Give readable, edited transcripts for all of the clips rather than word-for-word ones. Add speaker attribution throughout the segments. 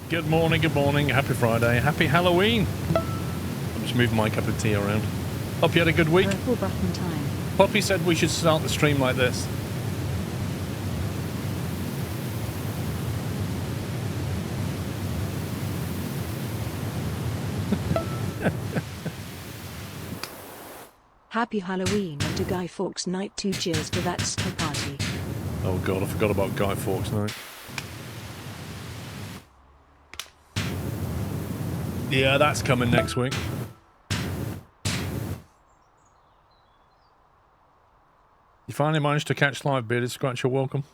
Speaker 1: Good morning, happy Friday, happy Halloween. I'm just moving my cup of tea around. Hope you had a good week.
Speaker 2: Full button time.
Speaker 1: Poppy said we should start the stream like this.
Speaker 2: Happy Halloween and to Guy Fawkes night. 2 cheers to that sky party.
Speaker 1: Oh god, I forgot about Guy Fawkes night. Yeah, that's coming next week. You finally managed to catch live, Bearded Scratcher, welcome.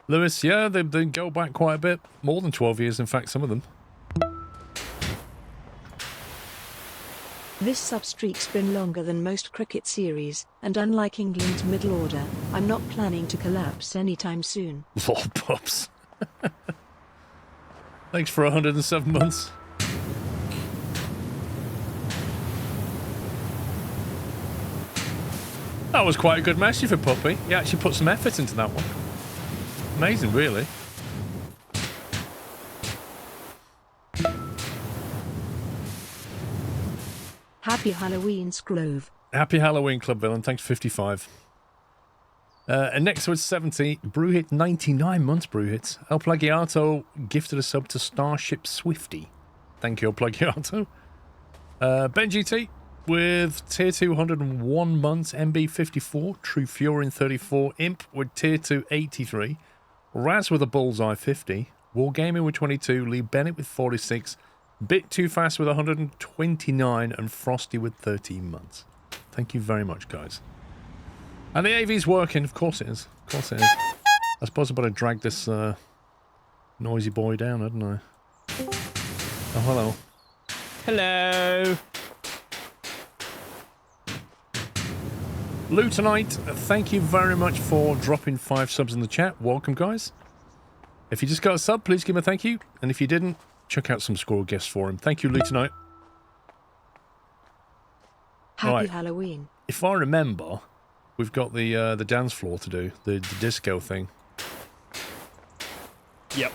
Speaker 1: Lewis, yeah, they go back quite a bit. More than 12 years, in fact, some of them.
Speaker 2: This sub-streak's been longer than most cricket series, and unlike England's middle order, I'm not planning to collapse anytime soon.
Speaker 1: Lord pups. Thanks for 107 months. That was quite a good message for Puppy. He actually put some effort into that one. Amazing, really.
Speaker 2: Happy Halloween, Scrove.
Speaker 1: Happy Halloween, Club Villain. Thanks for 55. And next to it, 70. Brewhit, 99 months, Brewhit. El Plagiato gifted a sub to Starship Swifty. Thank you, El Plagiato. Ben GT with tier 2, 101 months. MB 54. True Furin 34. Imp with tier 2, 83. Raz with a bullseye 50. Wargaming with 22. Lee Bennett with 46. Bit Too Fast with 129. And Frosty with 13 months. Thank you very much, guys. And the AV's working. Of course it is. Of course it is. I suppose I better drag this noisy boy down, hadn't I? Oh, hello.
Speaker 3: Hello.
Speaker 1: Lou tonight, thank you very much for dropping 5 subs in the chat. Welcome, guys. If you just got a sub, please give him a thank you. And if you didn't, check out some Squirrel guests for him. Thank you, Lou tonight.
Speaker 2: Happy Halloween.
Speaker 1: If I remember, we've got the dance floor to do, the disco thing.
Speaker 3: Yep.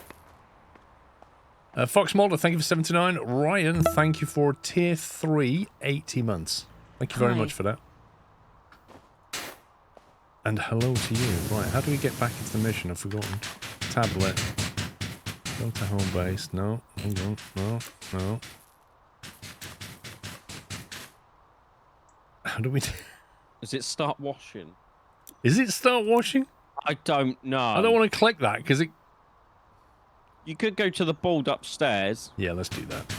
Speaker 1: Fox Mulder, thank you for 79. Ryan, thank you for tier 3, 80 months. Thank you very much for that. And hello to you. Right, how do we get back into the mission? I've forgotten. Tablet. Go to home base. No, hang on. No. How do we...
Speaker 3: Does it start washing?
Speaker 1: Is it start washing?
Speaker 3: I don't know.
Speaker 1: I don't want to click that because it...
Speaker 3: You could go to the board upstairs.
Speaker 1: Yeah, let's do that.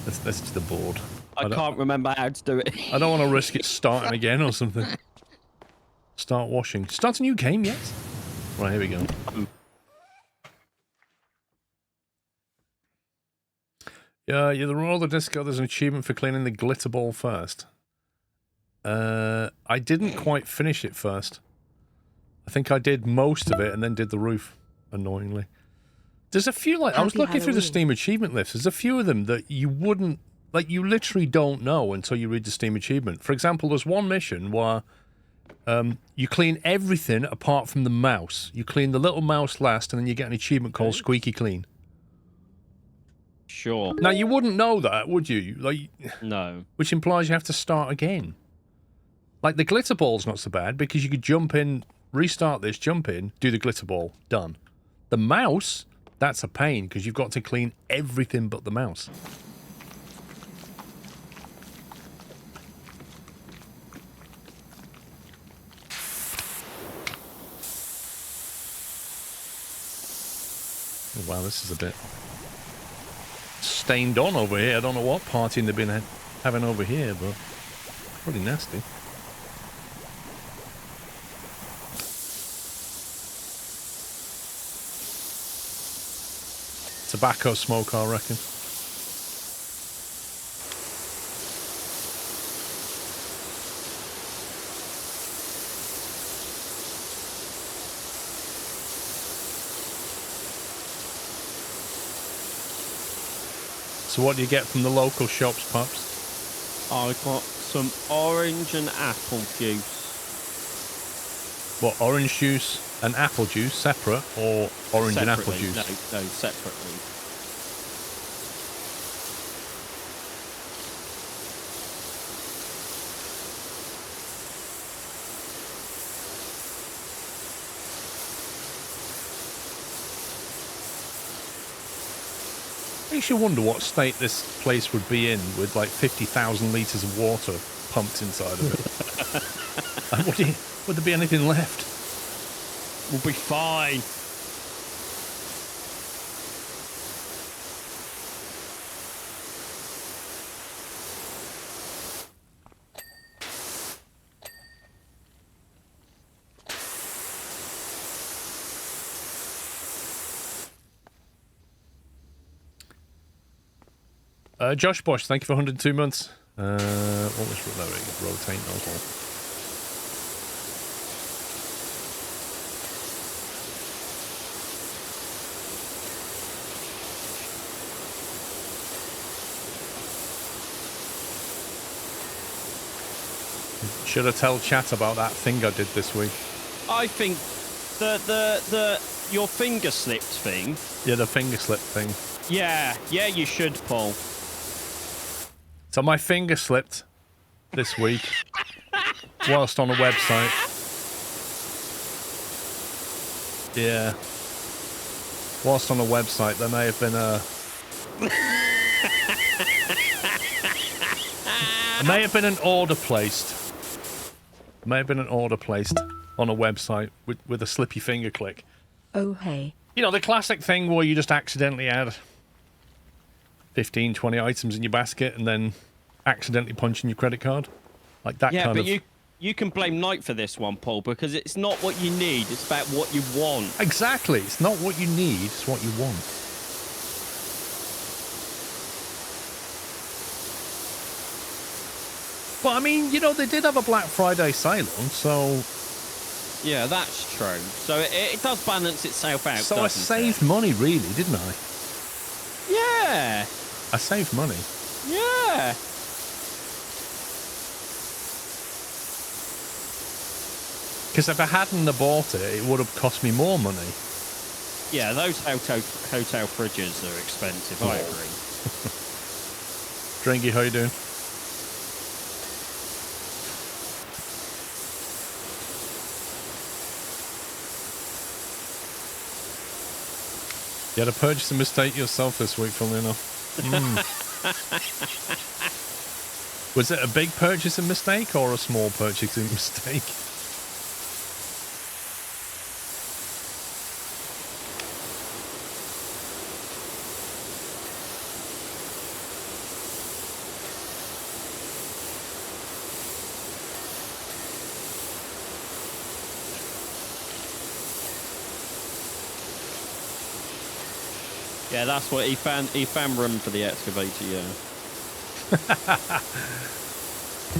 Speaker 1: Let's do the board.
Speaker 3: I can't remember how to do it.
Speaker 1: I don't want to risk it starting again or something. Start washing. Start a new game yet? Right, here we go. Yeah, the roller disco, there's an achievement for cleaning the glitter ball first. I didn't quite finish it first. I think I did most of it and then did the roof, annoyingly. There's a few, like, I was looking through the Steam achievement list. There's a few of them that you wouldn't, like, you literally don't know until you read the Steam achievement. For example, there's one mission where you clean everything apart from the mouse. You clean the little mouse last and then you get an achievement called Squeaky Clean.
Speaker 3: Sure.
Speaker 1: Now, you wouldn't know that, would you? Like,
Speaker 3: no.
Speaker 1: Which implies you have to start again. Like, the glitter ball's not so bad because you could jump in, restart this, jump in, do the glitter ball, done. The mouse, that's a pain because you've got to clean everything but the mouse. Oh, wow, this is a bit stained on over here. I don't know what partying they've been having over here, but pretty nasty. Tobacco smoke, I reckon. So what do you get from the local shops, Pops?
Speaker 3: I got some orange and apple juice.
Speaker 1: What, orange juice and apple juice separate, or orange and apple
Speaker 3: Separately.
Speaker 1: juice?
Speaker 3: No, separately.
Speaker 1: Makes you wonder what state this place would be in with like 50,000 litres of water pumped inside of it. And would there be anything left?
Speaker 3: We'll be fine.
Speaker 1: Josh Bosch, thank you for 102 months. What was rotate nozzle? Should I tell chat about that thing I did this week?
Speaker 3: I think your finger slipped thing.
Speaker 1: Yeah, the finger slip thing.
Speaker 3: Yeah, you should, Paul.
Speaker 1: So my finger slipped this week whilst on a website. Yeah. Whilst on a website, there may have been there may have been an order placed. May have been an order placed on a website with a slippy finger click.
Speaker 2: Oh, hey.
Speaker 1: You know, the classic thing where you just accidentally add 15, 20 items in your basket and then accidentally punch in your credit card? Like that kind of...
Speaker 3: Yeah, but you can blame Knight for this one, Paul, because it's not what you need, it's about what you want.
Speaker 1: Exactly. It's not what you need, it's what you want. But, I mean, you know, they did have a Black Friday sale on, so...
Speaker 3: Yeah, that's true. So it does balance itself out,
Speaker 1: So I saved money, really, didn't I?
Speaker 3: Yeah.
Speaker 1: I saved money.
Speaker 3: Yeah.
Speaker 1: Because if I hadn't have bought it, it would have cost me more money.
Speaker 3: Yeah, those hotel fridges are expensive, I agree.
Speaker 1: Drinky, how you doing? You had to purchase a mistake yourself this week, funnily enough. Was it a big purchasing mistake or a small purchasing mistake?
Speaker 3: Yeah, that's what he found. He found room for the excavator. Yeah.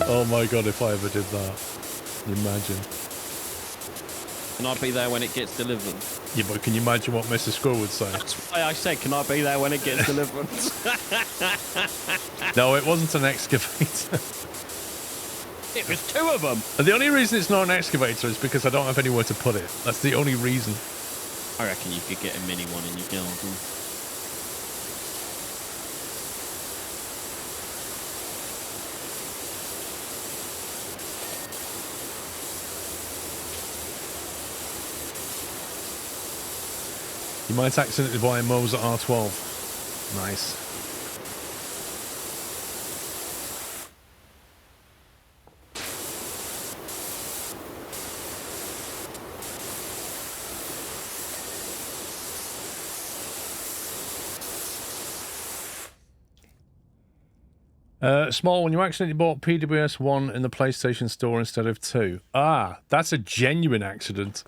Speaker 1: Oh my god! If I ever did that, imagine.
Speaker 3: Can I be there when it gets delivered?
Speaker 1: Yeah, but can you imagine what Mrs. Squirrel would say?
Speaker 3: That's why I said, can I be there when it gets delivered?
Speaker 1: No, it wasn't an excavator.
Speaker 3: It was two of them.
Speaker 1: And the only reason it's not an excavator is because I don't have anywhere to put it. That's the only reason.
Speaker 3: I reckon you could get a mini one in your garden.
Speaker 1: You might accidentally buy a Moser R12. Nice. Small one, you accidentally bought PWS 1 in the PlayStation Store instead of 2. Ah, that's a genuine accident.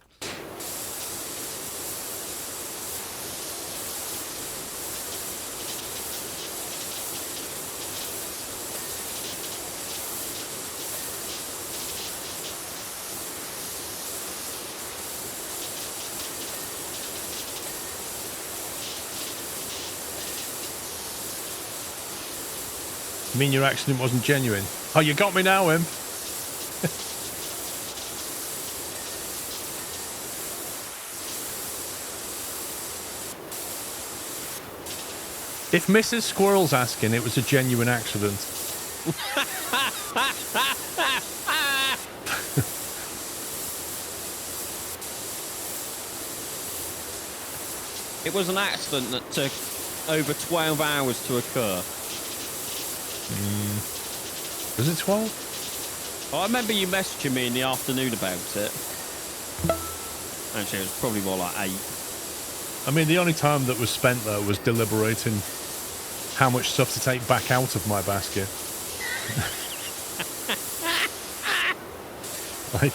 Speaker 1: You mean your accident wasn't genuine? Oh, you got me now, Em. If Mrs. Squirrel's asking, it was a genuine accident.
Speaker 3: It was an accident that took over 12 hours to occur.
Speaker 1: Was it 12?
Speaker 3: I remember you messaging me in the afternoon about it. Actually, it was probably more like 8.
Speaker 1: I mean, the only time that was spent there was deliberating how much stuff to take back out of my basket. Like,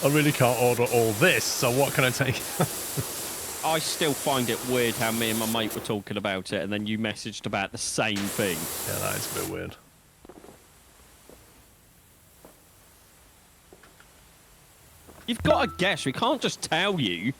Speaker 1: I really can't order all this, so what can I take?
Speaker 3: I still find it weird how me and my mate were talking about it, and then you messaged about the same thing.
Speaker 1: Yeah, that is a bit weird.
Speaker 3: You've got to guess. We can't just tell you.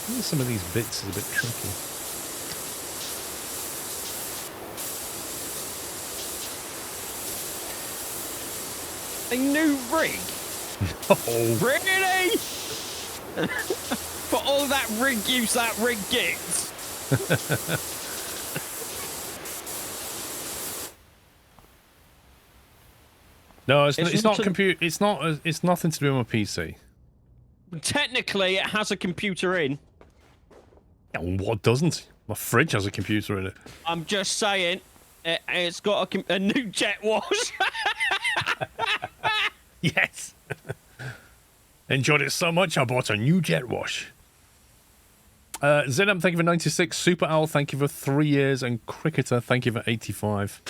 Speaker 1: I think some of these bits are a bit tricky.
Speaker 3: A new rig?
Speaker 1: Oh.
Speaker 3: Really? For all that rig use that rig gets.
Speaker 1: No, it's not compute. It's not. It's nothing to do with my PC.
Speaker 3: Technically, it has a computer in.
Speaker 1: Yeah, well, what doesn't? My fridge has a computer in it.
Speaker 3: I'm just saying, it's got a new jet wash.
Speaker 1: Yes. Enjoyed it so much, I bought a new jet wash. Zinam, thank you for 96. Super Owl, thank you for 3 years. And Cricketer, thank you for 85.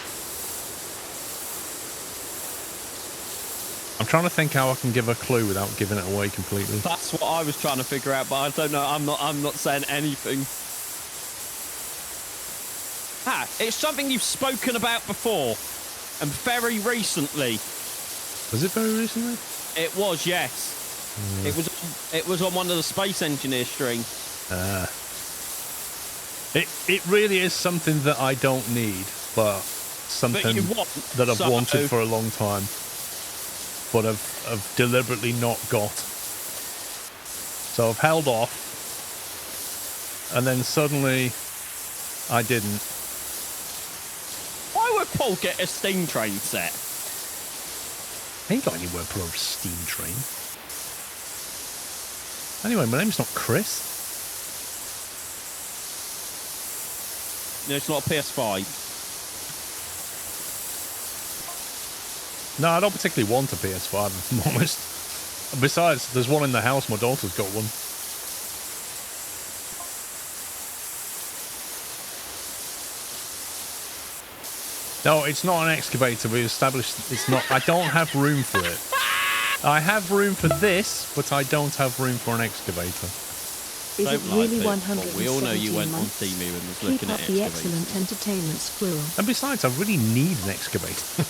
Speaker 1: I'm trying to think how I can give a clue without giving it away completely.
Speaker 3: That's what I was trying to figure out, but I don't know. I'm not saying anything. It's something you've spoken about before, and very recently.
Speaker 1: Was it very recently?
Speaker 3: It was, yes. It was on one of the Space Engineer stream.
Speaker 1: It really is something that I don't need, but something that I've wanted for a long time, but I've deliberately not got. So I've held off, and then suddenly I didn't.
Speaker 3: Why would Paul get a steam train set?
Speaker 1: I ain't got anywhere for a steam train. Anyway, my name's not Chris.
Speaker 3: No, it's not a PS5.
Speaker 1: No, I don't particularly want a PS5, if I'm honest. Besides, there's one in the house. My daughter's got one. No, it's not an excavator. We established it's not. I don't have room for it. I have room for this, but I don't have room for an excavator.
Speaker 2: Is it really 170
Speaker 3: we all know you went on
Speaker 2: months?
Speaker 3: TV and was
Speaker 2: Keep
Speaker 3: looking
Speaker 2: up
Speaker 3: at
Speaker 2: the
Speaker 3: excavators.
Speaker 2: excellent entertainment, Squirrel.
Speaker 1: And besides, I really need an excavator.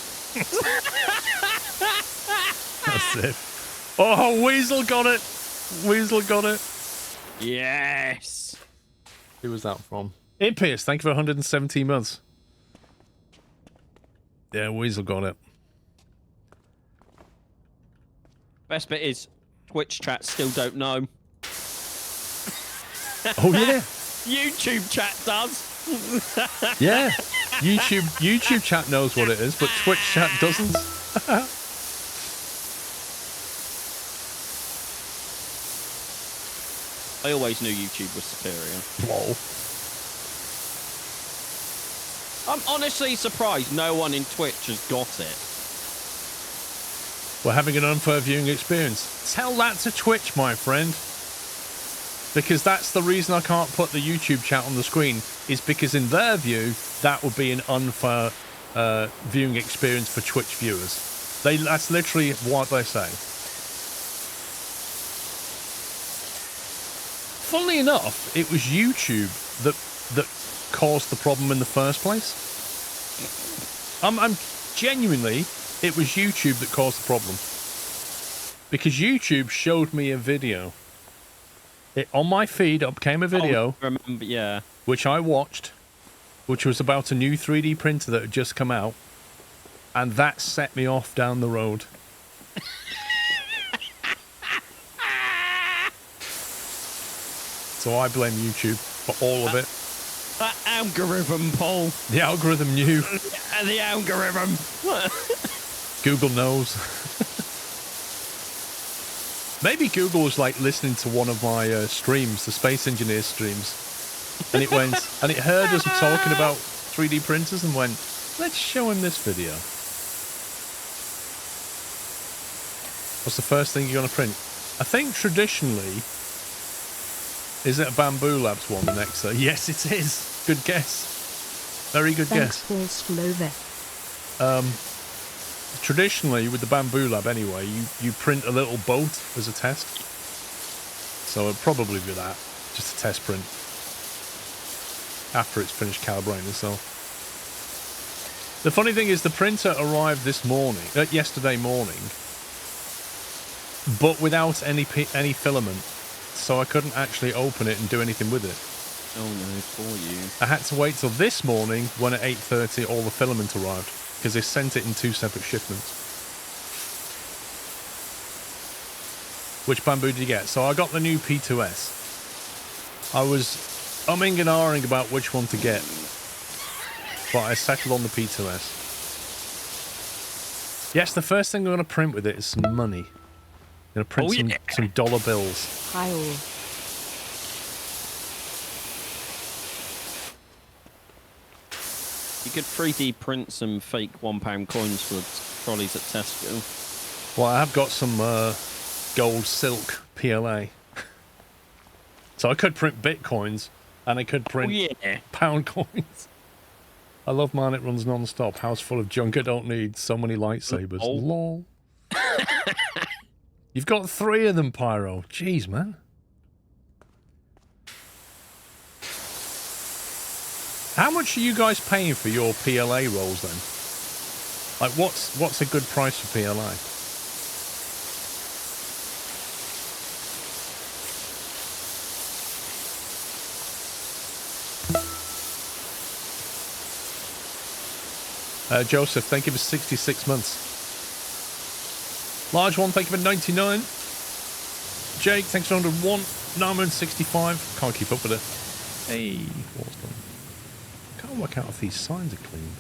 Speaker 1: That's it. Oh, Weasel got it. Weasel got it.
Speaker 3: Yes.
Speaker 1: Who was that from? Impious, thank you for 117 months. Yeah, Weasel got it.
Speaker 3: Best bit is Twitch chat still don't know.
Speaker 1: Oh yeah.
Speaker 3: YouTube chat does.
Speaker 1: Yeah. YouTube chat knows what it is, but Twitch chat doesn't.
Speaker 3: I always knew YouTube was superior.
Speaker 1: Whoa.
Speaker 3: I'm honestly surprised no one in Twitch has got it.
Speaker 1: We're having an unfair viewing experience. Tell that to Twitch, my friend. Because that's the reason I can't put the YouTube chat on the screen, is because in their view, that would be an unfair viewing experience for Twitch viewers. That's literally what they say. Funnily enough, it was YouTube that caused the problem in the first place. I'm genuinely, it was YouTube that caused the problem. Because YouTube showed me a video On my feed up came a video,
Speaker 3: remember, yeah.
Speaker 1: which I watched, which was about a new 3D printer that had just come out, and that set me off down the road. So I blame YouTube for all of it.
Speaker 3: That algorithm, Paul.
Speaker 1: The algorithm knew.
Speaker 3: The algorithm.
Speaker 1: Google knows. Maybe Google was like listening to one of my streams, the Space Engineer streams, and it went and it heard us talking about 3D printers and went, let's show him this video. What's the first thing you're going to print? I think traditionally, is it a Bamboo Labs one, the Nexa? Yes, it is. Good guess. Very good guess.
Speaker 2: Thanks, Paul Slover.
Speaker 1: Traditionally, with the Bamboo Lab anyway, you print a little boat as a test. So it'll probably be that. Just a test print. After it's finished calibrating itself. The funny thing is the printer arrived this morning, yesterday morning, but without any filament. So I couldn't actually open it and do anything with it.
Speaker 3: Oh no, for you.
Speaker 1: I had to wait till this morning when at 8:30 all the filament arrived. Because they sent it in 2 separate shipments. Which Bamboo did you get? So I got the new P2S. I was umming and ahhing about which one to get. But I settled on the P2S. Yes, the first thing I'm going to print with it is some money. I'm going to print some dollar bills.
Speaker 2: Hi all.
Speaker 3: You could 3D print some fake £1 coins for trolleys at Tesco.
Speaker 1: Well, I have got some gold silk PLA. So I could print bitcoins, and I could print pound coins. I love mine, it runs non-stop. House full of junk I don't need. So many lightsabers.
Speaker 3: Oh.
Speaker 1: Lol. You've got 3 of them, Pyro. Jeez, man. How much are you guys paying for your PLA rolls then? Like, what's a good price for PLA? Joseph, thank you for 66 months. Large one, thank you for 99. Jake, thanks for 101. Narman, 65. Can't keep up with it. Hey, what's done? Can't work out if these signs are clean.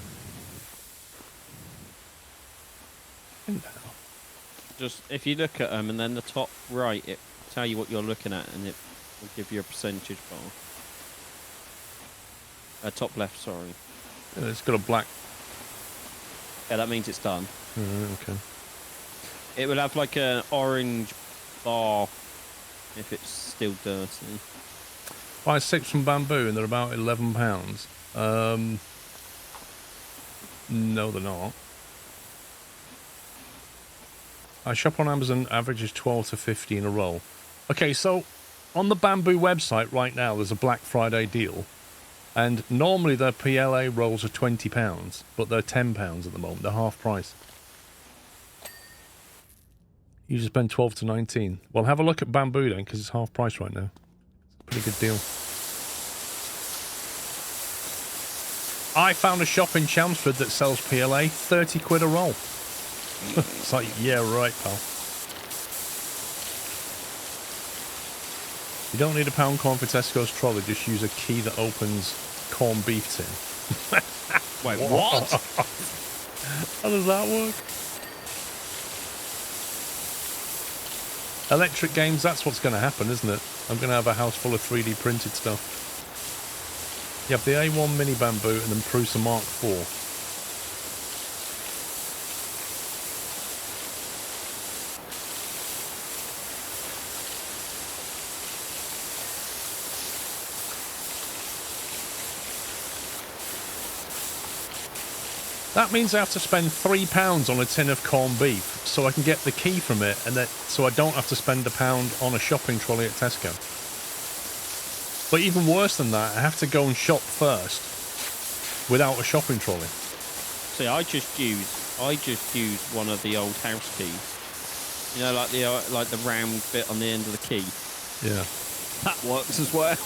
Speaker 3: Just if you look at them and then the top right, it will tell you what you're looking at and it will give you a percentage bar. Top left, sorry.
Speaker 1: Yeah, it's got a black.
Speaker 3: Yeah, that means it's done.
Speaker 1: Okay.
Speaker 3: It will have like an orange bar if it's still dirty.
Speaker 1: Buy 6 from Bamboo and they're about £11. No, they're not. I shop on Amazon, average is 12 to 15 a roll. Okay, so on the Bamboo website right now, there's a Black Friday deal. And normally their PLA rolls are £20, but they're £10 at the moment. They're half price. You just spend 12 to 19. Well, have a look at Bamboo then, because it's half price right now. It's a pretty good deal. I found a shop in Chelmsford that sells PLA, 30 quid a roll. It's like, yeah, right, pal. You don't need a pound corn for Tesco's trolley, just use a key that opens corned beef tin.
Speaker 3: Wait, what?
Speaker 1: How does that work? Electric games, that's what's going to happen, isn't it? I'm going to have a house full of 3D printed stuff. You have the A1 Mini Bamboo and then Prusa Mark IV. That means I have to spend £3 on a tin of corned beef so I can get the key from it, and so I don't have to spend £1 on a shopping trolley at Tesco. But even worse than that, I have to go and shop first without a shopping trolley.
Speaker 3: See, I just use one of the old house keys. You know, like the round bit on the end of the key.
Speaker 1: Yeah.
Speaker 3: That works as well.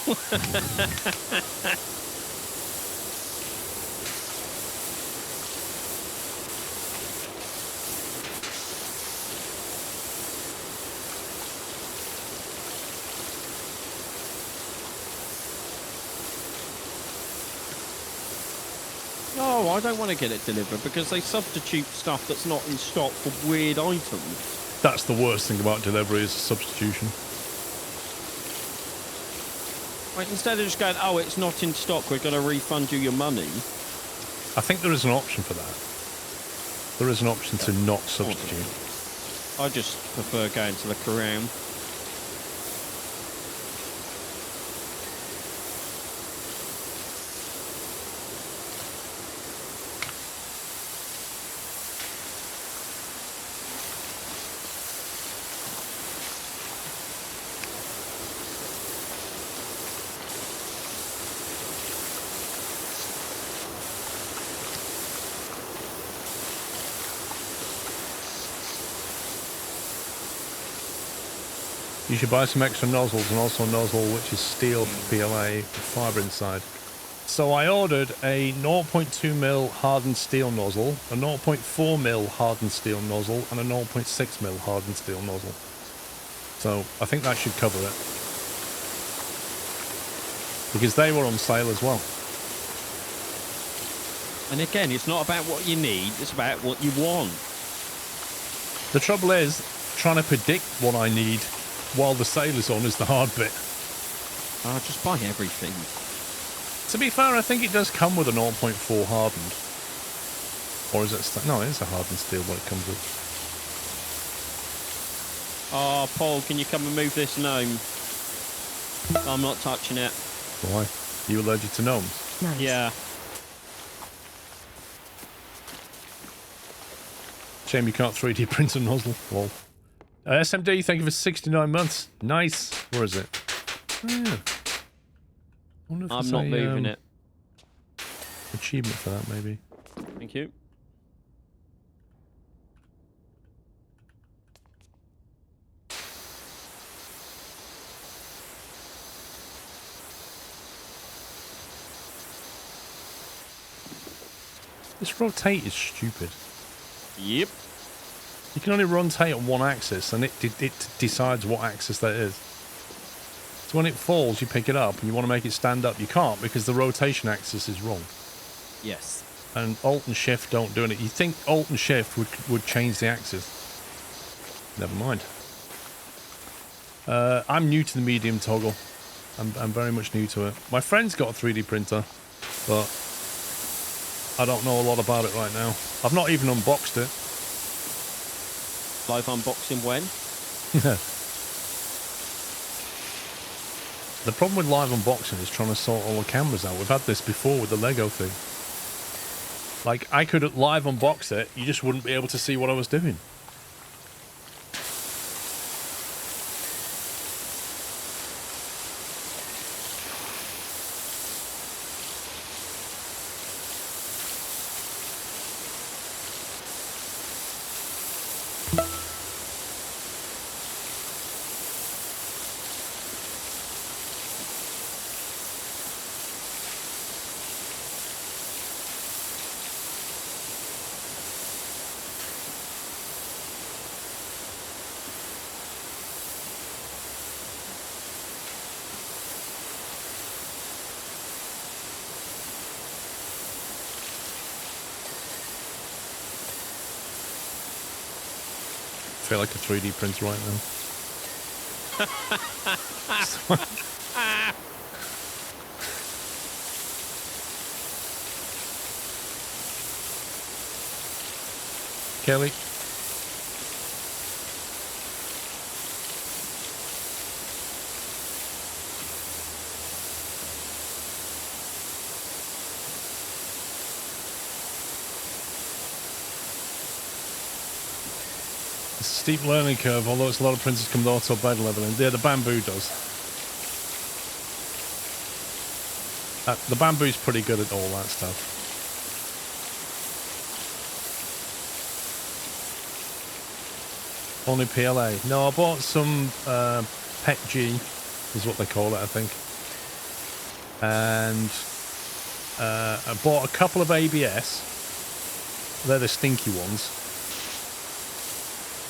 Speaker 3: No, I don't want to get it delivered because they substitute stuff that's not in stock for weird items.
Speaker 1: That's the worst thing about delivery is substitution.
Speaker 3: Like, instead of just going, oh, it's not in stock, we're going to refund you your money.
Speaker 1: I think there is an option for that. There is an option to not substitute.
Speaker 3: I just prefer going to the Crown.
Speaker 1: You should buy some extra nozzles and also a nozzle which is steel PLA with fibre inside. So I ordered a 0.2mm hardened steel nozzle, a 0.4mm hardened steel nozzle, and a 0.6mm hardened steel nozzle. So I think that should cover it. Because they were on sale as well.
Speaker 3: And again, it's not about what you need, it's about what you want.
Speaker 1: The trouble is, trying to predict what I need while the sale is on is the hard bit.
Speaker 3: Just buy everything.
Speaker 1: To be fair, I think it does come with a 0.4 hardened. Or is it... No, it is a hardened steel what it comes with.
Speaker 3: Oh, Paul, can you come and move this gnome? I'm not touching it.
Speaker 1: Why? You allergic to gnomes?
Speaker 2: Nice.
Speaker 3: Yeah.
Speaker 1: Shame you can't 3D print a nozzle. Well, SMD, thank you for 69 months. Nice. Where is it? Oh, yeah. Wonder if
Speaker 3: I'm
Speaker 1: there's
Speaker 3: not
Speaker 1: a,
Speaker 3: moving it.
Speaker 1: Achievement for that, maybe.
Speaker 3: Thank you.
Speaker 1: This rotate is stupid.
Speaker 3: Yep.
Speaker 1: You can only rotate on one axis, and it decides what axis that is. So when it falls, you pick it up, and you want to make it stand up. You can't, because the rotation axis is wrong.
Speaker 3: Yes.
Speaker 1: And Alt and Shift don't do it. You think Alt and Shift would change the axis. Never mind. I'm new to the medium toggle. I'm very much new to it. My friend's got a 3D printer, but I don't know a lot about it right now. I've not even unboxed it.
Speaker 3: Live unboxing when?
Speaker 1: The problem with live unboxing is trying to sort all the cameras out. We've had this before with the Lego thing. Like, I could live unbox it, you just wouldn't be able to see what I was doing. I feel like a 3D printer right now. Kelly. Steep learning curve, although it's a lot of printers come with auto bed leveling. Yeah, the bamboo does. The bamboo's pretty good at all that stuff. Only PLA. No, I bought some PET G is what they call it, I think. And I bought a couple of ABS. They're the stinky ones.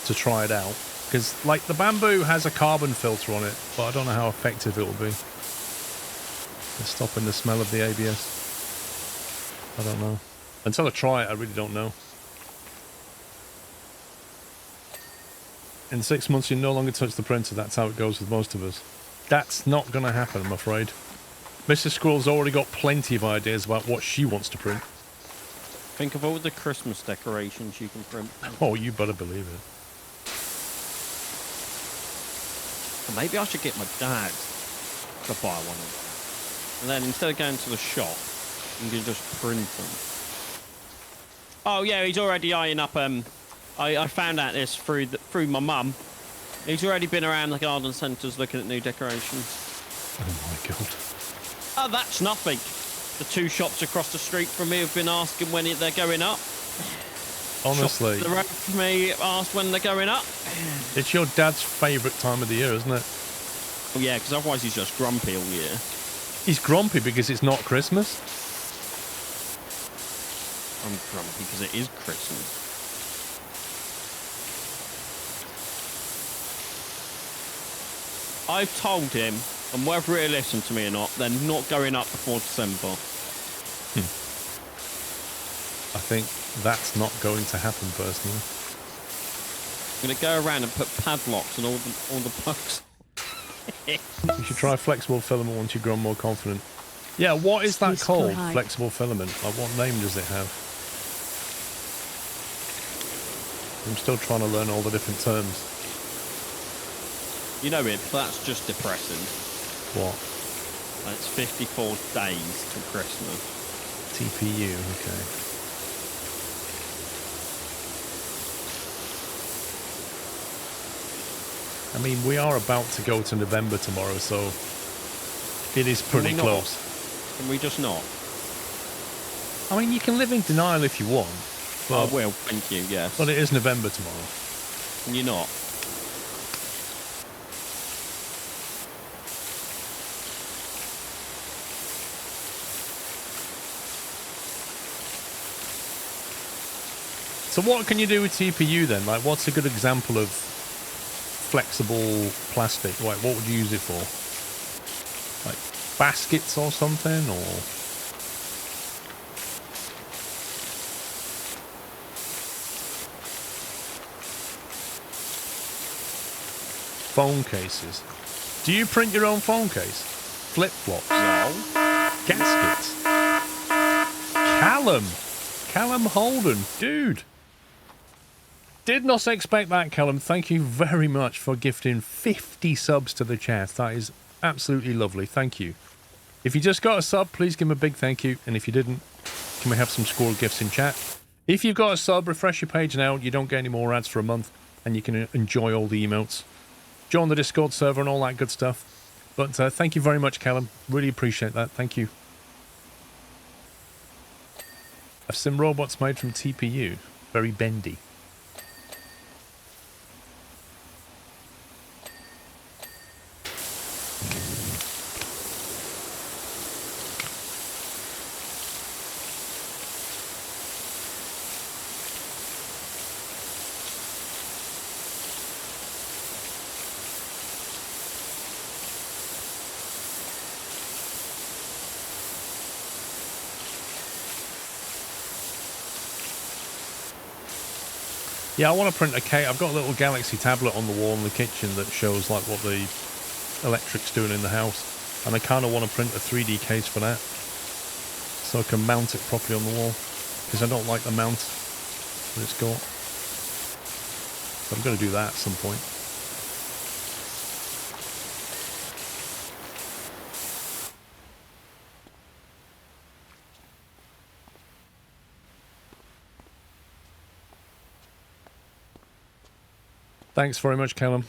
Speaker 1: To try it out. Because, like, the bamboo has a carbon filter on it, but I don't know how effective it will be. It's stopping the smell of the ABS. I don't know. Until I try it, I really don't know. In 6 months, you no longer touch the printer. That's how it goes with most of us. That's not going to happen, I'm afraid. Mrs. Squirrel's already got plenty of ideas about what she wants to print.
Speaker 3: Think of all the Christmas decorations you can print.
Speaker 1: Oh, you better believe it.
Speaker 3: Or maybe I should get my dad to buy one of them. And then instead of going to the shop, you can just print them. Oh yeah, he's already eyeing up. I found out this through my mum. He's already been around the garden centres looking at new decorations.
Speaker 1: Oh my god.
Speaker 3: Oh, that's nothing. The 2 shops across the street from me have been asking when they're going up.
Speaker 1: Honestly.
Speaker 3: The road from me asked when they're going up.
Speaker 1: It's your dad's favourite time of the year, isn't it?
Speaker 3: Oh yeah, because otherwise he's just grumpy all year.
Speaker 1: He's grumpy because it's not Christmas.
Speaker 3: I'm grumpy because it is Christmas. I've told him, and whether he'll listen to me or not, they're not going up before December.
Speaker 1: I think that's not going to happen, personally.
Speaker 3: I'm going to go around and put padlocks on all the bugs.
Speaker 1: You should try flexible filament once you grow more confident. Yeah, what is that called? Flexible filament? Like, what name does it have? I'm still trying to learn all the different terms.
Speaker 3: You know it, that's just depressing.
Speaker 1: What?
Speaker 3: It's 54 days till Christmas.
Speaker 1: TPU, okay. I mean, we are about to go to November tomorrow, so it is pretty close.
Speaker 3: Can we just not?
Speaker 1: I mean, you can live in denial if you want. But,
Speaker 3: I will, thank you, yes.
Speaker 1: But it is November tomorrow.
Speaker 3: Can you not?
Speaker 1: So what can you do with TPU then? Like, what's a good example of flexible plastic? Like, what would you use it for? Like baskets or something, or? Phone cases. Do you print your own phone case? Flip-flops?
Speaker 3: No.
Speaker 1: Gaskets? Callum Holden, dude. Did not expect that, Callum. Thank you very much for gifting 50 subs to the chat. That is absolutely lovely. Thank you. If you just got a sub, please give him a big thank you. And if you didn't, can we have some squirrel gifts in chat? If you've got a sub, refresh your page now. You don't get any more ads for a month, and you can enjoy all the emotes. Join the Discord server and all that good stuff. But thank you very much, Callum. Really appreciate that. Thank you. I've seen robots made from TPU. Very bendy. Yeah, I want to print a cake. I've got a little Galaxy tablet on the wall in the kitchen that shows like what the electric's doing in the house. And I kind of want to print a 3D case for that. So I can mount it properly on the wall. Because I don't like the mount that it's got. So I'm going to do that at some point. Thanks very much, Callum.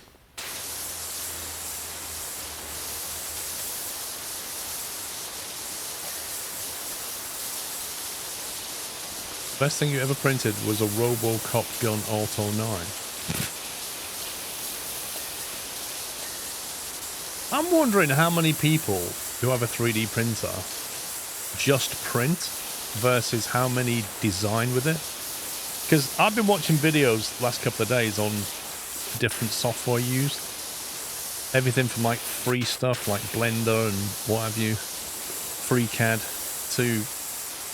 Speaker 1: Best thing you ever printed was a RoboCop gun Auto 9. I'm wondering how many people who have a 3D printer just print versus how many design with it. Because I've been watching videos the last couple of days on different software used. Everything from like free stuff like Blender and what have you, FreeCAD, to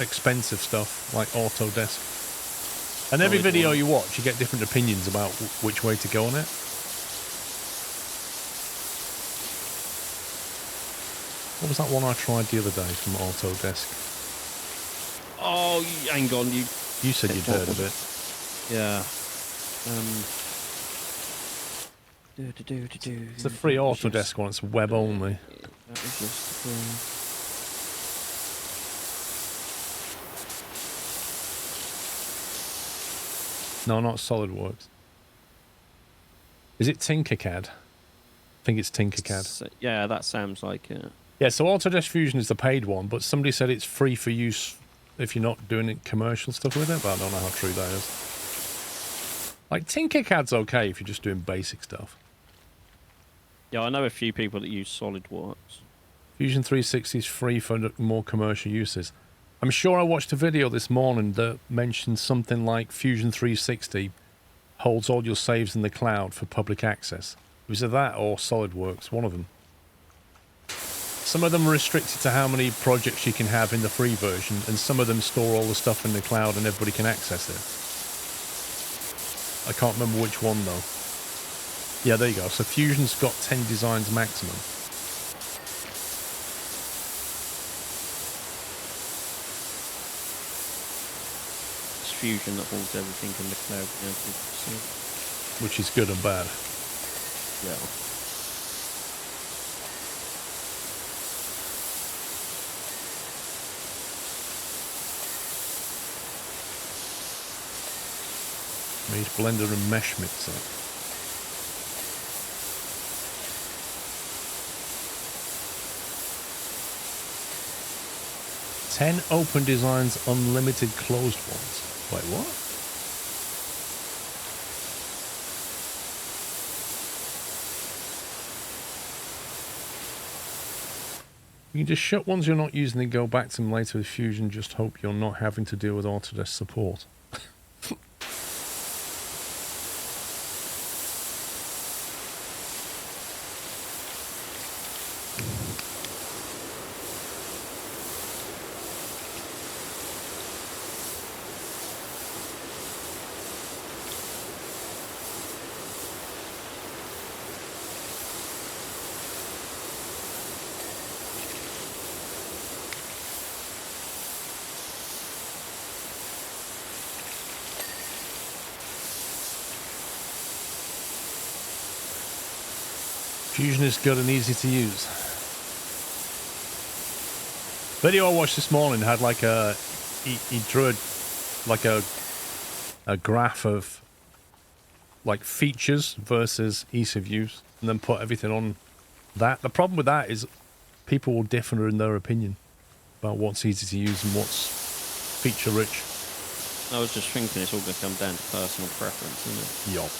Speaker 1: expensive stuff like Autodesk. And every video you watch, you get different opinions about which way to go on it. What was that one I tried the other day from Autodesk?
Speaker 3: Oh, hang on, you
Speaker 1: said you'd heard of it.
Speaker 3: Yeah.
Speaker 1: It's the free Autodesk one. It's web only.
Speaker 3: That was just
Speaker 1: No, not SolidWorks. Is it Tinkercad? I think it's Tinkercad.
Speaker 3: Yeah, that sounds like it.
Speaker 1: Yeah, so Autodesk Fusion is the paid one, but somebody said it's free for use if you're not doing it commercial stuff with it, but I don't know how true that is. Like, Tinkercad's okay if you're just doing basic stuff.
Speaker 3: Yeah, I know a few people that use SolidWorks.
Speaker 1: Fusion 360 is free for more commercial uses. I'm sure I watched a video this morning that mentioned something like Fusion 360 holds all your saves in the cloud for public access. It was either that or SolidWorks, one of them. Some of them are restricted to how many projects you can have in the free version, and some of them store all the stuff in the cloud and everybody can access it. I can't remember which one though. Yeah, there you go. So Fusion's got 10 designs maximum.
Speaker 3: It's Fusion that holds everything in the cloud. Yeah,
Speaker 1: which is good and bad.
Speaker 3: Yeah.
Speaker 1: Use Blender and Mesh Mixer. "10 open designs, unlimited closed ones." Wait, what? You can just shut ones you're not using and go back to them later with Fusion. Just hope you're not having to deal with Autodesk support. Fusion is good and easy to use. Video I watched this morning had like a... He drew a graph of like features versus ease of use, and then put everything on that. The problem with that is people will differ in their opinion about what's easy to use and what's feature rich.
Speaker 3: I was just thinking it's all going to come down to personal preference, isn't it?
Speaker 1: Yup.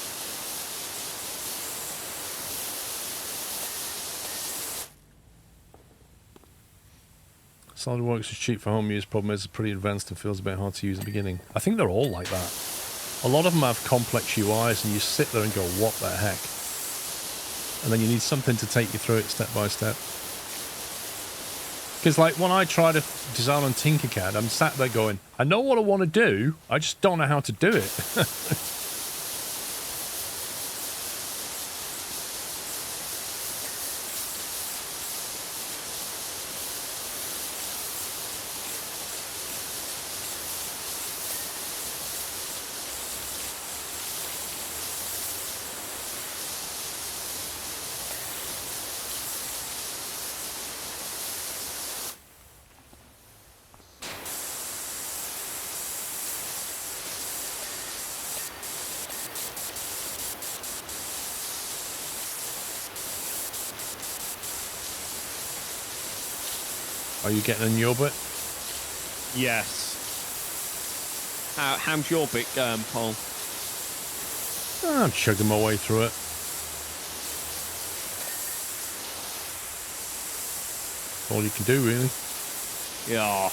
Speaker 1: SolidWorks is cheap for home use. Problem is, it's pretty advanced and feels a bit hard to use at the beginning. I think they're all like that. A lot of them have complex UIs, and you sit there and go, "What the heck?" And then you need something to take you through it step by step. Because, like, when I try to design on Tinkercad, I'm sat there going, "I know what I want to do. I just don't know how to do it." Are you getting in your bit?
Speaker 3: Yes. How's your bit going, Paul?
Speaker 1: I'm chugging my way through it. All you can do, really.
Speaker 3: Yeah.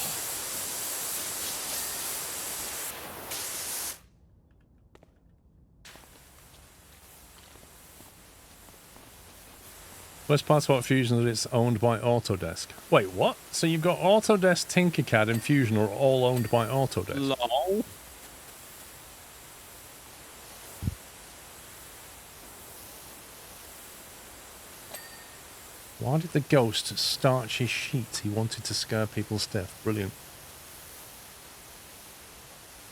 Speaker 1: Worst part about Fusion is that it's owned by Autodesk. Wait, what? So you've got Autodesk, Tinkercad, and Fusion are all owned by Autodesk?
Speaker 3: Lol.
Speaker 1: Why did the ghost starch his sheet? He wanted to scare people stiff. Brilliant.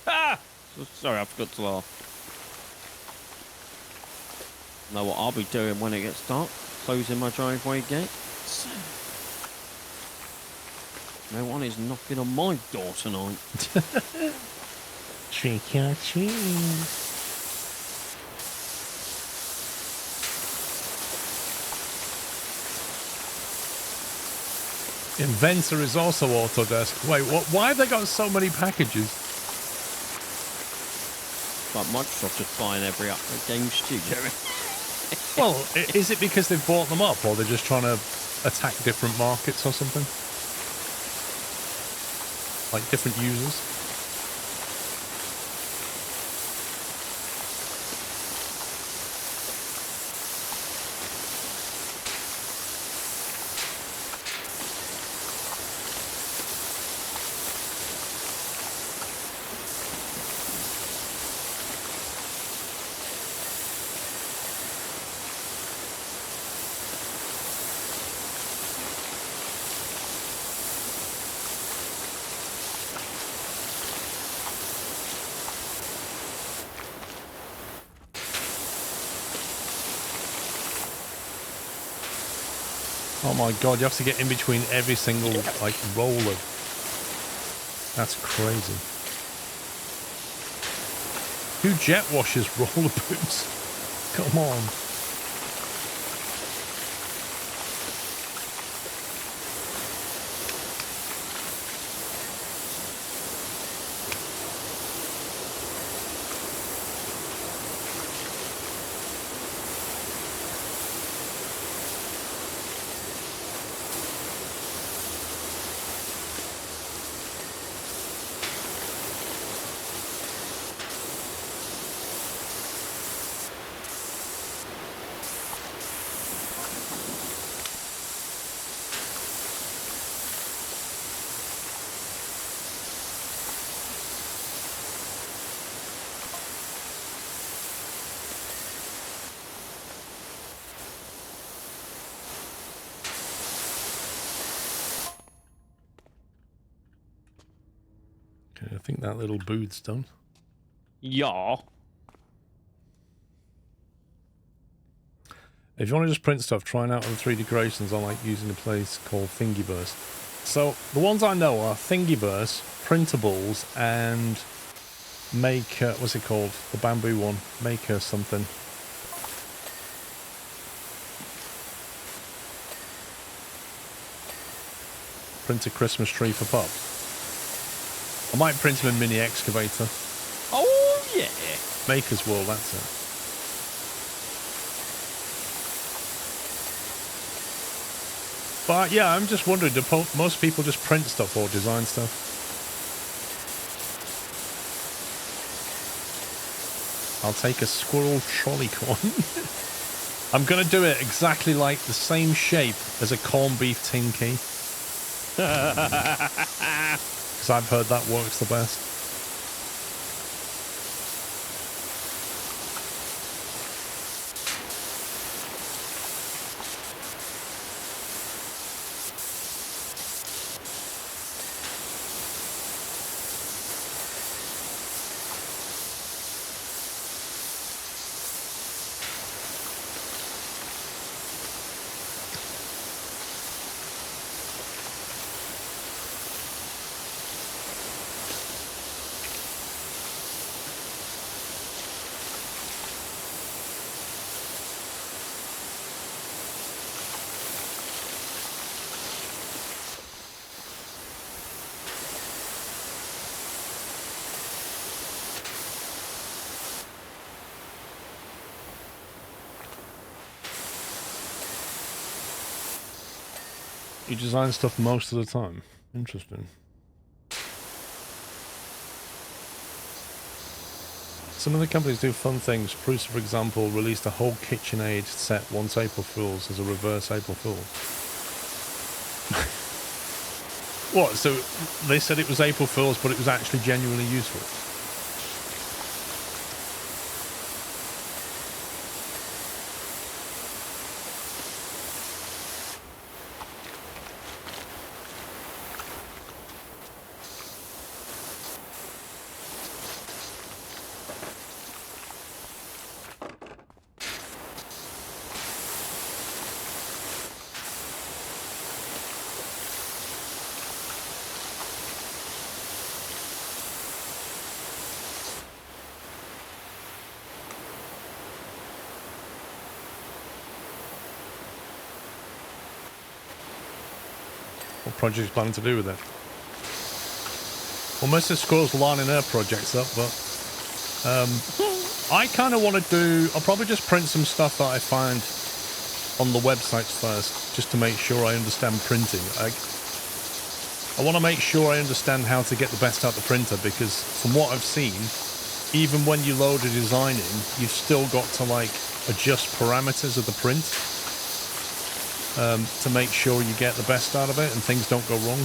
Speaker 3: Ah! Sorry, I forgot to laugh. Know what I'll be doing when it gets dark? Closing my driveway gates. No one is knocking on my door tonight.
Speaker 1: Trick or treat. Inventor is also Autodesk. Wait, what? Why have they got so many packages?
Speaker 3: Like Microsoft just buying every game studio.
Speaker 1: Well, is it because they've bought them up, or they're just trying to attack different markets or something? Like different users? Oh my god, you have to get in between every single, like, roller. That's crazy. Who jet washes roller boots? Come on. Okay, I think that little booth's done.
Speaker 3: Yeah.
Speaker 1: If you want to just print stuff, try out other 3D creations. I like using a place called Thingiverse. So the ones I know are Thingiverse, Printables, and Maker. What's it called? The bamboo one. Maker something. Print a Christmas tree for Pops. I might print him a mini excavator.
Speaker 3: Oh yeah.
Speaker 1: Maker's World, that's it. But yeah, I'm just wondering, do most people just print stuff or design stuff? I'll take a squirrel trolley corn. I'm going to do it exactly like the same shape as a corned beef tin key. Because I've heard that works the best. You design stuff most of the time. Interesting. Some of the companies do fun things. Bruce, for example, released a whole KitchenAid set once April Fool's as a reverse April Fool's. What? So they said it was April Fool's, but it was actually genuinely useful. What project's planning to do with it? Well, most of the Squirrel's lining her projects up, but I kind of want to do... I'll probably just print some stuff that I find on the websites first, just to make sure I understand printing. I want to make sure I understand how to get the best out of the printer, because from what I've seen, even when you load a design in, you've still got to like adjust parameters of the print to make sure you get the best out of it and things don't go wrong.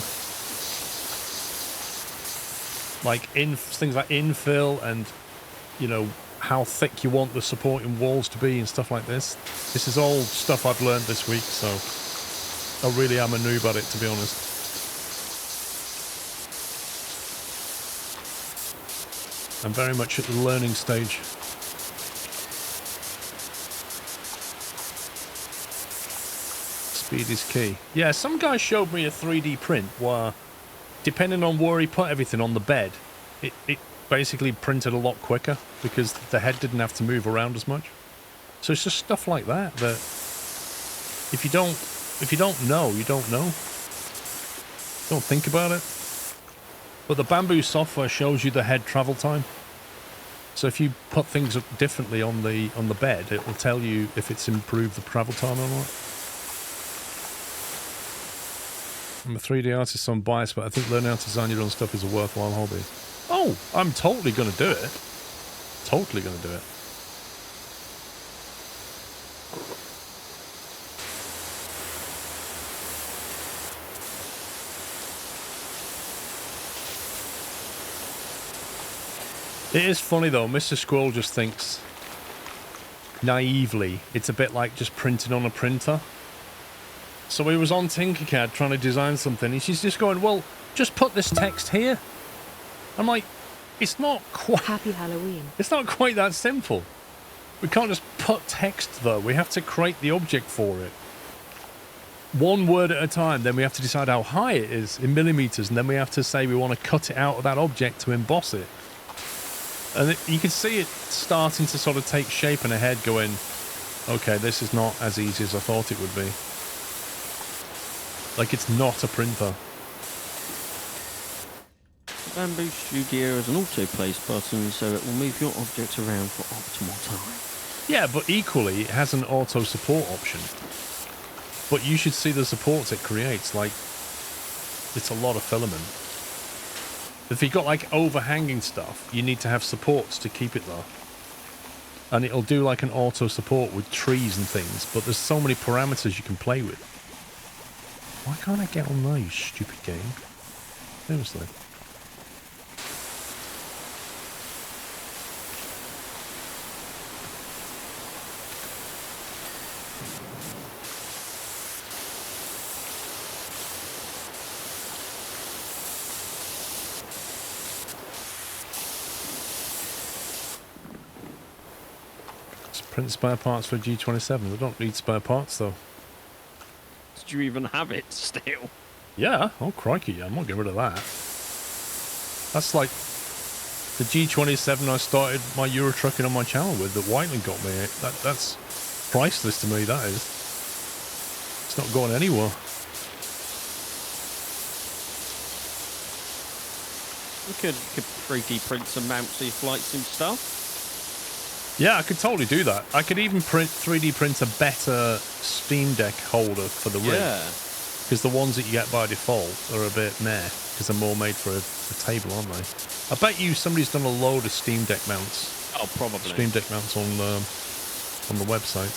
Speaker 1: Like things like infill and, you know, how thick you want the supporting walls to be and stuff like this. This is all stuff I've learned this week, so I really am a noob at it, to be honest. I'm very much at the learning stage. Speed is key. Yeah, some guy showed me a 3D print where, depending on where he put everything on the bed, it basically printed a lot quicker because the head didn't have to move around as much. So it's just stuff like that that if you don't know, you don't know. Don't think about it. But the Bamboo software shows you the head travel time. So if you put things up differently on the bed, it will tell you if it's improved the travel time or not. I'm a 3D artist, so I'm biased, but I think learning how to design your own stuff is a worthwhile hobby. Oh, I'm totally going to do it. Totally going to do it. It is funny though, Mr. Squirrel just thinks naively it's a bit like just printing on a printer. So he was on Tinkercad trying to design something and she's just going, well, just put this text here. I'm like, it's not quite...
Speaker 2: Happy Halloween.
Speaker 1: It's not quite that simple. We can't just put text though, we have to create the object for it. One word at a time, then we have to decide how high it is in millimeters, and then we have to say we want to cut it out of that object to emboss it. And you can see it starting to sort of take shape in a head going, okay, this is not as easy as I thought it would be. Like, it's not a printer.
Speaker 3: The Bamboo Studio has an auto-place button, so it will move your object around for optimal time.
Speaker 1: Yeah, but equally, it has an auto-support option. But you should see the supports it creates. Like, it's a lot of filament. If you've got, like, overhanging stuff, you need to have supports to keep it there. And it'll do, like, an auto-support with trees and things, but there's so many parameters you can play with. Why can't I get on there, you stupid game? Seriously. Print spare parts for a G27. We don't need spare parts though.
Speaker 3: Do you even have it still?
Speaker 1: Yeah. Oh crikey, yeah. I'm not getting rid of that. That's like the G27 I started my Euro trucking on my channel with that Whiteland got me. That's priceless to me, that is. It's not going anywhere.
Speaker 3: You could 3D print some mounts of your flights and stuff.
Speaker 1: Yeah, I could totally do that. I could even 3D print a better Steam Deck holder for the rig.
Speaker 3: Yeah.
Speaker 1: Because the ones that you get by default are a bit meh, because they're more made for a table, aren't they? I bet you somebody's done a load of Steam Deck mounts.
Speaker 3: Oh, probably.
Speaker 1: Steam Deck mounts on the website.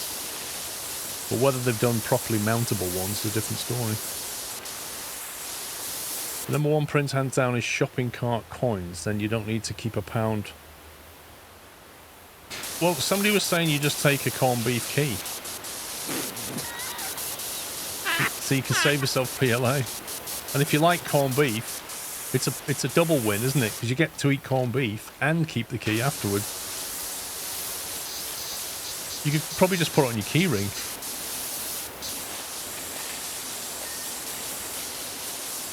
Speaker 1: But whether they've done properly mountable ones is a different story. The number one print hands down is shopping cart coins. Then you don't need to keep a pound. Well, somebody was saying you just take a corned beef key. So you can save yourself PLA. And if you like corned beef, it's a double win, isn't it? Because you get to eat corned beef and keep the key afterwards. You could probably just put it on your key ring.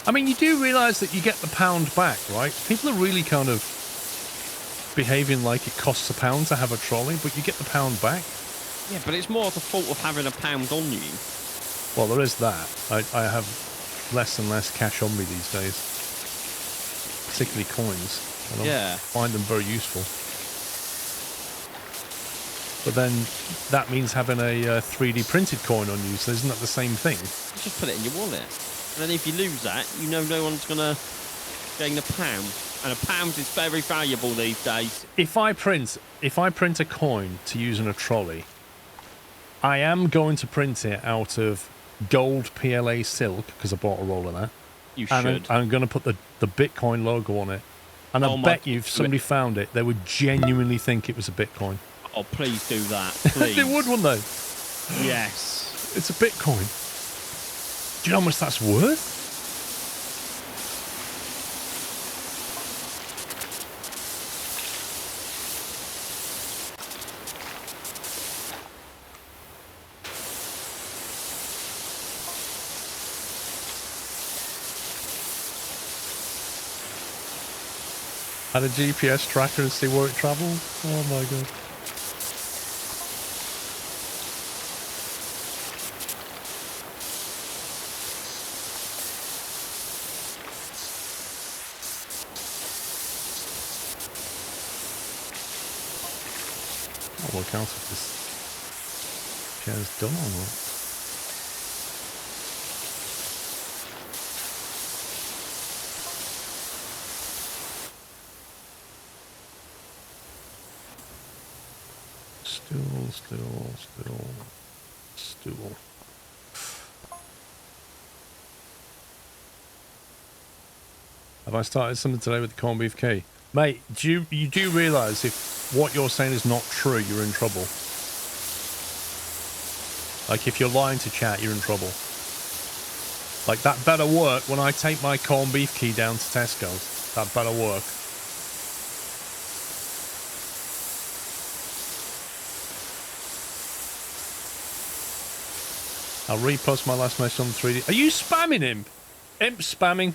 Speaker 1: I mean, you do realise that you get the pound back, right? People are really kind of behaving like it costs a pound to have a trolley, but you get the pound back.
Speaker 3: Yeah, but it's more the fault of having a pound on you.
Speaker 1: Well, there is that. I have less and less cash on me these days. Particularly coins. I don't find them very useful. But then that means having a 3D printed coin on you, so isn't that the same thing?
Speaker 3: You just put it in your wallet. And then if you lose that, you know no one's going to gain a pound. And a pound is very valuable these days. If I print a coin to use in a trolley, I am going to print it out of gold PLA silk, because I bought a roll of that. You should. And I'm going to put the Bitcoin logo on it. And I bet you if somebody found it, they would genuinely think it was a Bitcoin. Oh, please do that. Please. They would, wouldn't they? Yes. It's a Bitcoin. Do you know how much that's worth? Had a GPS tracker and see where it travelled? Oh my god. I'll work out if this chair's done or not. Stool. Have I started something today with the corned beef key? Mate, you do realise if what you're saying is not true, you're in trouble. Like, if you're lying to chat, you're in trouble. Like, that better work when I take my corned beef key down to Tesco's. That better work. I'll repost my last message on the 3D. Are you spamming him? Imp spamming.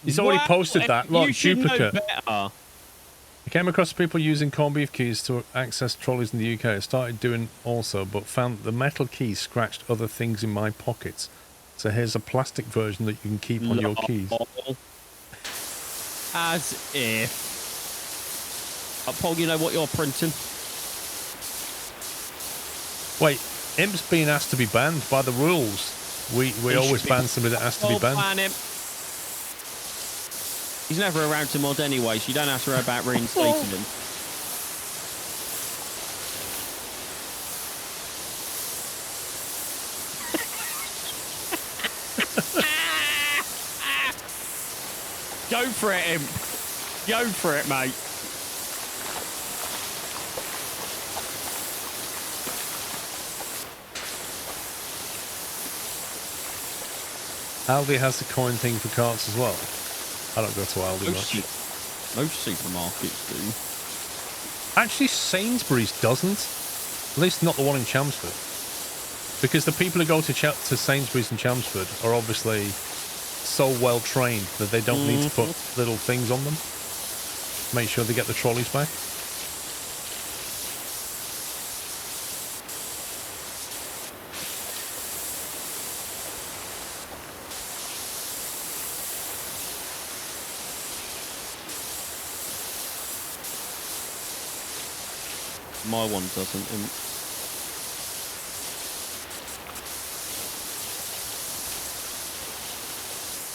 Speaker 3: He's already posted that. Look, duplicate. I came across people using corned beef keys to access trolleys in the UK. I started doing also, but found that the metal key scratched other things in my pockets. So here's a plastic version that you can keep on your keys. As if. Paul, you know what you're printing? Wait. Imp's being asked to be banned by the rules. We always ban somebody that has to be banned. Ban him. He's never around to mod anyway, so you don't have to worry about reinstating him. Go for it, Imp. Go for it, mate. Aldi has the coin thing for carts as well. I don't go to Aldi much. Most supermarkets do. Actually, Sainsbury's doesn't. At least not the one in Chelmsford. Because the people who go to Sainsbury's in Chelmsford are obviously so well trained that they don't need to put little things on them. Make sure they get the trolleys back. My one doesn't.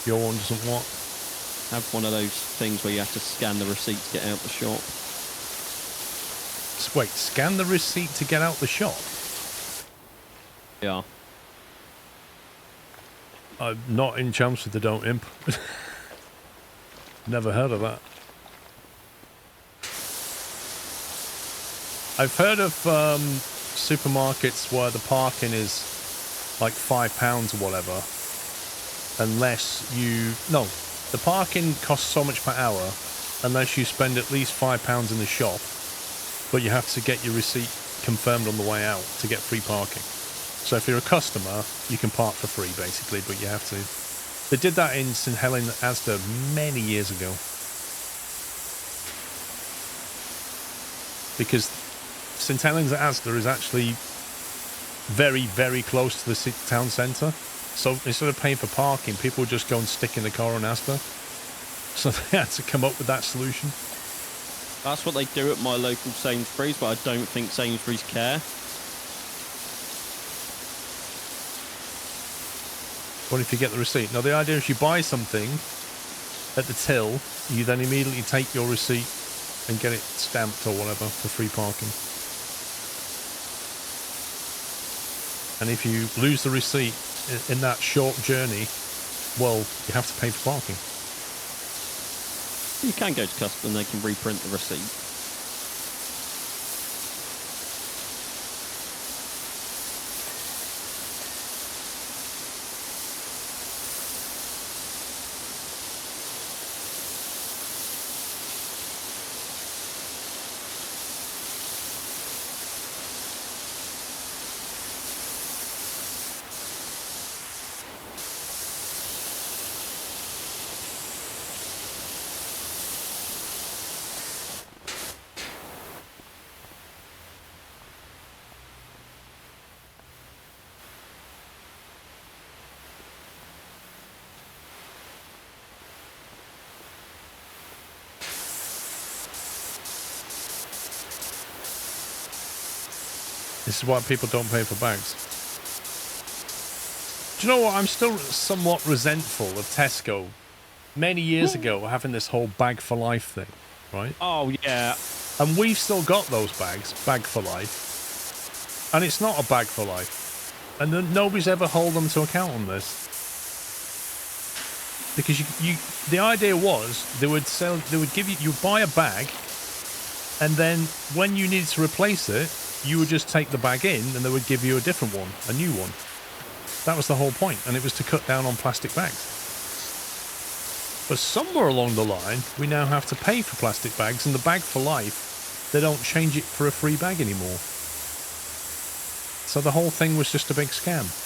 Speaker 1: your one doesn't what?
Speaker 3: Have one of those things where you have to scan the receipt to get out the shop.
Speaker 1: Wait, scan the receipt to get out the shop?
Speaker 3: Yeah.
Speaker 1: I'm not in Chelmsford, they don't, imp. Never heard of that. I've heard of supermarkets where the parking is like £5 or whatever. Unless you... No, the parking costs so much per hour unless you spend at least £5 in the shop. But you have to get your receipt confirmed on the way out to get free parking. So if you're a customer, you can park for free, basically, but you have to. They did that in St Helens Asda many years ago. Because St Helens Asda is actually very, very close to the town centre. So instead of paying for parking, people would just go and stick in the car on Asda. So they had to come up with that solution.
Speaker 3: That's what they do at my local Sainsbury's, but I don't think Sainsbury's care.
Speaker 1: What if you get the receipt? Now, the idea is you buy something at the till, you then immediately take your receipt and get it stamped or whatever for free parking. And if you lose the receipt in that short journey, well, you have to pay for parking.
Speaker 3: You can go to custom and they can reprint the receipt.
Speaker 1: This is why people don't pay for bags. Do you know what? I'm still somewhat resentful of Tesco many years ago having this whole bag for life thing, right?
Speaker 3: Oh, yeah.
Speaker 1: And we've still got those bags, bag for life. And it's not a bag for life. And then nobody's ever held them to account on this. Because the idea was they would give you buy a bag, and then when you needed to replace it, you would just take the bag in and they would give you a different one, a new one. That was the whole point, and it was to cut down on plastic bags. But somewhere along the line, we now have to pay for plastic bags, and the bag for life, they don't change it for a free bag anymore. So the whole thing was just a big scam.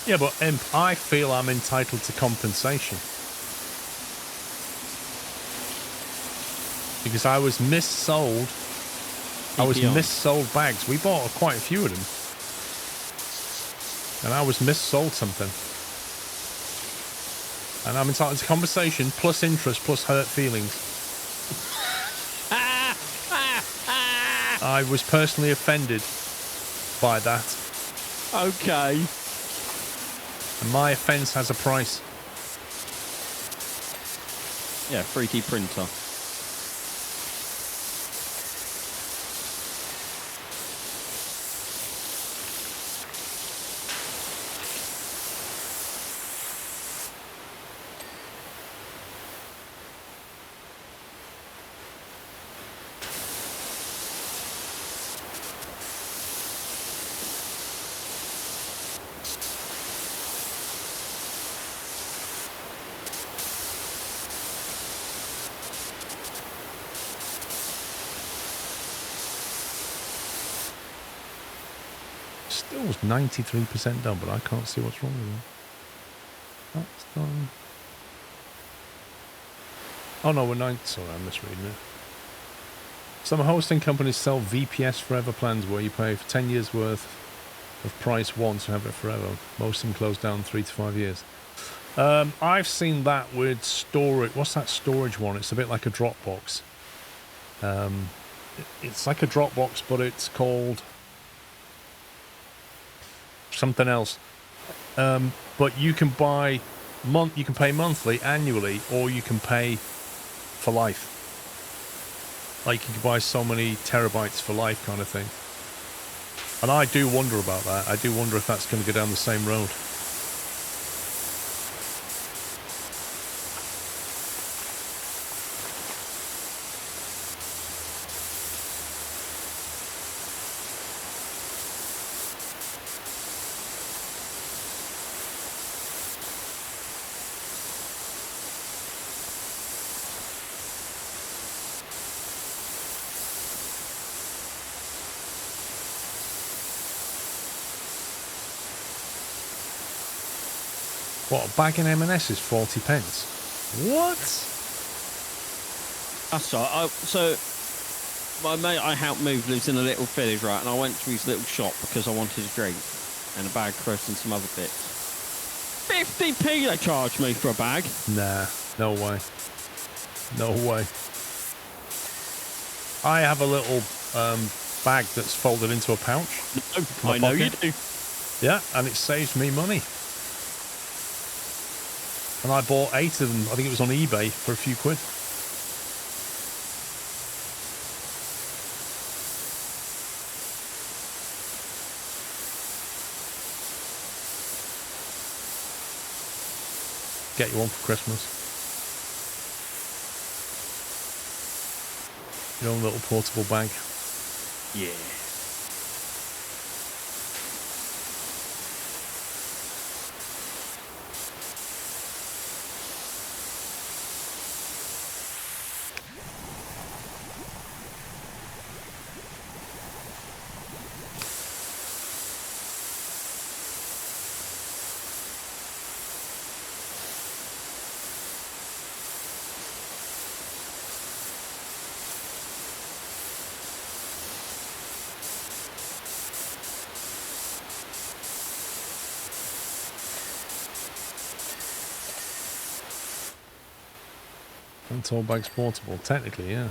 Speaker 1: Yeah, but Imp, I feel I'm entitled to compensation. Because I was missold. I was missold bags. We bought quite a few of them. And I was missold something. And I'm entitled to compensation plus interest plus hurt feelings. I was personally offended by that.
Speaker 3: Okay.
Speaker 1: And my offence has a price.
Speaker 3: Yeah, 3D printer.
Speaker 1: Still was 93% done, but I can't see what's wrong with it. That's done. Oh no, we're 9. Sorry, I'm misreading it. Some hosting companies sell VPS forever plans where you pay for 10 years worth of price once and have it forever. Most of them close down 3 to 5 years. I've seen that with storage. What's that storage one? It's a bit like a Dropbox. It's like a Dropbox, but it's called something else. But you can buy you can pay monthly, annually, or you can pay for life. Like you can buy so many terabytes for life, kind of thing. And I do wonder about that. I do wonder if that's going to go down the same road. What, a bag in M&S is 40 pence? What?
Speaker 3: That's right. So, my mate I helped move lives in a little village, right? And I went to his little shop because I wanted a drink and a bag of crisps and some other bits. 50p they charged me for a bag.
Speaker 1: Nah, no way. No way. I have a little bag that's folded into a pouch.
Speaker 3: No, I know you do.
Speaker 1: Yeah, and it saves me money. And I bought 8 of them, I think it was on eBay, for a few quid. Get you one for Christmas. Your own little portable bag.
Speaker 3: Yeah.
Speaker 1: 'One tall bag's portable. Technically, yeah.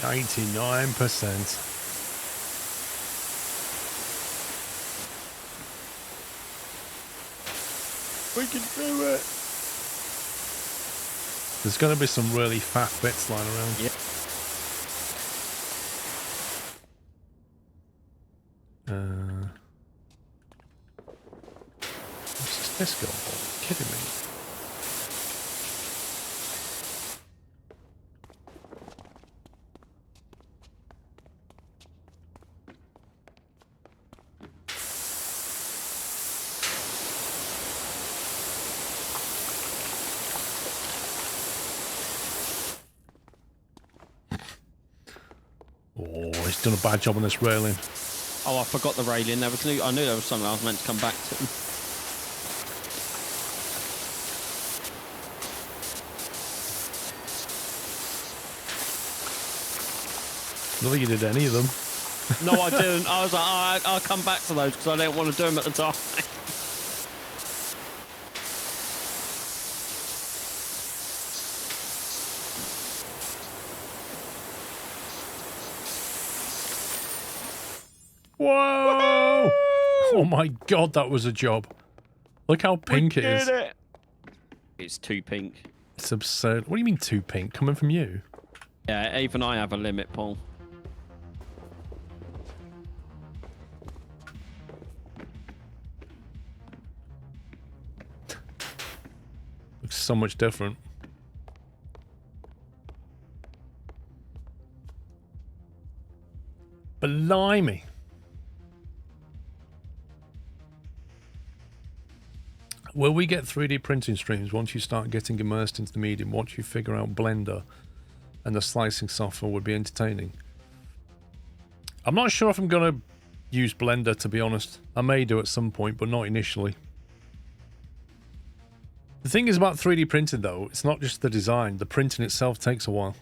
Speaker 1: %99%.
Speaker 3: We can do it.
Speaker 1: There's going to be some really fat bits lying around.
Speaker 3: Yep.
Speaker 1: What's this go for? Are you kidding me? Oh, he's done a bad job on this railing.
Speaker 3: Oh, I forgot the railing. I knew there was something I was meant to come back to.
Speaker 1: Not that you did any of them.
Speaker 3: No, I didn't. I was like, I'll come back to those because I didn't want to do them at the time.
Speaker 1: Whoa! Oh my god, that was a job. Look how pink it is.
Speaker 3: It's too pink.
Speaker 1: It's absurd. What do you mean too pink? Coming from you?
Speaker 3: Yeah, even I have a limit, Paul.
Speaker 1: Looks so much different. Blimey. Will we get 3D printing streams once you start getting immersed into the medium, once you figure out Blender and the slicing software would be entertaining? I'm not sure if I'm going to use Blender, to be honest. I may do at some point, but not initially. The thing is about 3D printing, though, it's not just the design. The printing itself takes a while.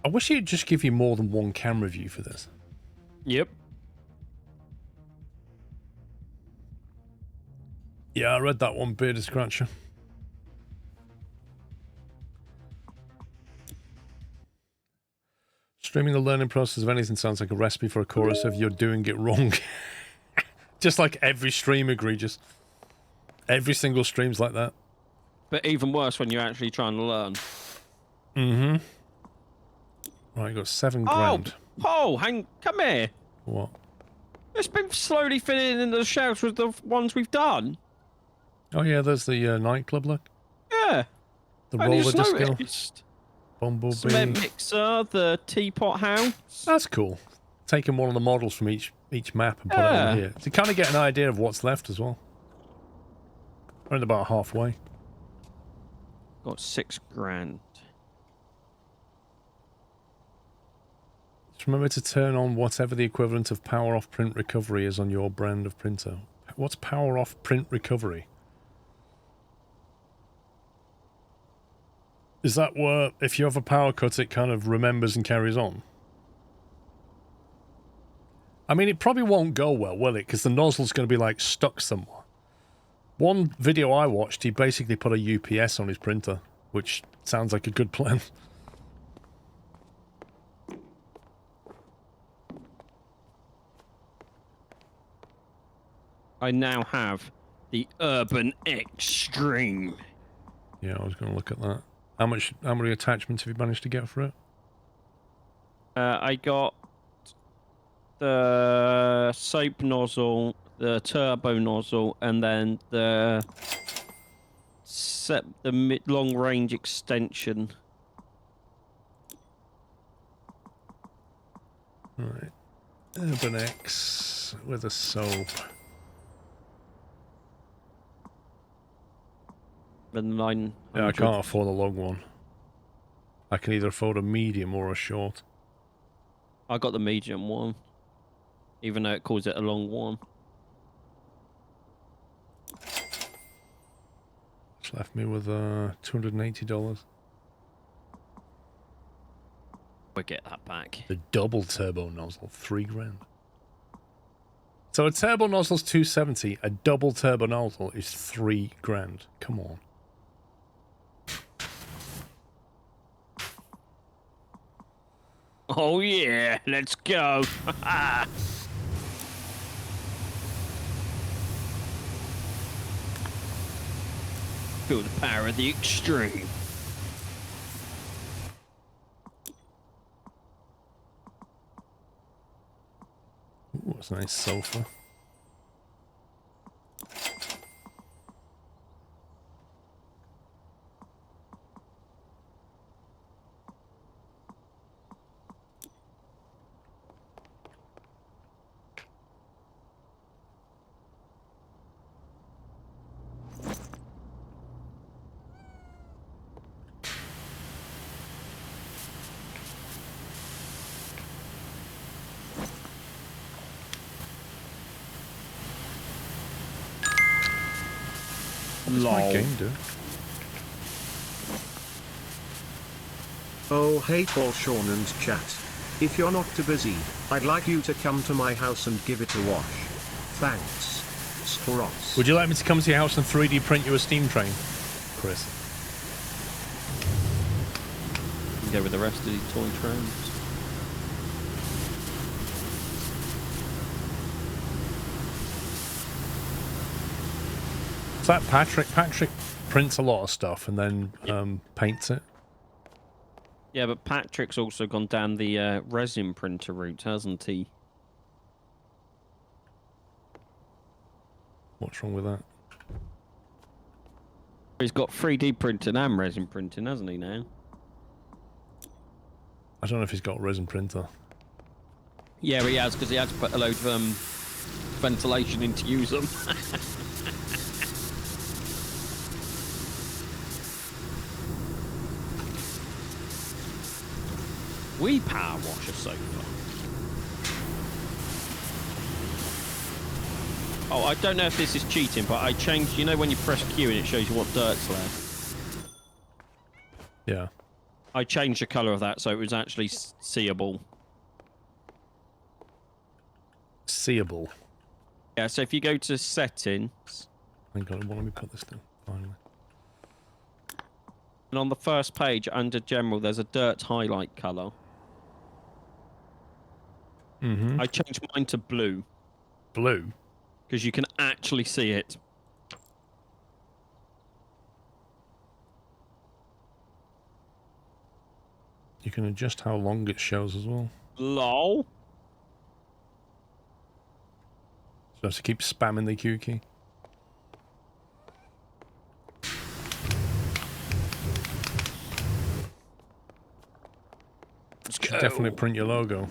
Speaker 1: I wish it'd just give you more than one camera view for this.
Speaker 3: Yep.
Speaker 1: Yeah, I read that one, Bearded Scratcher. Streaming the learning process of anything sounds like a recipe for a chorus of you're doing it wrong. Just like every stream, egregious. Every single stream's like that.
Speaker 3: But even worse when you're actually trying to learn.
Speaker 1: Mm-hmm. Right, got 7 grand.
Speaker 3: Oh, come here.
Speaker 1: What?
Speaker 3: It's been slowly filling in the shelves with the ones we've done.
Speaker 1: Oh yeah, there's the nightclub look.
Speaker 3: Yeah.
Speaker 1: The
Speaker 3: Only
Speaker 1: roller
Speaker 3: just
Speaker 1: disco.
Speaker 3: noticed.
Speaker 1: Bumblebee.
Speaker 3: Cement mixer, the teapot house.
Speaker 1: That's cool. Taking one of the models from each map and put it on here. To kind of get an idea of what's left as well. We're at about halfway.
Speaker 3: Got 6 grand.
Speaker 1: Just remember to turn on whatever the equivalent of power off print recovery is on your brand of printer. What's power off print recovery? Is that where if you have a power cut it kind of remembers and carries on? I mean, it probably won't go well, will it? Because the nozzle's going to be like stuck somewhere. One video I watched, he basically put a UPS on his printer, which sounds like a good plan.
Speaker 3: I now have the Urban Extreme.
Speaker 1: Yeah, I was going to look at that. How many attachments have you managed to get for it?
Speaker 3: I got the soap nozzle, the turbo nozzle, and then the long range extension.
Speaker 1: Right. Urban X with a soap.
Speaker 3: And 900.
Speaker 1: Yeah, I can't afford a long one. I can either afford a medium or a short.
Speaker 3: I got the medium one, even though it calls it a long one.
Speaker 1: It's left me with $280.
Speaker 3: We'll get that back.
Speaker 1: The double turbo nozzle, 3 grand. So a turbo nozzle's 270, a double turbo nozzle is 3 grand. Come on.
Speaker 3: Oh yeah, let's go. Feel the power of the extreme.
Speaker 1: Ooh, that's a nice sofa. What's my game do?
Speaker 4: Oh hey Paul, Sean and chat. If you're not too busy, I'd like you to come to my house and give it a wash. Thanks. Sporos.
Speaker 1: Would you like me to come to your house and 3D print you a steam train, Chris?
Speaker 3: You can go with the rest of these toy trains.
Speaker 1: Is that Patrick? Patrick prints a lot of stuff and then paints it.
Speaker 3: Yeah, but Patrick's also gone down the resin printer route, hasn't he?
Speaker 1: What's wrong with that?
Speaker 3: He's got 3D printing and resin printing, hasn't he now?
Speaker 1: I don't know if he's got a resin printer.
Speaker 3: Yeah, he has, because he had to put a load of ventilation in to use them. We power wash a sofa. Oh, I don't know if this is cheating, but I changed, you know when you press Q and it shows you what dirt's there?
Speaker 1: Yeah.
Speaker 3: I changed the colour of that so it was actually seeable.
Speaker 1: Seeable.
Speaker 3: Yeah, so if you go to settings...
Speaker 1: Hang on, let me put this down, finally.
Speaker 3: And on the first page, under general, there's a dirt highlight colour.
Speaker 1: Mm-hmm.
Speaker 3: I changed mine to blue.
Speaker 1: Blue?
Speaker 3: Because you can actually see it.
Speaker 1: You can adjust how long it shows as well.
Speaker 3: LOL.
Speaker 1: So I have to keep spamming the Q key.
Speaker 3: Let's
Speaker 1: You should definitely print your logo.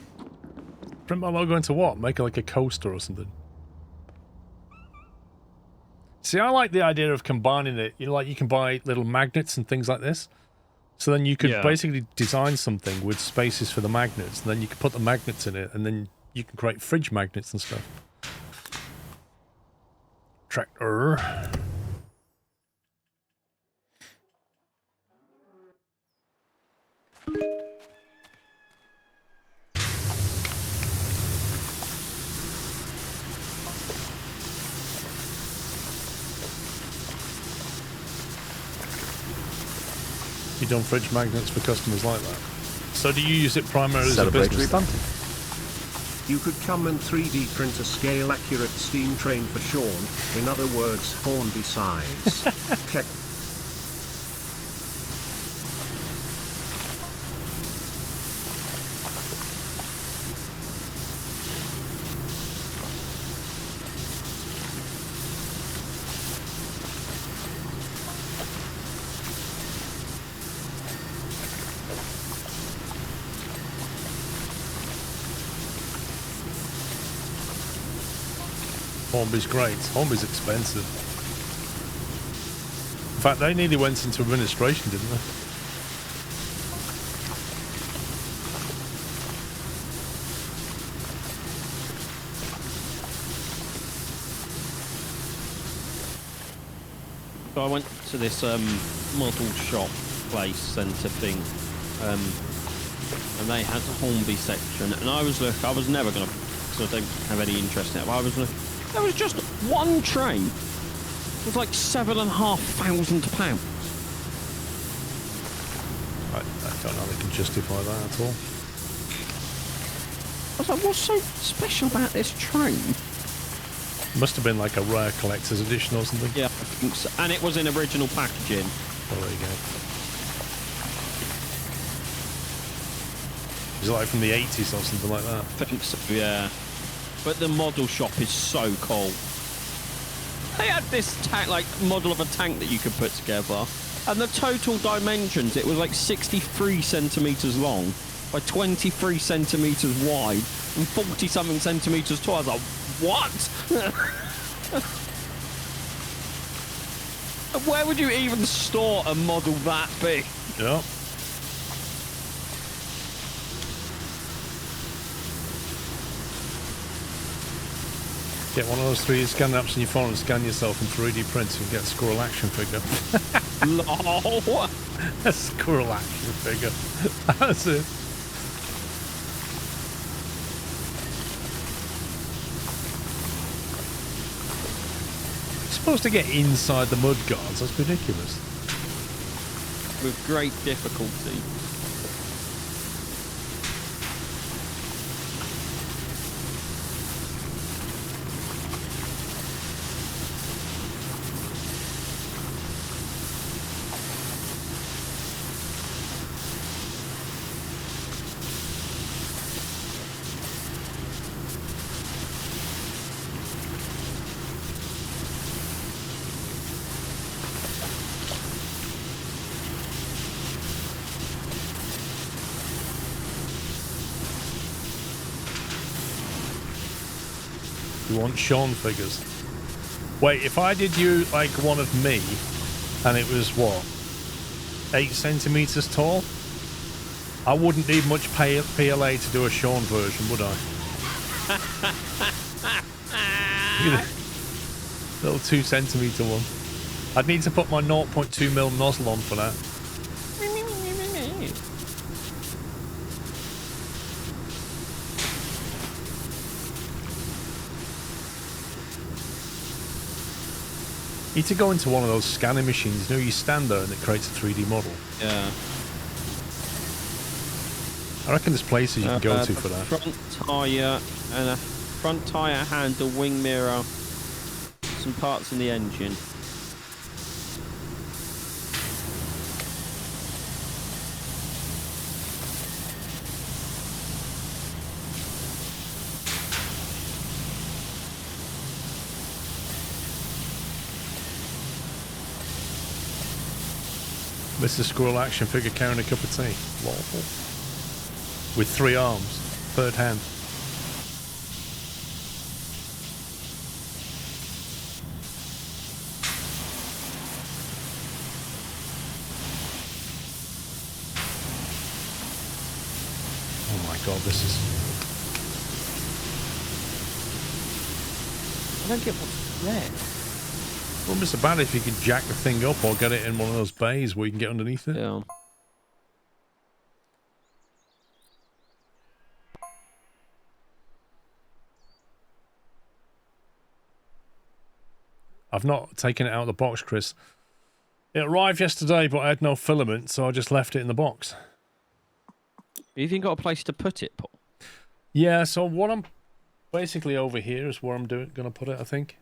Speaker 1: Print my logo into what? Make it like a coaster or something. See, I like the idea of combining it. You know, like you can buy little magnets and things like this. So then you could basically design something with spaces for the magnets, and then you could put the magnets in it, and then you can create fridge magnets and stuff. Tractor. You've done fridge magnets for customers like that. So do you use it primarily as a business?
Speaker 4: You could come and 3D print a scale-accurate steam train for Sean, in other words, Hornby size. Check.
Speaker 1: Hornby's great. Hornby's expensive. In fact, they nearly went into administration, didn't they?
Speaker 3: So I went to this model shop place centre thing, and they had the Hornby section, and I was never going to, because I don't have any interest in it, but I was looking. There was just one train. It was like £7,500.
Speaker 1: I don't know how they can justify that at all.
Speaker 3: I was like, what's so special about this train?
Speaker 1: Must have been like a rare collector's edition or something.
Speaker 3: Yeah, I think so. And it was in original packaging.
Speaker 1: Oh, there you go. Is it like from the 80s or something like that?
Speaker 3: I think so, yeah. But the model shop is so cool. They had this tank, like model of a tank that you could put together, and the total dimensions, it was like 63 centimeters long by 23 centimeters wide and 40 something centimeters tall. I was like, what? Where would you even store a model that big?
Speaker 1: Yeah. Get one of those 3D scan apps on your phone and scan yourself in 3D print and get a squirrel action figure.
Speaker 3: LOL.
Speaker 1: A squirrel action figure. That's it. You're supposed to get inside the mud guards. That's ridiculous.
Speaker 3: With great difficulty.
Speaker 1: You want Sean figures? Wait, if I did you like one of me, and it was what, 8 centimeters tall, I wouldn't need much PLA to do a Sean version, would I? Little 2 centimeter one. I'd need to put my 0.2mm nozzle on for that. You need to go into one of those scanning machines. You know, you stand there and it creates a 3D model.
Speaker 3: Yeah.
Speaker 1: I reckon there's places you can go to for that.
Speaker 3: Front tyre and a front tyre handle, wing mirror, some parts in the engine.
Speaker 1: Mr. Squirrel action figure carrying a cup of tea. Lawful. With 3 arms. Third hand. Oh my god, this is...
Speaker 3: I don't get what's there.
Speaker 1: Wouldn't be so bad if you could jack the thing up or get it in one of those bays where you can get underneath it.
Speaker 3: Yeah.
Speaker 1: I've not taken it out of the box, Chris. It arrived yesterday, but I had no filament, so I just left it in the box.
Speaker 3: Have you even got a place to put it, Paul?
Speaker 1: Yeah, so what I'm... Basically over here is where I'm going to put it, I think.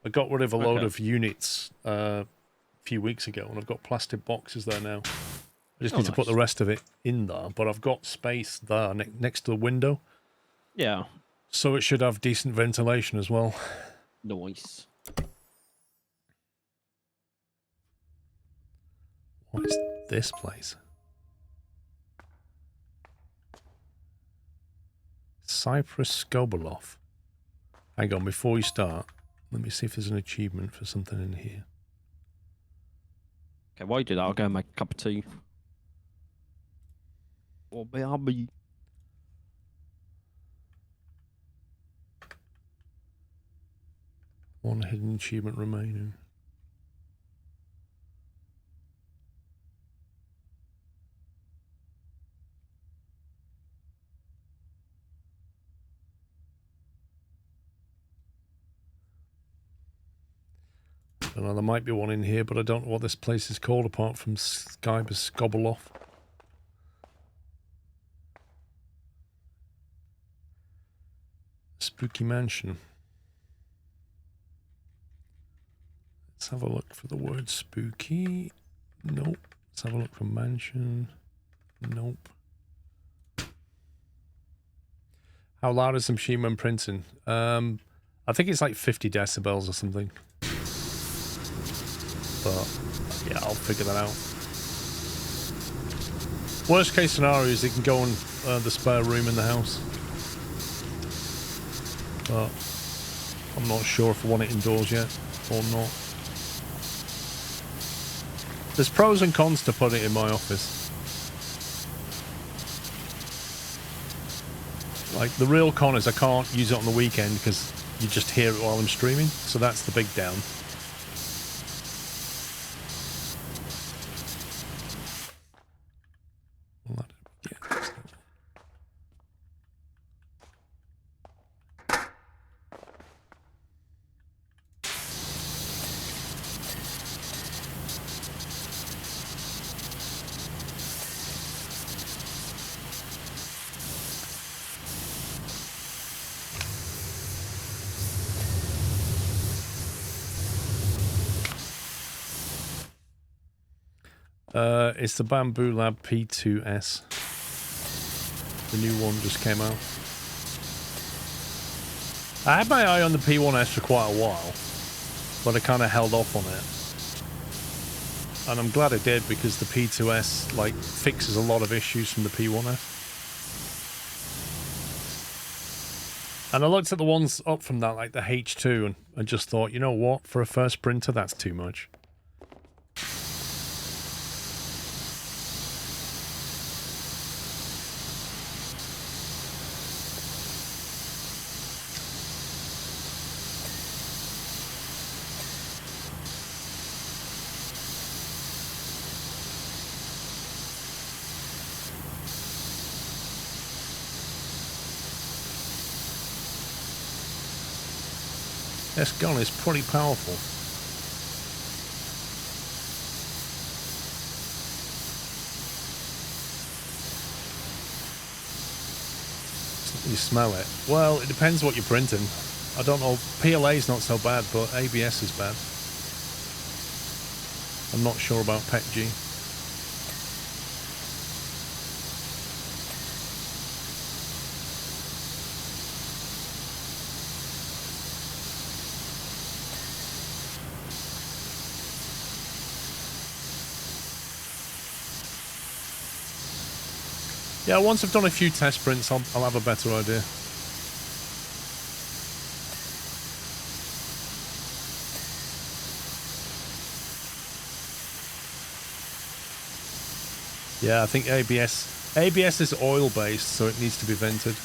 Speaker 1: I got rid of a load of units a few weeks ago, and I've got plastic boxes there now. I just need to put the rest of it in there, but I've got space there next to the window.
Speaker 3: Yeah.
Speaker 1: So it should have decent ventilation as well.
Speaker 3: Nice.
Speaker 1: What is this place? Cypress Skobeloff. Hang on, before you start, let me see if there's an achievement for something in here.
Speaker 3: Okay, while you do that, I'll go and make a cup of tea. Oh, baby.
Speaker 1: One hidden achievement remaining. I don't know, there might be one in here, but I don't know what this place is called apart from Skybus Skobeloff. Spooky Mansion. Let's have a look for the word spooky. Nope. Let's have a look for mansion. Nope. How loud is the machine when printing? I think it's like 50 decibels or something. But yeah, I'll figure that out. Worst case scenario is it can go in the spare room in the house. But I'm not sure if I want it indoors yet or not. There's pros and cons to put it in my office. Like, the real con is I can't use it on the weekend because you just hear it while I'm streaming. So that's the big down. It's the Bamboo Lab P2S. The new one just came out. I had my eye on the P1S for quite a while, but I kind of held off on it. And I'm glad I did because the P2S like fixes a lot of issues from the P1S. And I looked at the ones up from that, like the H2, and just thought, you know what? For a first printer, that's too much. This gun is pretty powerful. You smell it. Well, it depends what you're printing. I don't know. PLA is not so bad, but ABS is bad. I'm not sure about PETG. Yeah, once I've done a few test prints, I'll have a better idea. Yeah, I think ABS is oil based, so it needs to be vented.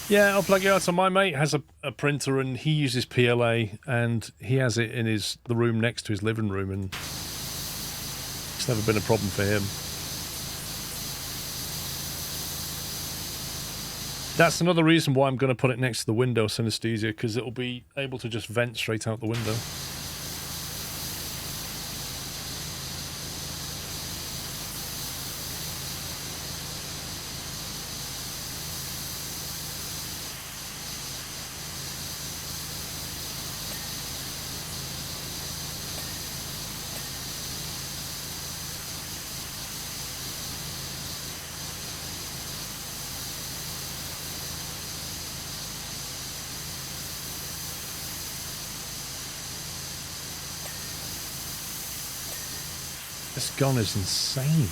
Speaker 1: Yeah, I'll plug it out. So my mate has a printer and he uses PLA and he has it in the room next to his living room, and it's never been a problem for him. That's another reason why I'm going to put it next to the window, synesthesia, because it'll be able to just vent straight out the window. This gun is insane.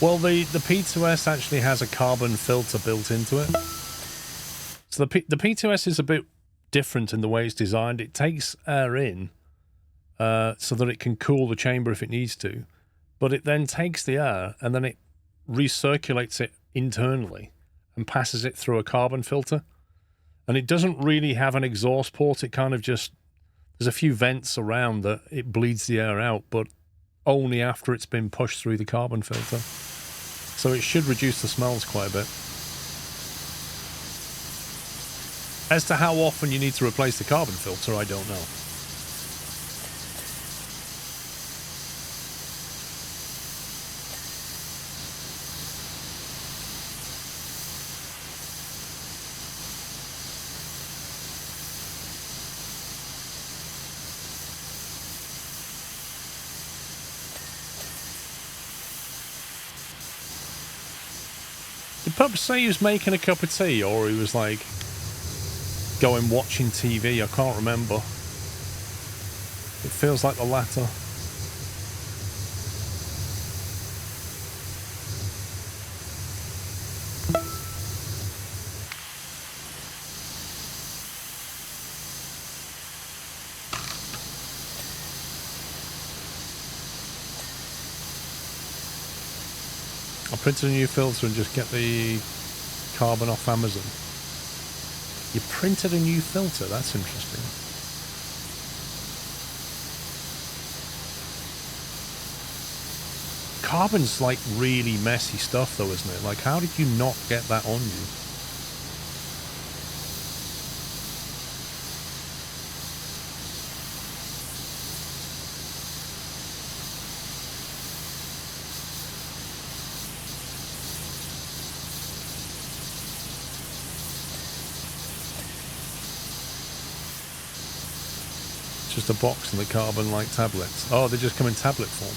Speaker 1: Well, the P2S actually has a carbon filter built into it. So the P2S is a bit different in the way it's designed. It takes air in so that it can cool the chamber if it needs to, but it then takes the air and then it recirculates it internally and passes it through a carbon filter. And it doesn't really have an exhaust port. It kind of just, there's a few vents around that it bleeds the air out, but only after it's been pushed through the carbon filter. So it should reduce the smells quite a bit. As to how often you need to replace the carbon filter, I don't know. Did Pup say he was making a cup of tea, or he was like going watching TV? I can't remember. It feels like the latter. I printed a new filter and just get the carbon off Amazon. You printed a new filter? That's interesting. Carbon's like really messy stuff though, isn't it? Like, how did you not get that on you? It's just a box and the carbon like tablets. Oh, they just come in tablet form.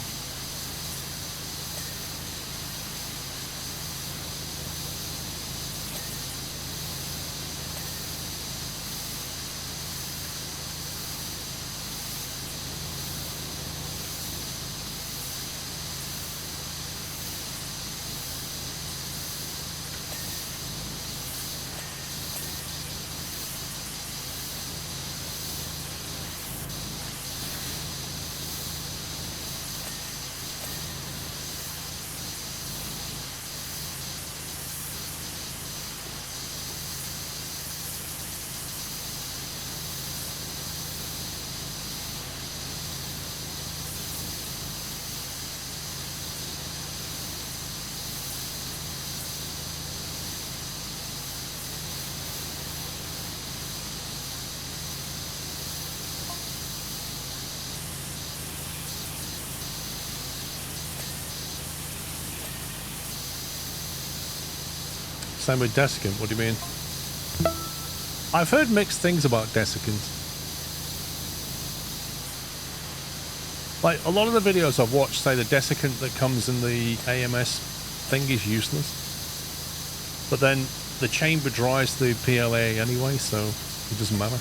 Speaker 1: Same with desiccant, what do you mean? I've heard mixed things about desiccant. Like, a lot of the videos I've watched say the desiccant that comes in the AMS thing is useless. But then the chamber dries the PLA anyway, so it doesn't matter.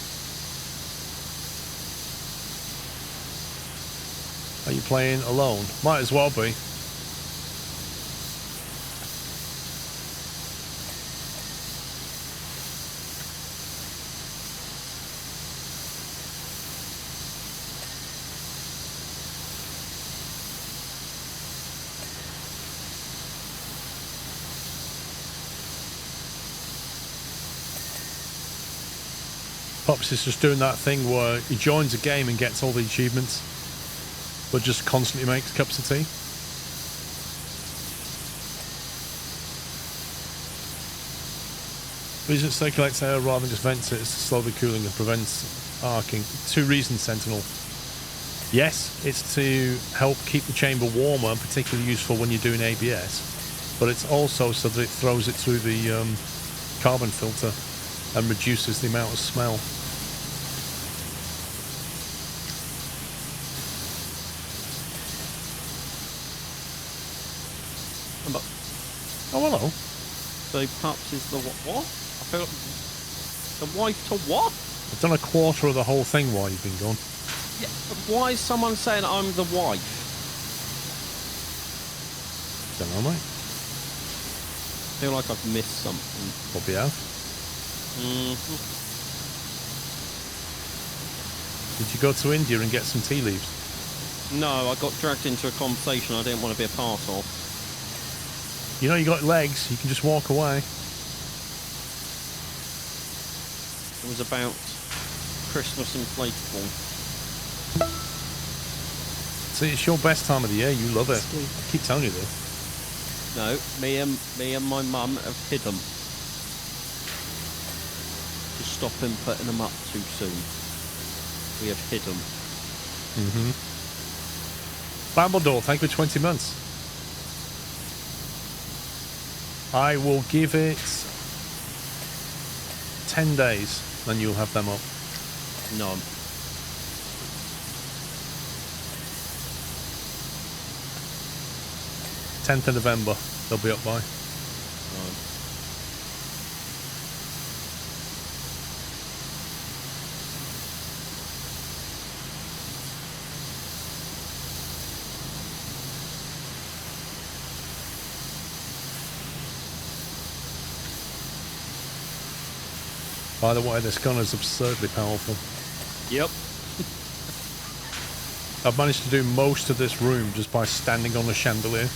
Speaker 1: Are you playing alone? Might as well be. Pops is just doing that thing where he joins a game and gets all the achievements, but just constantly makes cups of tea. The reason it circulates air rather than just vents it is to slow the cooling and prevents arcing. 2 reasons, Sentinel. Yes, it's to help keep the chamber warmer, particularly useful when you're doing ABS, but it's also so that it throws it through the carbon filter and reduces the amount of smell. Oh, hello.
Speaker 3: So Pups is the what? I feel the wife to what?
Speaker 1: I've done a quarter of the whole thing while you've been gone.
Speaker 3: Yeah, but why is someone saying I'm the wife?
Speaker 1: Don't know, mate.
Speaker 3: I feel like I've missed something.
Speaker 1: Probably have. Did you go to India and get some tea leaves?
Speaker 3: No, I got dragged into a conversation I didn't want to be a part of.
Speaker 1: You know you got legs, you can just walk away.
Speaker 3: It was about Christmas inflatable.
Speaker 1: See, it's your best time of the year, you love it. I keep telling you this.
Speaker 3: No, me and my mum have hid them. To stop him putting them up too soon. We have hid them.
Speaker 1: Bambledore, thank you for 20 months. I will give it 10 days, then you'll have them up.
Speaker 3: No.
Speaker 1: Tenth of November, they'll be up by. By the way, this gun is absurdly powerful.
Speaker 3: Yep.
Speaker 1: I've managed to do most of this room just by standing on a chandelier.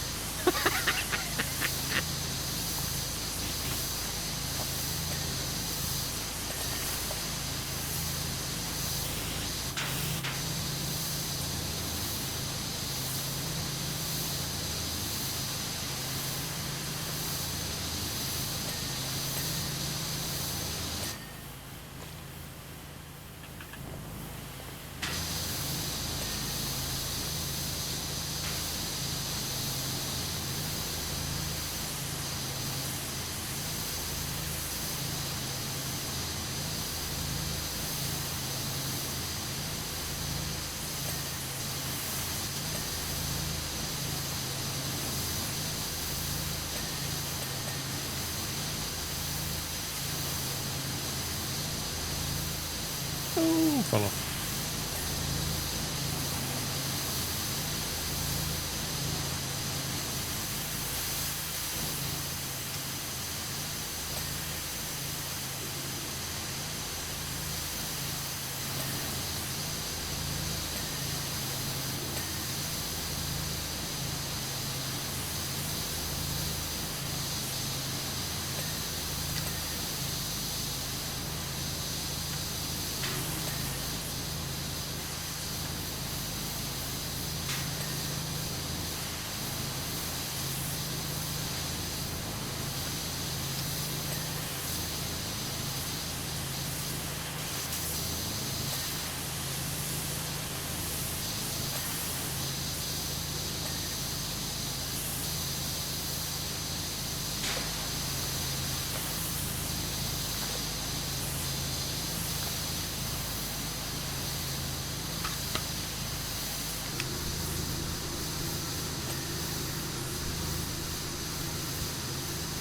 Speaker 1: fella.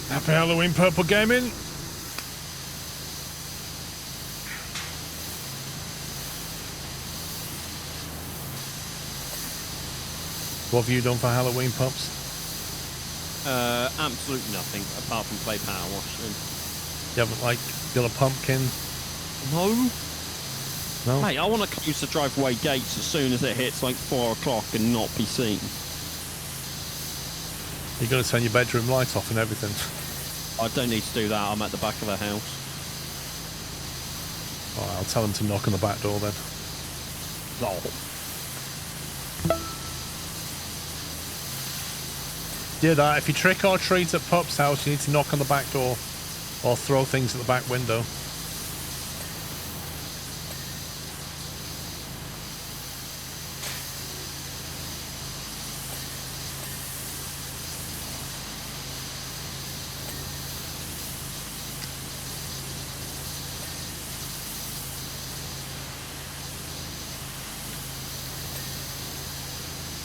Speaker 1: Happy Halloween, Purple Gaming. What have you done for Halloween, Pups?
Speaker 3: Absolute nothing apart from play Powerwash.
Speaker 1: You haven't, like, got a pumpkin?
Speaker 3: No.
Speaker 1: No?
Speaker 3: Hey, I want to close the driveway gates as soon as it hits like 4 o'clock and not be seen.
Speaker 1: You're going to turn your bedroom light off and everything.
Speaker 3: I don't need to do that. I'm at the back of the house.
Speaker 1: All right, I'll tell them to knock on the back door then.
Speaker 3: Oh.
Speaker 1: Yeah, that. If you trick or treat at Pup's house, you need to knock on the back door or throw things at the back window.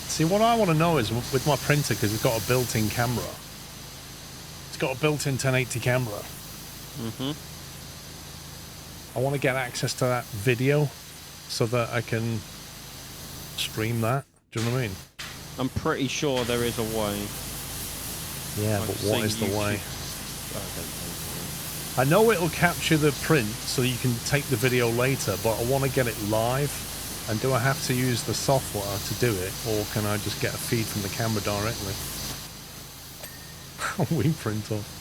Speaker 1: See, what I want to know is with my printer, because it's got a built-in camera. It's got a built-in 1080 camera.
Speaker 3: Mm-hmm.
Speaker 1: I want to get access to that video so that I can stream that. Do you know what I mean?
Speaker 3: I'm pretty sure there is a way.
Speaker 1: Yeah,
Speaker 3: I've
Speaker 1: but what
Speaker 3: seen
Speaker 1: is the way?
Speaker 3: I
Speaker 1: I know it'll capture the print so you can take the video later, but I want to get it live. And do I have to use the software to do it, or can I just get a feed from the camera directly? We print off.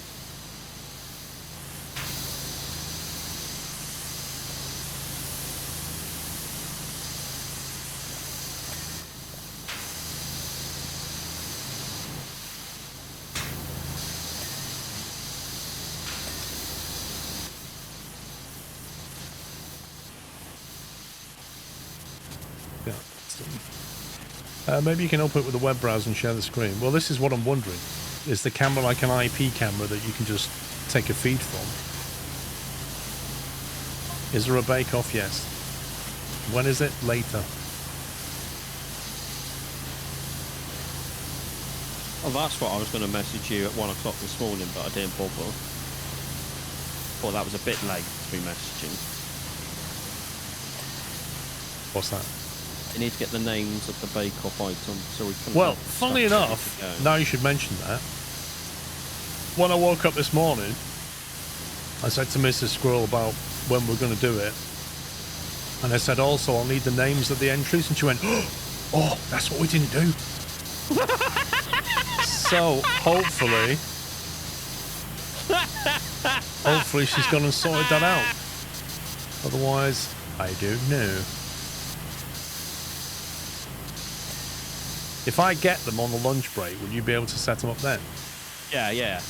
Speaker 1: Maybe you can open it with a web browser and share the screen. Well, this is what I'm wondering. Is the camera like an IP camera that you can just take a feed from? Is there a bake-off? Yes. When is it? Later.
Speaker 3: Oh, that's what I was going to message you at 1 o'clock this morning, but I didn't bother. Thought that was a bit late to be messaging.
Speaker 1: What's that?
Speaker 3: You need to get the names of the bake-off items so we can...
Speaker 1: Well, funnily enough, now you should mention that, when I woke up this morning, I said to Mrs. Squirrel about when we're going to do it, and I said also I'll need the names of the entries, and she went, oh, that's what we didn't do. So, hopefully she's gone and sorted that out. Otherwise, I don't know. If I get them on the lunch break, will you be able to set them up then?
Speaker 3: Yeah, yeah.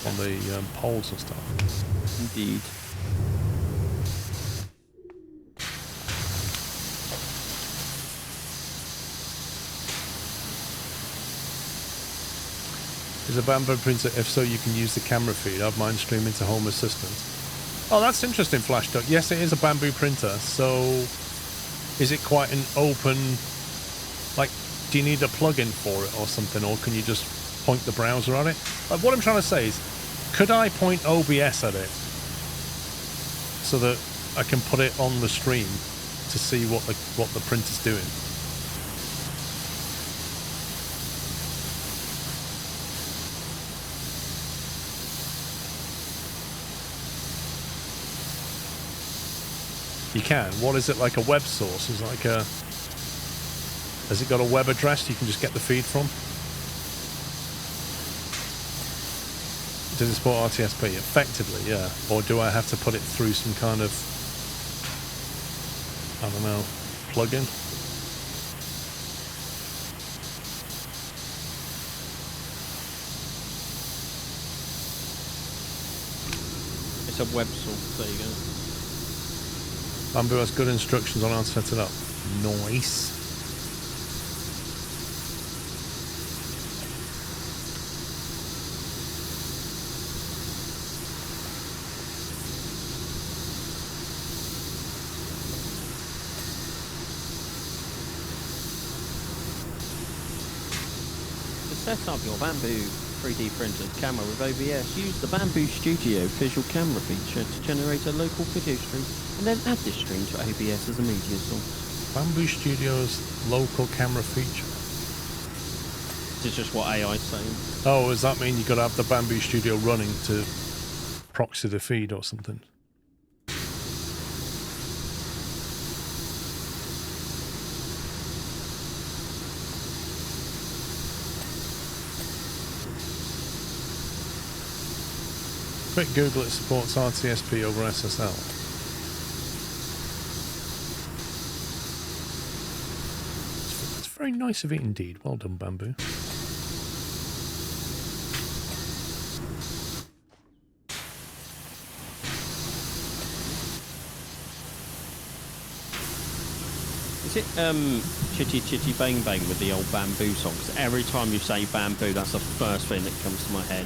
Speaker 1: On the poles and stuff.
Speaker 3: Indeed.
Speaker 1: Is a bamboo printer? If so, you can use the camera feed. I have mine streaming to Home Assistant. Oh, that's interesting, Flash Duck. Yes, it is a bamboo printer. So, is it quite an open... Like, do you need a plug-in for it or something? Or can you just point the browser at it? What I'm trying to say is, could I point OBS at it? So that I can put it on the stream to see what the printer's doing. You can. What is it, like a web source? Is it like a... Has it got a web address you can just get the feed from? Does it support RTSP? Effectively, yeah. Or do I have to put it through some kind of... I don't know, plugin?
Speaker 3: It's a web source. There you go.
Speaker 1: Bamboo has good instructions on how to set it up. Nice.
Speaker 3: To set up your Bamboo 3D printer's camera with OBS, use the Bamboo Studio visual camera feature to generate a local video stream, and then add this stream to OBS as a media source.
Speaker 1: Bamboo Studio's local camera feature.
Speaker 3: This is just what AI's saying.
Speaker 1: Oh, does that mean you've got to have the Bamboo Studio running to proxy the feed or something? Quick Google, it supports RTSP over SSL. It's very nice of it indeed. Well done, Bamboo.
Speaker 3: Is it Chitty Chitty Bang Bang with the old Bamboo song? 'Cause every time you say bamboo, that's the first thing that comes to my head.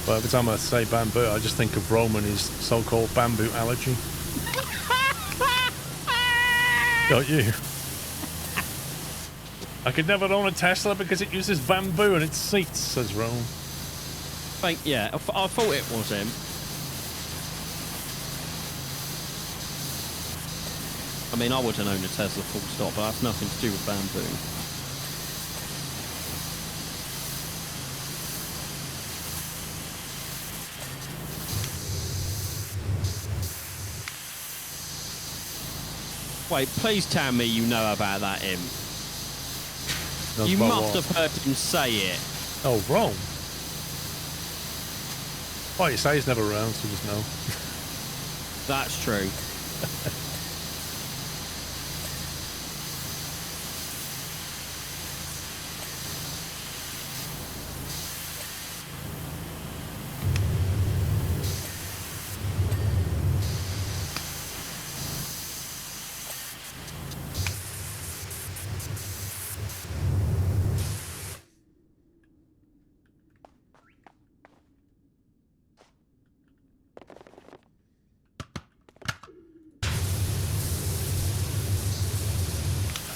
Speaker 1: But every time I say bamboo, I just think of Rome and his so-called bamboo allergy. Don't you? I could never own a Tesla because it uses bamboo in its seats, says Rome.
Speaker 3: Yeah, I thought it was him. I mean, I wouldn't own a Tesla full stop, but that's nothing to do with bamboo. Wait, please tell me you know about that imp. You must have heard him say it.
Speaker 1: Oh, Rome. Well, you say he's never around, so just know.
Speaker 3: That's true.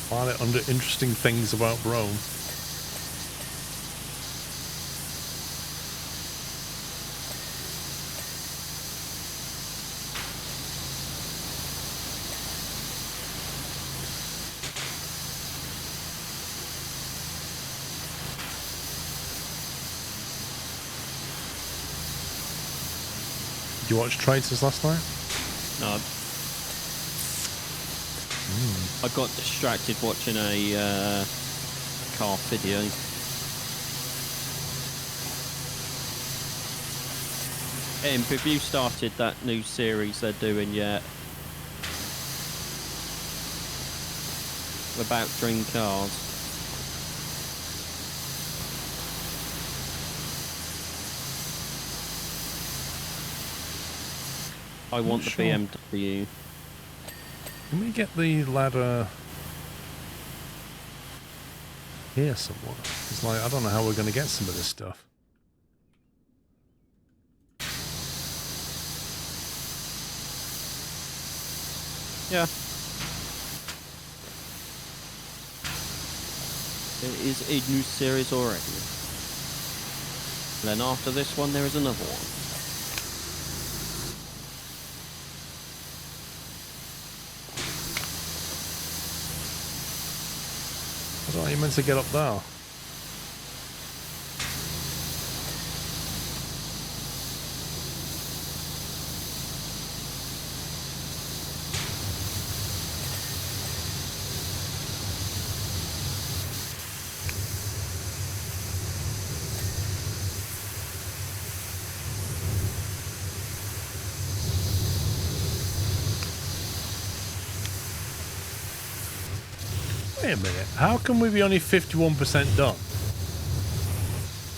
Speaker 1: Find it under interesting things about Rome. Did you watch Traitors last night?
Speaker 3: No. I got distracted watching a car video. Imp, have you started that new series they're doing yet? About dream cars. I want the BMW.
Speaker 1: Can we get the ladder here somewhere? It's like, I don't know how we're going to get some of this stuff.
Speaker 3: Yeah. There is a new series already. And then after this one, there is another one.
Speaker 1: Oh, you meant to get up there. Wait a minute, how can we be only 51% done?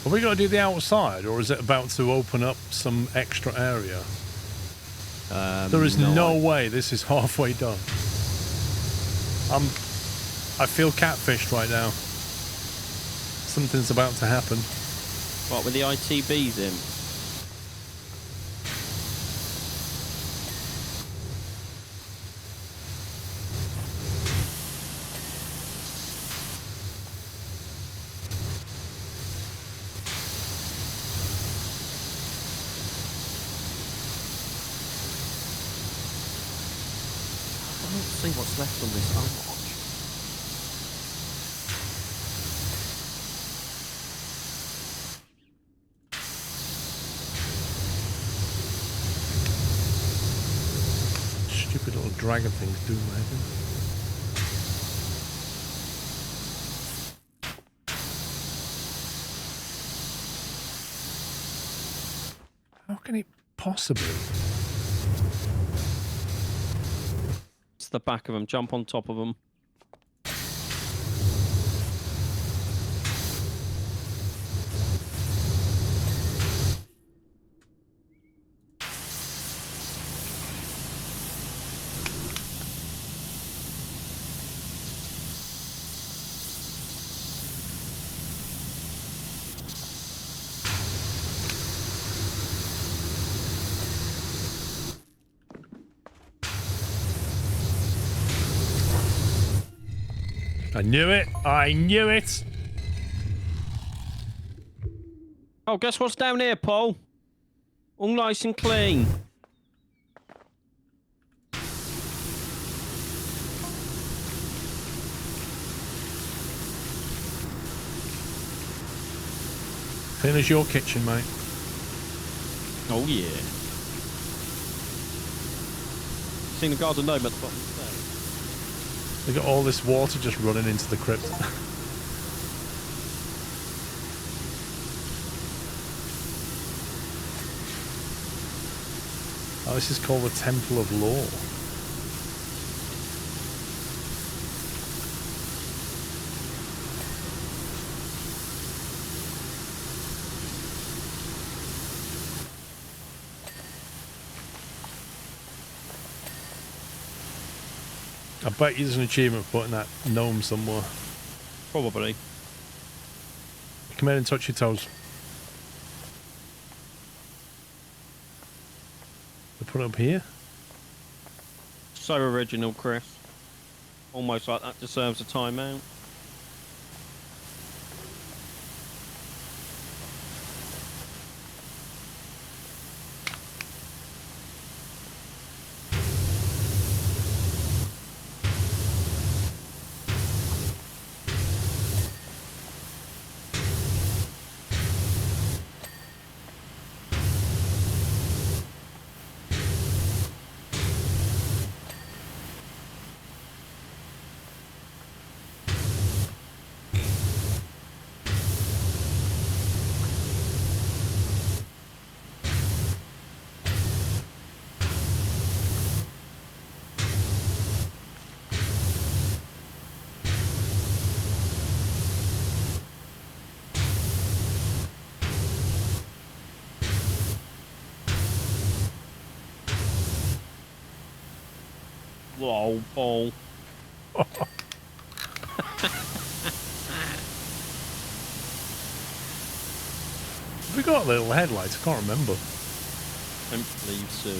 Speaker 1: Are we got to do the outside, or is it about to open up some extra area? There is no way this is halfway done. I feel catfished right now. Something's about to happen.
Speaker 3: What, with the ITBs in? See what's left on this arch.
Speaker 1: Stupid little dragon things do anything. How can it possibly?
Speaker 3: The back of them, jump on top of them.
Speaker 1: I knew it! I knew it!
Speaker 3: Oh, guess what's down here, Paul? All nice and clean.
Speaker 1: Clean as your kitchen, mate.
Speaker 3: Oh, yeah. Seen the garden gnome at the bottom there.
Speaker 1: They got all this water just running into the crypt. Oh, this is called the Temple of Law. I bet you there's an achievement for putting that gnome somewhere.
Speaker 3: Probably.
Speaker 1: Come in and touch your toes. They put it up here?
Speaker 3: So original, Chris. Almost like that deserves a timeout. Whoa, Paul.
Speaker 1: We got little headlights, I can't remember.
Speaker 3: Don't believe so.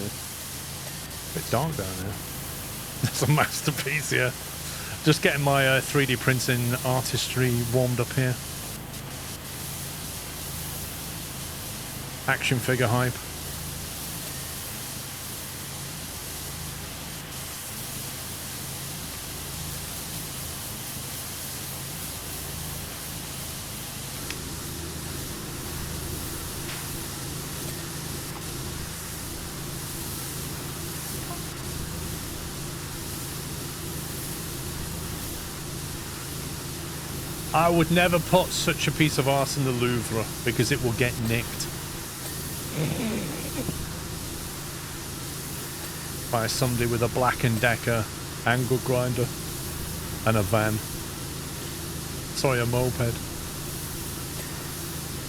Speaker 1: Bit dark down there. That's a masterpiece here. Just getting my 3D printing artistry warmed up here. Action figure hype. I would never put such a piece of art in the Louvre because it will get nicked by somebody with a Black & Decker angle grinder and a van. Sorry, a moped.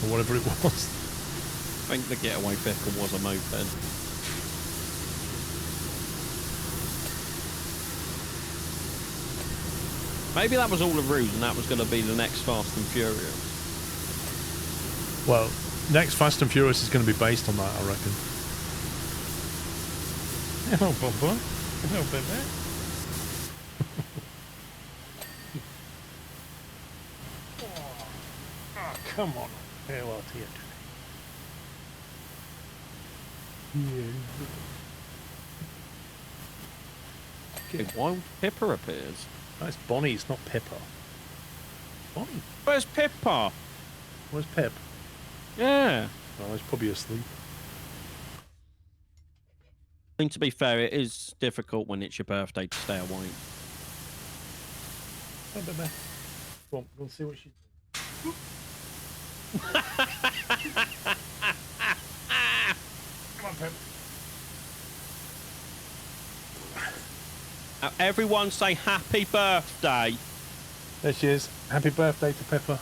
Speaker 1: Or whatever it was.
Speaker 3: I think the getaway vehicle was a moped. Maybe that was all a ruse and that was going to be the next Fast and Furious.
Speaker 1: Well, next Fast and Furious is going to be based on that, I reckon. Hello, Bubba. Hello, baby. Oh, come on. Hell out here today.
Speaker 3: Okay, why Pippa appears?
Speaker 1: That's Bonnie, it's not Pippa. Bonnie.
Speaker 3: Where's Pippa?
Speaker 1: Where's Pip?
Speaker 3: Yeah.
Speaker 1: Oh, he's probably asleep.
Speaker 3: I mean, to be fair, it is difficult when it's your birthday to stay awake.
Speaker 1: Oh, baby. Go on, go and see what she's doing. Come on, Pip.
Speaker 3: Now, everyone say happy birthday.
Speaker 1: There she is. Happy birthday to Pippa.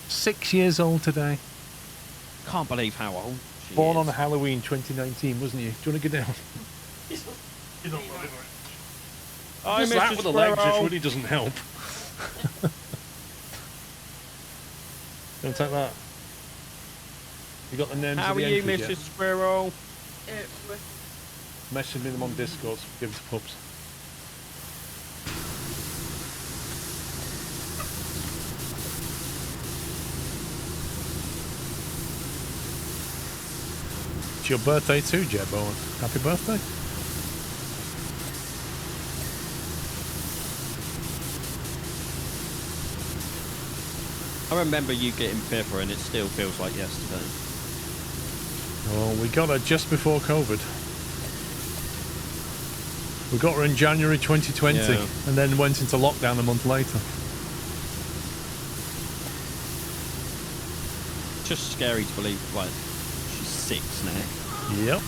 Speaker 1: 6 years old today.
Speaker 3: Can't believe how old she
Speaker 1: Born
Speaker 3: is.
Speaker 1: on Halloween 2019, wasn't you? Do you want to get down? He's not right.
Speaker 3: Hi,
Speaker 1: Just that
Speaker 3: Mrs.
Speaker 1: with the legs just
Speaker 3: Squirrel.
Speaker 1: really doesn't help. Don't take that. You got the names
Speaker 3: How
Speaker 1: of
Speaker 3: are
Speaker 1: the
Speaker 3: you,
Speaker 1: entries
Speaker 3: Mrs.
Speaker 1: yet?
Speaker 3: Squirrel?
Speaker 1: Message me them on Discord. Give us pups. It's your birthday too, Jeb Owen. Happy birthday.
Speaker 3: I remember you getting Pippa and it still feels like yesterday.
Speaker 1: Well, we got her just before COVID. We got her in January 2020
Speaker 3: Yeah.
Speaker 1: and then went into lockdown a month later.
Speaker 3: It's just scary to believe, like, she's 6 now.
Speaker 1: Yep.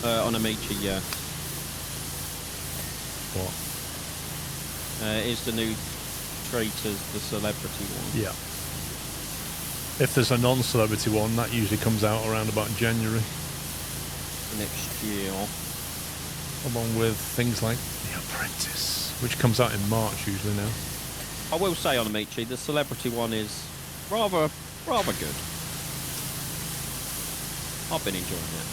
Speaker 3: On Amici, yeah.
Speaker 1: What?
Speaker 3: Is the new Traitors the celebrity one?
Speaker 1: Yeah. If there's a non-celebrity one, that usually comes out around about January.
Speaker 3: Next year.
Speaker 1: Along with things like The Apprentice, which comes out in March usually now.
Speaker 3: I will say on Amici, the celebrity one is rather good. I've been enjoying it.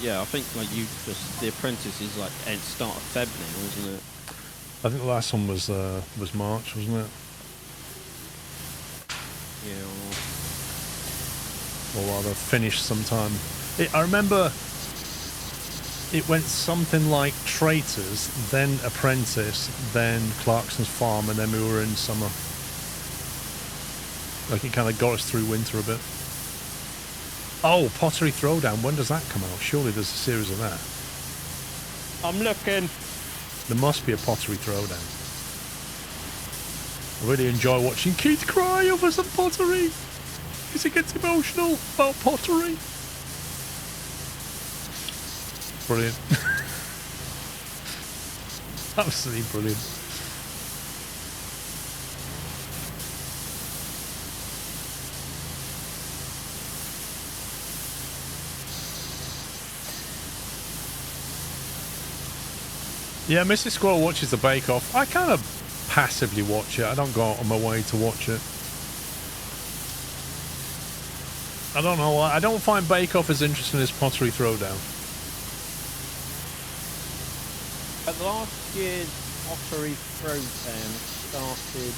Speaker 3: Yeah, I think like The Apprentice is like at start of Feb now, isn't it?
Speaker 1: I think the last one was March, wasn't it?
Speaker 3: Yeah.
Speaker 1: Or rather, finished sometime. I remember it went something like Traitors, then Apprentice, then Clarkson's Farm, and then we were in summer. Like it kind of got us through winter a bit. Oh, Pottery Throwdown. When does that come out? Surely there's a series of that.
Speaker 3: I'm looking.
Speaker 1: There must be a Pottery Throwdown. I really enjoy watching Keith cry over some pottery. Because he gets emotional about pottery. Brilliant. Absolutely brilliant. Yeah, Mrs. Squirrel watches the Bake Off. I kind of passively watch it. I don't go out on my way to watch it. I don't know why. I don't find Bake Off as interesting as Pottery Throwdown.
Speaker 3: At last year's Ottery Throwdown started.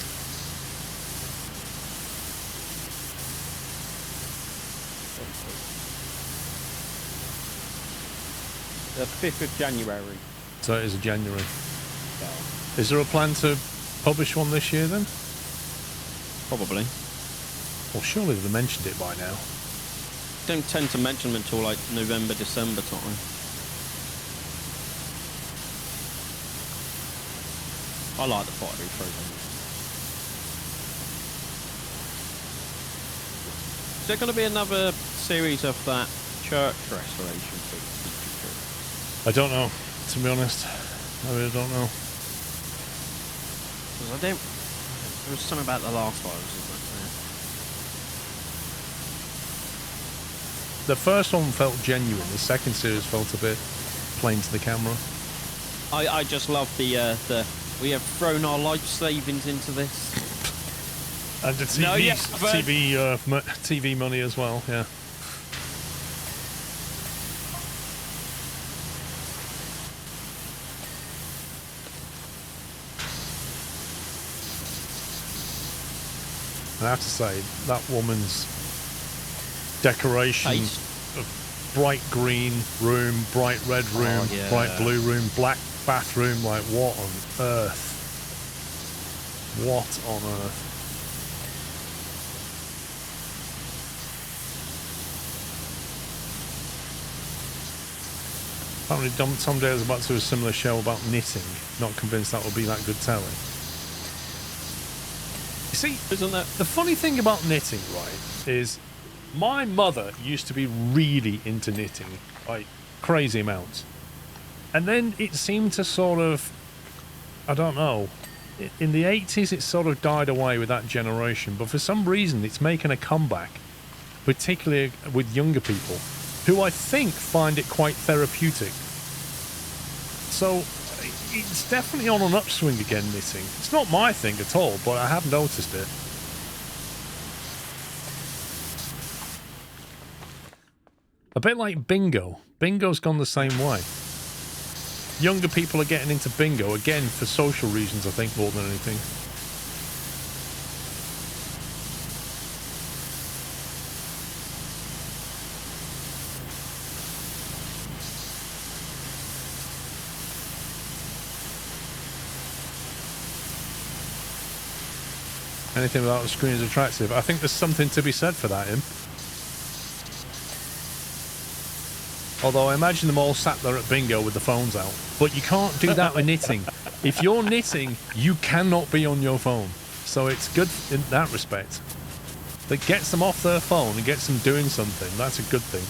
Speaker 3: The 5th of January.
Speaker 1: So it is a January.
Speaker 3: So,
Speaker 1: Is there a plan to publish one this year then?
Speaker 3: probably.
Speaker 1: Well, surely they've mentioned it by now.
Speaker 3: Don't tend to mention them until like November, December time. I like the pottery program. Is there going to be another series of that church restoration feature?
Speaker 1: I don't know, to be honest. I really don't know.
Speaker 3: 'Cause I don't. There was something about the last one, wasn't
Speaker 1: The first one felt genuine. The second series felt a bit plain to the camera.
Speaker 3: there? I just love the we have thrown our life savings into this.
Speaker 1: And the TV,
Speaker 3: No, yeah, but-
Speaker 1: TV money as well, yeah. And I have to say, that woman's decoration
Speaker 3: Taste.
Speaker 1: of bright green room, bright red room,
Speaker 3: yeah.
Speaker 1: bright blue room, black bathroom, like what on earth? What on earth? Apparently Tom Day was about to do a similar show about knitting. Not convinced that would be that good telling. You see,
Speaker 3: Isn't that?
Speaker 1: the funny thing about knitting, right, is my mother used to be really into knitting, like crazy amounts. And then it seemed to sort of, I don't know, in the 80s it sort of died away with that generation, but for some reason it's making a comeback, particularly with younger people, who I think find it quite therapeutic. So it's definitely on an upswing again, knitting. It's not my thing at all, but I have noticed it. A bit like bingo. Bingo's gone the same way. Younger people are getting into bingo, again, for social reasons, I think, more than anything. Anything without the screen is attractive. I think there's something to be said for that, Im. Although I imagine them all sat there at bingo with the phones out. But you can't do that with knitting. If you're knitting, you cannot be on your phone. So it's good in that respect. That gets them off their phone and gets them doing something. That's a good thing.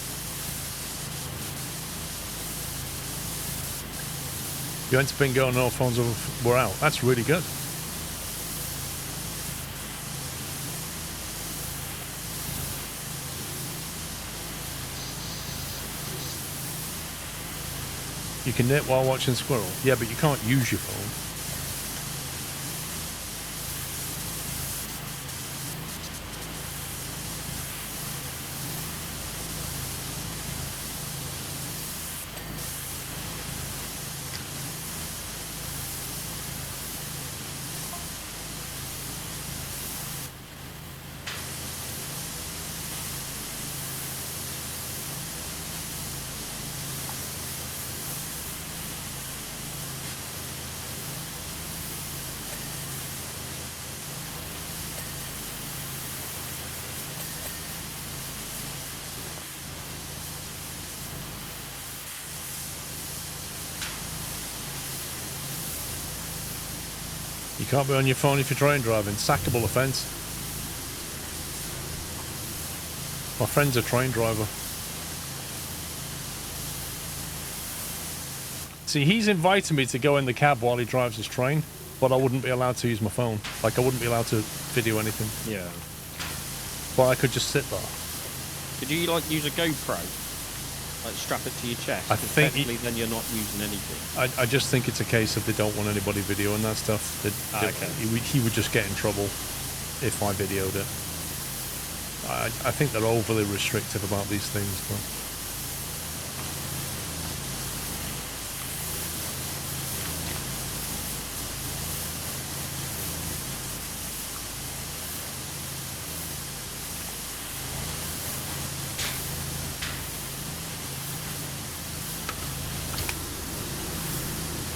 Speaker 1: You went to bingo and all phones were out. That's really good. You can knit while watching Squirrel. Yeah, but you can't use your phone. You can't be on your phone if you're train driving. Sackable offence. My friend's a train driver. See, he's invited me to go in the cab while he drives his train, but I wouldn't be allowed to use my phone. Like, I wouldn't be allowed to video anything.
Speaker 3: Yeah.
Speaker 1: But I could just sit there.
Speaker 3: Could you like use a GoPro? Like strap it to your chest?
Speaker 1: I
Speaker 3: 'Cause
Speaker 1: think
Speaker 3: technically then you're not using anything.
Speaker 1: I just think it's a case of they don't want anybody videoing that stuff.
Speaker 3: Okay.
Speaker 1: He would just get in trouble if I videoed it. I think they're overly restrictive about these things. But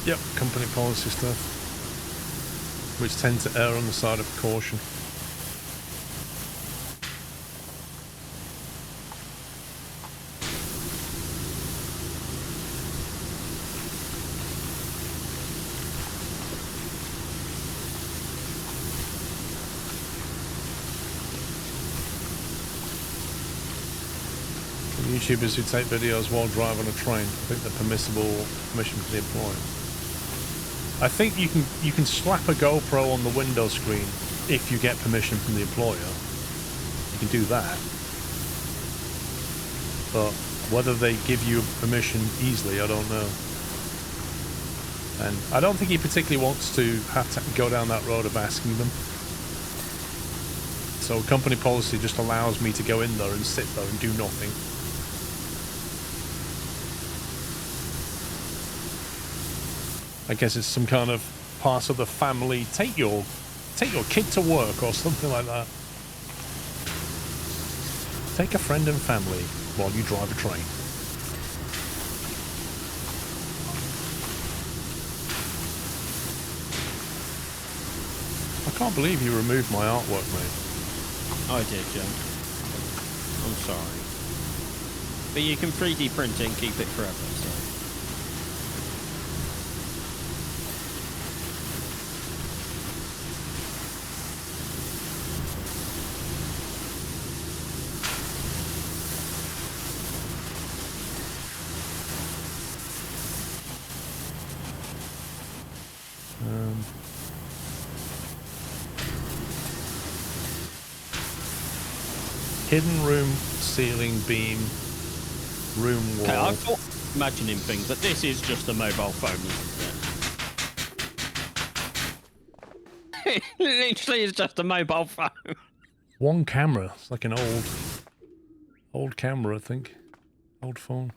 Speaker 1: Yep, company policy stuff, which tend to err on the side of caution. YouTubers who take videos while driving a train, I think they're permission for the employer. I think you can slap a GoPro on the window screen if you get permission from the employer. You can do that. But whether they give you permission easily, I don't know. And I don't think he particularly wants to have to go down that road of asking them. So company policy just allows me to go in there and sit there and do nothing. I guess it's some kind of part of the family. Take your kid to work or something like that. Take a friend and family while you drive a train. I can't believe you removed my artwork, mate.
Speaker 3: I did, Joe. I'm sorry. But you can 3D print it and keep it forever, so...
Speaker 1: Hidden room, ceiling beam, room wall.
Speaker 3: Okay, I thought imagining things, but this is just a mobile phone, isn't it? It literally is just a mobile phone.
Speaker 1: One camera. It's like an old camera, I think. Old phone.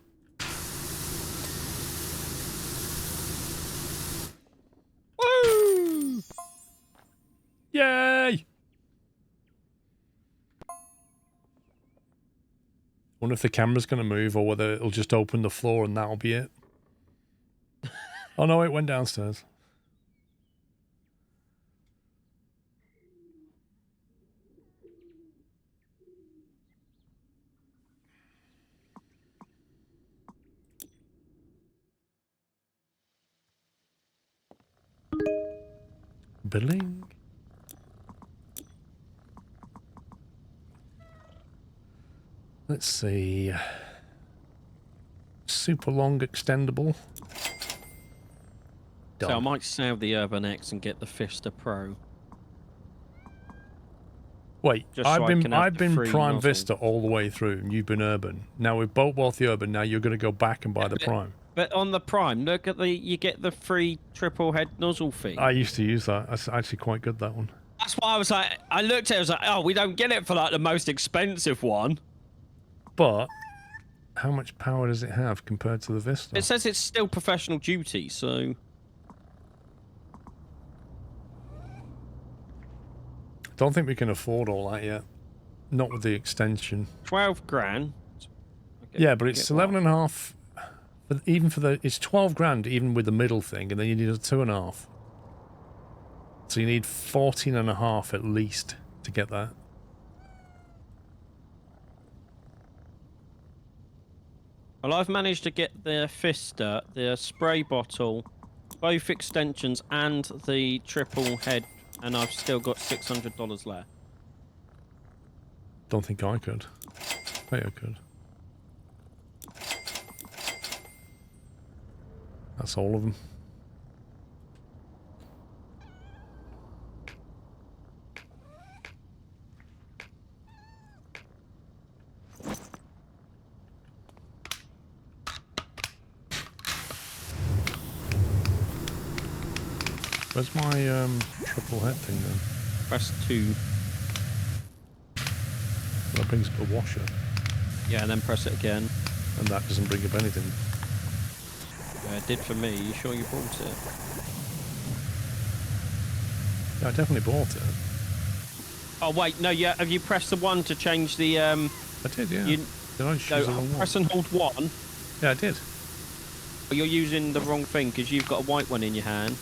Speaker 3: Woo!
Speaker 1: Yay! Wonder if the camera's going to move or whether it'll just open the floor and that'll be it. Oh no, it went downstairs. Billing. Let's see. Super long extendable.
Speaker 3: So I might sell the Urban X and get the Fister Pro.
Speaker 1: Wait,
Speaker 3: Just so
Speaker 1: I've been
Speaker 3: free
Speaker 1: Prime
Speaker 3: nozzle.
Speaker 1: Vista all the way through, and you've been Urban. Now we've both the Urban. Now you're going to go back and buy the Prime.
Speaker 3: But on the Prime, look at you get the free triple head nozzle fee.
Speaker 1: I used to use that. That's actually quite good, that one.
Speaker 3: That's why I was like, I looked at it, I was like, oh, we don't get it for like the most expensive one.
Speaker 1: But how much power does it have compared to the Vista?
Speaker 3: It says it's still professional duty, so...
Speaker 1: Don't think we can afford all that yet. Not with the extension.
Speaker 3: 12 grand.
Speaker 1: Yeah, but it's 11.5. But even for the, it's 12 grand even with the middle thing, and then you need a 2.5. So you need 14.5 at least to get that.
Speaker 3: Well, I've managed to get the Fister, the spray bottle, both extensions, and the triple head, and I've still got $600 left.
Speaker 1: Don't think I could. Maybe I could. That's all of them. Where's my triple head thing then?
Speaker 3: Press 2.
Speaker 1: That brings up a washer.
Speaker 3: Yeah, and then press it again.
Speaker 1: And that doesn't bring up anything.
Speaker 3: It did for me. You sure you bought it?
Speaker 1: Yeah, I definitely bought it.
Speaker 3: Oh, wait, no, yeah. Have you pressed the 1 to change the...
Speaker 1: I did, yeah. Did I choose the wrong one?
Speaker 3: Press and hold 1.
Speaker 1: Yeah, I did.
Speaker 3: But you're using the wrong thing because you've got a white one in your hand.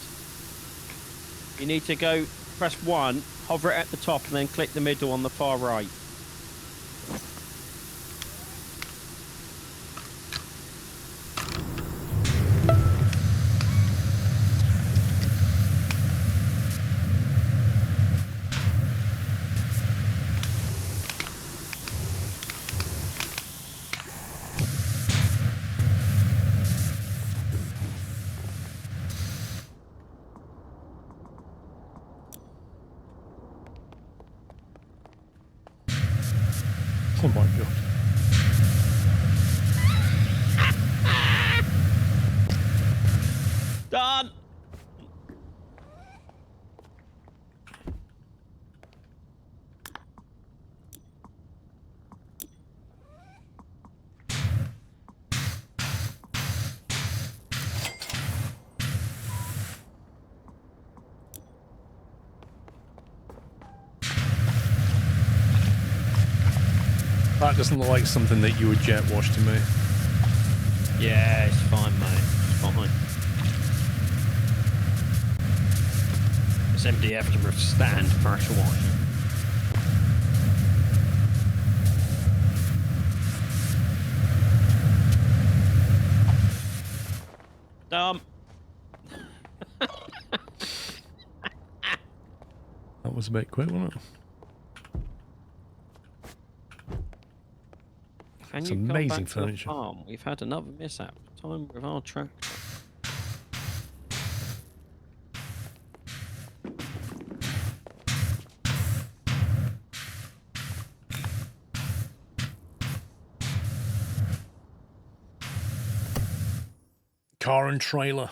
Speaker 3: You need to go press 1, hover it at the top, and then click the middle on the far right.
Speaker 1: Oh my god.
Speaker 3: Done!
Speaker 1: That doesn't look like something that you would jet wash to me.
Speaker 3: Yeah, it's fine, mate. It's fine. This MDF to withstand pressure washing. Dumb.
Speaker 1: That was a bit quick, wasn't it?
Speaker 3: Can
Speaker 1: It's
Speaker 3: you come
Speaker 1: amazing
Speaker 3: back to the
Speaker 1: furniture.
Speaker 3: farm? We've had another mishap. Time with our tractor.
Speaker 1: Car and trailer.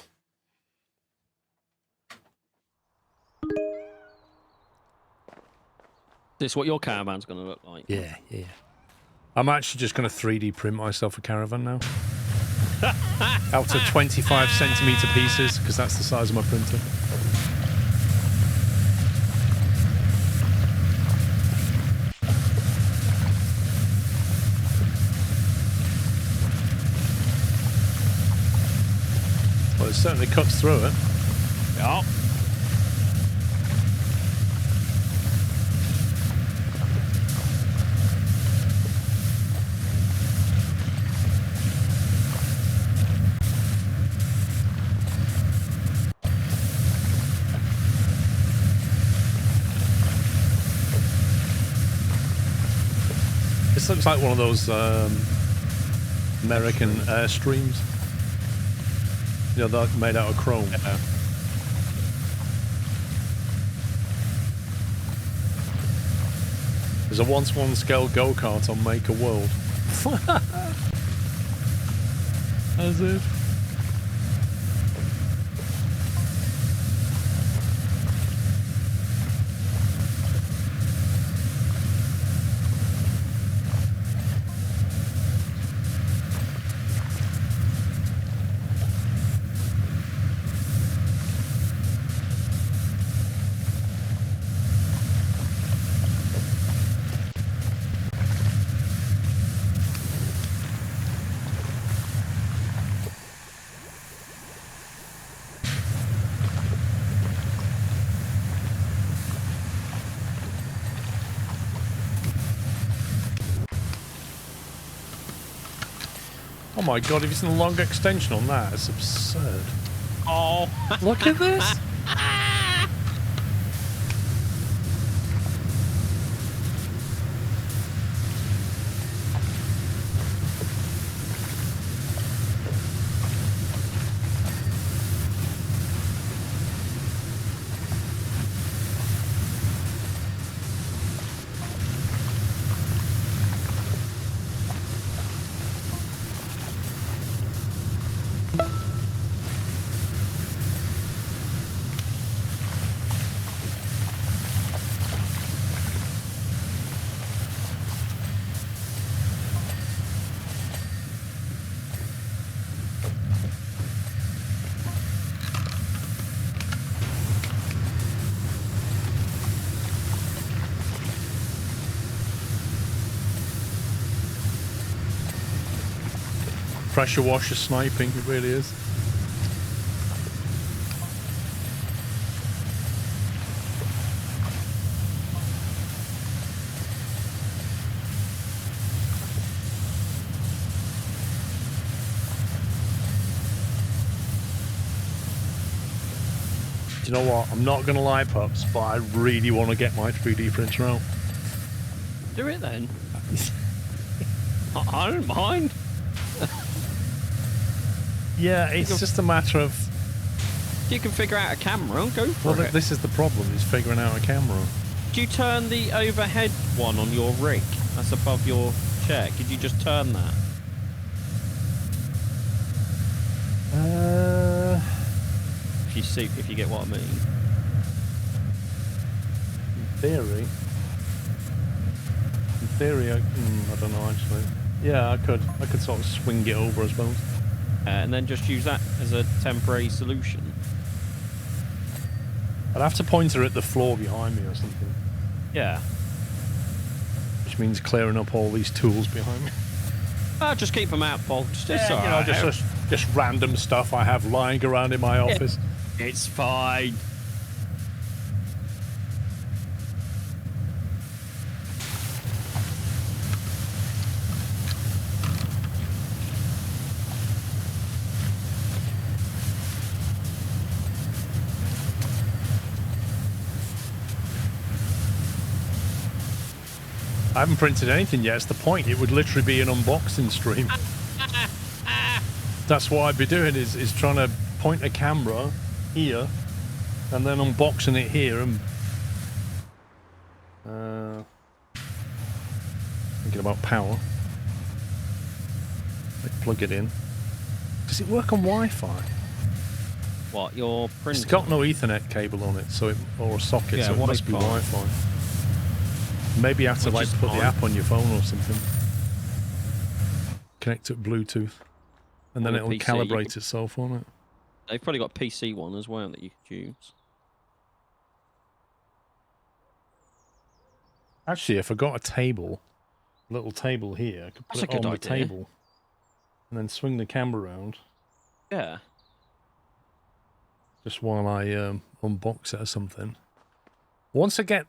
Speaker 3: This is what your caravan's going to look like.
Speaker 1: Yeah. I'm actually just going to 3D print myself a caravan now. Out to 25 centimetre pieces, because that's the size of my printer. Well, it certainly cuts through it.
Speaker 3: Yeah.
Speaker 1: This looks like one of those American Airstreams. You know, they're made out of chrome.
Speaker 3: Yeah.
Speaker 1: There's a 1/1 scale go-kart on Make a World. That's it. Oh my god, have you seen a long extension on that? It's absurd.
Speaker 3: Oh.
Speaker 1: Look at this! Pressure washer sniping, it really is. Do you know what? I'm not going to lie, pups, but I really want to get my 3D printer out.
Speaker 3: Do it then. I don't mind.
Speaker 1: Yeah, it's just a matter of...
Speaker 3: You can figure out a camera, go for
Speaker 1: Well,
Speaker 3: it.
Speaker 1: this is the problem, is figuring out a camera.
Speaker 3: Did you turn the overhead one on your rig? That's above your chair. Could you just turn that? If you get what I mean.
Speaker 1: In theory, I don't know actually. Yeah, I could sort of swing it over, I suppose.
Speaker 3: And then just use that as a temporary solution.
Speaker 1: I'd have to point her at the floor behind me or something.
Speaker 3: Yeah.
Speaker 1: Which means clearing up all these tools behind me.
Speaker 3: Just keep them out, Paul. It's
Speaker 1: Yeah, you know,
Speaker 3: alright.
Speaker 1: just random stuff I have lying around in my office.
Speaker 3: It's fine.
Speaker 1: I haven't printed anything yet. It's the point. It would literally be an unboxing stream. That's what I'd be doing is trying to point a camera here and then unboxing it here and thinking about power. Like plug it in. Does it work on Wi-Fi?
Speaker 3: What, your printer?
Speaker 1: It's got no Ethernet cable on it, so or a socket,
Speaker 3: Yeah,
Speaker 1: so it must be
Speaker 3: Wi-Fi.
Speaker 1: Wi-Fi. Maybe you have to
Speaker 3: Which
Speaker 1: like
Speaker 3: is
Speaker 1: put
Speaker 3: fine.
Speaker 1: the app on your phone or something. Connect it Bluetooth, and then
Speaker 3: Or
Speaker 1: it'll
Speaker 3: PC, you
Speaker 1: calibrate
Speaker 3: could-
Speaker 1: itself on it.
Speaker 3: They've probably got PC one as well that you could use.
Speaker 1: Actually, if I got a table, a little table here, I could put
Speaker 3: That's a
Speaker 1: it
Speaker 3: good
Speaker 1: on the
Speaker 3: idea.
Speaker 1: table, and then swing the camera around
Speaker 3: Yeah.
Speaker 1: just while I unbox it or something. Once I get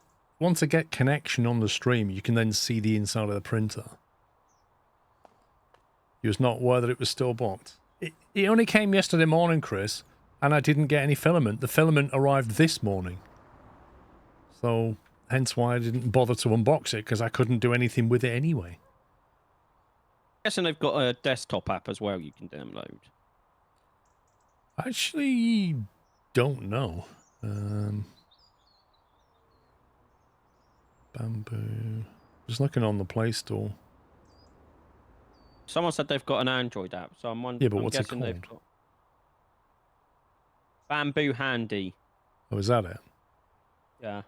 Speaker 1: connection on the stream, you can then see the inside of the printer. You was not aware that it was still blocked. It only came yesterday morning, Chris, and I didn't get any filament. The filament arrived this morning. So, hence why I didn't bother to unbox it, because I couldn't do anything with it anyway.
Speaker 3: Guessing they've got a desktop app as well you can download.
Speaker 1: I actually don't know. Bamboo. Just looking on the Play Store.
Speaker 3: Someone said they've got an Android app, so I'm wondering.
Speaker 1: Yeah, but
Speaker 3: I'm
Speaker 1: what's it
Speaker 3: guessing they've
Speaker 1: called?
Speaker 3: got Bamboo Handy.
Speaker 1: Oh, is that it?
Speaker 3: Yeah.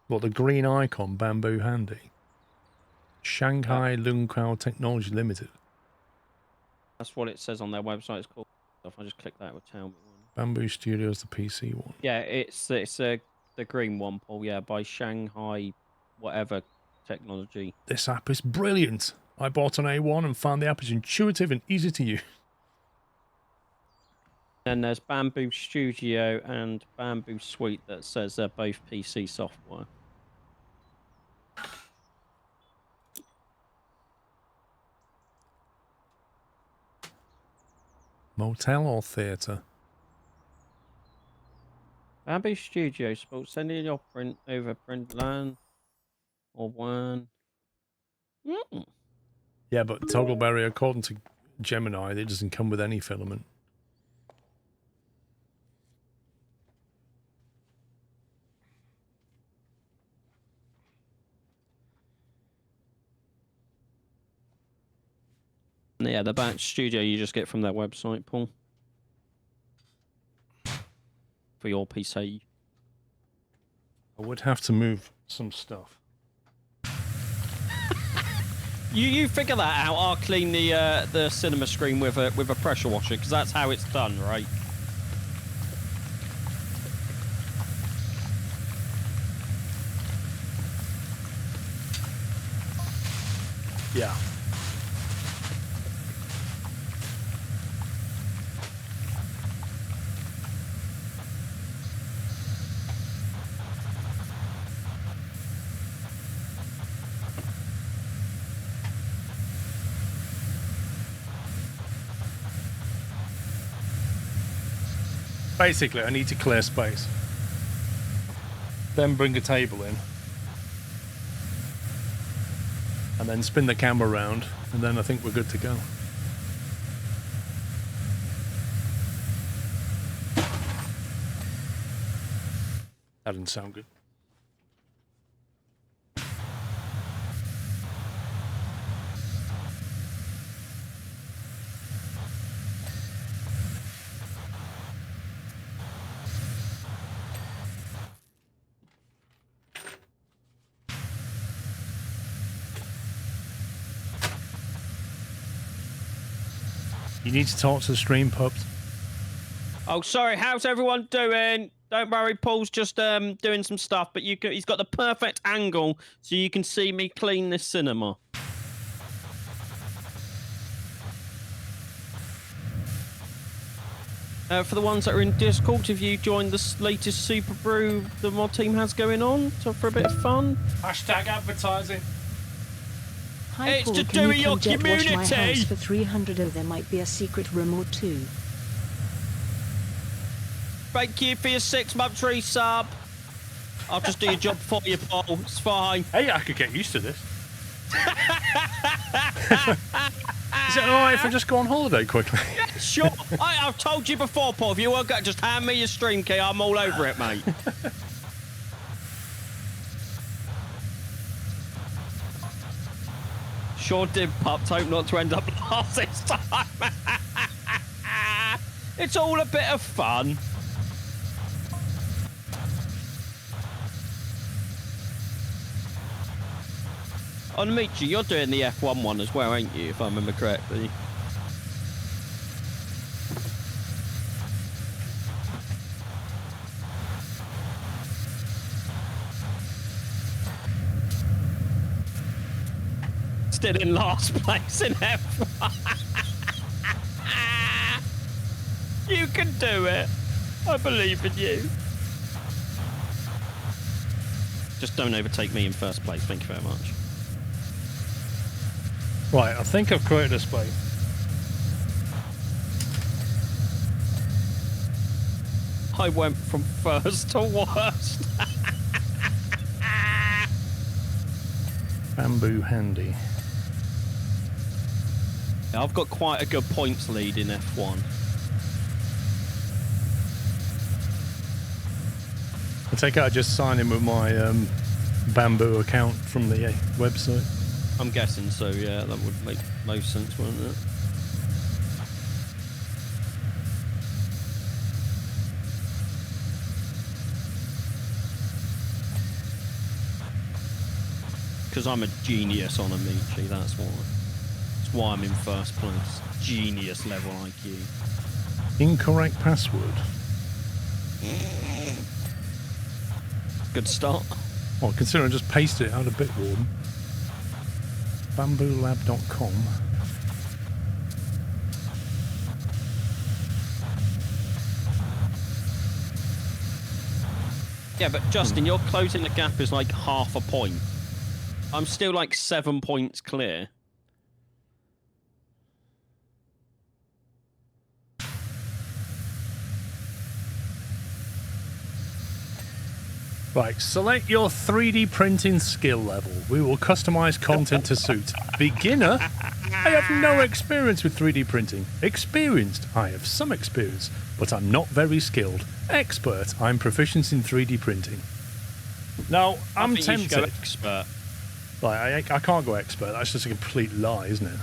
Speaker 1: What, the green icon, Bamboo Handy? Shanghai Lungkao Technology Limited.
Speaker 3: That's what it says on their website. It's called. If I just click that, it would tell me.
Speaker 1: Bamboo Studios, the PC one.
Speaker 3: Yeah, it's the green one, Paul. Yeah, by Shanghai, whatever technology.
Speaker 1: This app is brilliant. I bought an A1 and found the app is intuitive and easy to use.
Speaker 3: Then there's Bamboo Studio and Bamboo Suite that says they're both PC software.
Speaker 1: Motel or theatre?
Speaker 3: Bamboo Studio supports sending your print over print LAN or WAN.
Speaker 1: Yeah, but Toggleberry, according to Gemini, it doesn't come with any filament.
Speaker 3: Yeah, the Batch Studio you just get from their website, Paul. For your PC.
Speaker 1: I would have to move some stuff.
Speaker 3: You figure that out. I'll clean the cinema screen with a pressure washer because that's how it's done, right?
Speaker 1: Yeah. Basically, I need to clear space. then bring a table in, and then spin the camera around, and then I think we're good to go. That didn't sound good. You need to talk to the stream, pups.
Speaker 3: Oh, sorry. How's everyone doing? Don't worry, Paul's just doing some stuff, but he's got the perfect angle so you can see me clean this cinema. For the ones that are in Discord, have you joined the latest Super Brew the mod team has going on for a bit of fun?
Speaker 1: Hashtag advertising.
Speaker 2: Hi,
Speaker 3: It's
Speaker 2: Paul,
Speaker 3: to
Speaker 2: can
Speaker 3: do
Speaker 2: you
Speaker 3: with your
Speaker 2: come jet wash my
Speaker 3: community.
Speaker 2: house for 300? Oh, there might be a secret room or two.
Speaker 3: Thank you for your 6-month resub. I'll just do your job for you, Paul. It's fine.
Speaker 1: Hey, I could get used to this. Is it alright if I just go on holiday quickly?
Speaker 3: Sure. I've told you before, Paul. If you want to just hand me your stream key, I'm all over it, mate. Sure did, Pups. Hope not to end up last this time. It's all a bit of fun. Oh, Dimitri, you're doing the F1 one as well, ain't you, if I remember correctly? Still in last place in F1. You can do it. I believe in you. Just don't overtake me in first place. Thank you very much.
Speaker 1: Right, I think I've created a space.
Speaker 3: I went from first to worst.
Speaker 1: Bamboo handy.
Speaker 3: Yeah, I've got quite a good points lead in F1.
Speaker 1: I take it I just sign in with my Bamboo account from the website.
Speaker 3: I'm guessing so, yeah. That would make most sense, wouldn't it? Because I'm a genius on Amici, that's why. That's why I'm in first place. Genius level IQ.
Speaker 1: Incorrect password.
Speaker 3: Good start.
Speaker 1: Well, considering I just pasted it out of Bitwarden. Bamboolab.com.
Speaker 3: Yeah, but Justin, you're closing the gap is like half a point. I'm still like 7 points clear.
Speaker 1: Right, select your 3D printing skill level. We will customize content to suit. Beginner? I have no experience with 3D printing. Experienced? I have some experience, but I'm not very skilled. Expert? I'm proficient in 3D printing. Now, I'm tempted.
Speaker 3: You should go expert.
Speaker 1: Right, I can't go expert. That's just a complete lie, isn't it?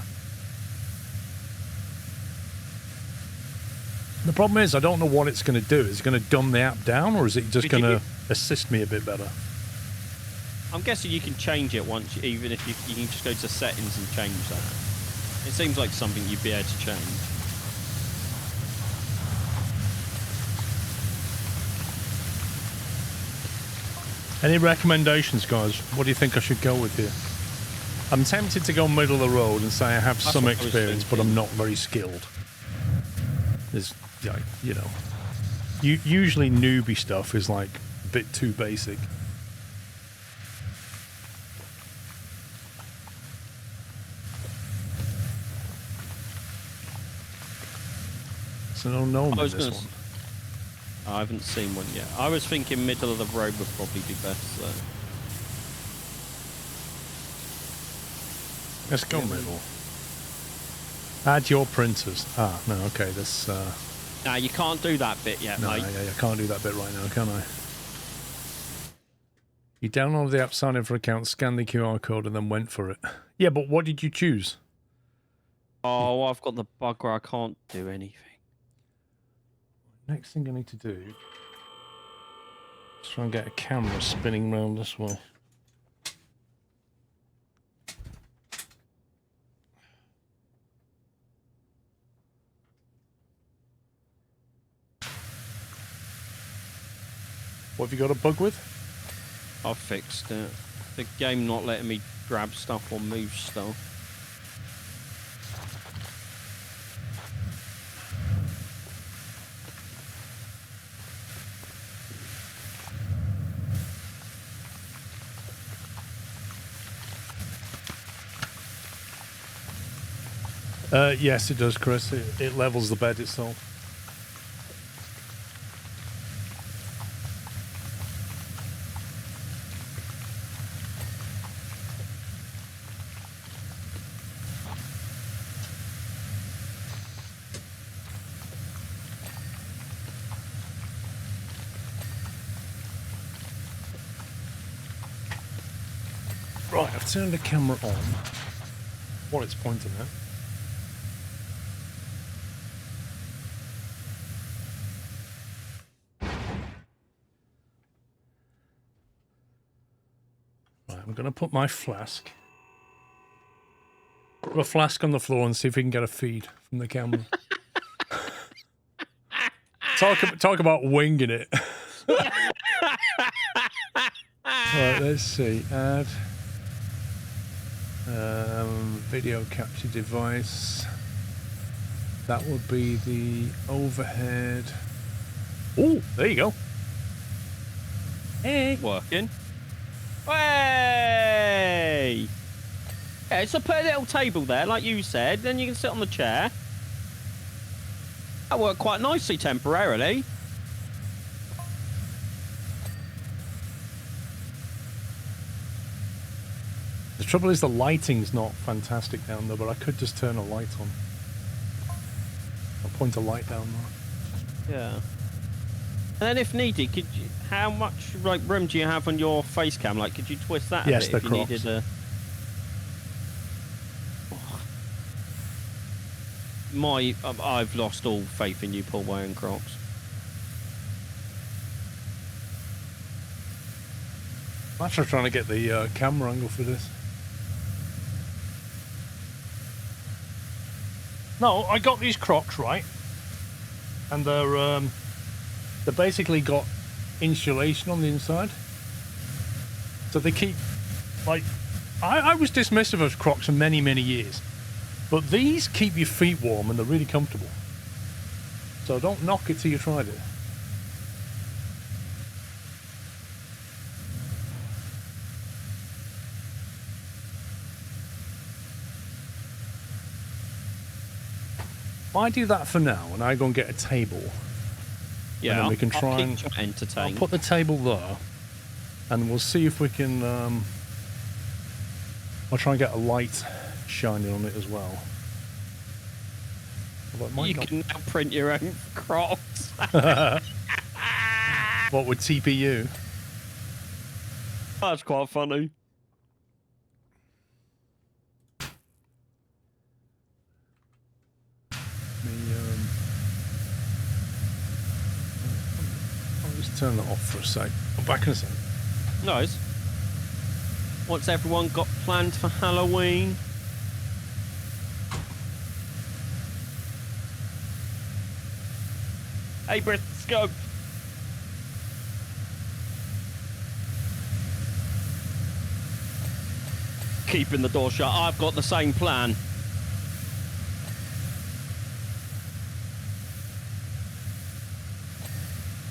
Speaker 1: The problem is, I don't know what it's going to do. Is it going to dumb the app down, or is it just going to assist me a bit better?
Speaker 3: I'm guessing you can change it once, even if you can just go to settings and change that. It seems like something you'd be able to change.
Speaker 1: Any recommendations, guys? What do you think I should go with here? I'm tempted to go middle of the road and say I have some experience, but I'm not very skilled. There's, you know, usually newbie stuff is like a bit too basic. It's an unknown in this one.
Speaker 3: I haven't seen one yet. I was thinking middle of the road would probably be best, so.
Speaker 1: Let's go middle. Add your printers. Ah, no, okay, this...
Speaker 3: Nah, you can't do that bit yet,
Speaker 1: no,
Speaker 3: mate.
Speaker 1: yeah, I can't do that bit right now, can I? You downloaded the app, signed in for account, scanned the QR code, and then went for it. Yeah, but what did you choose?
Speaker 3: Oh, I've got the bug where I can't do anything.
Speaker 1: Next thing I need to do is try and get a camera spinning round this way. What have you got a bug with?
Speaker 3: I've fixed it. The game not letting me grab stuff or move stuff.
Speaker 1: Yes, it does, Chris. It levels the bed itself. Right, I've turned the camera on. What it's pointing at. I'm going to put my flask. Put a flask on the floor and see if we can get a feed from the camera. talk about winging it. Right, let's see. Add video capture device. That would be the overhead. Oh, there you go. Hey,
Speaker 3: Working. Hey! Yeah, so put a little table there, like you said, then you can sit on the chair. That worked quite nicely temporarily.
Speaker 1: The trouble is the lighting's not fantastic down there, but I could just turn a light on. I'll point a light down there.
Speaker 3: Yeah. And then if needed, could you, how much like room do you have on your face cam? Like, could you twist that a
Speaker 1: Yes,
Speaker 3: bit
Speaker 1: the
Speaker 3: if you
Speaker 1: crops.
Speaker 3: needed a... I've lost all faith in you, Paul, wearing Crocs.
Speaker 1: I'm actually trying to get the camera angle for this. No, I got these Crocs, right? And they're basically got insulation on the inside. So they keep, like, I was dismissive of Crocs for many, many years. But these keep your feet warm and they're really comfortable. So don't knock it till you tried it. If I do that for now and I go and get a table,
Speaker 3: Yeah,
Speaker 1: and then we can
Speaker 3: I'll
Speaker 1: try
Speaker 3: keep
Speaker 1: and
Speaker 3: you entertained.
Speaker 1: I'll put the table there, and we'll see if we can. I'll try and get a light shining on it as well. Although it might
Speaker 3: You
Speaker 1: not-
Speaker 3: can now print your own Crocs.
Speaker 1: What with TPU?
Speaker 3: That's quite funny.
Speaker 1: I'll just turn that off for a sec. I'm back in a sec.
Speaker 3: Nice. What's everyone got planned for Halloween? Hey, Britt, let's go. Keeping the door shut. I've got the same plan.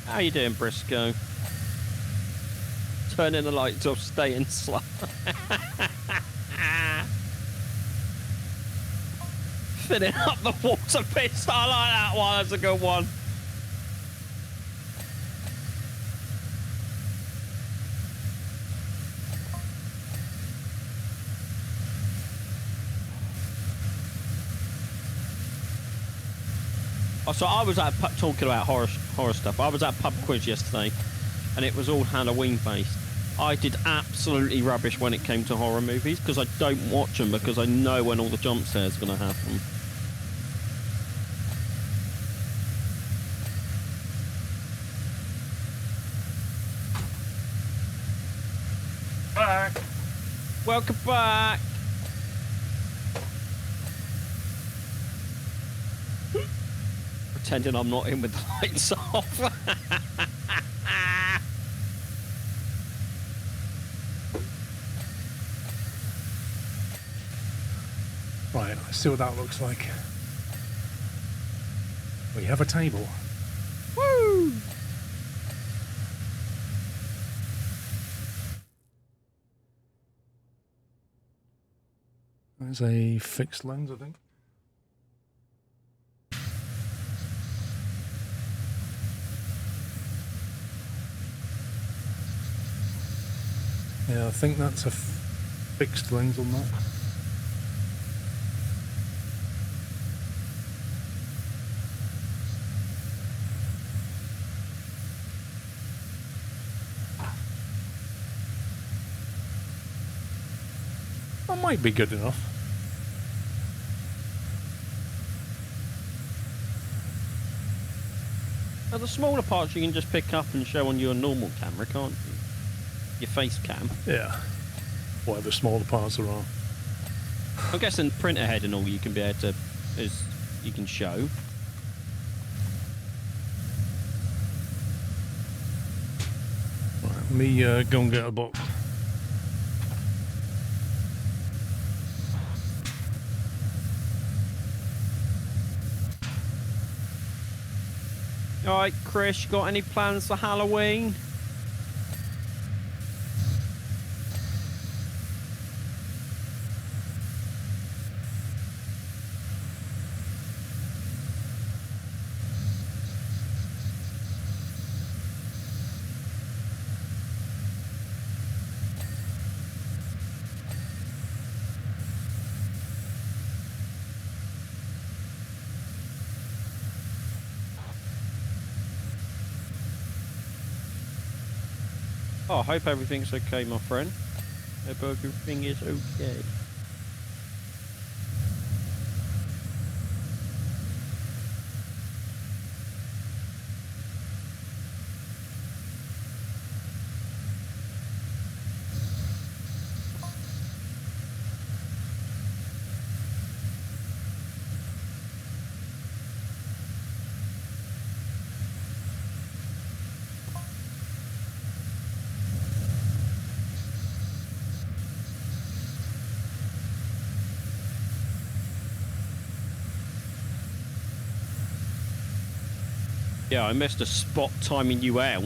Speaker 3: How you doing, Briscoe? Turning the lights off, staying slow. Filling up the water pistol. I like that one. That's a good one. Oh, so I was at talking about horror stuff. I was at pub quiz yesterday, and it was all Halloween based. I did absolutely rubbish when it came to horror movies because I don't watch them because I know when all the jump scares are going to happen.
Speaker 1: Back.
Speaker 3: Welcome back. Pretending I'm not in with the lights off.
Speaker 1: Right, let's see what that looks like. We have a table.
Speaker 3: Woo!
Speaker 1: There's a fixed lens, I think. Yeah, I think that's a fixed lens on that. That might be good enough.
Speaker 3: Now, the smaller parts you can just pick up and show on your normal camera, can't you? Your face cam.
Speaker 1: Yeah. Whatever smaller parts there are.
Speaker 3: I'm guessing printer head and all you can be able to, you can show.
Speaker 1: Right, let me go and get a box.
Speaker 3: Alright, Chris, you got any plans for Halloween? Oh, I hope everything's okay, my friend. Hope everything is okay. Yeah, I missed a spot timing you out.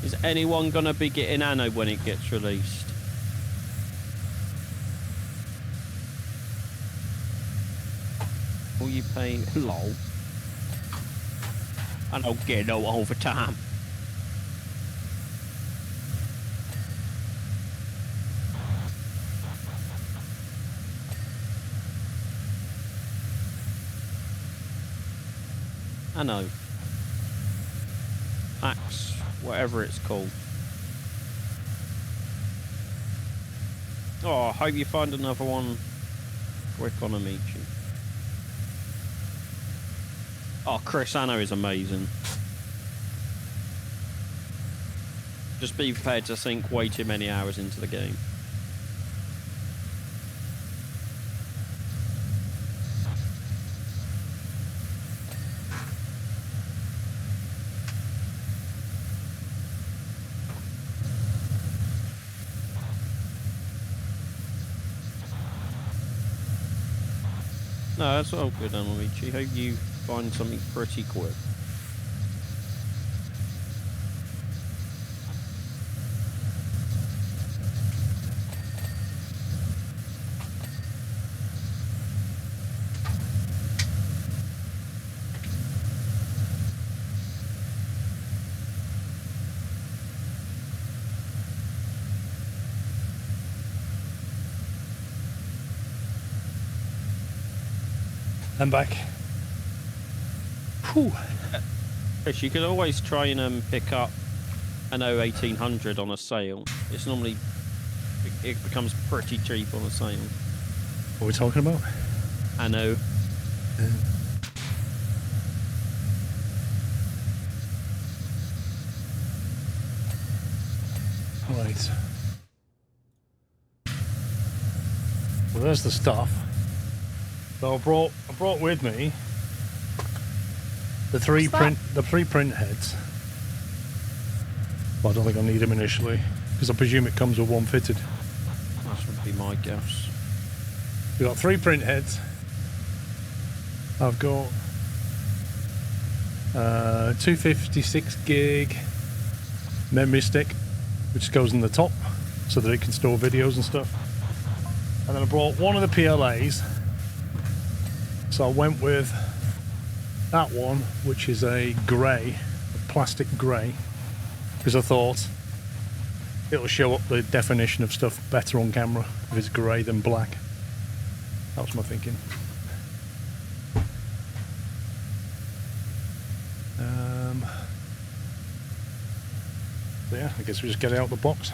Speaker 3: Is anyone going to be getting Anno when it gets released? Will you pay lol? I don't get no overtime. I know. Axe, whatever it's called. Oh, I hope you find another one quick on Amici. Oh, Chris Anno is amazing. Just be prepared to sink way too many hours into the game. No, that's all good, Anamichi. Hope you find something pretty quick.
Speaker 1: I'm back. Whew.
Speaker 3: Chris, you could always try and pick up an 1800 on a sale. It's normally, it becomes pretty cheap on a sale.
Speaker 1: What are we talking about?
Speaker 3: Anno.
Speaker 1: Right. Well, there's the stuff. So I brought with me the three print heads. Well, I don't think I need them initially because I presume it comes with one fitted.
Speaker 3: That would be my guess.
Speaker 1: We've got 3 print heads. I've got 256 gig memory stick, which goes in the top so that it can store videos and stuff. And then I brought one of the PLAs. So I went with that one, which is a grey, a plastic grey, because I thought it'll show up the definition of stuff better on camera if it's grey than black. That was my thinking. So yeah, I guess we just get it out of the box.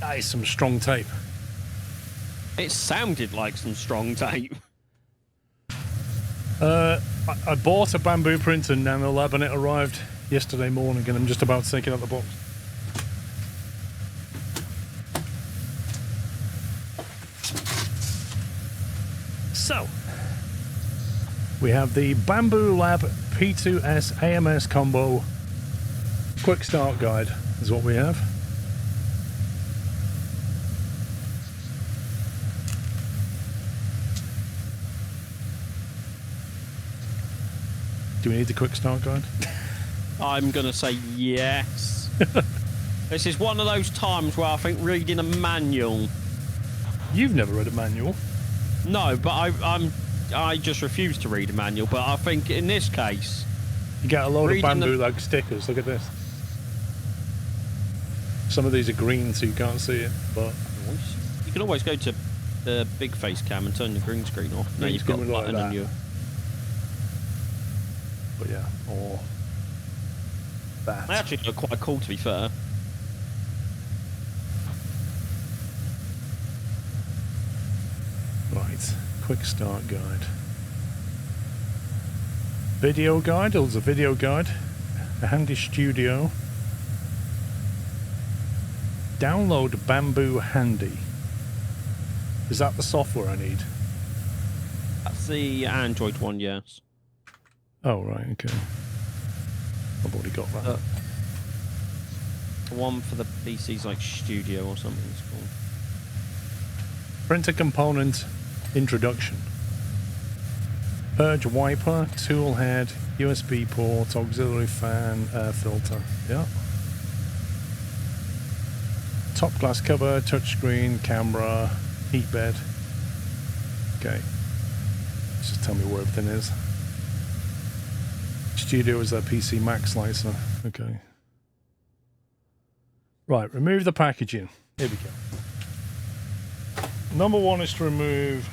Speaker 1: That is some strong tape.
Speaker 3: It sounded like some strong tape.
Speaker 1: I bought a bamboo printer Nanolab and it arrived yesterday morning and I'm just about to take it out of the box. So, we have the Bamboo Lab P2S AMS combo quick start guide is what we have. Do we need the quick start guide?
Speaker 3: I'm going to say yes. This is one of those times where I think reading a manual...
Speaker 1: You've never read a manual.
Speaker 3: No, but I just refuse to read a manual, but I think in this case...
Speaker 1: You get a load of bamboo like stickers, look at this. Some of these are green so you can't see it, but...
Speaker 3: You can always go to the big face cam and turn the green screen off. Now you've got
Speaker 1: like
Speaker 3: button on you.
Speaker 1: But yeah, or that.
Speaker 3: They actually look quite cool, to be fair.
Speaker 1: Right, quick start guide. Video guide, there's a video guide. A handy studio. Download Bamboo Handy. Is that the software I need?
Speaker 3: That's the Android one, yes.
Speaker 1: Oh, right, okay. I've already got that.
Speaker 3: The one for the PC's like Studio or something it's called.
Speaker 1: Printer component introduction. Purge wiper, tool head, USB port, auxiliary fan, air filter. Yeah. Top glass cover, touchscreen, camera, heat bed. Okay. Just tell me where everything is. Studio is their PC Mac slicer. Okay. Right, remove the packaging. Here we go. Number one is to remove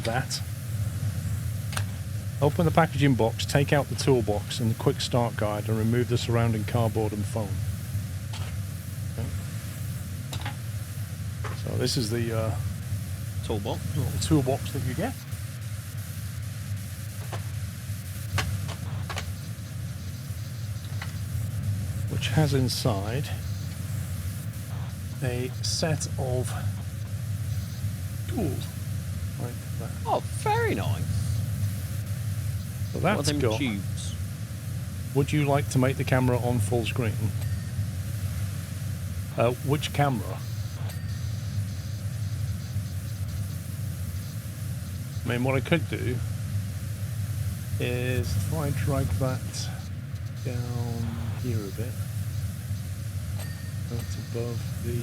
Speaker 1: that. Open the packaging box, take out the toolbox and the quick start guide and remove the surrounding cardboard and foam. Okay. So this is the
Speaker 3: Toolbox.
Speaker 1: little toolbox that you get. Which has inside a set of tools like that.
Speaker 3: Oh, very nice.
Speaker 1: So
Speaker 3: What are
Speaker 1: that's
Speaker 3: them
Speaker 1: got.
Speaker 3: tubes?
Speaker 1: Would you like to make the camera on full screen? Which camera? I mean, what I could do is if I drag that down here a bit, that's above the.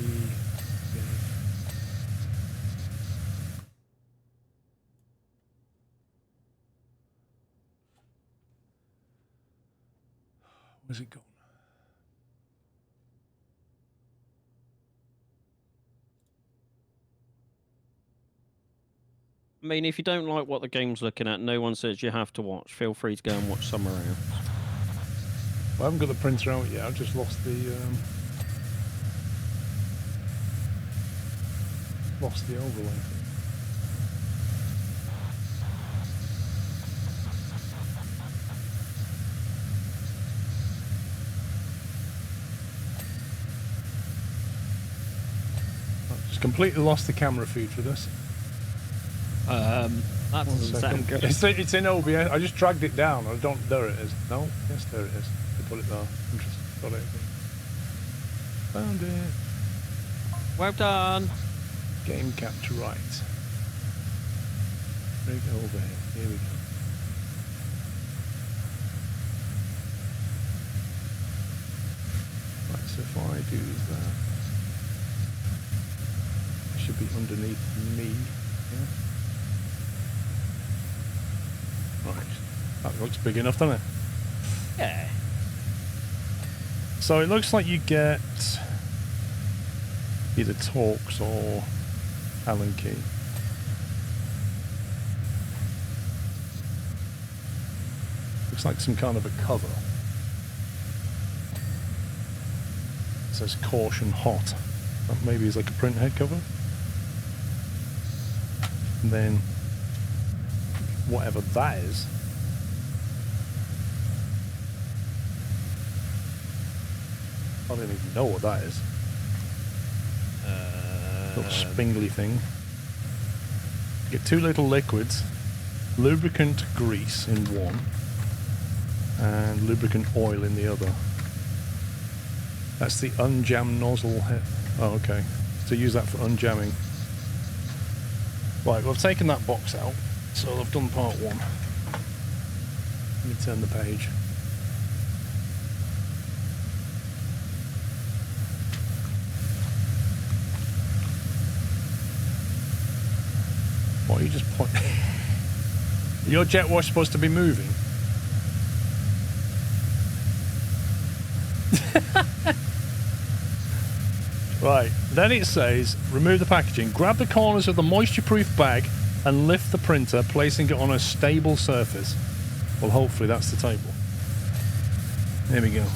Speaker 1: Where's it gone?
Speaker 3: I mean, if you don't like what the game's looking at, no one says you have to watch. Feel free to go and watch somewhere else.
Speaker 1: I haven't got the printer out yet. I've just lost the overlay thing. I've just completely lost the camera feed for this.
Speaker 3: That doesn't sound good.
Speaker 1: It's in OBS. I just dragged it down. I don't. There it is. No. Yes, there it is. They put it there. Interesting. Got it. Found it.
Speaker 3: Well done.
Speaker 1: Game capture right. Bring it over here. Here we go. Right. So if I do that, it should be underneath me. Yeah. Right. That looks big enough, doesn't it?
Speaker 3: Yeah.
Speaker 1: So it looks like you get either Torx or Allen key. Looks like some kind of a cover. It says caution hot. That maybe is like a print head cover. And then whatever that is. I don't even know what that is. Little spingly thing. Get 2 little liquids, lubricant grease in one, and lubricant oil in the other. That's the unjam nozzle head. Oh, okay. So use that for unjamming. Right, well, I've taken that box out, so I've done part 1. Let me turn the page. What are you just pointing? Your jet wash supposed to be moving? Right, then it says, remove the packaging. Grab the corners of the moisture-proof bag and lift the printer, placing it on a stable surface. Well, hopefully that's the table. There we go.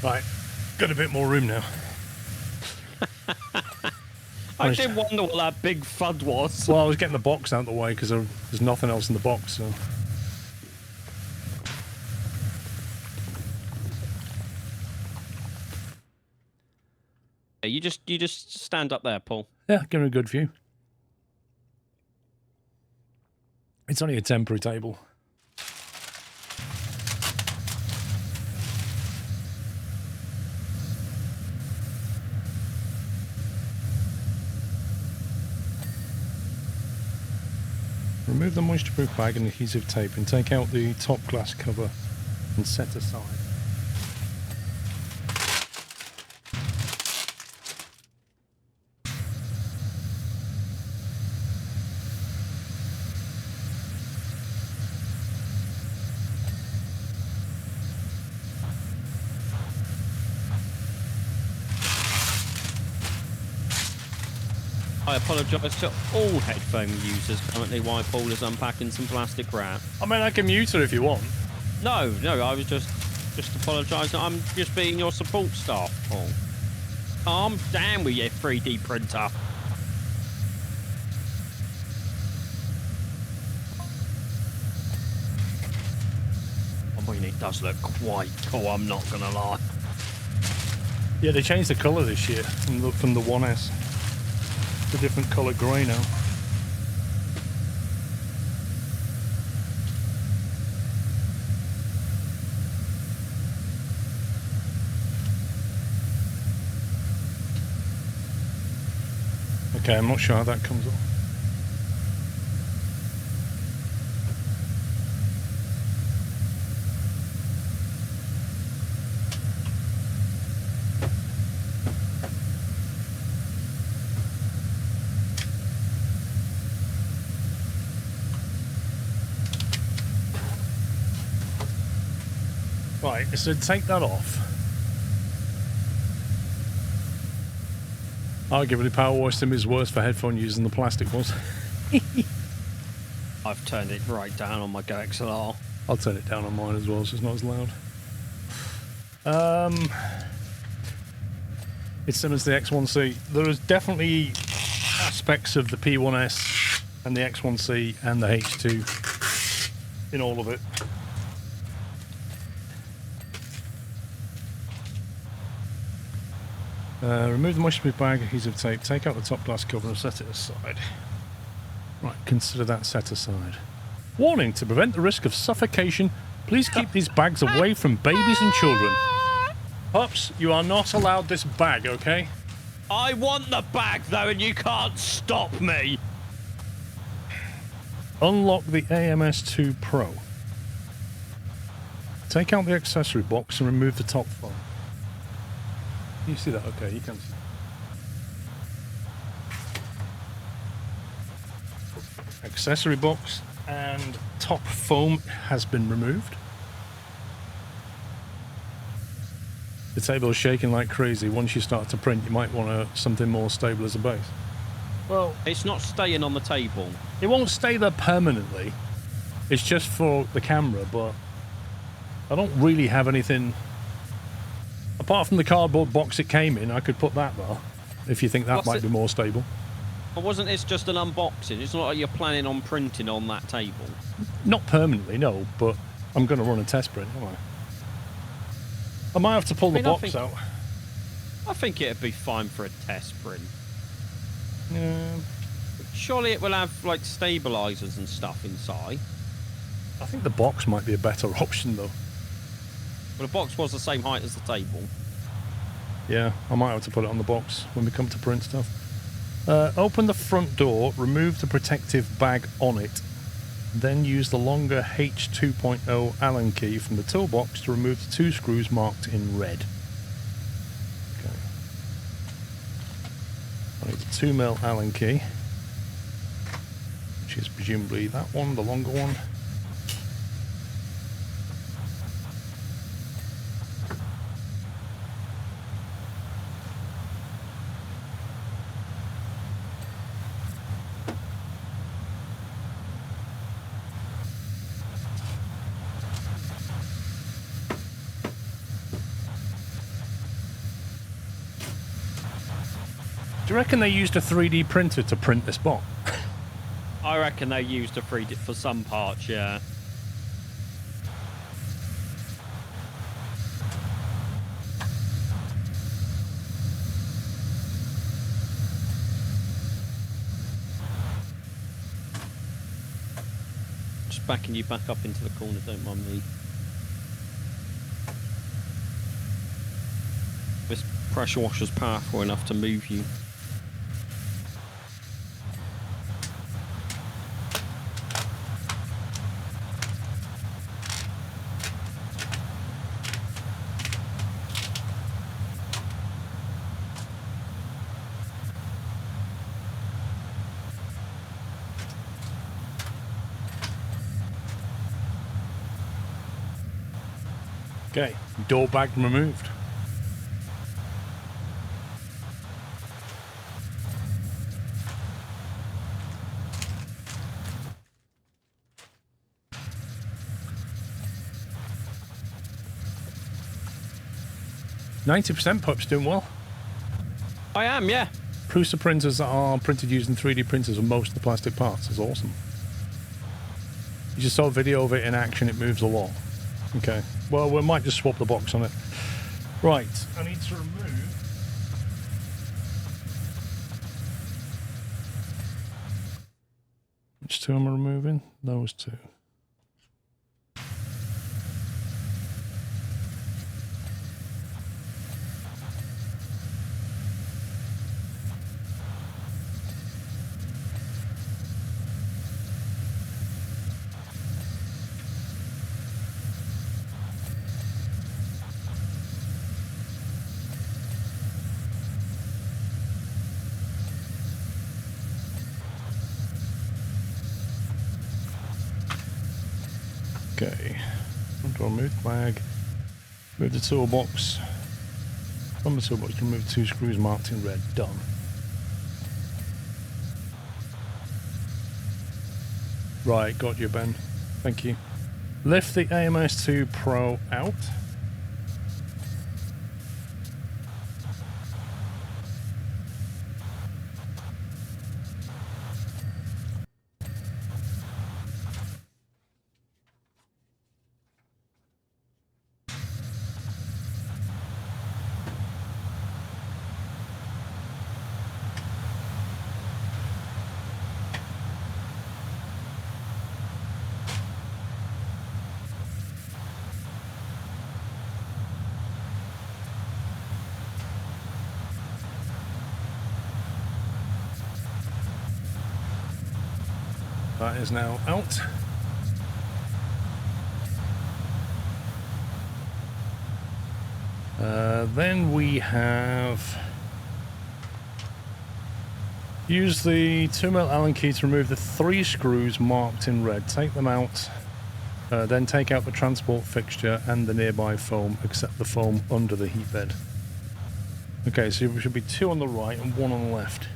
Speaker 1: Right, got a bit more room now.
Speaker 3: I did wonder what that big FUD was.
Speaker 1: Well, I was getting the box out of the way because there's nothing else in the box, so...
Speaker 3: You just stand up there, Paul.
Speaker 1: Yeah, give it a good view. It's only a temporary table. Remove the moisture-proof bag and adhesive tape and take out the top glass cover and set aside.
Speaker 3: I apologise to all headphone users currently while Paul is unpacking some plastic wrap.
Speaker 1: I mean, I can mute it if you want.
Speaker 3: No, I was just apologising. I'm just being your support staff, Paul. Calm down with your 3D printer. I mean, it does look quite cool, I'm not going to lie.
Speaker 1: Yeah, they changed the colour this year from the 1S. It's a different colour grey now. Okay, I'm not sure how that comes off. Right, so take that off. Arguably, Powerwash Sim is worse for headphone users than the plastic was.
Speaker 3: I've turned it right down on my Go XLR.
Speaker 1: I'll turn it down on mine as well, so it's not as loud. It's similar to the X1C. There is definitely aspects of the P1S and the X1C and the H2 in all of it. Remove the moisture-proof bag, adhesive tape, take out the top glass cover and set it aside. Right, consider that set aside. Warning, to prevent the risk of suffocation, please keep these bags away from babies and children. Pups, you are not allowed this bag, okay?
Speaker 3: I want the bag though, and you can't stop me.
Speaker 1: Unlock the AMS2 Pro. Take out the accessory box and remove the top foam. You see that? Okay, you can see. Accessory box and top foam has been removed. The table is shaking like crazy. Once you start to print, you might want something more stable as a base. Well,
Speaker 3: It's not staying on the table.
Speaker 1: it won't stay there permanently. It's just for the camera, but I don't really have anything... Apart from the cardboard box it came in, I could put that there, if you think that might be more stable.
Speaker 3: Or wasn't this just an unboxing? It's not like you're planning on printing on that table.
Speaker 1: Not permanently, no, but I'm going to run a test print, am I? I might have to pull the box out.
Speaker 3: I think it'd be fine for a test print.
Speaker 1: Yeah.
Speaker 3: Surely it will have, like, stabilisers and stuff inside.
Speaker 1: I think the box might be a better option, though.
Speaker 3: Well, the box was the same height as the table.
Speaker 1: Yeah, I might have to put it on the box when we come to print stuff. Open the front door, remove the protective bag on it, then use the longer H2.0 Allen key from the toolbox to remove the 2 screws marked in red. Okay. I need a 2mm Allen key, which is presumably that one, the longer one. Do you reckon they used a 3D printer to print this bot?
Speaker 3: I reckon they used a 3D for some parts, yeah. Just backing you back up into the corner, don't mind me. This pressure washer's powerful enough to move you.
Speaker 1: Okay, door bag removed. %, Pup's doing well.
Speaker 3: I am, yeah.
Speaker 1: Prusa printers are printed using 3D printers on most of the plastic parts. That's awesome. You just saw a video of it in action. It moves a lot. Okay. Well, we might just swap the box on it. Right. I need to remove... Which two am I removing? Those two. Okay, do I move the bag, move the toolbox, from the toolbox, remove 2 screws marked in red, done. Right, got you, Ben, thank you. Lift the AMS2 Pro out. That is now out. Then we have use the 2mm Allen key to remove the 3 screws marked in red. Take them out. Then take out the transport fixture and the nearby foam, except the foam under the heat bed. Okay, so there should be 2 on the right and 1 on the left.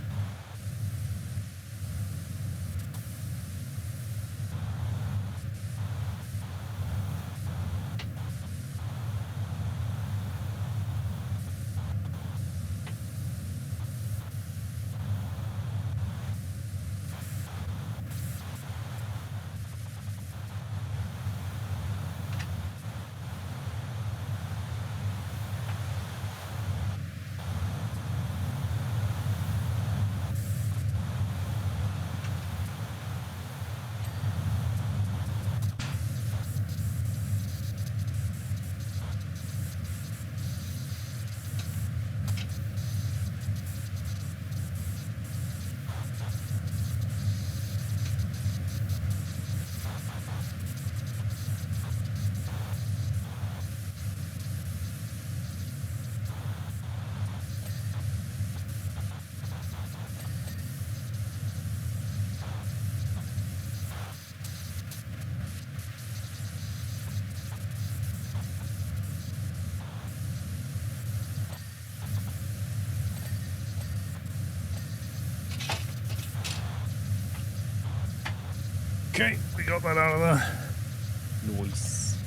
Speaker 1: Okay, we got that out of there.
Speaker 3: Nice.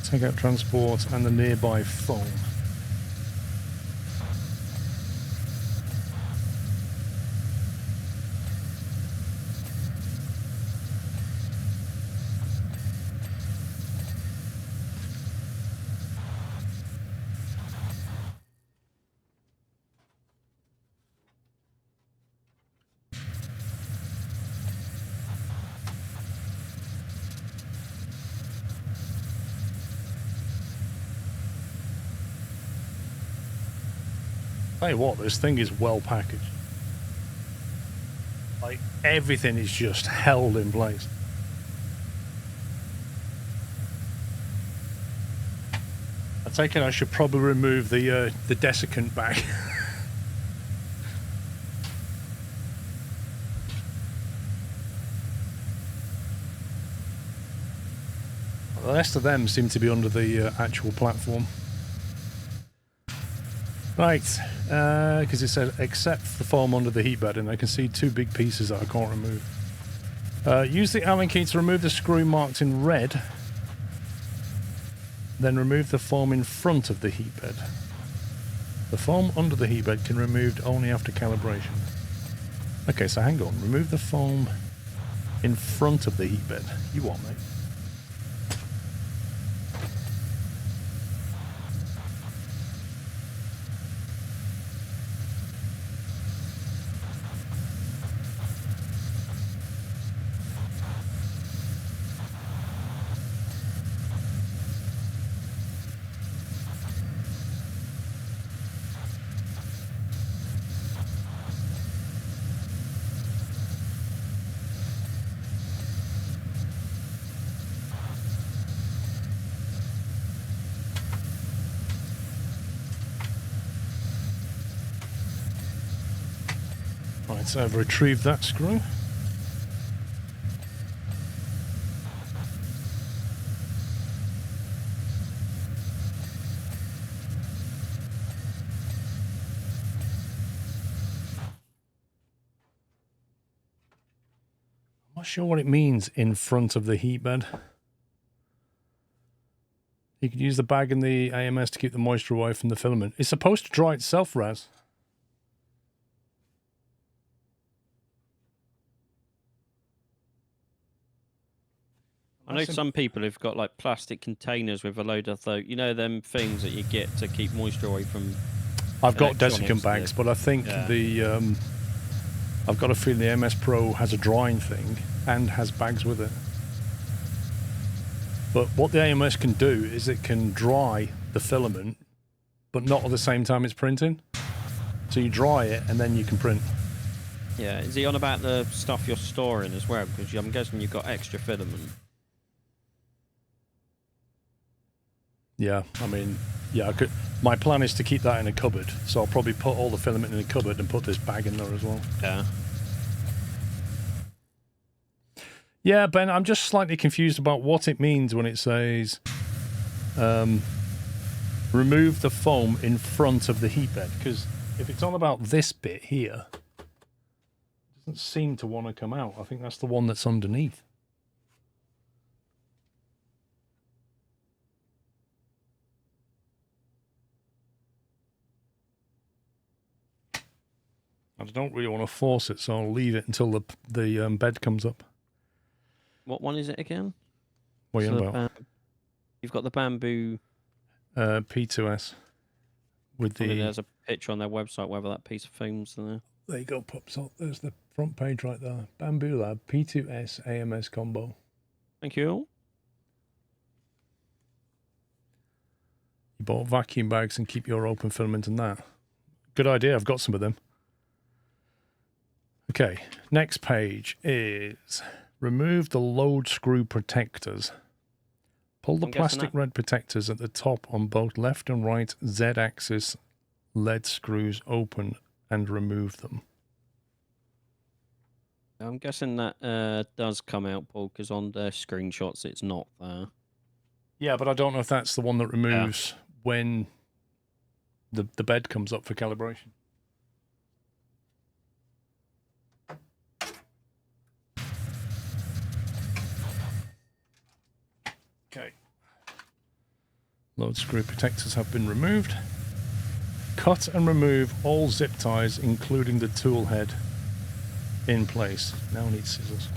Speaker 1: Take out transport and the nearby foam. Tell you what, this thing is well packaged. Like, everything is just held in place. I take it I should probably remove the desiccant bag. The rest of them seem to be under the actual platform. Right, because it says accept the foam under the heat bed, and I can see two big pieces that I can't remove. Use the Allen key to remove the screw marked in red. Then remove the foam in front of the heat bed. The foam under the heat bed can be removed only after calibration. Okay, so hang on. Remove the foam in front of the heat bed. You want, mate? Right, so I've retrieved that screw. I'm not sure what it means in front of the heat bed. You can use the bag and the AMS to keep the moisture away from the filament. It's supposed to dry itself, Raz.
Speaker 3: I know some people have got like plastic containers with a load of the, you know, them things that you get to keep moisture away from.
Speaker 1: I've got desiccant bags, but I think I've got a feeling the MS Pro has a drying thing and has bags with it. But what the AMS can do is it can dry the filament, but not at the same time it's printing. So you dry it and then you can print.
Speaker 3: Yeah, is he on about the stuff you're storing as well? Because I'm guessing you've got extra filament.
Speaker 1: Yeah, I mean, yeah, my plan is to keep that in a cupboard, so I'll probably put all the filament in a cupboard and put this bag in there as well.
Speaker 3: Yeah.
Speaker 1: Yeah, Ben, I'm just slightly confused about what it means when it says remove the foam in front of the heat bed, because if it's on about this bit here, it doesn't seem to want to come out. I think that's the one that's underneath. I don't really want to force it, so I'll leave it until the bed comes up.
Speaker 3: What one is it again?
Speaker 1: What are you on about?
Speaker 3: You've got the bamboo.
Speaker 1: P2S. With the.
Speaker 3: There's a picture on their website, whether that piece of foam's in there.
Speaker 1: There you go, pops up. There's the front page right there. Bamboo Lab P2S AMS combo.
Speaker 3: Thank you.
Speaker 1: You bought vacuum bags and keep your open filament in that. Good idea. I've got some of them. Okay, next page is remove the load screw protectors. Pull the plastic red protectors at the top on both left and right Z-axis lead screws open and remove them.
Speaker 3: I'm guessing that does come out, Paul, because on the screenshots it's not there.
Speaker 1: Yeah, but I don't know if that's the one that removes when the bed comes up for calibration. Okay. Load screw protectors have been removed. Cut and remove all zip ties, including the tool head, in place. Now I need scissors.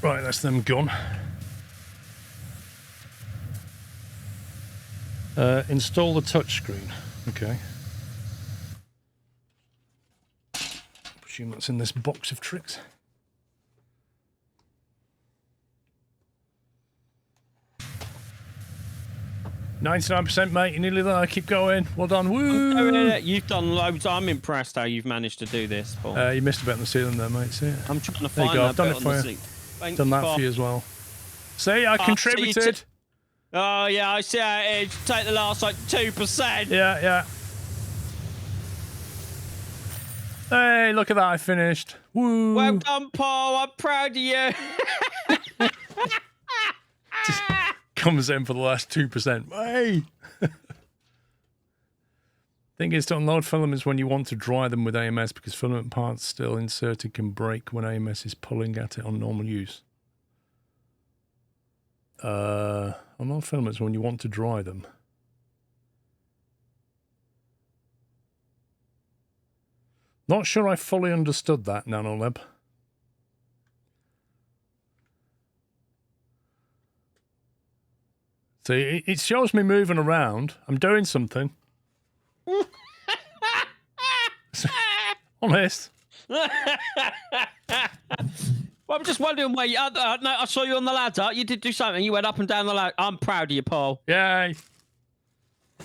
Speaker 1: Right, that's them gone. Install the touchscreen. Okay. Presume that's in this box of tricks. %, mate. You're nearly there. Keep going. Well done. Woo!
Speaker 3: You've done loads. I'm impressed how you've managed to do this, Paul.
Speaker 1: You missed a bit on the ceiling there, mate. See it?
Speaker 3: I'm trying to
Speaker 1: There
Speaker 3: find
Speaker 1: you go.
Speaker 3: that
Speaker 1: I've done
Speaker 3: bit
Speaker 1: it for
Speaker 3: on the
Speaker 1: you.
Speaker 3: seat.
Speaker 1: Done that for you as well. See, I contributed.
Speaker 3: Oh, yeah, I see how it is. Take the last, like, 2%.
Speaker 1: Yeah, yeah. Hey, look at that. I finished. Woo!
Speaker 3: Well done, Paul. I'm proud of you.
Speaker 1: Just comes in for the last 2%. Hey! Thing is, to unload filaments when you want to dry them with AMS, because filament parts still inserted can break when AMS is pulling at it on normal use. Unload filaments when you want to dry them. Not sure I fully understood that, NanoLab. See, it shows me moving around. I'm doing something. Honest.
Speaker 3: Well, I'm just wondering where you... no, I saw you on the ladder. You did do something. You went up and down the ladder. I'm proud of you, Paul.
Speaker 1: Yay.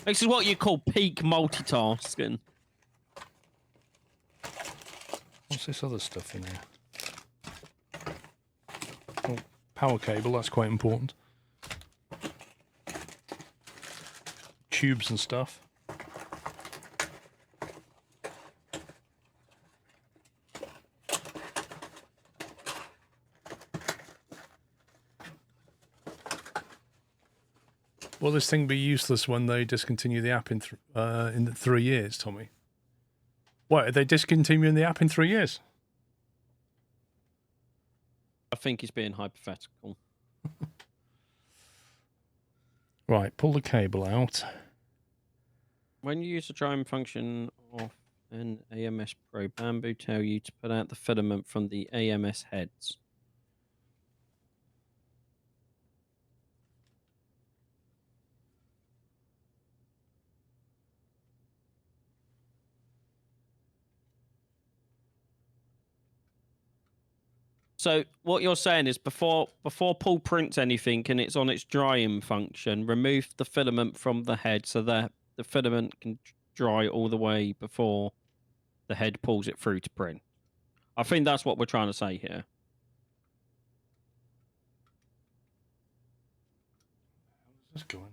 Speaker 3: This is what you call peak multitasking.
Speaker 1: What's this other stuff in here? Oh, power cable, that's quite important. Tubes and stuff. Will this thing be useless when they discontinue the app in 3 years, Tommy? What, are they discontinuing the app in 3 years?
Speaker 3: I think he's being hypothetical.
Speaker 1: Right, pull the cable out.
Speaker 3: When you use the drying function of an AMS Pro, Bamboo tell you to put out the filament from the AMS heads. So what you're saying is before Paul prints anything and it's on its drying function, remove the filament from the head so that the filament can dry all the way before the head pulls it through to print. I think that's what we're trying to say here.
Speaker 1: How's this going?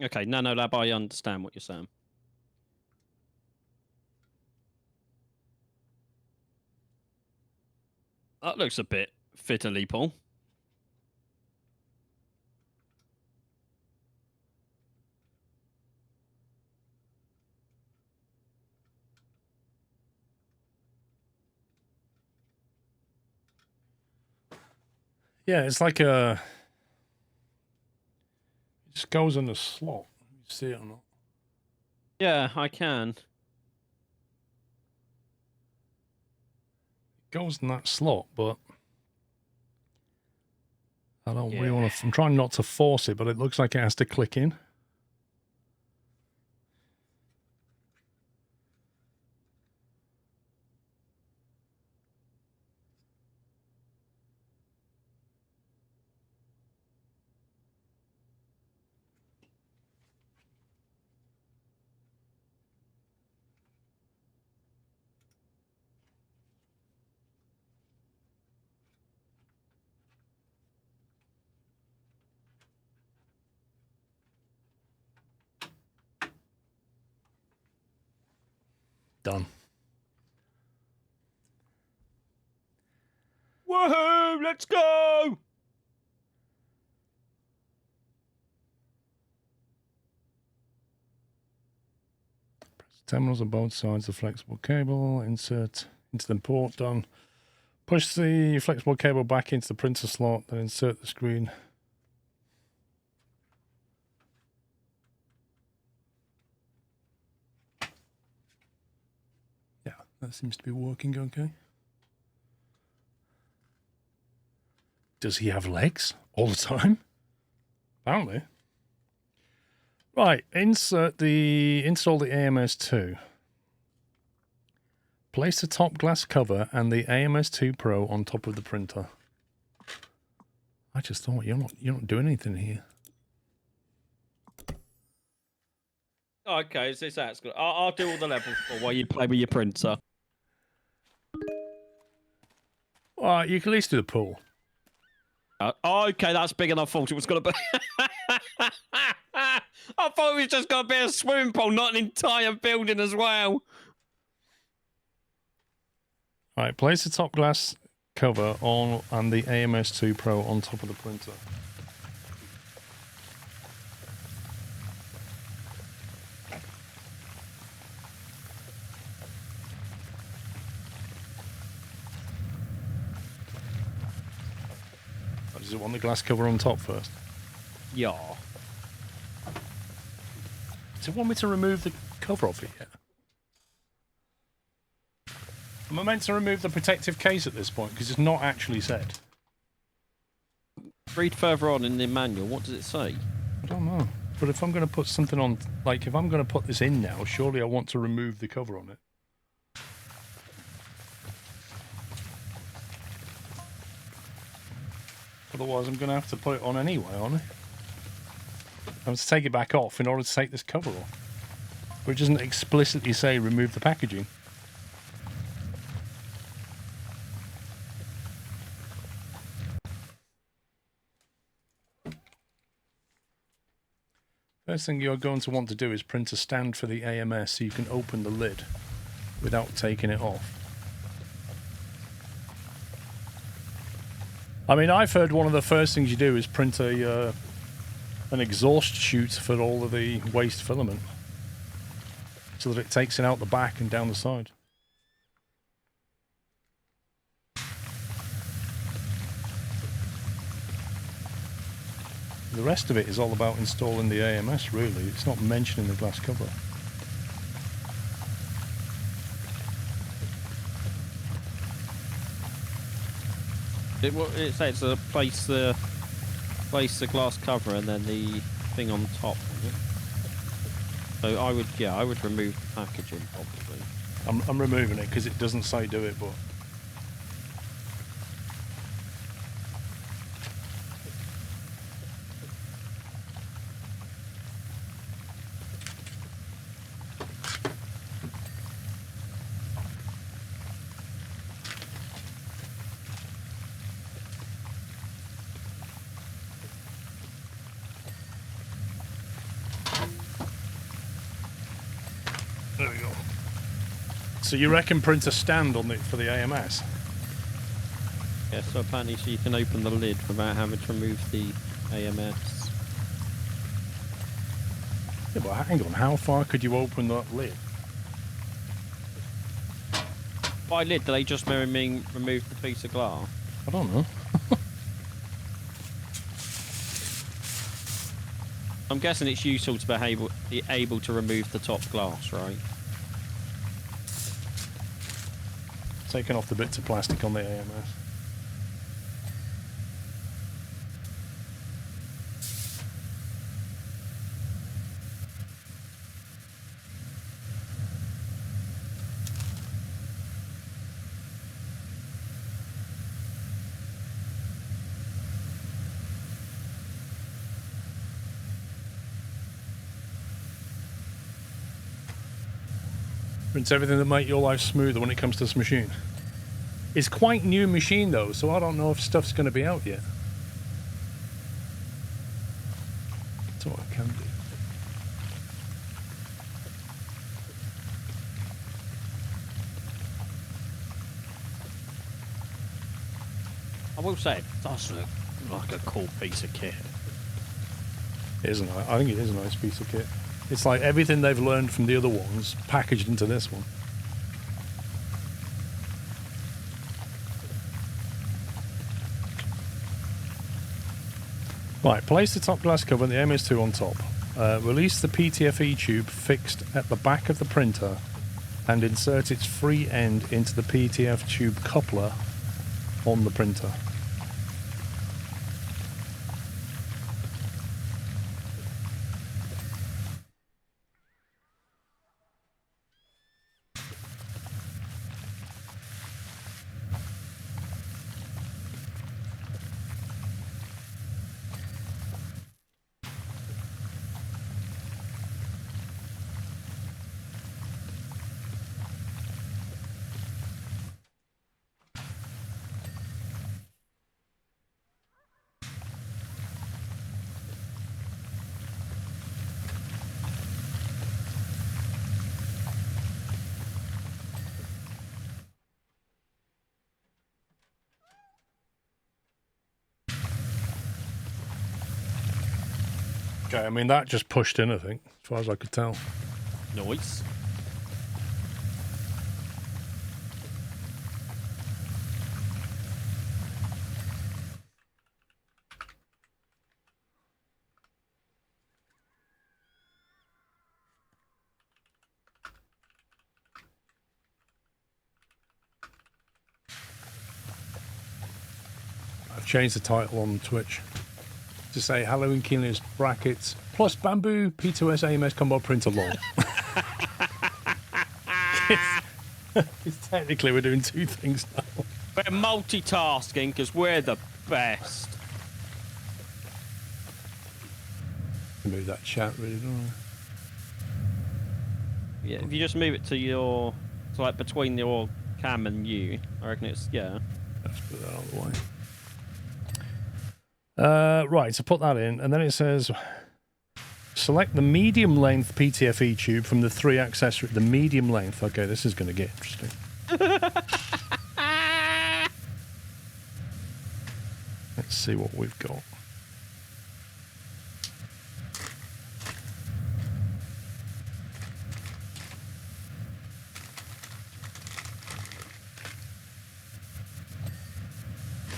Speaker 3: Okay, NanoLab, I understand what you're saying. That looks a bit fiddly, Paul.
Speaker 1: Yeah, it's like a... It just goes in the slot. You see it or not?
Speaker 3: Yeah, I can.
Speaker 1: It goes in that slot, but... I don't really want to... I'm trying not to force it, but it looks like it has to click in. Done.
Speaker 3: Woohoo! Let's go!
Speaker 1: Terminals on both sides of the flexible cable. Insert into the port. Done. Push the flexible cable back into the printer slot. Then insert the screen. Yeah, that seems to be working okay. Does he have legs all the time? Apparently. Right, install the AMS2. Place the top glass cover and the AMS2 Pro on top of the printer. I just thought you're not doing anything here.
Speaker 3: Okay, so that's good. I'll do all the levels while you play with your printer.
Speaker 1: Well, you can at least do the pool.
Speaker 3: Okay, that's big enough. I thought it was going to be. I thought it was just going to be a swimming pool, not an entire building as well.
Speaker 1: All right, place the top glass cover on and the AMS2 Pro on top of the printer. Does it want the glass cover on top first?
Speaker 3: Yeah.
Speaker 1: Does it want me to remove the cover off it yet? Am I meant to remove the protective case at this point? Because it's not actually said.
Speaker 3: Read further on in the manual. What does it say?
Speaker 1: I don't know. But if I'm going to put something on... Like, if I'm going to put this in now, surely I want to remove the cover on it. Otherwise, I'm going to have to put it on anyway, aren't I? I have to take it back off in order to take this cover off. But it doesn't explicitly say remove the packaging. First thing you're going to want to do is print a stand for the AMS so you can open the lid without taking it off. I mean, I've heard one of the first things you do is print an exhaust chute for all of the waste filament so that it takes it out the back and down the side. The rest of it is all about installing the AMS, really. It's not mentioning the glass cover.
Speaker 3: It says place the glass cover and then the thing on top. So I would remove the packaging probably.
Speaker 1: I'm removing it because it doesn't say do it, but there we go. So you reckon print a stand on for the AMS?
Speaker 3: Yeah, so apparently so you can open the lid without having to remove the AMS.
Speaker 1: Yeah, but hang on, how far could you open that lid?
Speaker 3: By lid, do they just mean remove the piece of glass?
Speaker 1: I don't know.
Speaker 3: I'm guessing it's useful to be able to remove the top glass, right?
Speaker 1: Taking off the bits of plastic on the AMS. It's everything that make your life smoother when it comes to this machine. It's quite new machine though, so I don't know if stuff's going to be out yet. That's what I can do.
Speaker 3: I will say, it does look like a cool piece of kit.
Speaker 1: It is nice. I think it is a nice piece of kit. It's like everything they've learned from the other ones packaged into this one. Right, place the top glass cover and the MS2 on top. Release the PTFE tube fixed at the back of the printer and insert its free end into the PTF tube coupler on the printer. Okay, I mean, that just pushed in, I think, as far as I could tell.
Speaker 3: Nice.
Speaker 1: I've changed the title on Twitch to say Halloween Keenlist brackets plus bamboo P2S AMS combo printer lol. It's technically we're doing two things now.
Speaker 3: We're multitasking because we're the best.
Speaker 1: Move that chat really, don't I?
Speaker 3: Yeah, if you just move it to your, so like between your cam and you, I reckon it's, yeah.
Speaker 1: Let's put that out of the way. Right, so put that in, and then it says select the medium length PTFE tube from the three accessory. The medium length. Okay, this is going to get interesting. Let's see what we've got.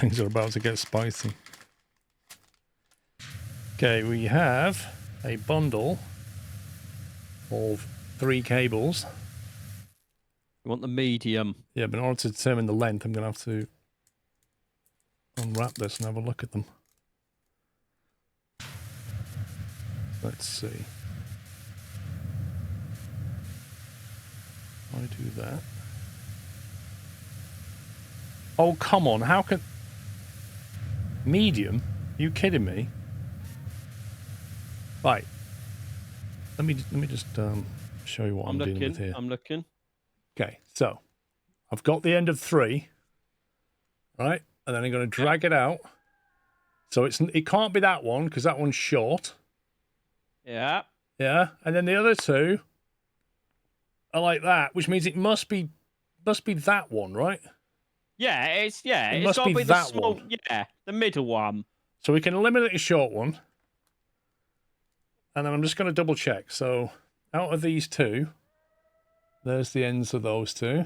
Speaker 1: Things are about to get spicy. Okay, we have a bundle of 3 cables.
Speaker 3: You want the medium?
Speaker 1: Yeah, but in order to determine the length, I'm going to have to unwrap this and have a look at them. Let's see. I do that. Oh, come on. How can... Medium? You kidding me? Right. Let me just show you what I'm dealing with here.
Speaker 3: I'm looking.
Speaker 1: Okay, so I've got the end of 3, right? And then I'm going to drag it out. So it can't be that one because that one's short.
Speaker 3: Yeah.
Speaker 1: Yeah, and then the other 2 are like that, which means it must be that one, right?
Speaker 3: Yeah, it's
Speaker 1: must
Speaker 3: got to
Speaker 1: be
Speaker 3: be the
Speaker 1: that
Speaker 3: small,
Speaker 1: one.
Speaker 3: yeah, the middle one.
Speaker 1: So we can eliminate the short one. And then I'm just going to double check. So out of these 2, there's the ends of those 2.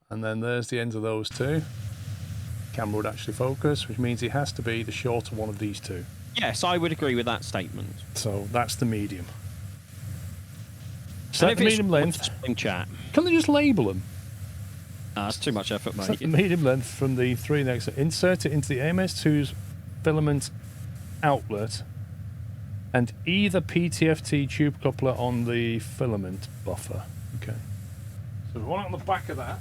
Speaker 1: And then there's the ends of those 2. Camera would actually focus, which means it has to be the shorter one of these 2.
Speaker 3: Yes, I would agree with that statement.
Speaker 1: So that's the medium.
Speaker 3: And
Speaker 1: Set
Speaker 3: if
Speaker 1: the
Speaker 3: it's
Speaker 1: medium length.
Speaker 3: spring chat,
Speaker 1: Can they just label them?
Speaker 3: that's too much effort,
Speaker 1: Set the
Speaker 3: mate.
Speaker 1: medium length from the 3 next. Insert it into the AMS2's filament outlet and either PTFT tube coupler on the filament buffer. Okay. So we want it on the back of that.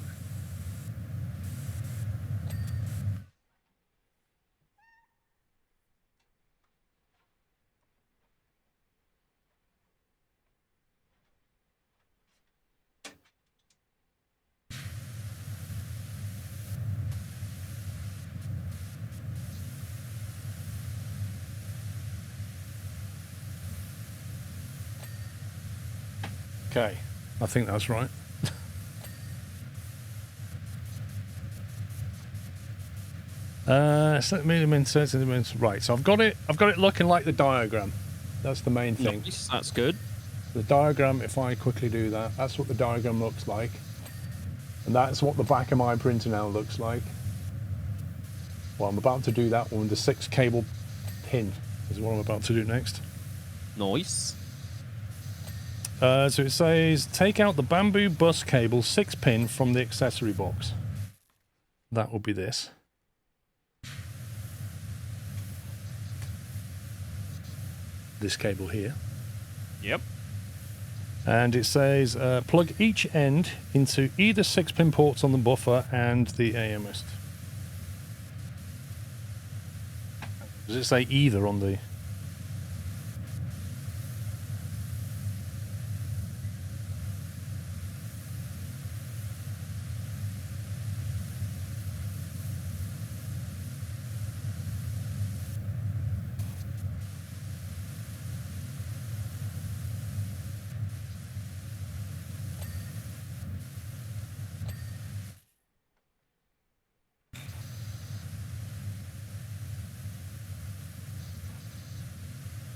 Speaker 1: Okay, I think that's right. Set the medium insert in the right. So I've got it looking like the diagram. That's the main thing.
Speaker 3: Nice, that's good.
Speaker 1: The diagram, if I quickly do that, that's what the diagram looks like. And that's what the back of my printer now looks like. Well, I'm about to do that one. The 6 cable pin is what I'm about to do next.
Speaker 3: Nice.
Speaker 1: So it says, take out the bamboo bus cable 6 pin from the accessory box. That will be this. This cable here.
Speaker 3: Yep.
Speaker 1: And it says, plug each end into either 6 pin ports on the buffer and the AMS. Does it say either on the...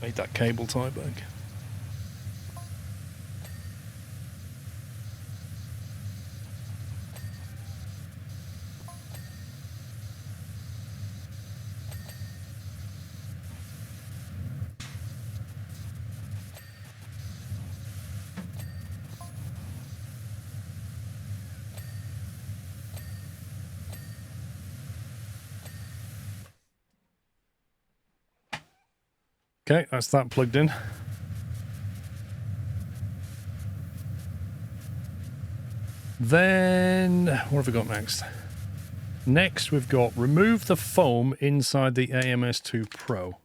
Speaker 1: Made that cable tie back. Okay, that's that plugged in. Then, what have we got next? Next, we've got remove the foam inside the AMS2 Pro.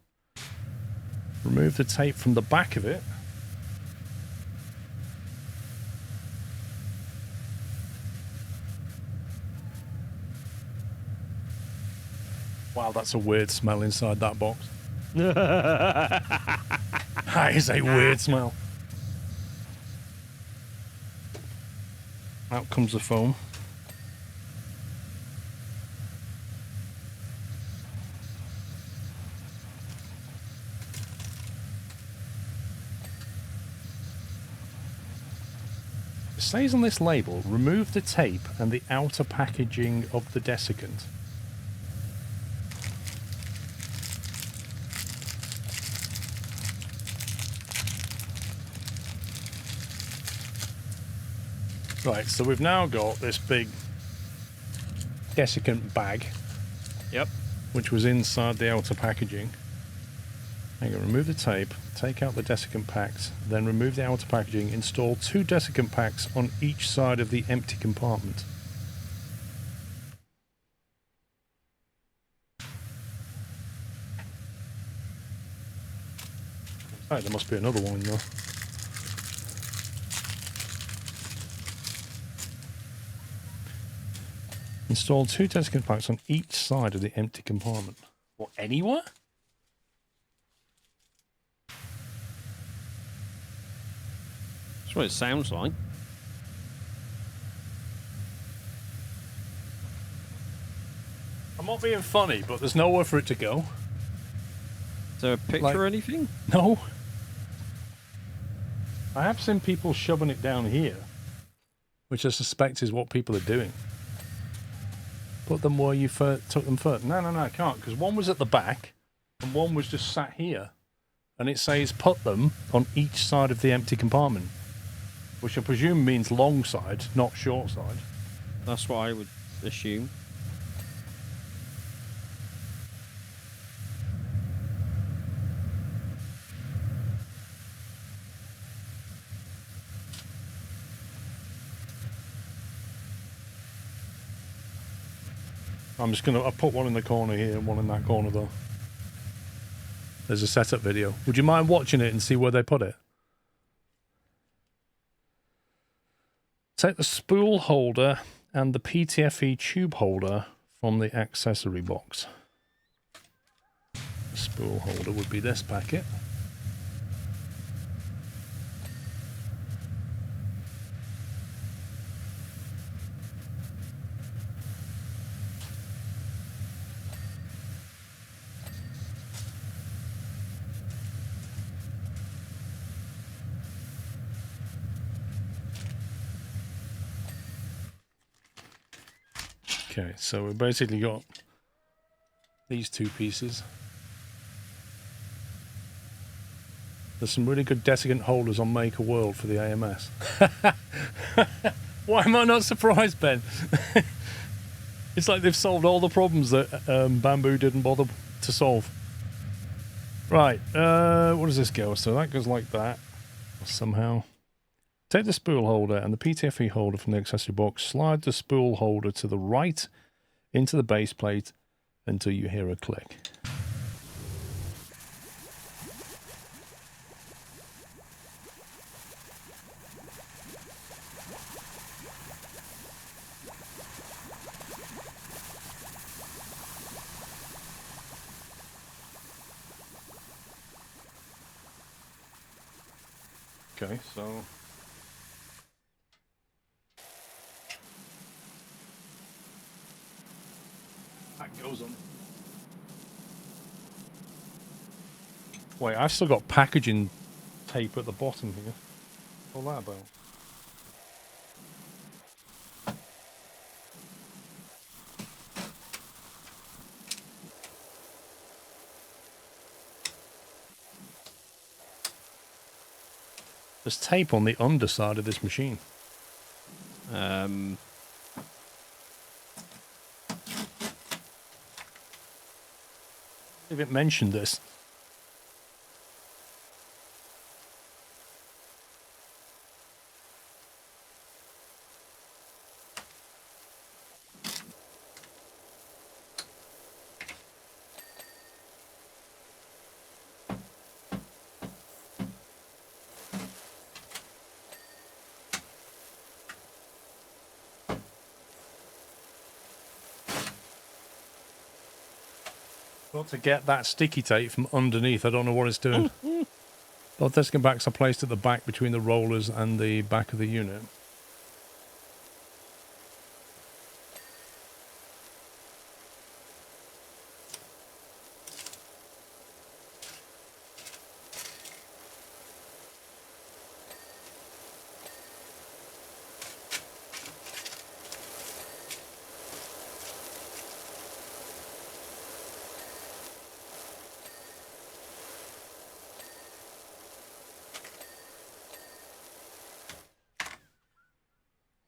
Speaker 1: Remove the tape from the back of it. Wow, that's a weird smell inside that box. That is a weird smell. Out comes the foam. It says on this label, remove the tape and the outer packaging of the desiccant. Right, so we've now got this big desiccant bag.
Speaker 3: Yep.
Speaker 1: Which was inside the outer packaging. Hang on, remove the tape, take out the desiccant packs, then remove the outer packaging, install 2 desiccant packs on each side of the empty compartment. Oh, there must be another one in there. Install 2 desiccant packs on each side of the empty compartment. What, anywhere?
Speaker 3: That's what it sounds like.
Speaker 1: I'm not being funny, but there's nowhere for it to go.
Speaker 3: Is there a picture or anything?
Speaker 1: No. I have seen people shoving it down here, which I suspect is what people are doing. Put them where you took them first. No, I can't, because one was at the back, and one was just sat here, and it says put them on each side of the empty compartment, which I presume means long side, not short side.
Speaker 3: That's what I would assume.
Speaker 1: I'll put one in the corner here and one in that corner though. There's a setup video. Would you mind watching it and see where they put it? Take the spool holder and the PTFE tube holder from the accessory box. The spool holder would be this packet. Okay, so we've basically got these two pieces. There's some really good desiccant holders on Make a World for the AMS. Why am I not surprised, Ben? It's like they've solved all the problems that Bamboo didn't bother to solve. Right, what does this go? So that goes like that, somehow. Take the spool holder and the PTFE holder from the accessory box, slide the spool holder to the right into the base plate until you hear a click. Okay, so that goes on. Wait, I've still got packaging tape at the bottom here. What's all that about? There's tape on the underside of this machine. If it mentioned this. Got to get that sticky tape from underneath. I don't know what it's doing. Both disc backs are placed at the back between the rollers and the back of the unit.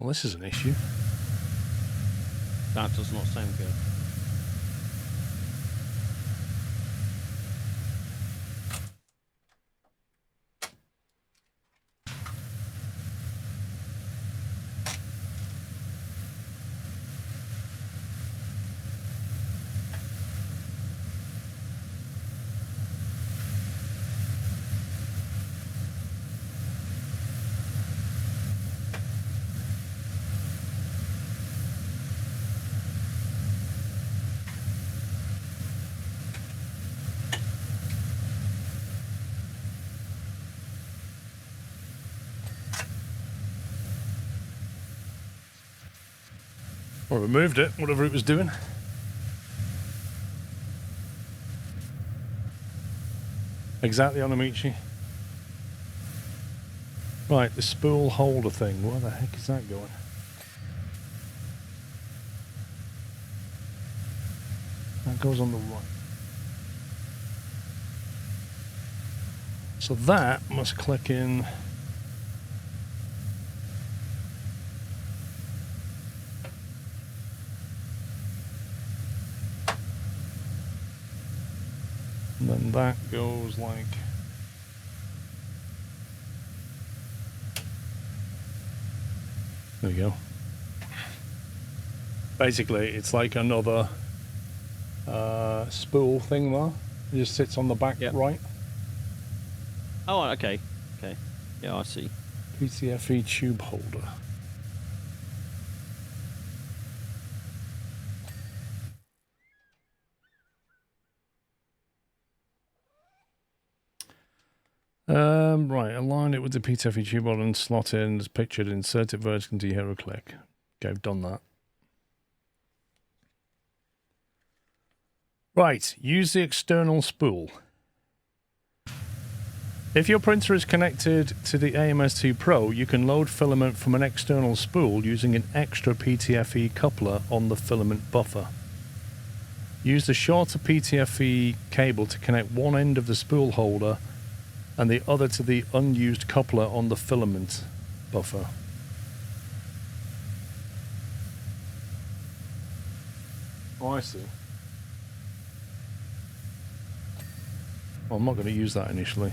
Speaker 1: Well, this is an issue.
Speaker 3: That does not sound good. Or removed it, whatever it was doing. Exactly on Amici. Right, the spool holder thing. Where the heck is that going? That goes on the right.
Speaker 1: So that must click in. And then that goes like... There we go. Basically, it's like another spool thing there. It just sits on the back right.
Speaker 3: Oh, okay. Okay. Yeah, I see.
Speaker 1: PTFE tube holder. Right, align it with the PTFE tube holder and slot in as pictured. Insert it vertically into your hero click. Okay, I've done that. Right, use the external spool. If your printer is connected to the AMS2 Pro, you can load filament from an external spool using an extra PTFE coupler on the filament buffer. Use the shorter PTFE cable to connect one end of the spool holder and the other to the unused coupler on the filament buffer. Oh, I see. Well, I'm not going to use that initially.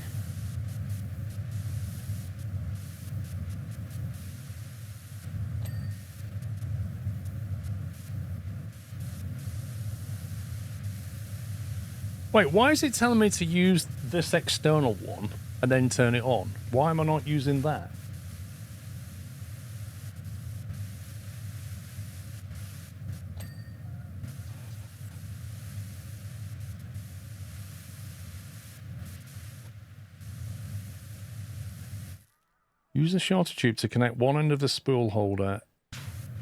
Speaker 1: Wait, why is it telling me to use this external one and then turn it on? Why am I not using that? Use the shorter tube to connect one end of the spool holder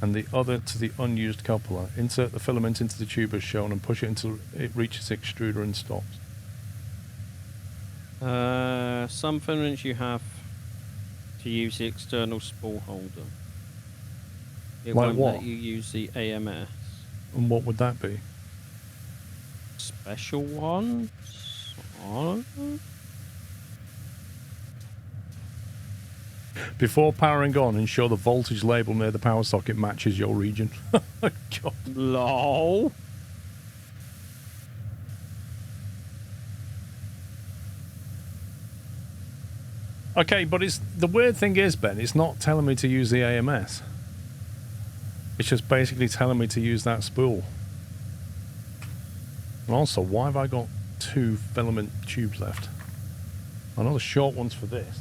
Speaker 1: and the other to the unused coupler. Insert the filament into the tube as shown and push it until it reaches the extruder and stops.
Speaker 3: Some filaments you have to use the external spool holder. It
Speaker 1: Like
Speaker 3: won't
Speaker 1: what?
Speaker 3: let you use the AMS.
Speaker 1: And what would that be?
Speaker 3: Special ones? I don't know.
Speaker 1: Before powering on, ensure the voltage label near the power socket matches your region. Oh my god.
Speaker 3: LOL.
Speaker 1: Okay, but it's the weird thing is, Ben, it's not telling me to use the AMS. It's just basically telling me to use that spool. And also, why have I got 2 filament tubes left? I know the short ones for this.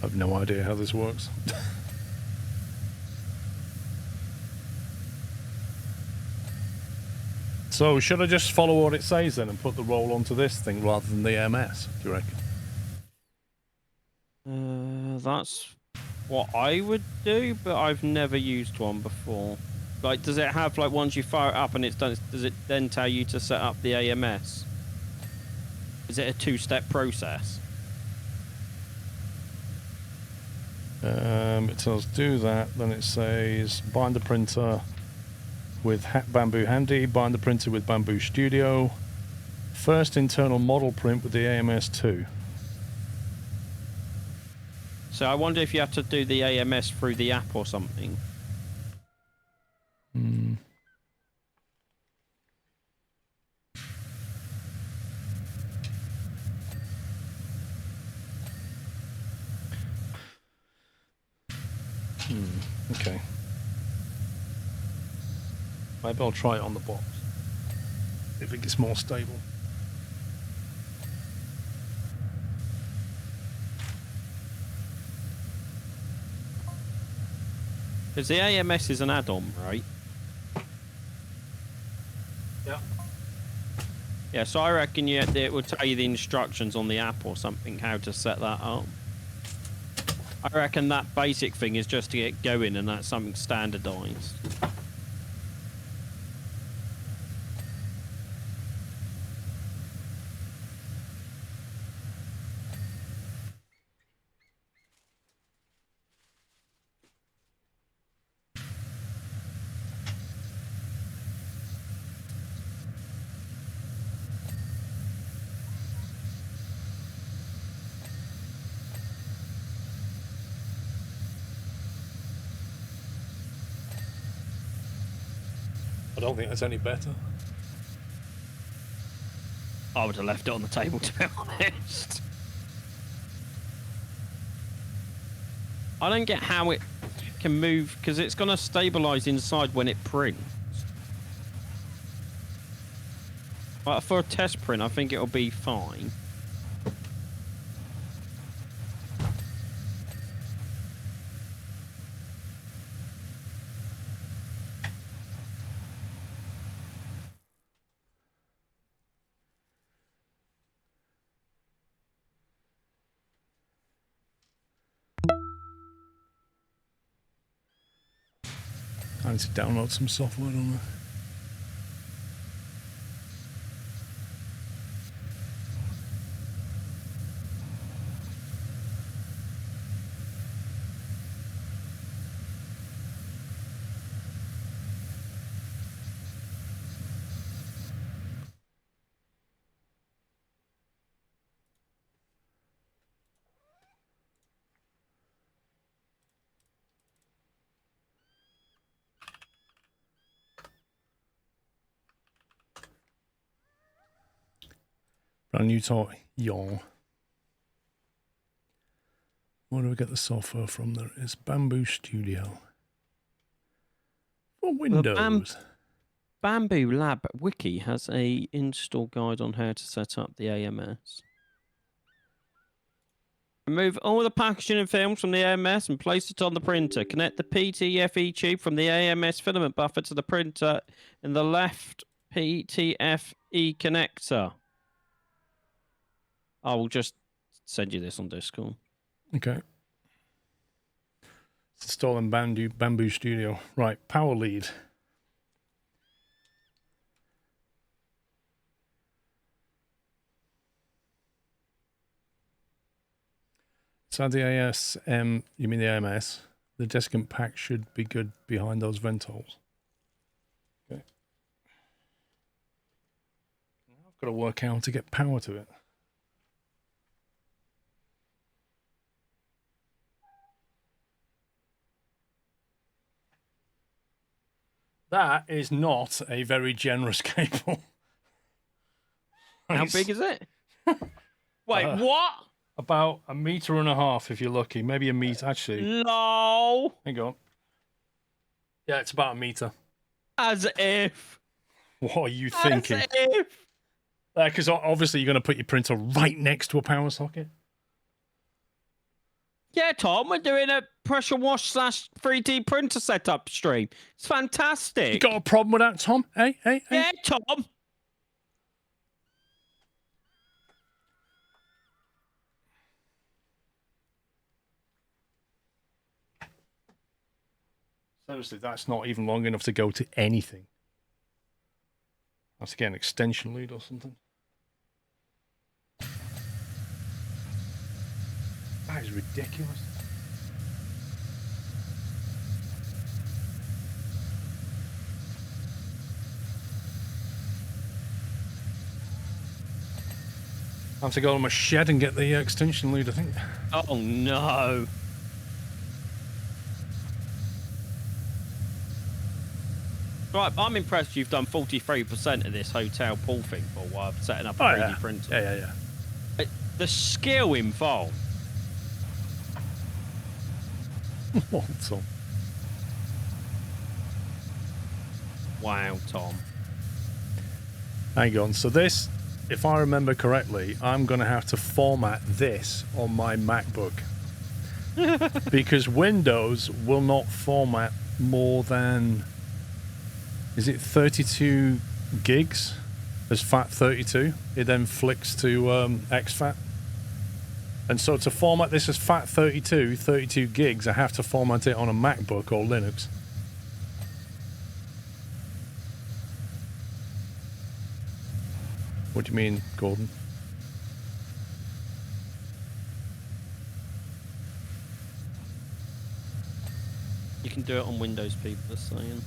Speaker 1: I've no idea how this works. So, should I just follow what it says then and put the roll onto this thing rather than the MS, do you reckon?
Speaker 3: That's what I would do, but I've never used one before. Like, does it have, like, once you fire it up and it's done, does it then tell you to set up the AMS? Is it a 2-step process?
Speaker 1: It tells do that, then it says bind the printer with Bamboo Handy, bind the printer with Bamboo Studio, first internal model print with the AMS2.
Speaker 3: So I wonder if you have to do the AMS through the app or something.
Speaker 1: Okay. Maybe I'll try it on the box if it gets more stable.
Speaker 3: Because the AMS is an add-on, right?
Speaker 1: Yeah.
Speaker 3: Yeah, so I reckon it will tell you the instructions on the app or something, how to set that up. I reckon that basic thing is just to get going, and that's something standardized.
Speaker 1: I don't think that's any better.
Speaker 3: I would have left it on the table, to be honest. I don't get how it can move, because it's going to stabilise inside when it prints. But for a test print, I think it'll be fine.
Speaker 1: I need to download some software on there. Brand new toy. Yawn. Where do we get the software from? There is Bamboo Studio. For Windows.
Speaker 3: Bamboo Lab Wiki has a install guide on how to set up the AMS. Remove all the packaging and films from the AMS and place it on the printer. Connect the PTFE tube from the AMS filament buffer to the printer in the left PTFE connector. I will just send you this on Discord.
Speaker 1: Okay. It's installing Bamboo Studio. Right, power lead. Inside the ASM, you mean the AMS, the desiccant pack should be good behind those vent holes. Okay. I've got to work out how to get power to it. That is not a very generous cable.
Speaker 3: How big is it? Wait, what?
Speaker 1: About 1.5 meters if you're lucky. Maybe a meter, actually.
Speaker 3: No.
Speaker 1: Hang on. Yeah, it's about 1 meter.
Speaker 3: As if.
Speaker 1: What are you thinking?
Speaker 3: As if.
Speaker 1: Because obviously you're going to put your printer right next to a power socket.
Speaker 3: Yeah, Tom, we're doing a pressure wash / 3D printer setup stream. It's fantastic.
Speaker 1: You got a problem with that, Tom? Hey.
Speaker 3: Yeah, Tom.
Speaker 1: Seriously, that's not even long enough to go to anything. That's again an extension lead or something. That is ridiculous. I have to go to my shed and get the extension lead, I think.
Speaker 3: Oh, no. Right, I'm impressed you've done 43% of this hotel pool thing for while setting up a 3D printer.
Speaker 1: Yeah.
Speaker 3: The skill involved.
Speaker 1: What, Tom?
Speaker 3: Wow, Tom.
Speaker 1: Hang on. So this, if I remember correctly, I'm going to have to format this on my MacBook. Because Windows will not format more than... Is it 32 gigs as FAT32? It then flicks to exFAT. And so to format this as FAT32, 32 gigs, I have to format it on a MacBook or Linux. What do you mean, Gordon?
Speaker 3: You can do it on Windows, people are saying.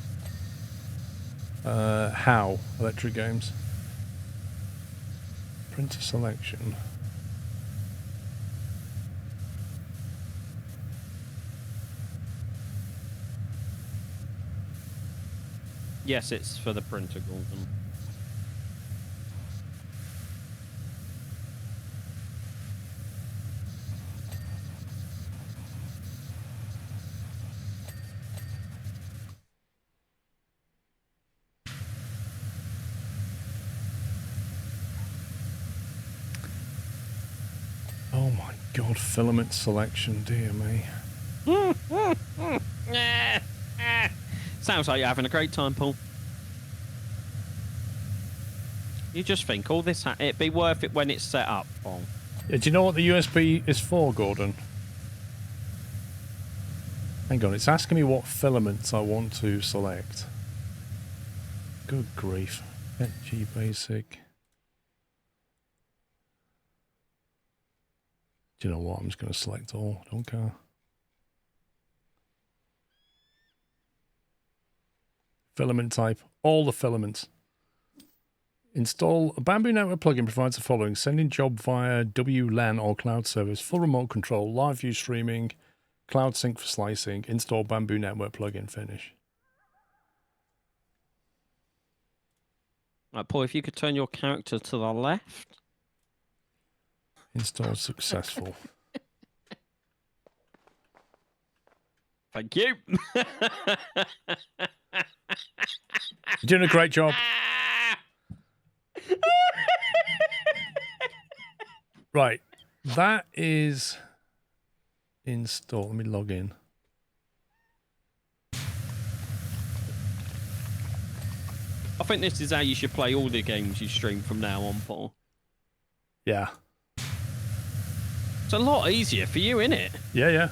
Speaker 1: How? Electric Games. Printer selection.
Speaker 3: Yes, it's for the printer, Gordon.
Speaker 1: Oh my god, filament selection, dear me.
Speaker 3: Sounds like you're having a great time, Paul. You just think all this, it'd be worth it when it's set up, Paul.
Speaker 1: Yeah, do you know what the USB is for, Gordon? Hang on, it's asking me what filaments I want to select. Good grief. G basic. Do you know what? I'm just going to select all. Don't care. Filament type. All the filaments. Install a Bamboo Network plugin provides the following. Sending job via WLAN or cloud service. Full remote control. Live view streaming. Cloud sync for slicing. Install Bamboo Network plugin. Finish.
Speaker 3: Right, Paul, if you could turn your character to the left.
Speaker 1: Install successful.
Speaker 3: Thank you.
Speaker 1: You're doing a great job. Right. That is install. Let me log in.
Speaker 3: I think this is how you should play all the games you stream from now on, Paul.
Speaker 1: Yeah.
Speaker 3: It's a lot easier for you, isn't it?
Speaker 1: Yeah, yeah.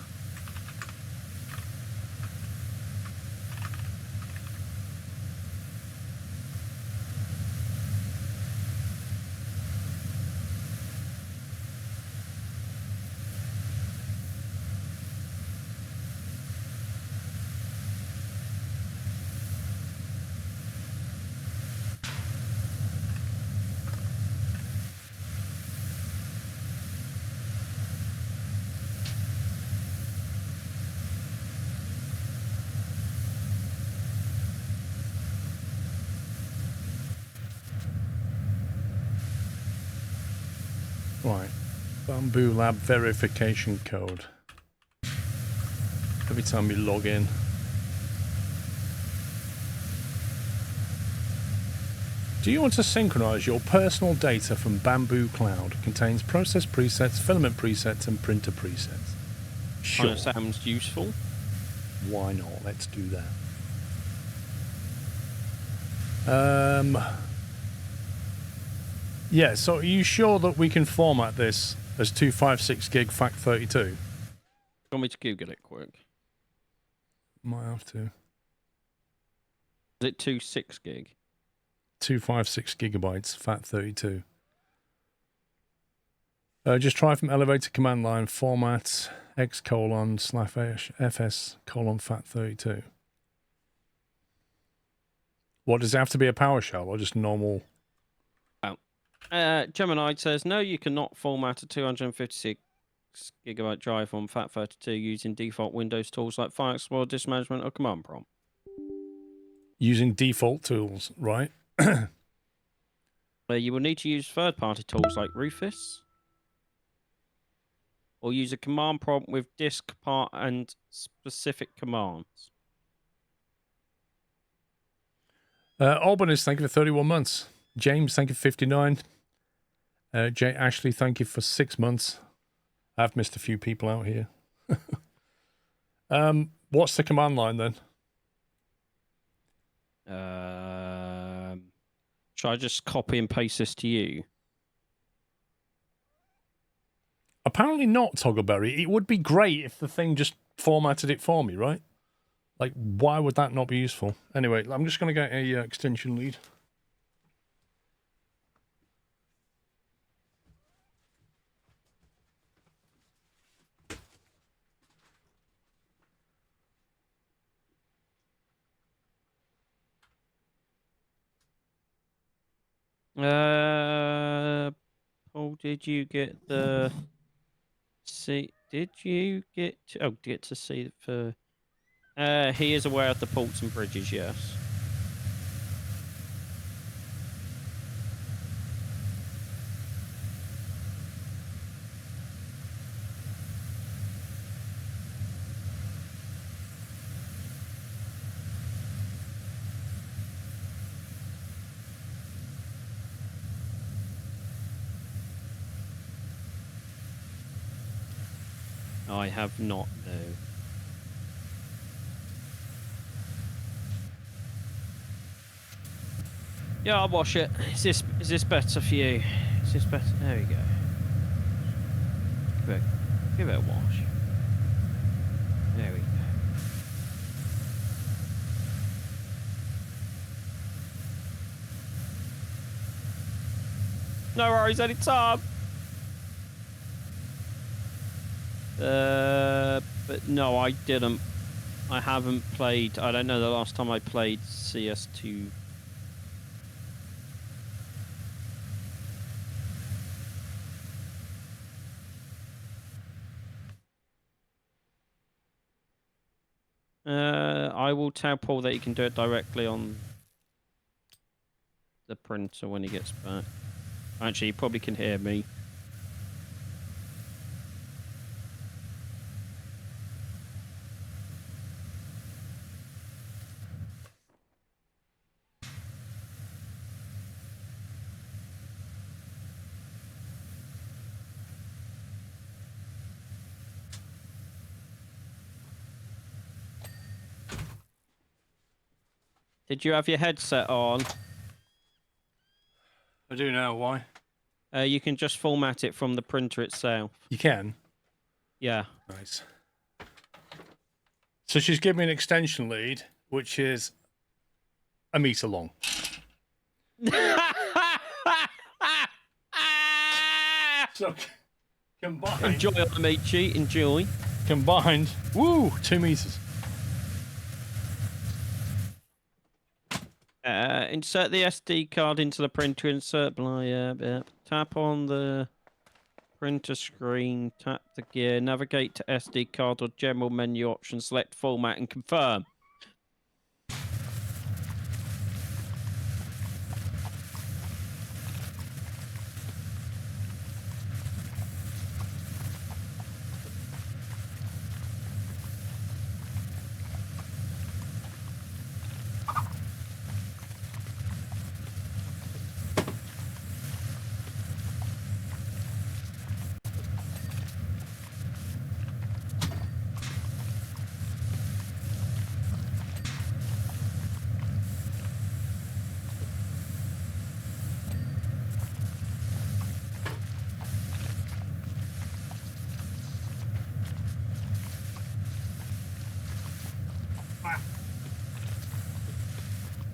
Speaker 1: Right. Bamboo Lab verification code. Every time you log in. Do you want to synchronize your personal data from Bamboo Cloud? Contains process presets, filament presets, and printer presets. Sure.
Speaker 3: Kind of sounds useful.
Speaker 1: Why not? Let's do that. Yeah, so are you sure that we can format this as 256 gig FAT32?
Speaker 3: Want me to Google it quick?
Speaker 1: Might have to.
Speaker 3: Is it 2.6 gig?
Speaker 1: 256 gigabytes FAT32. Just try from elevator command line format x:/fs FAT32. What, does it have to be a PowerShell or just normal?
Speaker 3: Gemini says, no, you cannot format a 256 gigabyte drive on FAT32 using default Windows tools like File Explorer, Disk Management, or Command Prompt.
Speaker 1: Using default tools, right?
Speaker 3: You will need to use third-party tools like Rufus, or use a command prompt with disk part and specific commands.
Speaker 1: Albanus, thank you for 31 months. James, thank you for 59. J. Ashley, thank you for 6 months. I've missed a few people out here. What's the command line then?
Speaker 3: Should I just copy and paste this to you?
Speaker 1: Apparently not, Toggleberry. It would be great if the thing just formatted it for me, right? Like, why would that not be useful? Anyway, I'm just going to get a extension lead.
Speaker 3: Paul, did you get the see? Did you get to see for? He is aware of the ports and bridges. Yes. I have not, no. Yeah, I'll wash it. Is this better for you? Is this better? There we go. Give it a wash. There we go. No worries, anytime. But no, I didn't. I haven't played. I don't know the last time I played CS2. I will tell Paul that he can do it directly on the printer when he gets back. Actually, he probably can hear me. Did you have your headset on?
Speaker 1: I do now. Why?
Speaker 3: You can just format it from the printer itself.
Speaker 1: You can?
Speaker 3: Yeah.
Speaker 1: Nice. So she's given me an extension lead, which is a meter long. So combined...
Speaker 3: Enjoy, Amici. Enjoy.
Speaker 1: Combined, woo, 2 meters.
Speaker 3: Insert the SD card into the printer, insert tap on the printer screen, tap the gear, navigate to SD card or general menu option, select format and confirm.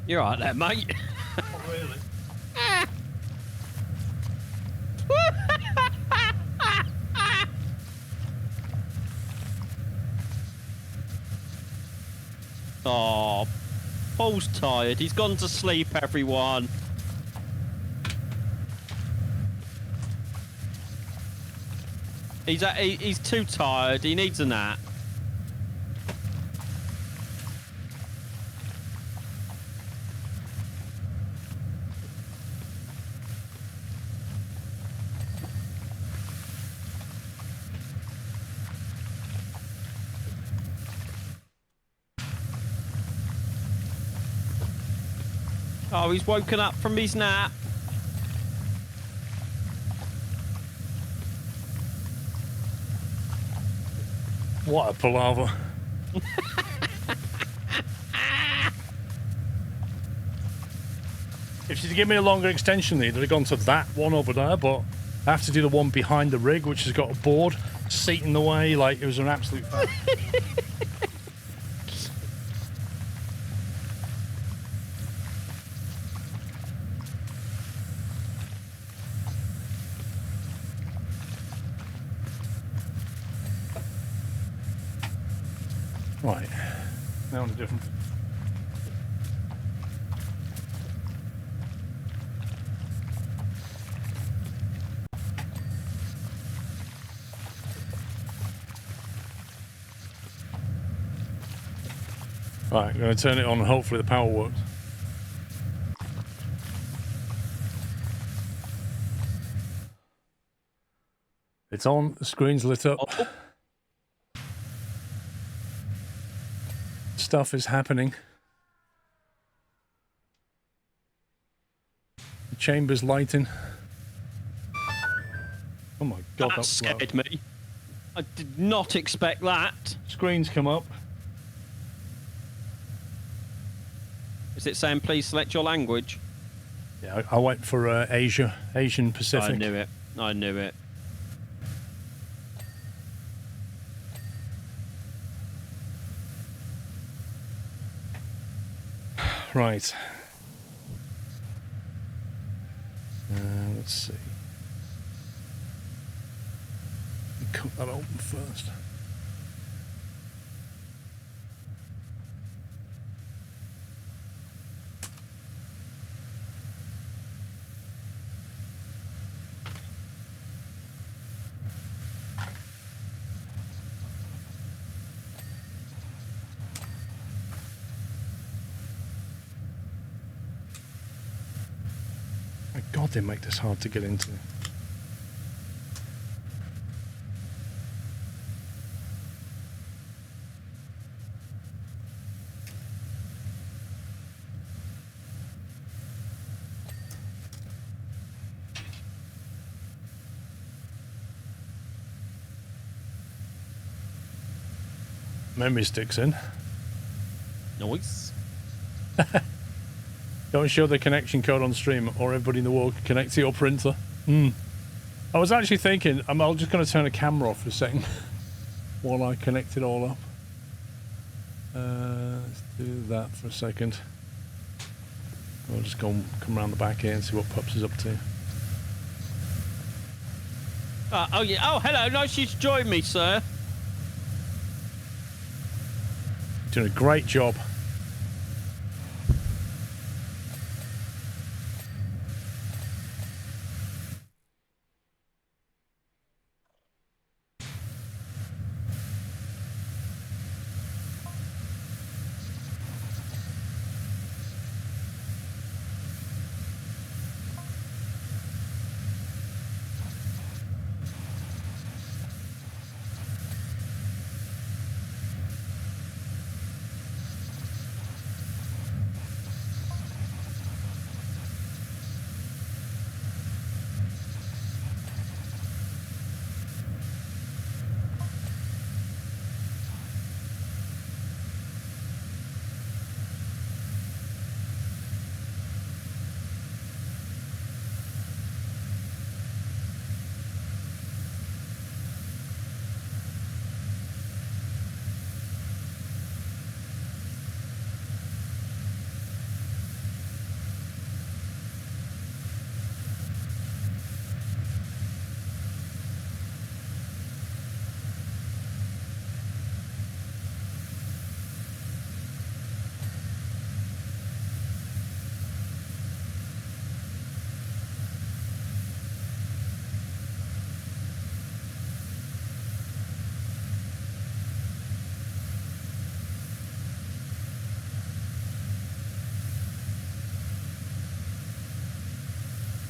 Speaker 3: You're right there, mate.
Speaker 1: Not really.
Speaker 3: Oh, Paul's tired. He's gone to sleep, everyone. He's too tired. He needs a nap. Oh, he's woken up from his nap.
Speaker 1: What a palaver. If she'd give me a longer extension lead, I'd have gone to that one over there, but I have to do the one behind the rig, which has got a board, seat in the way, like it was an absolute fact. Right, now on a different... Right, I'm going to turn it on and hopefully the power works. It's on, the screen's lit up.
Speaker 3: Oh.
Speaker 1: Stuff is happening. The chamber's lighting. Oh my god,
Speaker 3: That
Speaker 1: that's loud.
Speaker 3: scared me. I did not expect that.
Speaker 1: Screens come up.
Speaker 3: Is it saying please select your language?
Speaker 1: Yeah, I went for Asian Pacific.
Speaker 3: I knew it. I knew it.
Speaker 1: Right. Let's see. Cut that open first. My God, they make this hard to get into. Memory sticks in.
Speaker 3: Nice.
Speaker 1: Don't show the connection code on stream or everybody in the world can connect to your printer. I was actually thinking, I'm just going to turn the camera off for a second while I connect it all up. Let's do that for a second. I'll just come around the back here and see what Pups is up to.
Speaker 3: Oh, yeah. Oh, hello. Nice you to join me, sir.
Speaker 1: Doing a great job.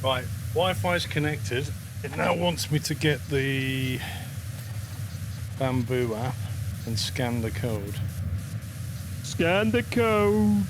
Speaker 1: Right, Wi-Fi's connected. It now wants me to get the Bamboo app and scan the code.
Speaker 3: Scan the code.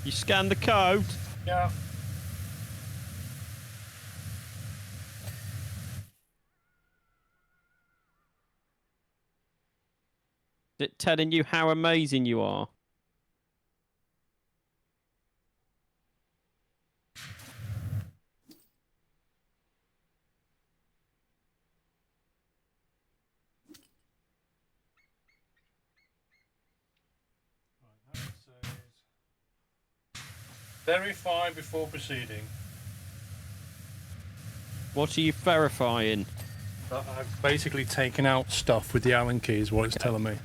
Speaker 3: You scan the code.
Speaker 1: Yeah.
Speaker 3: It telling you how amazing you are.
Speaker 1: Verify before proceeding.
Speaker 3: What are you verifying?
Speaker 1: I've basically taken out stuff with the Allen key is what it's telling me.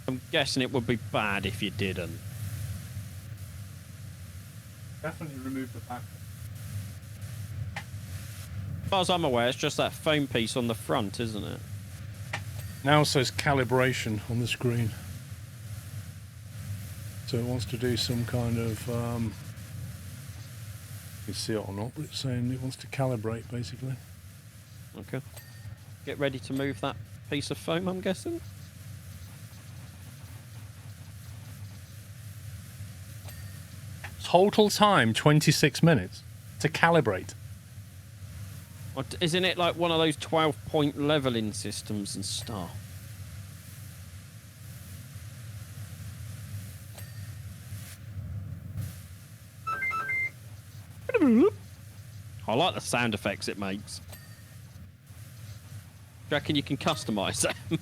Speaker 3: I'm guessing it would be bad if you didn't.
Speaker 1: Definitely remove the back.
Speaker 3: As far as I'm aware, it's just that foam piece on the front, isn't it?
Speaker 1: Now it says calibration on the screen. So it wants to do some kind of, you can see it or not, but it's saying it wants to calibrate, basically.
Speaker 3: Okay. Get ready to move that piece of foam, I'm guessing?
Speaker 1: Total time, 26 minutes to calibrate.
Speaker 3: What, isn't it like one of those 12-point leveling systems and stuff? I like the sound effects it makes. Do you reckon you can customise them?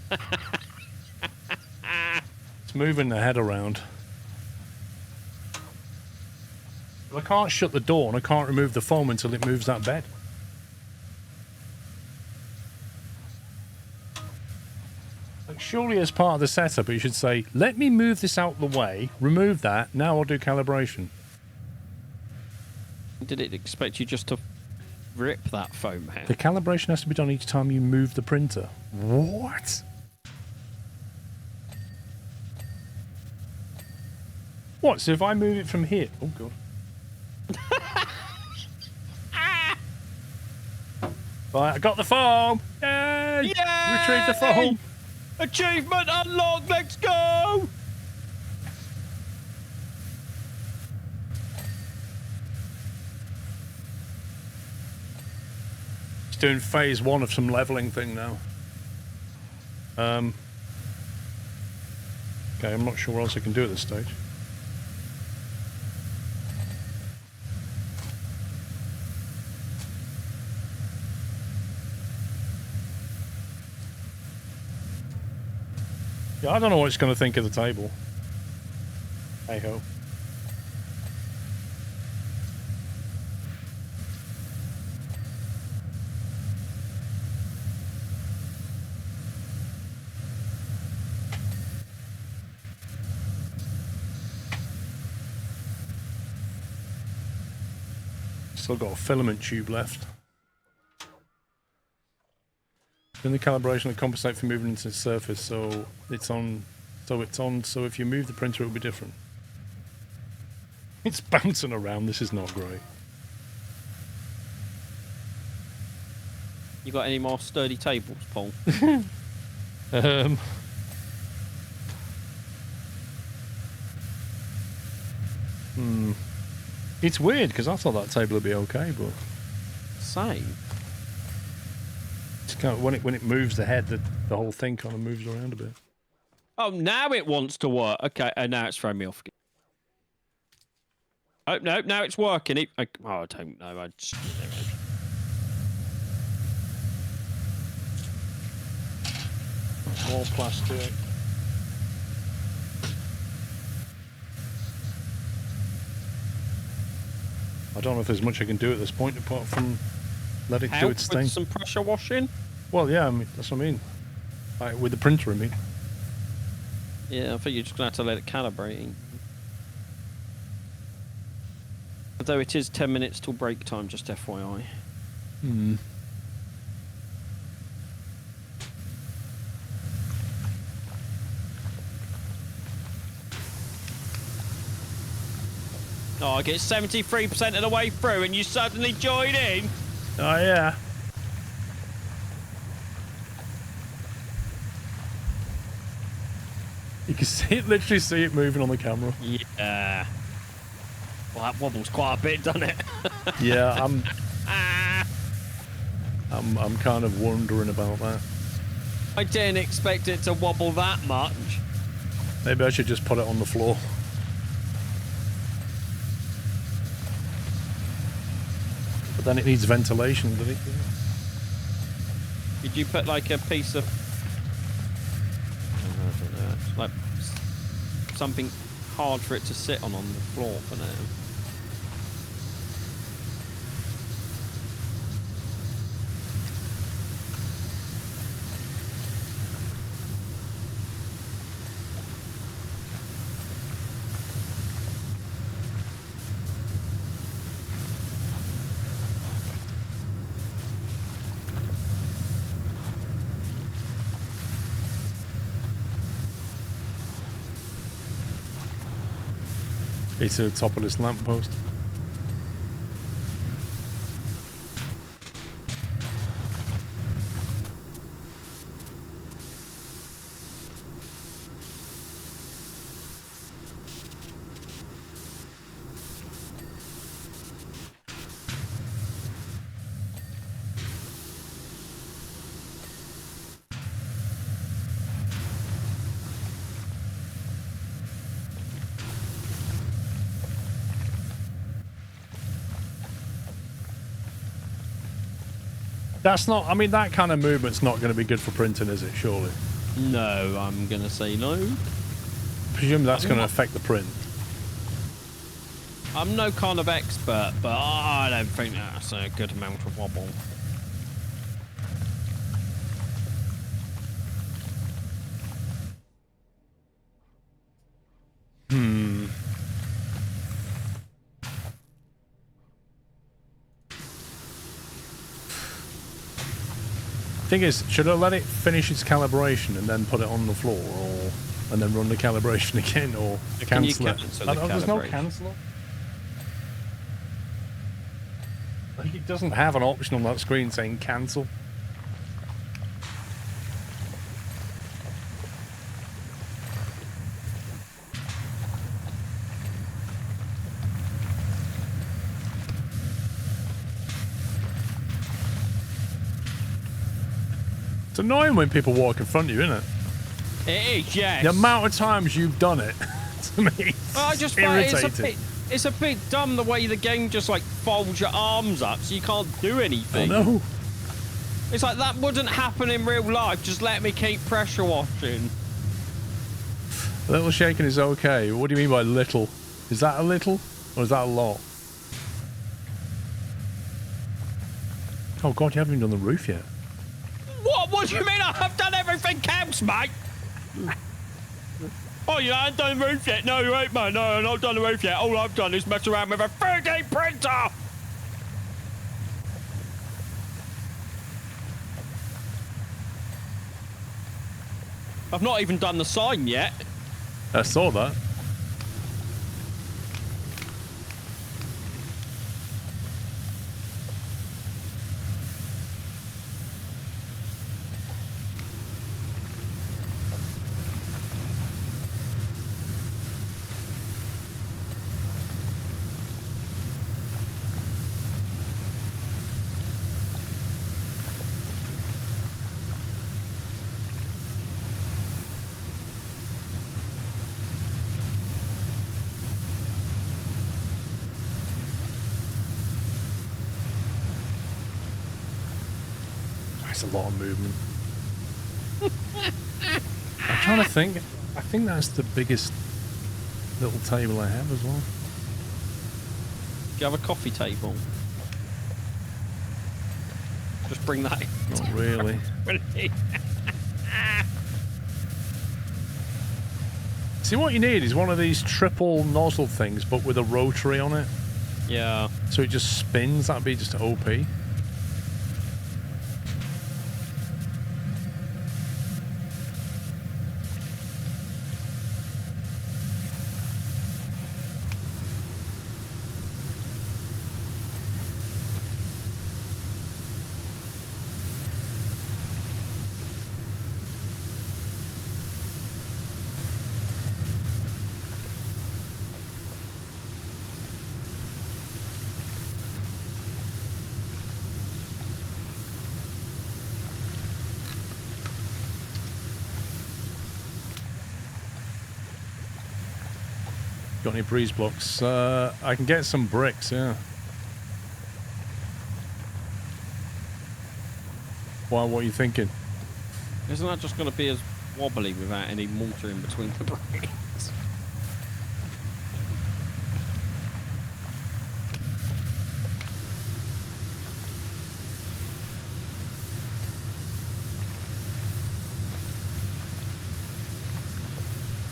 Speaker 1: It's moving the head around. But I can't shut the door and I can't remove the foam until it moves that bed. Like, surely as part of the setup you should say, let me move this out the way, remove that, now I'll do calibration.
Speaker 3: Did it expect you just to rip that foam out?
Speaker 1: The calibration has to be done each time you move the printer. What? What, so if I move it from here... Oh, God. Right, I got the foam! Yay!
Speaker 3: Yay!
Speaker 1: Retrieve the foam!
Speaker 3: Achievement unlocked, let's go!
Speaker 1: It's doing phase 1 of some leveling thing now. Okay, I'm not sure what else I can do at this stage. Yeah, I don't know what it's going to think of the table. Hey ho. Still got a filament tube left. In the calibration to compensate for movement into the surface, so it's on. So if you move the printer, it will be different. It's bouncing around. This is not great.
Speaker 3: You got any more sturdy tables, Paul?
Speaker 1: It's weird because I thought that table would be okay, but
Speaker 3: Same.
Speaker 1: it's kind of, when it moves the head, the whole thing kind of moves around a bit.
Speaker 3: Oh, now it wants to work. Okay, and now it's throwing me off again. Oh, no, now it's working. I don't know. I just...
Speaker 1: More plastic. I don't know if there's much I can do at this point apart from let it do
Speaker 3: Help
Speaker 1: its
Speaker 3: with
Speaker 1: thing.
Speaker 3: some pressure washing?
Speaker 1: Well, yeah, I mean, that's what I mean. Like, with the printer, I mean.
Speaker 3: Yeah, I think you're just going to have to let it calibrate. Although it is 10 minutes till break time, just FYI.
Speaker 1: Hmm.
Speaker 3: Oh, I get 73% of the way through and you suddenly join in?
Speaker 1: Oh, yeah. You can see it, literally see it moving on the camera.
Speaker 3: Yeah. Well, that wobbles quite a bit, doesn't it?
Speaker 1: Yeah, I'm... I'm kind of wondering about that.
Speaker 3: I didn't expect it to wobble that much.
Speaker 1: Maybe I should just put it on the floor. But then it needs ventilation, doesn't it?
Speaker 3: Did you put like a piece of... I don't know, like something hard for it to sit on the floor for now?
Speaker 1: It's at the top of this lamppost. That's not, I mean, that kind of movement's not going to be good for printing, is it, surely?
Speaker 3: No, I'm going to say no.
Speaker 1: Presume that's going to affect the print.
Speaker 3: I'm no kind of expert, but I don't think that's a good amount of wobble.
Speaker 1: Thing is, should I let it finish its calibration and then put it on the floor, or and then run the calibration again, or
Speaker 3: Can you
Speaker 1: cancel it?
Speaker 3: cancel the
Speaker 1: There's no
Speaker 3: calibration?
Speaker 1: cancel. Like, it doesn't have an option on that screen saying cancel. It's annoying when people walk in front of you, isn't it?
Speaker 3: It is, yes.
Speaker 1: The amount of times you've done it, to me,
Speaker 3: I just find
Speaker 1: irritating.
Speaker 3: it's a bit dumb the way the game just like folds your arms up so you can't do anything.
Speaker 1: I know.
Speaker 3: It's like that wouldn't happen in real life. Just let me keep pressure washing.
Speaker 1: A little shaking is okay. What do you mean by little? Is that a little, or is that a lot? Oh God, you haven't even done the roof yet.
Speaker 3: What do you mean I have done everything counts, mate? Oh, you haven't done the roof yet? No, you ain't, mate. No, I've not done the roof yet. All I've done is mess around with a 3D printer. I've not even done the sign yet.
Speaker 1: I saw that. That's a lot of movement. I'm trying to think. I think that's the biggest little table I have as well.
Speaker 3: Do you have a coffee table? Just bring that in.
Speaker 1: Not really. See, what you need is one of these triple nozzle things, but with a rotary on it.
Speaker 3: Yeah.
Speaker 1: So it just spins. That'd be just OP. Got any breeze blocks? I can get some bricks, yeah. Why, what are you thinking?
Speaker 3: Isn't that just going to be as wobbly without any mortar in between the bricks?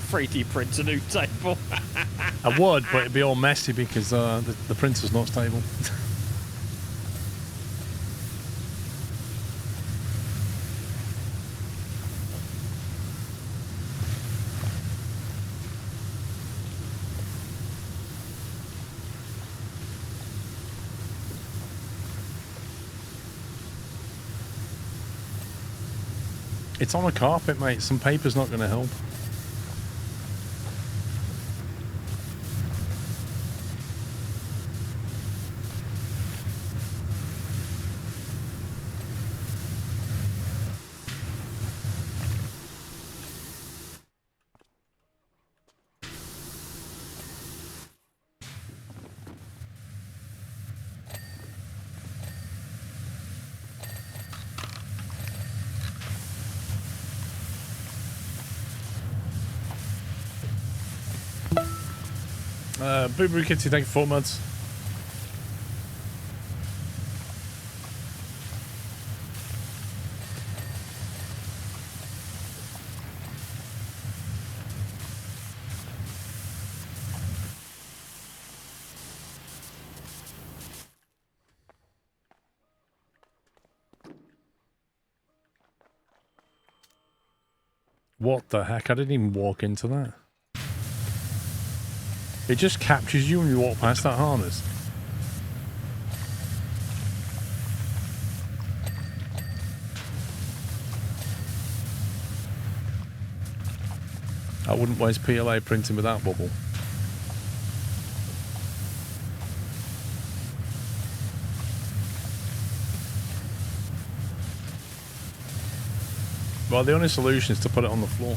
Speaker 3: .3D print a new table.
Speaker 1: I would, but it'd be all messy because the printer's not stable. It's on a carpet, mate. Some paper's not going to help. Booberry Kitty, thank you 4 months. What the heck? I didn't even walk into that. It just captures you when you walk past that harness. I wouldn't waste PLA printing with that bubble. Well, the only solution is to put it on the floor.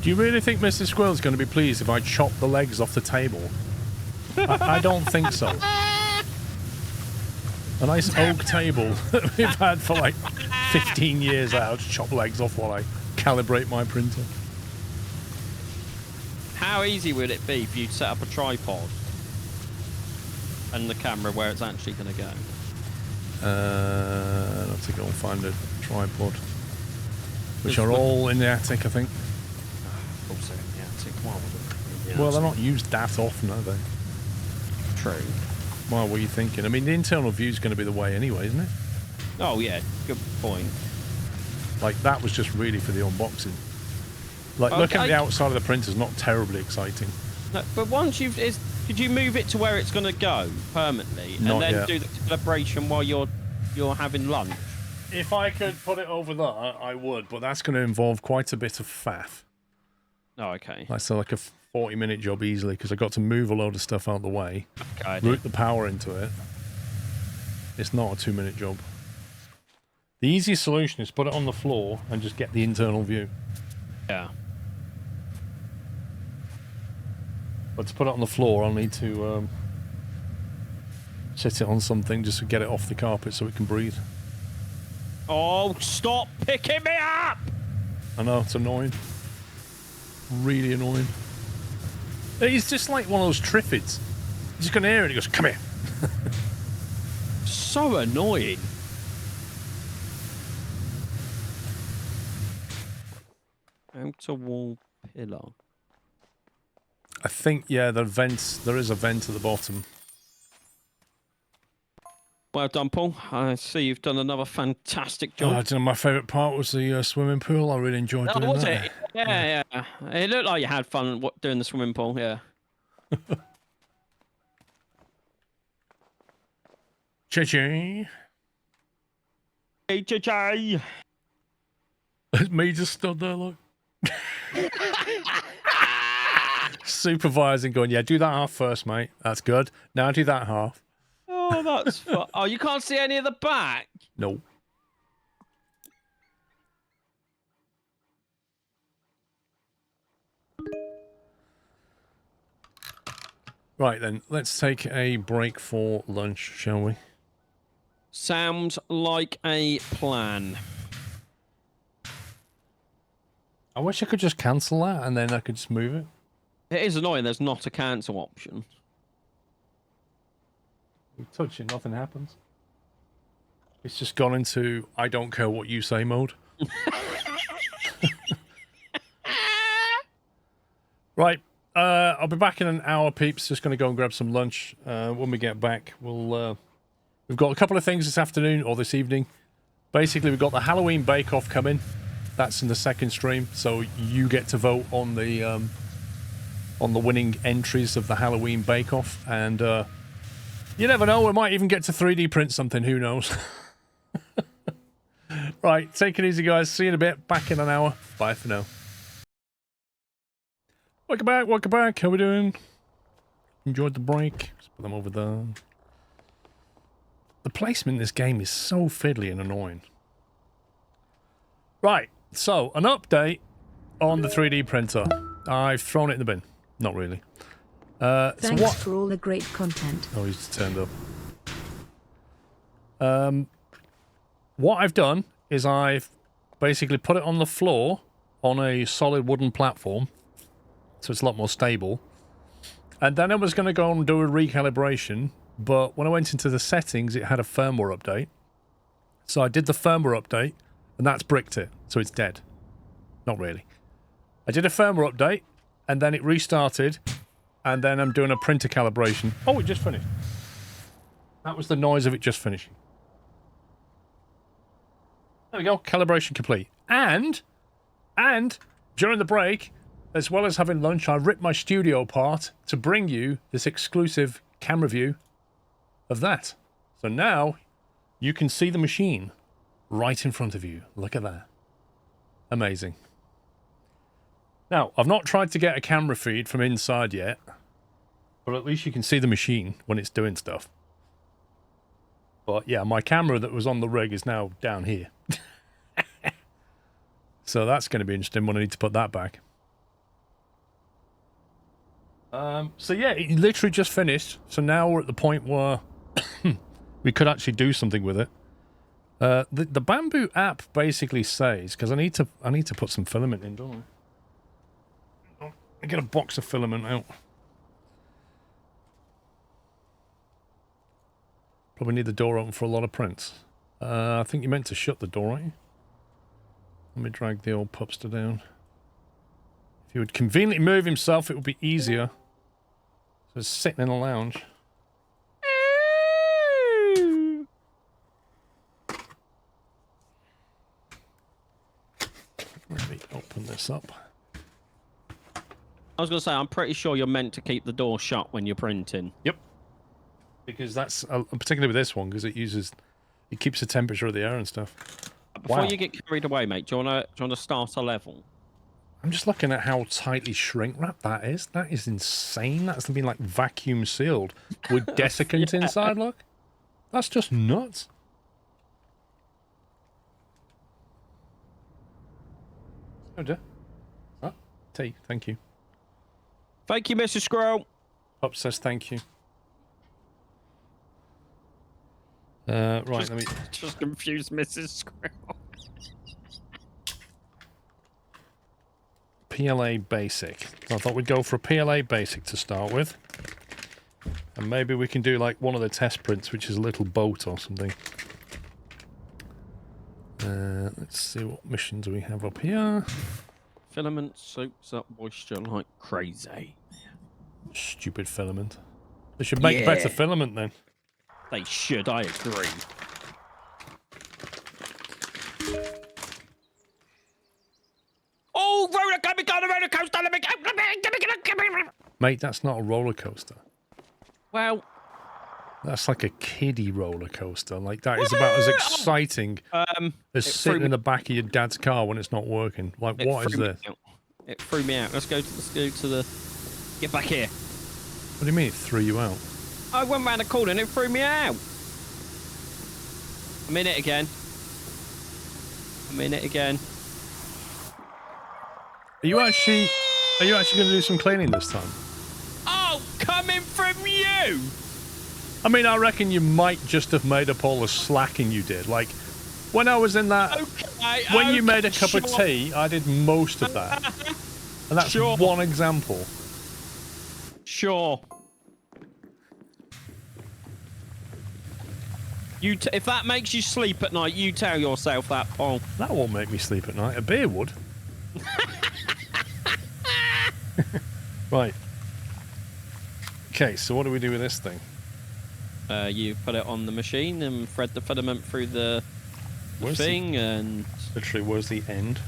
Speaker 1: Do you really think Mr. Squirrel's going to be pleased if I chop the legs off the table? I don't think so. A nice oak table that we've had for like 15 years out to chop legs off while I calibrate my printer.
Speaker 3: How easy would it be for you to set up a tripod and the camera where it's actually going to go?
Speaker 1: I'll have to go and find a tripod. Which are all in the attic, I think. Well, they're not used that often, are they?
Speaker 3: True.
Speaker 1: Well, what are you thinking? I mean, the internal view is going to be the way anyway, isn't it?
Speaker 3: Oh, yeah. Good point.
Speaker 1: Like, that was just really for the unboxing. Like, looking at the outside of the printer is not terribly exciting.
Speaker 3: No, but once you've... Could you move it to where it's going to go permanently? And then do the calibration while you're having lunch?
Speaker 1: If I could put it over there, I would, but that's going to involve quite a bit of faff.
Speaker 3: Oh, okay.
Speaker 1: Like a 40-minute job easily, because I got to move a load of stuff out of the way, route the power into it. It's not a 2-minute job. The easiest solution is put it on the floor and just get the internal view.
Speaker 3: Yeah.
Speaker 1: But to put it on the floor, I'll need to sit it on something just to get it off the carpet so it can breathe.
Speaker 3: Oh, stop picking me up!
Speaker 1: I know, it's annoying. Really annoying. He's just like one of those triffids. He's just going to hear it and he goes, come here.
Speaker 3: So annoying. Outer wall pillar.
Speaker 1: I think, yeah, there is a vent at the bottom.
Speaker 3: Well done, Paul. I see you've done another fantastic
Speaker 1: Oh,
Speaker 3: job.
Speaker 1: I don't know, my favourite part was the swimming pool. I really enjoyed doing
Speaker 3: Was
Speaker 1: that.
Speaker 3: it? Yeah. It looked like you had fun doing the swimming pool, yeah.
Speaker 1: Cha-ching.
Speaker 3: Hey, JJ.
Speaker 1: It's me just stood there, look. Supervising, going, yeah, do that half first, mate. That's good. Now do that half.
Speaker 3: Oh, that's fun. Oh, you can't see any of the back?
Speaker 1: No. Right then, let's take a break for lunch, shall we?
Speaker 3: Sounds like a plan.
Speaker 1: I wish I could just cancel that and then I could just move it.
Speaker 3: It is annoying there's not a cancel option.
Speaker 1: You touch it, nothing happens. It's just gone into I don't care what you say mode. Right. I'll be back in an hour, peeps. Just going to go and grab some lunch. When we get back, we've got a couple of things this afternoon or this evening. Basically, we've got the Halloween bake-off coming. That's in the second stream, so you get to vote on the winning entries of the Halloween bake-off. And you never know, we might even get to 3D print something. Who knows? Right, take it easy, guys. See you in a bit. Back in an hour. Bye for now. Welcome back, welcome back. How we doing? Enjoyed the break? Let's put them over there. The placement in this game is so fiddly and annoying. Right, so an update on the 3D printer. I've thrown it in the bin. Not really.
Speaker 2: Thanks for all the great content.
Speaker 1: Oh, he's just turned up. What I've done is I've basically put it on the floor on a solid wooden platform. So it's a lot more stable. And then I was going to go and do a recalibration, but when I went into the settings, it had a firmware update. So I did the firmware update, and that's bricked it, so it's dead. Not really. I did a firmware update, and then it restarted, and then I'm doing a printer calibration. Oh, it just finished. That was the noise of it just finishing. There we go, calibration complete. And during the break, as well as having lunch, I ripped my studio apart to bring you this exclusive camera view of that. So now you can see the machine right in front of you. Look at that. Amazing. Now, I've not tried to get a camera feed from inside yet, but at least you can see the machine when it's doing stuff. But yeah, my camera that was on the rig is now down here. So that's going to be interesting when I need to put that back. So yeah, it literally just finished. So now we're at the point where we could actually do something with it. The Bamboo app basically says, because I need to put some filament in, don't I? I get a box of filament out. Probably need the door open for a lot of prints. I think you meant to shut the door, aren't you? Let me drag the old pupster down. If he would conveniently move himself, it would be easier. So it's sitting in a lounge. Let me open this up.
Speaker 3: I was going to say, I'm pretty sure you're meant to keep the door shut when you're printing.
Speaker 1: Yep. Because that's, particularly with this one, because it keeps the temperature of the air and stuff.
Speaker 3: Before you get carried away, mate, do you want to start a level?
Speaker 1: I'm just looking at how tightly shrink wrapped that is. That is insane. That's been like vacuum sealed with desiccant inside, look. That's just nuts. Oh dear. Oh, tea, thank you.
Speaker 3: Thank you, Mrs. Squirrel.
Speaker 1: Pop says thank you. Right, let me...
Speaker 3: Just confused Mrs. Squirrel.
Speaker 1: PLA Basic. So I thought we'd go for a PLA Basic to start with. And maybe we can do like one of the test prints, which is a little boat or something. Let's see what missions we have up here.
Speaker 3: Filament soaks up moisture like crazy.
Speaker 1: Stupid filament. They should make better filament then.
Speaker 3: They should, I agree. Oh, roller coaster, let me go.
Speaker 1: Mate, that's not a roller coaster.
Speaker 3: Well,
Speaker 1: That's like a kiddie roller coaster. Like, that is about as exciting as sitting in the back of your dad's car when it's not working. Like, what is this?
Speaker 3: It threw me out. Let's go to the... Get back here.
Speaker 1: What do you mean it threw you out?
Speaker 3: I went round the corner and it threw me out. I'm in it again.
Speaker 1: Are you actually going to do some cleaning this time?
Speaker 3: Oh, coming from you!
Speaker 1: I mean, I reckon you might just have made up all the slacking you did. Like, when I was in that...
Speaker 3: Okay,
Speaker 1: when you made a cup of tea, I did most of that. And that's one example.
Speaker 3: Sure. If that makes you sleep at night, you tell yourself that, Paul.
Speaker 1: That won't make me sleep at night. A beer would. Right. Okay, so what do we do with this thing?
Speaker 3: You put it on the machine and thread the filament through the thing, and...
Speaker 1: Literally, where's the end?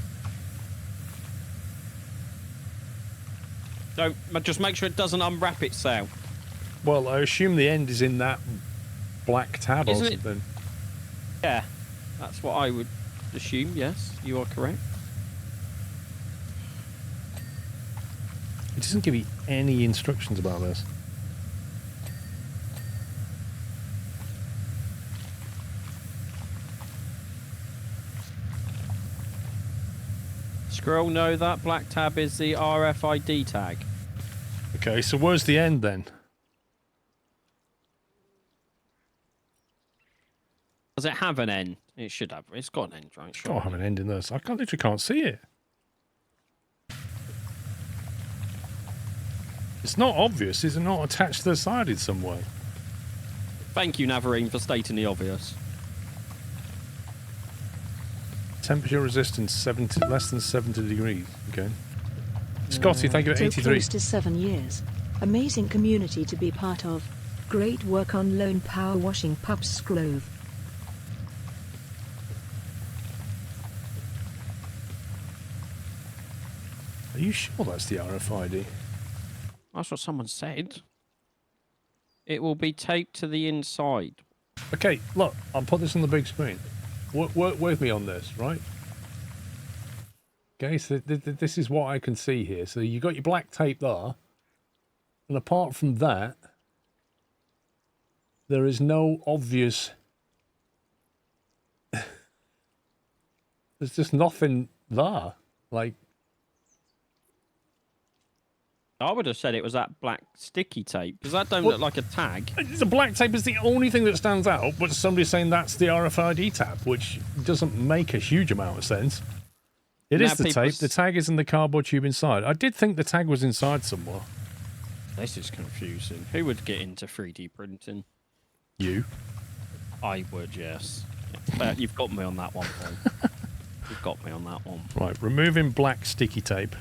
Speaker 3: Don't... Just make sure it doesn't unwrap itself.
Speaker 1: Well, I assume the end is in that black tab or something.
Speaker 3: Yeah, that's what I would assume, yes. You are correct.
Speaker 1: It doesn't give you any instructions about this.
Speaker 3: Squirrel, no, that black tab is the RFID tag.
Speaker 1: Okay, so where's the end then?
Speaker 3: Does it have an end? It should have. It's got an end, right?
Speaker 1: It's got to have an end in this. I literally can't see it. It's not obvious. Is it not attached to the side in some way?
Speaker 3: Thank you, Navarine, for stating the obvious.
Speaker 1: Temperature resistance 70, less than 70 degrees. Okay. Scotty, thank you for
Speaker 2: So
Speaker 1: 83.
Speaker 2: close to 7 years. Amazing community to be part of. Great work on lone power washing pups Scrove.
Speaker 1: Are you sure that's the RFID?
Speaker 3: That's what someone said. It will be taped to the inside.
Speaker 1: Okay, look, I'll put this on the big screen. Work with me on this, right? Okay, so this is what I can see here. So you got your black tape there, and apart from that, there is no obvious... There's just nothing there. Like...
Speaker 3: I would have said it was that black sticky tape, because that don't look like a tag.
Speaker 1: The black tape is the only thing that stands out, but somebody's saying that's the RFID tab, which doesn't make a huge amount of sense. It is the tape. The tag is in the cardboard tube inside. I did think the tag was inside somewhere.
Speaker 3: This is confusing. Who would get into 3D printing?
Speaker 1: You.
Speaker 3: I would, yes. You've got me on that one, Paul. You've got me on that one.
Speaker 1: Right, removing black sticky tape.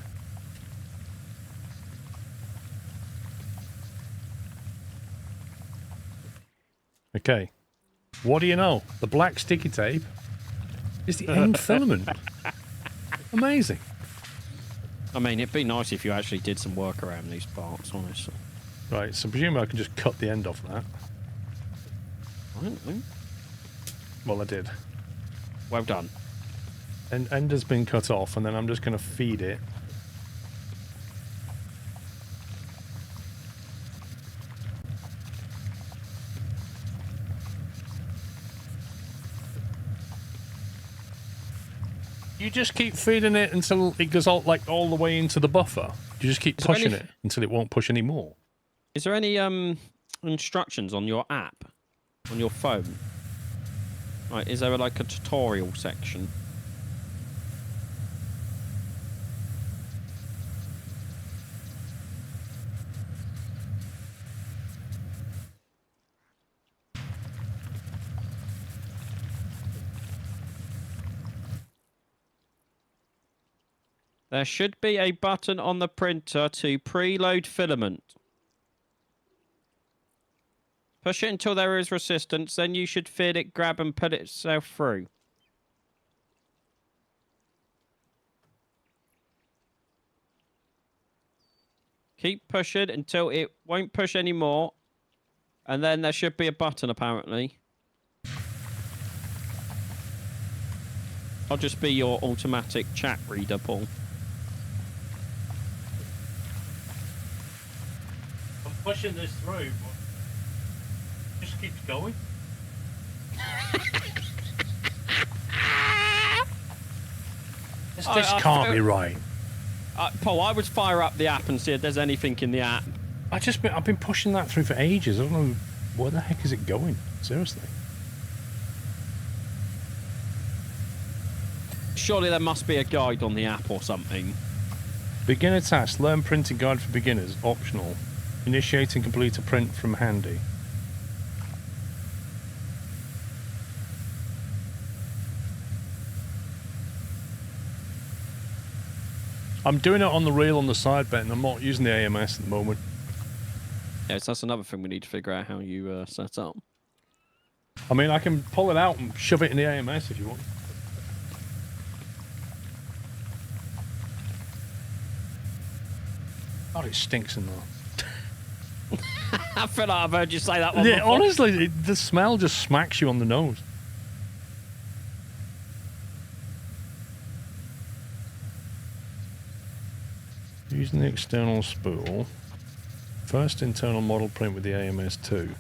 Speaker 1: Okay. What do you know? The black sticky tape is the end filament. Amazing.
Speaker 3: I mean, it'd be nice if you actually did some work around these parts, honestly.
Speaker 1: Right, so presumably I can just cut the end off that.
Speaker 3: I don't know.
Speaker 1: Well, I did.
Speaker 3: Well done.
Speaker 1: And end has been cut off, and then I'm just going to feed it. You just keep feeding it until it goes all the way into the buffer. You just keep pushing it until it won't push anymore.
Speaker 3: Is there any instructions on your app, on your phone? Right, is there like a tutorial section? There should be a button on the printer to preload filament. Push it until there is resistance, then you should feel it grab and put itself through. Keep pushing until it won't push anymore. And then there should be a button, apparently. I'll just be your automatic chat reader, Paul.
Speaker 1: I'm pushing this through, but it just keeps going. This can't be right.
Speaker 3: Paul, I would fire up the app and see if there's anything in the app.
Speaker 1: I've been pushing that through for ages. I don't know where the heck is it going. Seriously.
Speaker 3: Surely there must be a guide on the app or something.
Speaker 1: Beginner task. Learn printing guide for beginners. Optional. Initiate and complete a print from Handy. I'm doing it on the reel on the side, Ben. I'm not using the AMS at the moment.
Speaker 3: Yes, that's another thing we need to figure out how you set up.
Speaker 1: I mean, I can pull it out and shove it in the AMS if you want. God, it stinks in there.
Speaker 3: I feel like I've heard you say that one
Speaker 1: Yeah,
Speaker 3: before.
Speaker 1: honestly, the smell just smacks you on the nose. Using the external spool. First internal model print with the AMS2.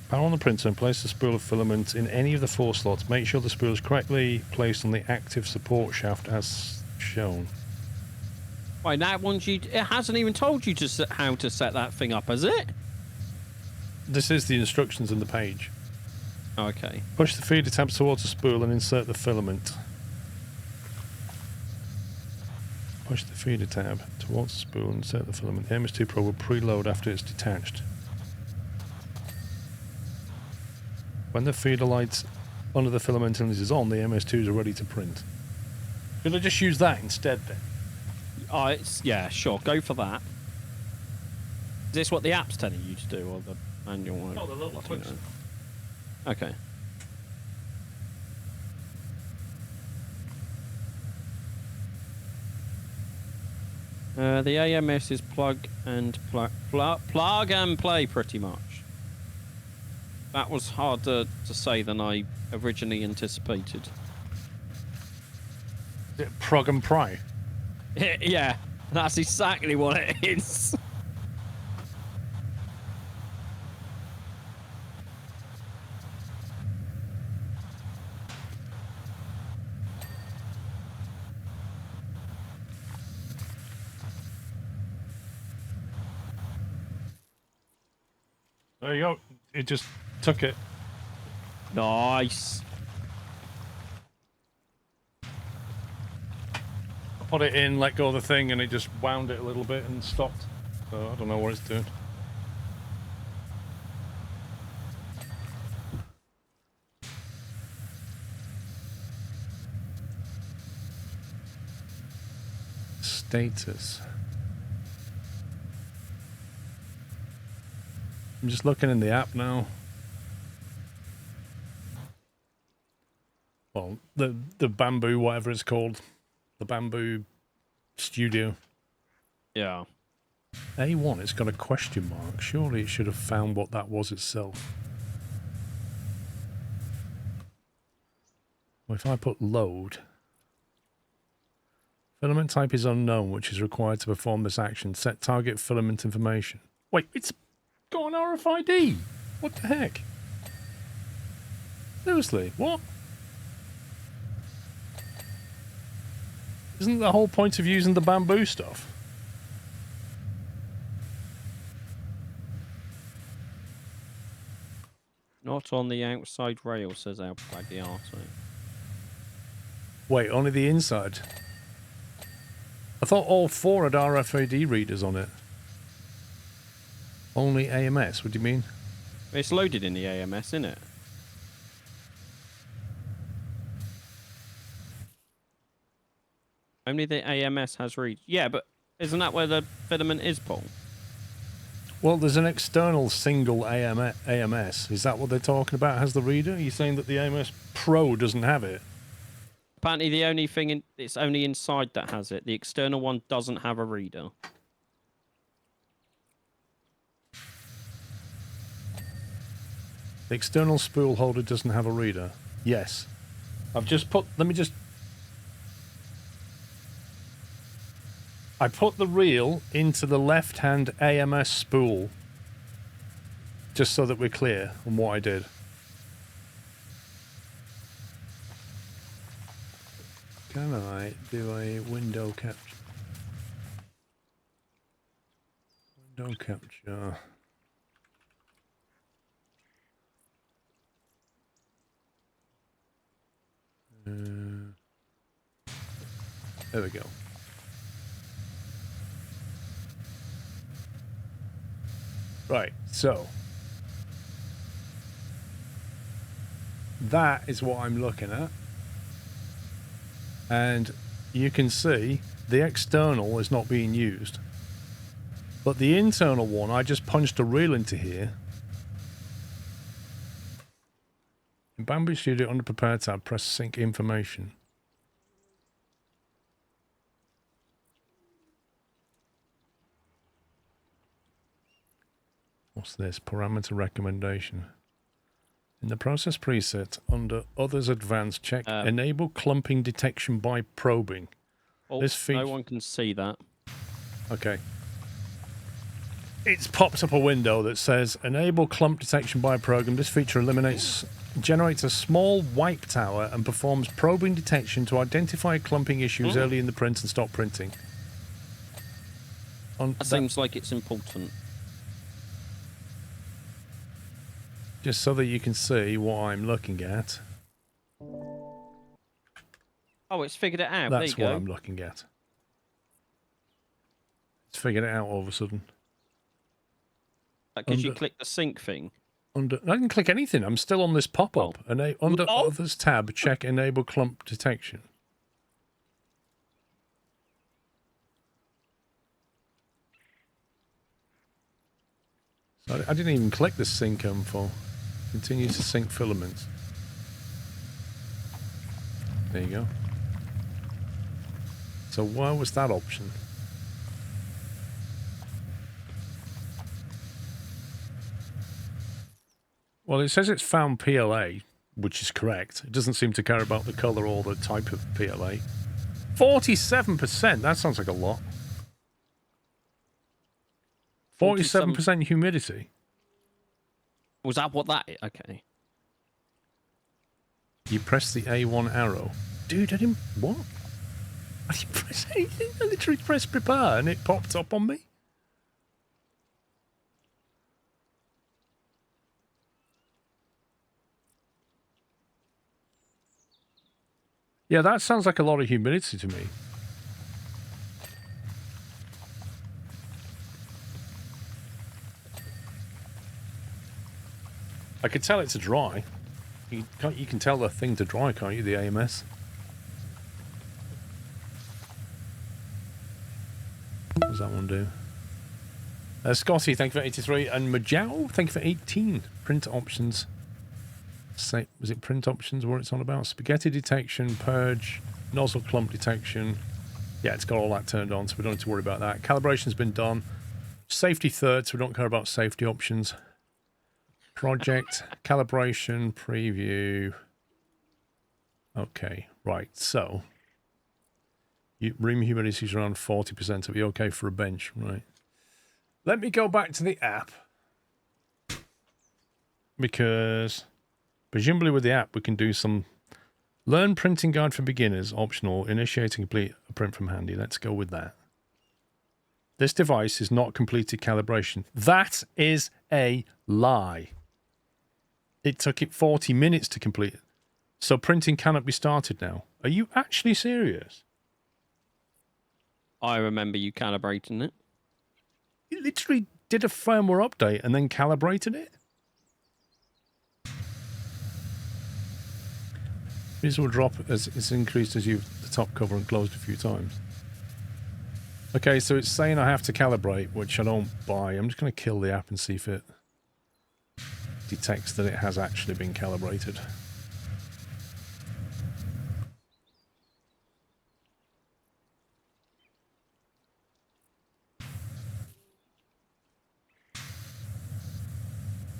Speaker 1: Power on the printer and place the spool of filament in any of the 4 slots. Make sure the spool is correctly placed on the active support shaft as shown.
Speaker 3: Wait, that one it hasn't even told you how to set that thing up, has it?
Speaker 1: This is the instructions in the page.
Speaker 3: Okay.
Speaker 1: Push the feeder tab towards the spool and insert the filament. Push the feeder tab towards the spool and insert the filament. The MS2 Pro will preload after it's detached. When the feeder light under the filament is on, the MS2s are ready to print. Could I just use that instead then?
Speaker 3: Yeah, sure. Go for that. Is this what the app's telling you to do, or the manual?
Speaker 1: Oh, the little quick stuff.
Speaker 3: Okay. The AMS is plug and play, pretty much. That was harder to say than I originally anticipated.
Speaker 1: Is it prog and pry?
Speaker 3: Yeah, that's exactly what it is.
Speaker 1: There you go. It just took it.
Speaker 3: Nice.
Speaker 1: Put it in, let go of the thing, and it just wound it a little bit and stopped. So I don't know what it's doing. Status. I'm just looking in the app now. Well, the bamboo, whatever it's called. The bamboo studio.
Speaker 3: Yeah.
Speaker 1: A1, it's got a question mark. Surely it should have found what that was itself. Well, if I put load, filament type is unknown, which is required to perform this action. Set target filament information. Wait, it's got an RFID. What the heck? Seriously, what? Isn't the whole point of using the bamboo stuff?
Speaker 3: Not on the outside rail, says our Plagiato.
Speaker 1: Wait, only the inside? I thought all 4 had RFID readers on it. Only AMS, what do you mean?
Speaker 3: It's loaded in the AMS, isn't it? Only the AMS has read. Yeah, but isn't that where the filament is, Paul?
Speaker 1: Well, there's an external single AMS. Is that what they're talking about? Has the reader? Are you saying that the AMS Pro doesn't have it?
Speaker 3: Apparently, the only thing it's only inside that has it. The external one doesn't have a reader.
Speaker 1: The external spool holder doesn't have a reader. Yes. I've just put... Let me just... I put the reel into the left-hand AMS spool. Just so that we're clear on what I did. Can I do a window capture? Window capture. There we go. Right, so that is what I'm looking at. And you can see the external is not being used. But the internal one, I just punched a reel into here. In Bamboo Studio, under Prepare tab, press Sync Information. What's this? Parameter recommendation. In the process preset, under Others Advanced, check Enable Clumping Detection by Probing.
Speaker 3: Oh, no one can see that.
Speaker 1: Okay. It's popped up a window that says Enable Clump Detection by Program. This feature generates a small wipe tower and performs probing detection to identify clumping issues early in the print and stop printing.
Speaker 3: That seems like it's important.
Speaker 1: Just so that you can see what I'm looking at.
Speaker 3: Oh, it's figured it out.
Speaker 1: That's
Speaker 3: there you
Speaker 1: what
Speaker 3: go.
Speaker 1: I'm looking at. It's figured it out all of a sudden.
Speaker 3: Because you click the sync thing.
Speaker 1: I didn't click anything. I'm still on this pop-up. Under Others tab, check Enable Clump Detection. So I didn't even click the sync info. Continue to sync filaments. There you go. So why was that option? Well, it says it's found PLA, which is correct. It doesn't seem to care about the colour or the type of PLA. 47%, that sounds like a lot. 47% humidity.
Speaker 3: Was that what that is? Okay.
Speaker 1: You press the A1 arrow. Dude, I didn't... What? I didn't press anything. I literally pressed prepare and it popped up on me. Yeah, that sounds like a lot of humidity to me. I could tell it to dry. You can tell the thing to dry, can't you? The AMS. What does that one do? Scotty, thank you for 83. And Majao, thank you for 18. Print options. Was it print options what it's on about? Spaghetti detection, purge, nozzle clump detection. Yeah, it's got all that turned on, so we don't need to worry about that. Calibration's been done. Safety third, so we don't care about safety options. Project, calibration, preview. Okay, right, so room humidity is around 40%. It'll be okay for a bench, right? Let me go back to the app. Because presumably with the app we can do some learn printing guide for beginners, optional, initiate and complete a print from handy. Let's go with that. This device is not completed calibration. That is a lie. It took it 40 minutes to complete. So printing cannot be started now. Are you actually serious?
Speaker 3: I remember you calibrating it.
Speaker 1: You literally did a firmware update and then calibrated it? This will drop as it's increased as you've the top cover and closed a few times. Okay, so it's saying I have to calibrate, which I don't buy. I'm just going to kill the app and see if it detects that it has actually been calibrated.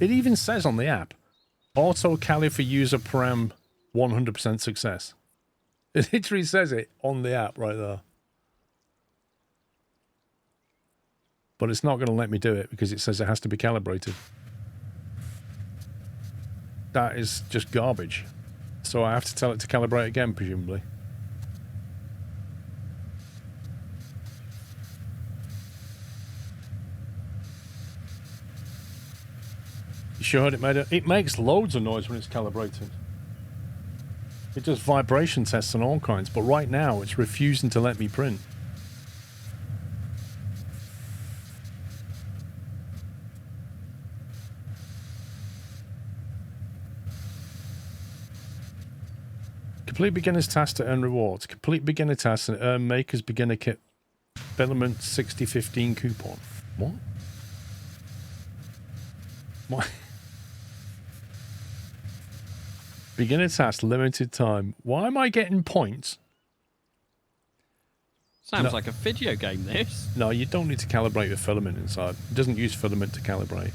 Speaker 1: It even says on the app, auto cali for user param 100% success. It literally says it on the app right there. But it's not going to let me do it because it says it has to be calibrated. That is just garbage. So I have to tell it to calibrate again, presumably. You sure it made it? It makes loads of noise when it's calibrated. It does vibration tests and all kinds, but right now it's refusing to let me print. Complete beginner's task to earn rewards. Complete beginner task and earn Maker's beginner kit Filament 6015 coupon. What? What? Beginner task, limited time. Why am I getting points?
Speaker 3: Sounds like a video game, this.
Speaker 1: No, you don't need to calibrate with Filament inside. It doesn't use Filament to calibrate.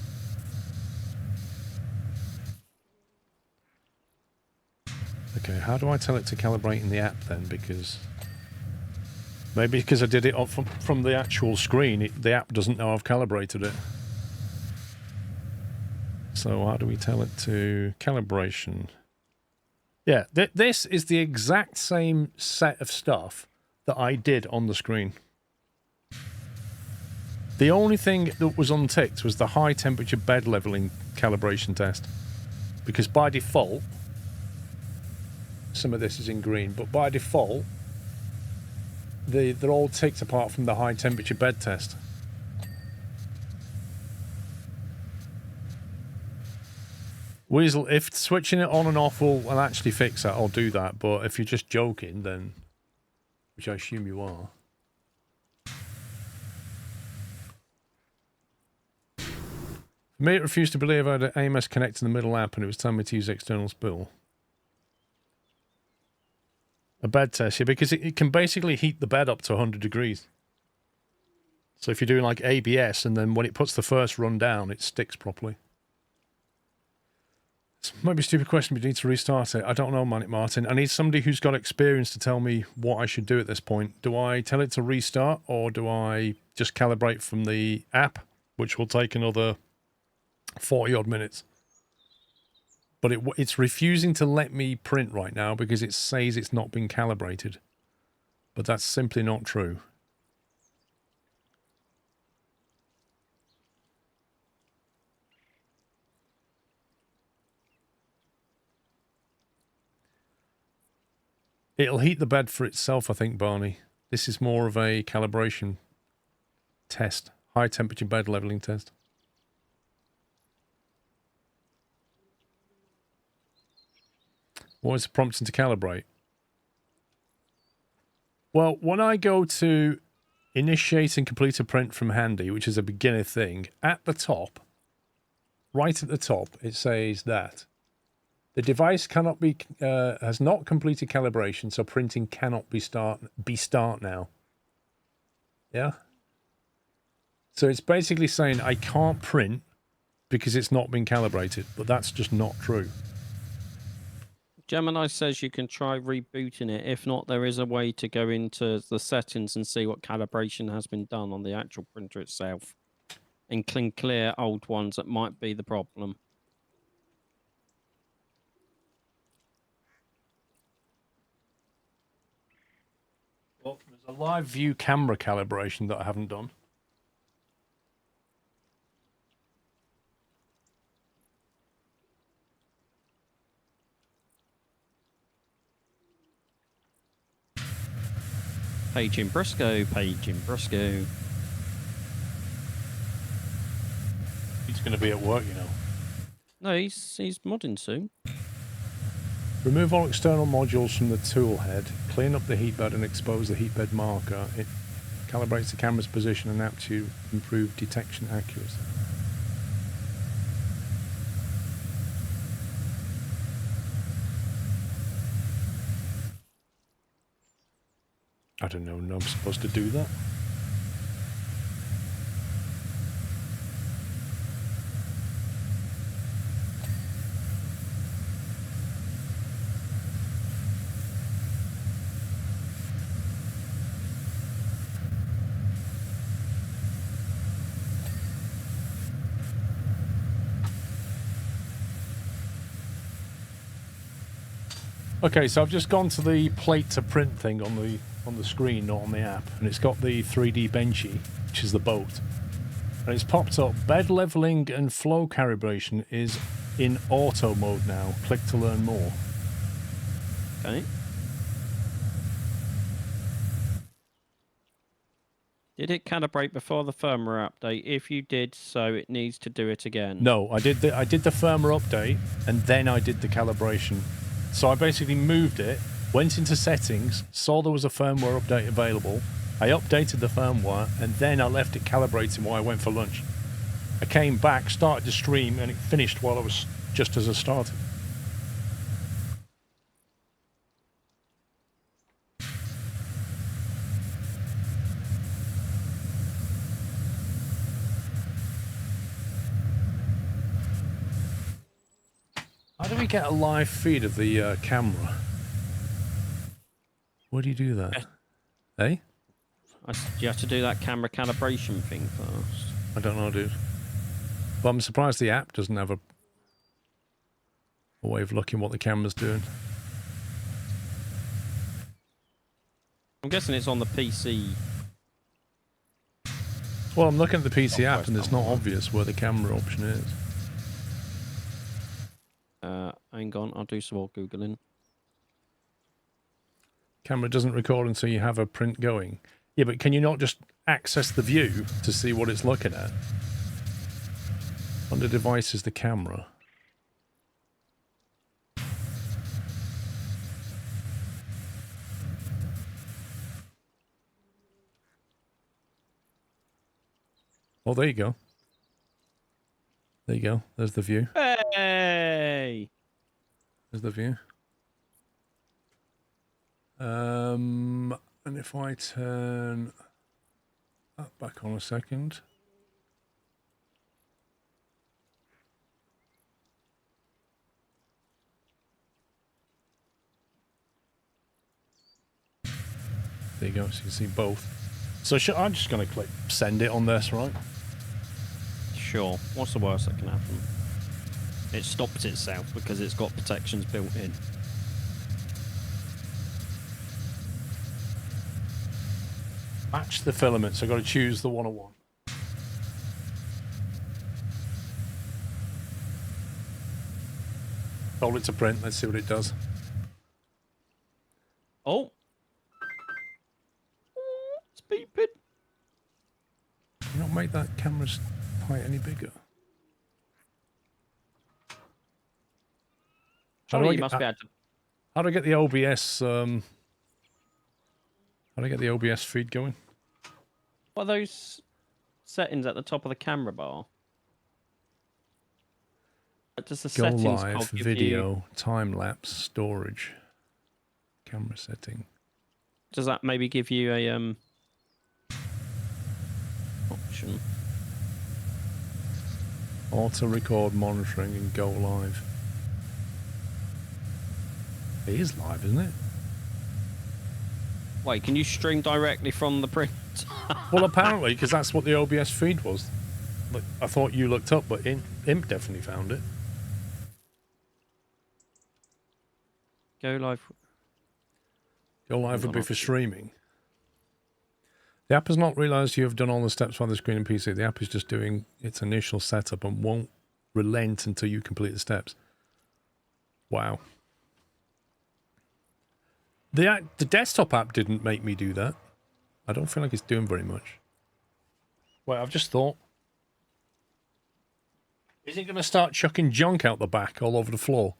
Speaker 1: Okay, how do I tell it to calibrate in the app then? Because maybe because I did it off from the actual screen, the app doesn't know I've calibrated it. So how do we tell it to calibration? Yeah, this is the exact same set of stuff that I did on the screen. The only thing that was unticked was the high temperature bed leveling calibration test. Because by default, some of this is in green, but by default, they're all ticked apart from the high temperature bed test. Weasel, if switching it on and off will actually fix that, I'll do that. But if you're just joking, then, which I assume you are. For me, it refused to believe I had an AMS connect in the middle app and it was telling me to use external spool. A bed test, yeah, because it can basically heat the bed up to 100 degrees. So if you're doing like ABS and then when it puts the first run down, it sticks properly. This might be a stupid question, but you need to restart it. I don't know, Martin. I need somebody who's got experience to tell me what I should do at this point. Do I tell it to restart or do I just calibrate from the app, which will take another 40 odd minutes? But it's refusing to let me print right now because it says it's not been calibrated. But that's simply not true. It'll heat the bed for itself, I think, Barney. This is more of a calibration test. High temperature bed leveling test. What is the prompting to calibrate? Well, when I go to initiate and complete a print from Handy, which is a beginner thing, at the top, right at the top, it says that the device cannot be has not completed calibration, so printing cannot be start now. Yeah. So it's basically saying I can't print because it's not been calibrated, but that's just not true.
Speaker 3: Gemini says you can try rebooting it. If not, there is a way to go into the settings and see what calibration has been done on the actual printer itself and can clear old ones that might be the problem.
Speaker 1: Well, there's a live view camera calibration that I haven't done.
Speaker 3: Page in Briscoe, page in Briscoe.
Speaker 1: He's going to be at work, you know.
Speaker 3: No, he's modding soon.
Speaker 1: Remove all external modules from the tool head, clean up the heat bed and expose the heat bed marker. Calibrates the camera's position and app to improve detection accuracy. I don't know, no, I'm supposed to do that. Okay, so I've just gone to the plate to print thing on the screen, not on the app, and it's got the 3D benchy, which is the boat, and it's popped up. Bed leveling and flow calibration is in auto mode now. Click to learn more.
Speaker 3: Okay. Did it calibrate before the firmware update? If you did so, it needs to do it again.
Speaker 1: No, I did the firmware update, and then I did the calibration. So I basically moved it, went into settings, saw there was a firmware update available. I updated the firmware, and then I left it calibrating while I went for lunch. I came back, started the stream, and it finished while I was just as I started. How do we get a live feed of the camera? Where do you do that? Eh?
Speaker 3: You have to do that camera calibration thing first.
Speaker 1: I don't know, dude. But I'm surprised the app doesn't have a way of looking what the camera's doing.
Speaker 3: I'm guessing it's on the PC.
Speaker 1: Well, I'm looking at the PC app and it's not obvious where the camera option is.
Speaker 3: Hang on, I'll do some more Googling.
Speaker 1: Camera doesn't record until you have a print going. Yeah, but can you not just access the view to see what it's looking at? Under device is the camera. Oh, there you go. There you go. There's the view.
Speaker 3: Hey!
Speaker 1: There's the view. And if I turn that back on a second. There you go, so you can see both. So I'm just going to click send it on this, right?
Speaker 3: Sure. What's the worst that can happen? It stops itself because it's got protections built in.
Speaker 1: Match the filament, so I've got to choose the 101. Hold it to print, let's see what it does.
Speaker 3: Oh! It's beeping.
Speaker 1: Can you not make that camera's height any bigger? How do I get the OBS? How do I get the OBS feed going?
Speaker 3: What are those settings at the top of the camera bar? Does the
Speaker 1: Go
Speaker 3: settings
Speaker 1: live,
Speaker 3: cog give
Speaker 1: video,
Speaker 3: you,
Speaker 1: time lapse, storage, camera setting.
Speaker 3: does that maybe give you a option?
Speaker 1: Auto record monitoring and go live. It is live, isn't it?
Speaker 3: Wait, can you stream directly from the print?
Speaker 1: Well, apparently, because that's what the OBS feed was. Like, I thought you looked up, but Imp definitely found it.
Speaker 3: Go live.
Speaker 1: Go live would be for streaming. The app has not realized you have done all the steps on the screen and PC. The app is just doing its initial setup and won't relent until you complete the steps. Wow. The desktop app didn't make me do that. I don't feel like it's doing very much. Wait, I've just thought. Is it going to start chucking junk out the back all over the floor?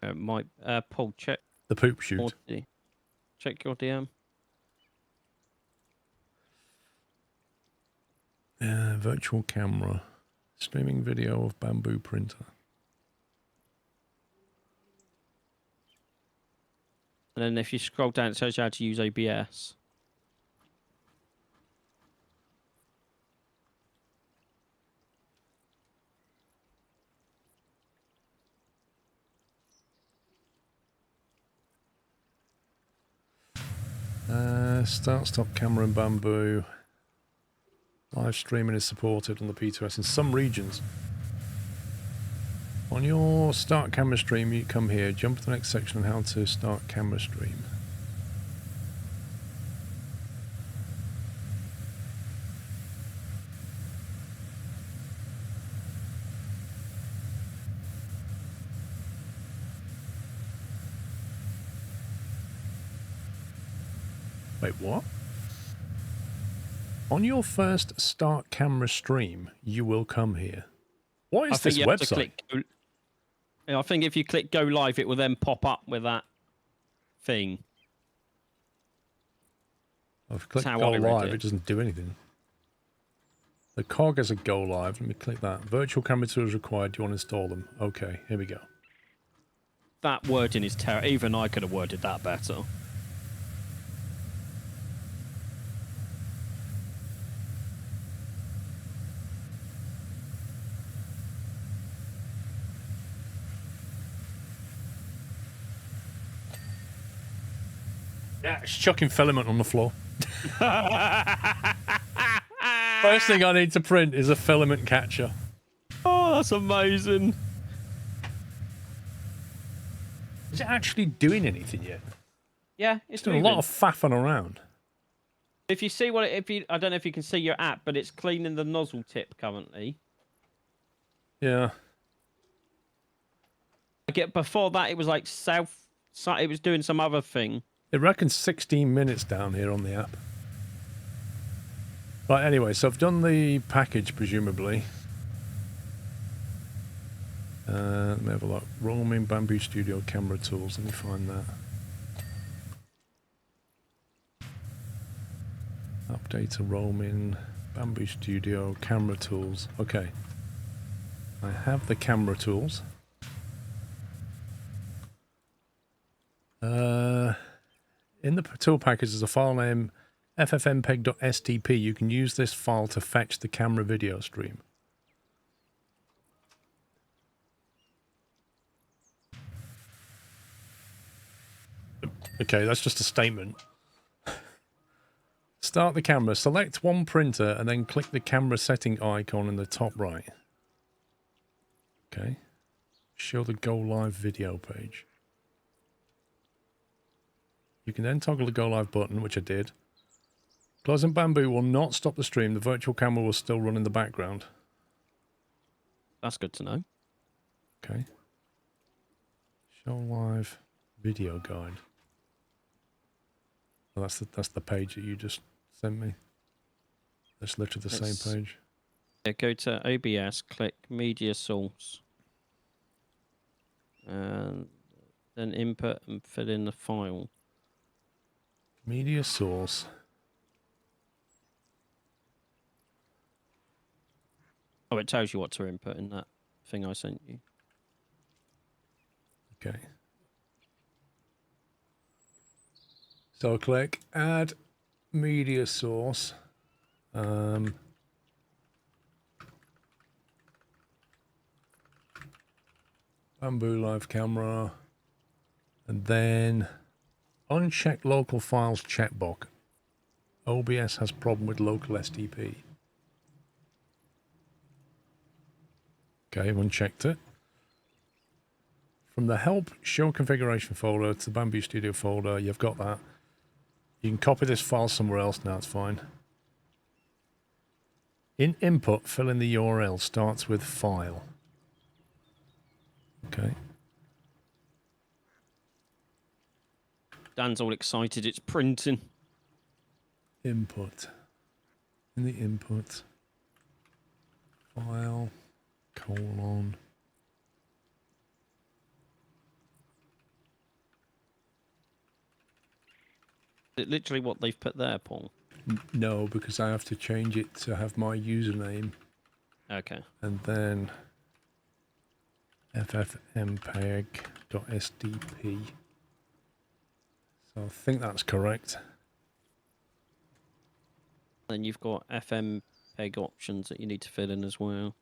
Speaker 3: Paul, check
Speaker 1: The poop chute.
Speaker 3: check your DM.
Speaker 1: Virtual camera. Streaming video of bamboo printer.
Speaker 3: And then if you scroll down, it shows you how to use OBS.
Speaker 1: Start, stop camera in bamboo. Live streaming is supported on the P2S in some regions. On your start camera stream, you come here, jump to the next section on how to start camera stream. Wait, what? On your first start camera stream, you will come here. What is this website?
Speaker 3: I think if you click go live, it will then pop up with that thing.
Speaker 1: I've clicked go live, it doesn't do anything. The cog has a go live. Let me click that. Virtual camera tools required. Do you want to install them? Okay, here we go.
Speaker 3: That wording is terrible. Even I could have worded that better.
Speaker 1: Yeah, it's chucking filament on the floor. First thing I need to print is a filament catcher.
Speaker 3: Oh, that's amazing.
Speaker 1: Is it actually doing anything yet?
Speaker 3: Yeah, it's
Speaker 1: doing a lot of faffing around.
Speaker 3: If you see what, I don't know if you can see your app, but it's cleaning the nozzle tip currently.
Speaker 1: Yeah.
Speaker 3: Before that, it was like it was doing some other thing.
Speaker 1: It reckons 16 minutes down here on the app. Right, anyway, so I've done the package, presumably. Let me have a look. Roaming Bamboo Studio camera tools. Let me find that. Update to roaming Bamboo Studio camera tools. Okay. I have the camera tools. In the tool package, there's a file name ffmpeg.stp. You can use this file to fetch the camera video stream. Okay, that's just a statement. Start the camera. Select one printer and then click the camera setting icon in the top right. Okay. Show the go live video page. You can then toggle the go live button, which I did. Closing bamboo will not stop the stream. The virtual camera will still run in the background.
Speaker 3: That's good to know.
Speaker 1: Okay. Show live video guide. Oh, that's the page that you just sent me. That's literally the same page.
Speaker 3: Yeah, go to OBS, click media source, and then input and fill in the file.
Speaker 1: Media source.
Speaker 3: Oh, it tells you what to input in that thing I sent you.
Speaker 1: Okay. So click add media source. Bamboo live camera. And then uncheck local files checkbox. OBS has problem with local SDP. Okay, I've unchecked it. From the help show configuration folder to the Bamboo Studio folder, you've got that. You can copy this file somewhere else now, it's fine. In input, fill in the URL, starts with file. Okay.
Speaker 3: Dan's all excited, it's printing.
Speaker 1: Input. In the input. File. Colon.
Speaker 3: Literally what they've put there, Paul.
Speaker 1: No, because I have to change it to have my username.
Speaker 3: Okay.
Speaker 1: And then ffmpeg.sdp. So I think that's correct.
Speaker 3: Then you've got FMPEG options that you need to fill in as well.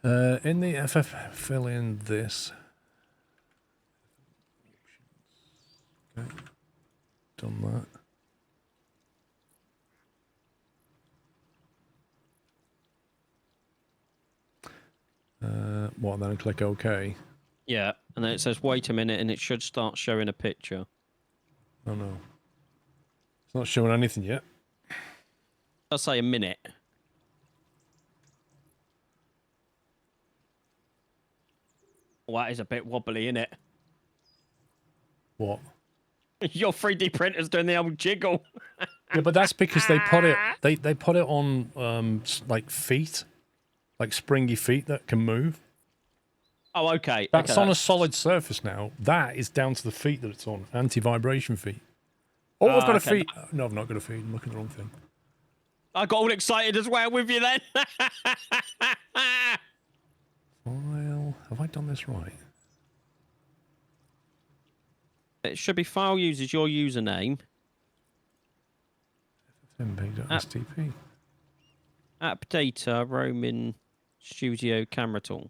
Speaker 1: In the FF, fill in this. Okay, done that. What, then click OK?
Speaker 3: Yeah, and then it says wait a minute, and it should start showing a picture.
Speaker 1: Oh no. It's not showing anything yet.
Speaker 3: I'll say a minute. Well, that is a bit wobbly, isn't it?
Speaker 1: What?
Speaker 3: Your 3D printer's doing the old jiggle.
Speaker 1: Yeah, but that's because they put it they put it on like feet, like springy feet that can move.
Speaker 3: Oh, okay.
Speaker 1: That's
Speaker 3: okay,
Speaker 1: on a solid surface now. That is down to the feet that it's on, anti-vibration feet. Oh, I've got a
Speaker 3: okay.
Speaker 1: feed. No, I've not got a feed. I'm looking at the wrong thing.
Speaker 3: I got all excited as well with you then.
Speaker 1: File. Have I done this right?
Speaker 3: It should be file uses your username.
Speaker 1: ffmpeg.stp.
Speaker 3: App data, roaming, studio, camera tools.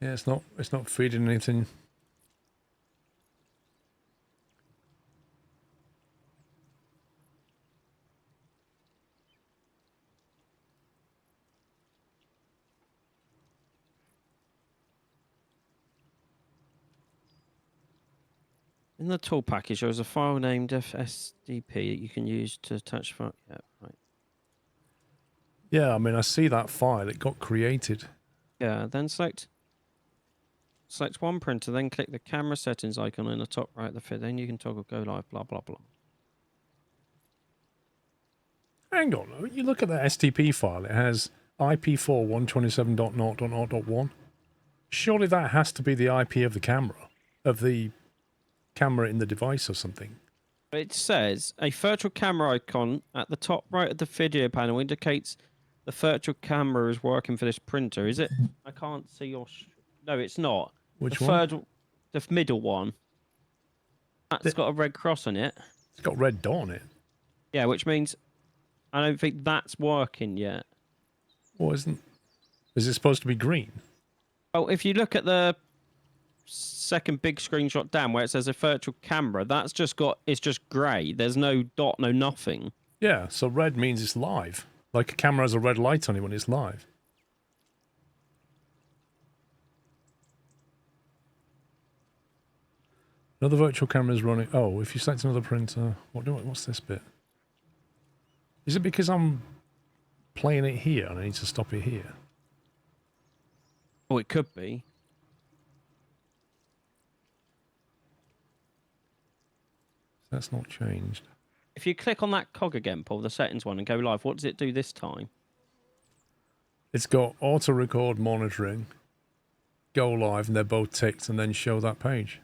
Speaker 1: Yeah, it's not feeding anything.
Speaker 3: In the tool package, there is a file named FSDP that you can use to attach file. Yeah, right.
Speaker 1: Yeah, I mean, I see that file. It got created.
Speaker 3: Yeah, then select one printer, then click the camera settings icon in the top right of the fit. Then you can toggle go live, blah, blah, blah.
Speaker 1: Hang on. You look at the STP file. It has IP4 127.0.0.1. Surely that has to be the IP of the camera in the device or something.
Speaker 3: It says a virtual camera icon at the top right of the video panel indicates the virtual camera is working for this printer. Is it? I can't see your... No, it's not.
Speaker 1: Which
Speaker 3: the
Speaker 1: one?
Speaker 3: The middle one. That's got a red cross on it.
Speaker 1: It's got red dot on it.
Speaker 3: Yeah, which means I don't think that's working yet.
Speaker 1: Well, isn't... Is it supposed to be green?
Speaker 3: Well, if you look at the second big screenshot down where it says a virtual camera, that's just got... It's just grey. There's no dot, no nothing.
Speaker 1: Yeah, so red means it's live. Like a camera has a red light on it when it's live. Another virtual camera is running. Oh, if you select another printer, what's this bit? Is it because I'm playing it here and I need to stop it here?
Speaker 3: Oh, it could be.
Speaker 1: That's not changed.
Speaker 3: If you click on that cog again, Paul, the settings one, and go live, what does it do this time?
Speaker 1: It's got auto record monitoring, go live, and they're both ticked, and then show that page.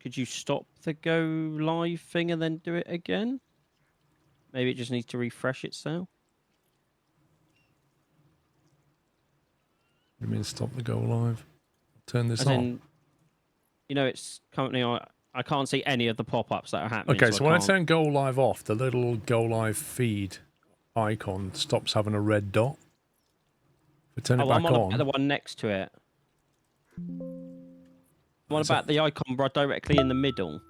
Speaker 3: Could you stop the go live thing and then do it again? Maybe it just needs to refresh itself.
Speaker 1: What do you mean stop the go live? Turn this
Speaker 3: As
Speaker 1: on.
Speaker 3: in, you know, it's currently on. I can't see any of the pop-ups that are happening.
Speaker 1: Okay, so when I
Speaker 3: can't...
Speaker 1: turn go live off, the little go live feed icon stops having a red dot. If I turn it back
Speaker 3: I'm on the one next to it. What about the icon right directly in the middle?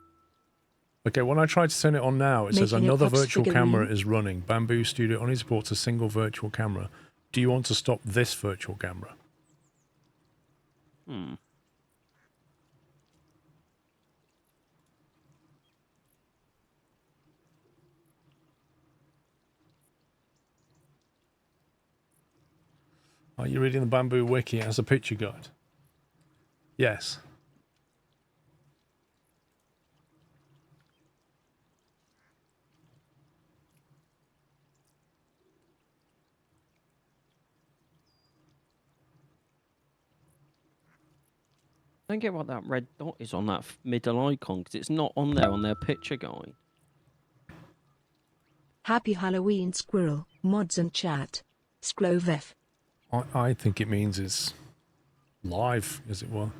Speaker 1: Okay, when I try to turn it on now, it says
Speaker 2: Making a
Speaker 1: another
Speaker 2: pop
Speaker 1: virtual
Speaker 2: figurine.
Speaker 1: camera is running. Bamboo Studio only supports a single virtual camera. Do you want to stop this virtual camera? Are you reading the Bamboo Wiki as a picture guide? Yes.
Speaker 3: I don't get what that red dot is on that middle icon, because it's not on there on their picture guide.
Speaker 2: Happy Halloween, Squirrel, mods and chat. Sklovef.
Speaker 1: I think it means it's live, as it were.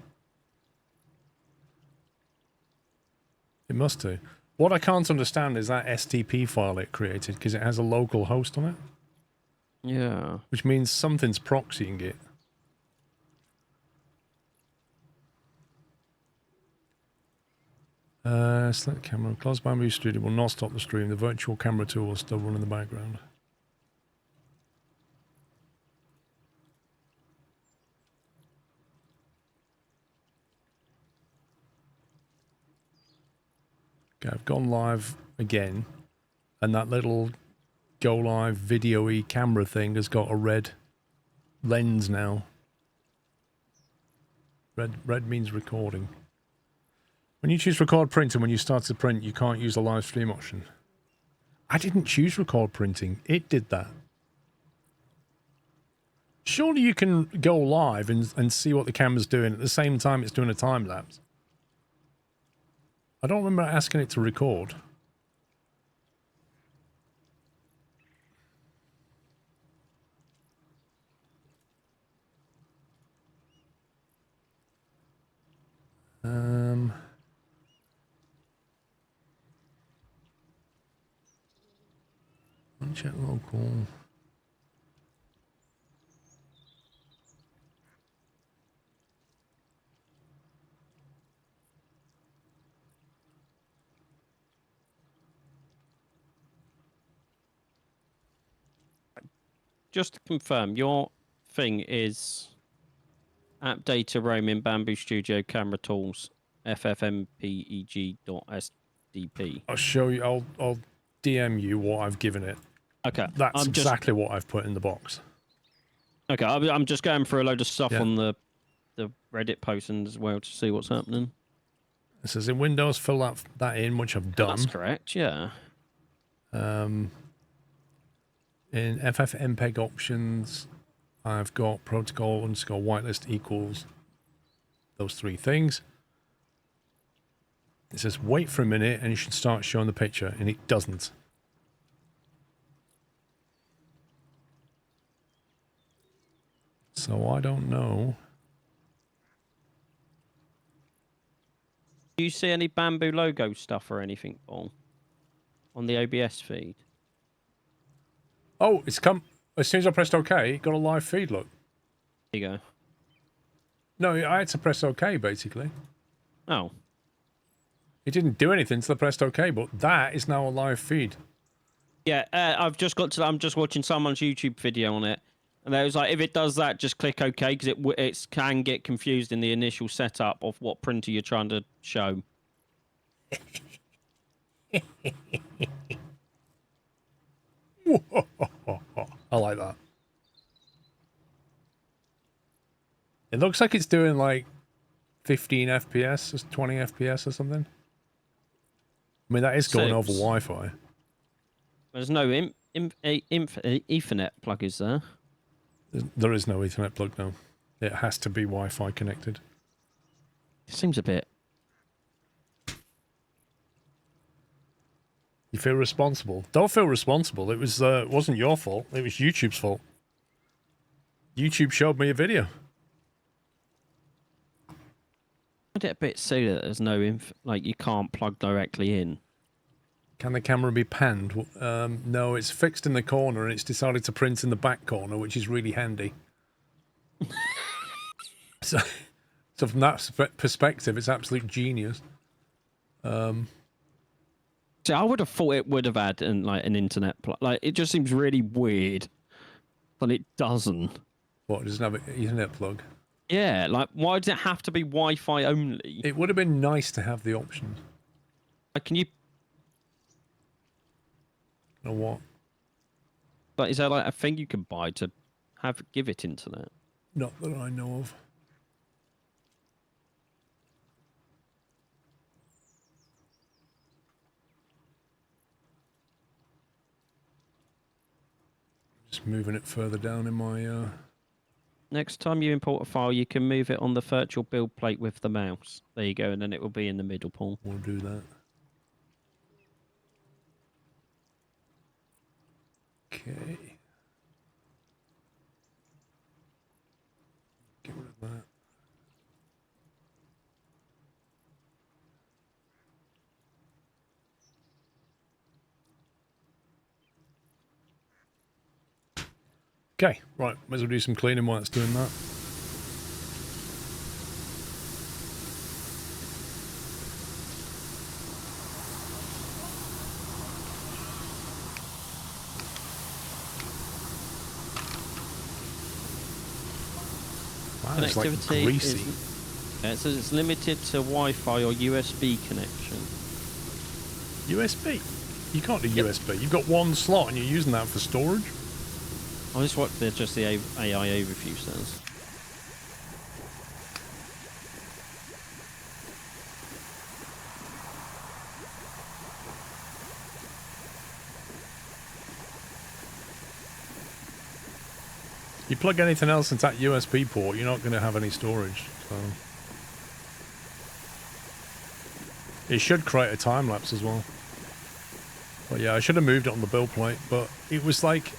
Speaker 1: It must do. What I can't understand is that STP file it created, because it has a local host on it.
Speaker 3: Yeah.
Speaker 1: Which means something's proxying it. Select camera. Close Bamboo Studio will not stop the stream. The virtual camera tool will still run in the background. Okay, I've gone live again, and that little go live video-y camera thing has got a red lens now. Red means recording. When you choose record print and when you start to print, you can't use the live stream option. I didn't choose record printing. It did that. Surely you can go live and see what the camera's doing at the same time it's doing a time lapse. I don't remember asking it to record. Uncheck local.
Speaker 3: Just to confirm, your thing is app data roaming Bamboo Studio camera tools ffmpeg.sdp.
Speaker 1: I'll show you. I'll DM you what I've given it.
Speaker 3: Okay,
Speaker 1: That's exactly what I've put in the box.
Speaker 3: Okay, I'm just going through a load of stuff
Speaker 1: Yeah.
Speaker 3: on the Reddit post and as well to see what's happening.
Speaker 1: It says in Windows, fill that in, which I've done.
Speaker 3: That's correct. Yeah.
Speaker 1: In FFmpeg options, I've got protocol underscore whitelist equals those three things. It says wait for a minute and you should start showing the picture, and it doesn't. So I don't know.
Speaker 3: Do you see any Bamboo logo stuff or anything, Paul, on the OBS feed?
Speaker 1: Oh, it's come. As soon as I pressed OK, it got a live feed, look.
Speaker 3: There you go.
Speaker 1: No, I had to press OK, basically.
Speaker 3: Oh.
Speaker 1: It didn't do anything until I pressed OK, but that is now a live feed.
Speaker 3: Yeah, I've just got to. I'm just watching someone's YouTube video on it, and they was like, if it does that, just click OK because it can get confused in the initial setup of what printer you're trying to show.
Speaker 1: I like that. It looks like it's doing like 15 FPS or 20 FPS or something. I mean, that is going over Wi-Fi.
Speaker 3: There's no Ethernet plug, is there?
Speaker 1: There is no Ethernet plug now. It has to be Wi-Fi connected.
Speaker 3: It seems a bit.
Speaker 1: You feel responsible? Don't feel responsible. It was wasn't your fault. It was YouTube's fault. YouTube showed me a video.
Speaker 3: I find it a bit silly that there's no like you can't plug directly in.
Speaker 1: Can the camera be panned? No, it's fixed in the corner and it's decided to print in the back corner, which is really handy. so from that perspective, it's absolute genius.
Speaker 3: See, I would have thought it would have had an internet plug. Like, it just seems really weird, but it doesn't.
Speaker 1: What, it doesn't have an Ethernet plug?
Speaker 3: Yeah, like, why does it have to be Wi-Fi only?
Speaker 1: It would have been nice to have the option.
Speaker 3: Like, can you...
Speaker 1: Or what?
Speaker 3: Like, is there, like, a thing you can buy to give it internet?
Speaker 1: Not that I know of. Just moving it further down in my
Speaker 3: Next time you import a file, you can move it on the virtual build plate with the mouse. There you go, and then it will be in the middle, Paul.
Speaker 1: We'll do that. Okay. Get rid of that. Okay, right, might as well do some cleaning while it's doing that. Wow, it's like
Speaker 3: Connectivity
Speaker 1: greasy.
Speaker 3: It says it's limited to Wi-Fi or USB connection.
Speaker 1: USB? You can't do USB. You've got one slot and you're using that for storage?
Speaker 3: Oh, this is what just the AI overview says.
Speaker 1: You plug anything else into that USB port, you're not going to have any storage. So it should create a time lapse as well. But yeah, I should have moved it on the build plate, but it was like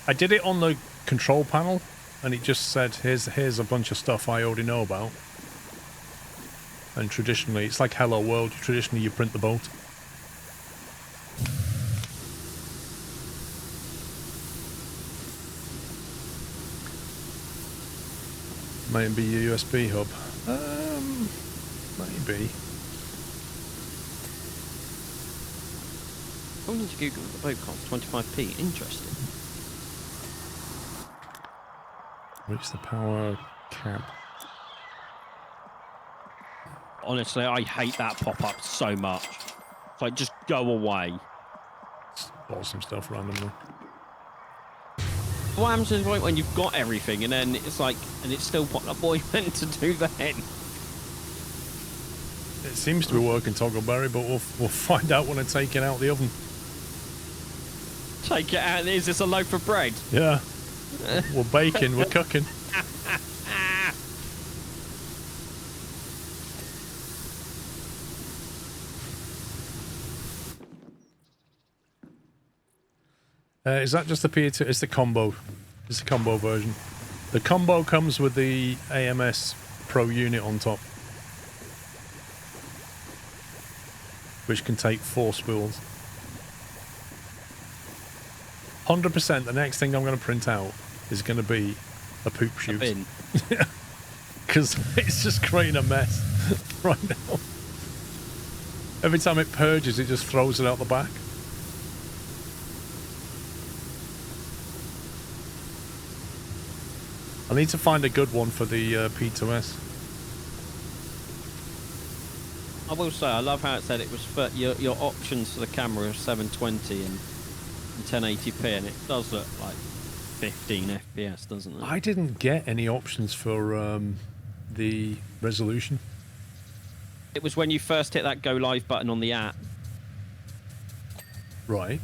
Speaker 1: I did it on the control panel, and it just said, "Here's a bunch of stuff I already know about." And traditionally, it's like Hello World. Traditionally, you print the boat. Might be a USB hub. Maybe.
Speaker 3: According to Google, the boat costs 25p. Interesting.
Speaker 1: Reach the power cap.
Speaker 3: Honestly, I hate that pop-up so much. It's like, just go away.
Speaker 1: Bought some stuff randomly.
Speaker 3: What happens is when you've got everything, and then it's like, and it's still what boy meant to do then.
Speaker 1: It seems to be working, Toggleberry, but we'll find out when I take it out of the oven.
Speaker 3: Take it out. Is this a loaf of bread?
Speaker 1: Yeah. We're baking, we're cooking. Is that just the P2? It's the combo. It's the combo version. The combo comes with the AMS Pro unit on top, which can take 4 spools. 100%. The next thing I'm going to print out is going to be a poop chute. Because it's just creating a mess right now. Every time it purges, it just throws it out the back. I need to find a good one for the P2S.
Speaker 3: I will say, I love how it said it was for your options for the camera are 720 and 1080p, and it does look like 15 FPS, doesn't it?
Speaker 1: I didn't get any options for the resolution.
Speaker 3: It was when you first hit that go live button on the app.
Speaker 1: Right.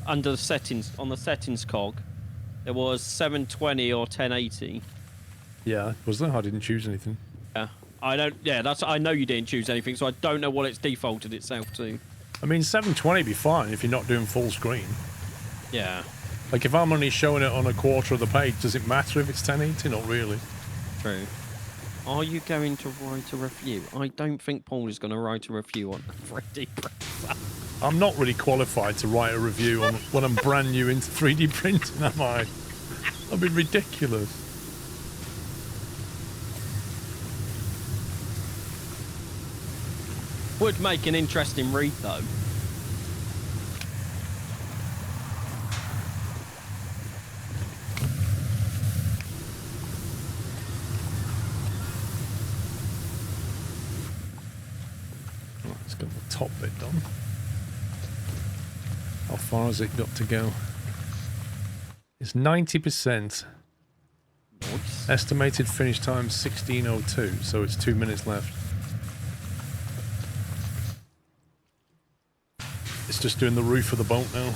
Speaker 3: Under the settings, on the settings cog, there was 720 or 1080.
Speaker 1: Yeah, was there? I didn't choose anything.
Speaker 3: Yeah, I don't. Yeah, that's. I know you didn't choose anything, so I don't know what it's defaulted itself to.
Speaker 1: I mean, 720 would be fine if you're not doing full screen.
Speaker 3: Yeah.
Speaker 1: Like, if I'm only showing it on a quarter of the page, does it matter if it's 1080? Not really.
Speaker 3: True. Are you going to write a review? I don't think Paul is going to write a review on 3D printer.
Speaker 1: I'm not really qualified to write a review on when I'm brand new into 3D printing, am I? That'd be ridiculous.
Speaker 3: Would make an interesting read, though.
Speaker 1: Right, let's get the top bit done. How far has it got to go? It's 90%.
Speaker 3: Nice.
Speaker 1: Estimated finish time 16:02, so it's 2 minutes left. It's just doing the roof of the boat now.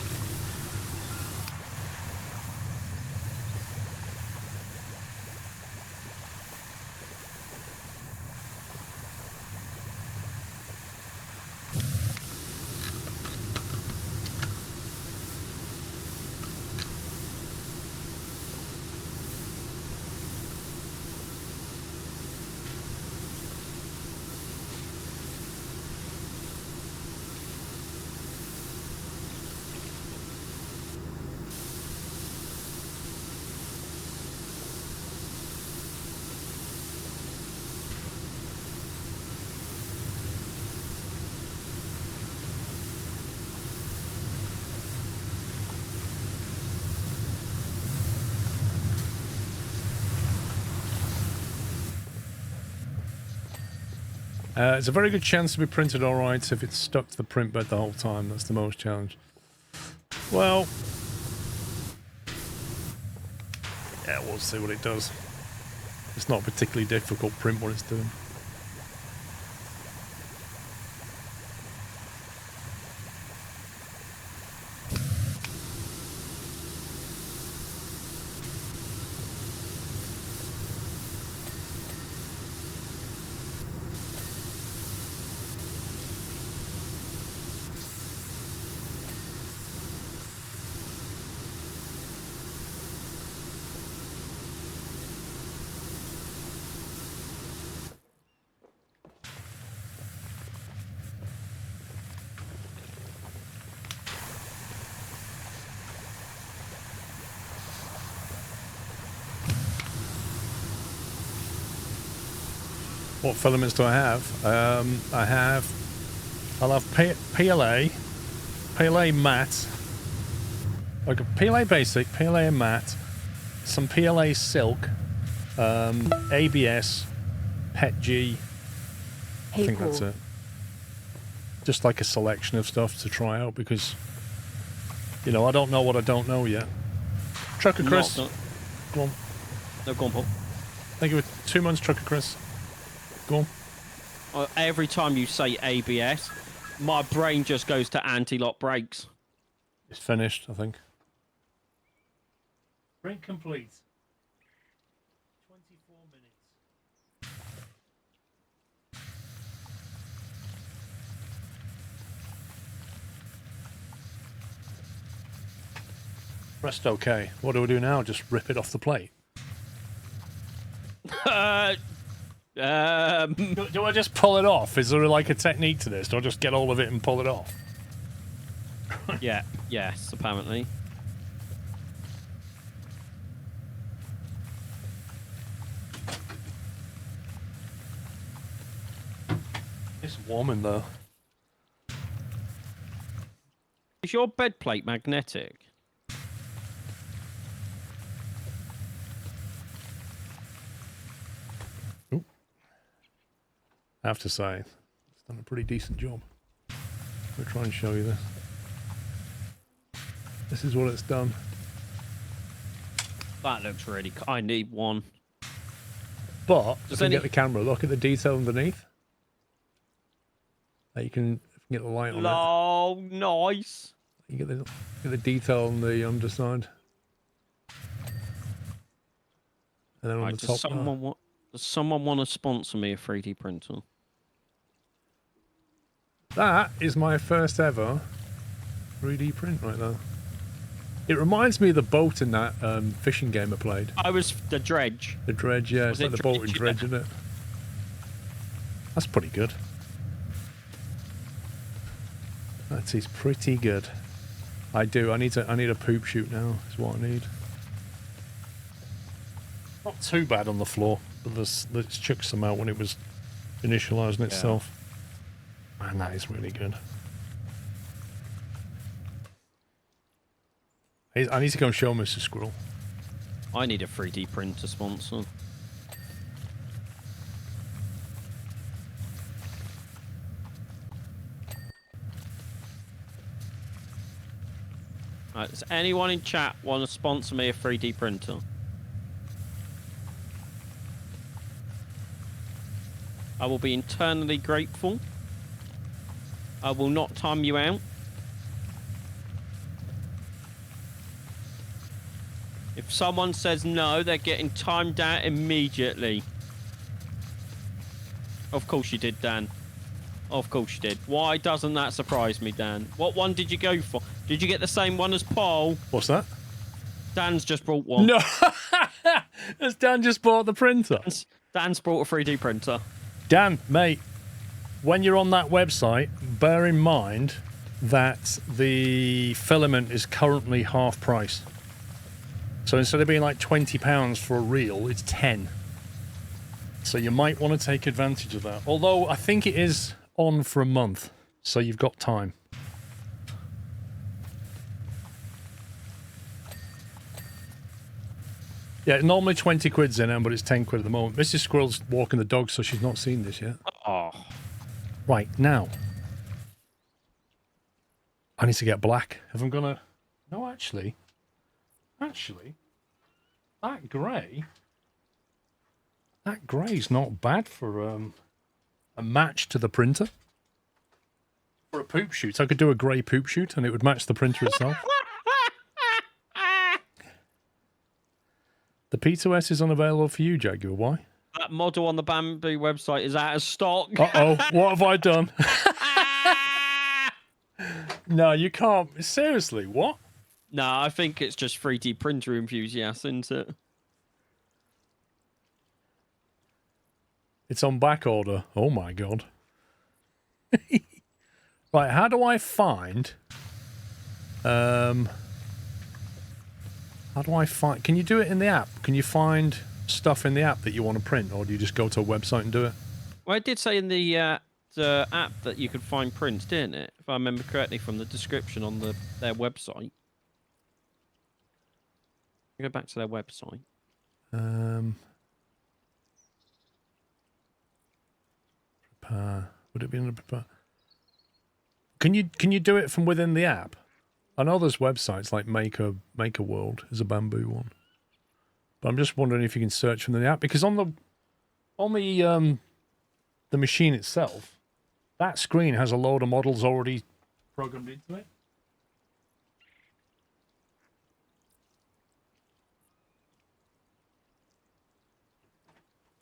Speaker 1: It's a very good chance to be printed all right if it's stuck to the print bed the whole time. That's the most challenge. Well, yeah, we'll see what it does. It's not a particularly difficult print what it's doing. What filaments do I have? I'll have PLA matte, like a PLA basic, PLA matte, some PLA silk, ABS, PETG. I think that's it. Just like a selection of stuff to try out because, you know, I don't know what I don't know yet. Trucker Chris.
Speaker 3: No,
Speaker 1: Go on.
Speaker 3: No, go on, Paul.
Speaker 1: Thank you for 2 months, Trucker Chris. Go on.
Speaker 3: Every time you say ABS, my brain just goes to anti-lock brakes.
Speaker 1: It's finished, I think. Print complete. 24 minutes. Pressed OK. What do we do now? Just rip it off the plate? Do I just pull it off? Is there like a technique to this? Do I just get all of it and pull it off?
Speaker 3: Yeah, yes, apparently.
Speaker 1: It's warm in there.
Speaker 3: Is your bed plate magnetic?
Speaker 1: I have to say, it's done a pretty decent job. I'll try and show you this. This is what it's done.
Speaker 3: That looks really... I need one.
Speaker 1: But, if you get the camera, look at the detail underneath. You can get the light on it.
Speaker 3: Oh, nice.
Speaker 1: You get the detail on the underside. And then on
Speaker 3: Right,
Speaker 1: the top.
Speaker 3: does someone want to sponsor me a 3D printer?
Speaker 1: That is my first ever 3D print right there. It reminds me of the boat in that fishing game I played.
Speaker 3: I was the dredge.
Speaker 1: The dredge, yeah. It's like the boat and dredge, isn't it? That's pretty good. That is pretty good. I need a poop chute now, is what I need. Not too bad on the floor, but let's chuck some out when it was initializing itself. Man, that is really good. I need to go and show Mr. Squirrel.
Speaker 3: I need a 3D printer sponsor. Right, does anyone in chat want to sponsor me a 3D printer? I will be eternally grateful. I will not time you out. If someone says no, they're getting timed out immediately. Of course you did, Dan. Of course you did. Why doesn't that surprise me, Dan? What one did you go for? Did you get the same one as Paul?
Speaker 1: What's that?
Speaker 3: Dan's just brought one.
Speaker 1: No! Has Dan just bought the printer?
Speaker 3: Dan's brought a 3D printer.
Speaker 1: Dan, mate, when you're on that website, bear in mind that the filament is currently half price. So instead of being like £20 for a reel, it's 10. So you might want to take advantage of that. Although I think it is on for a month, so you've got time. Yeah, normally 20 quid's in it, but it's 10 quid at the moment. Mrs. Squirrel's walking the dog, so she's not seen this yet.
Speaker 3: Oh,
Speaker 1: Right, now. I need to get black. If I'm gonna... No, actually. Actually, that grey... That grey's not bad for a match to the printer. For a poop shoot. I could do a grey poop shoot and it would match the printer itself. The P2S is unavailable for you, Jaguar. Why?
Speaker 3: That model on the Bamboo website is out of stock.
Speaker 1: Uh-oh, what have I done? No, you can't. Seriously, what?
Speaker 3: No, I think it's just 3D printer enthusiasts, isn't it?
Speaker 1: It's on back order. Oh my god. Right, how do I find... How do I find... Can you do it in the app? Can you find stuff in the app that you want to print, or do you just go to a website and do it?
Speaker 3: Well, it did say in the app that you could find prints, didn't it? If I remember correctly from the description on their website. Go back to their website.
Speaker 1: Prepare. Would it be under prepare? Can you do it from within the app? I know there's websites like Maker World is a Bamboo one, but I'm just wondering if you can search from the app, because on the machine itself, that screen has a load of models already programmed into it.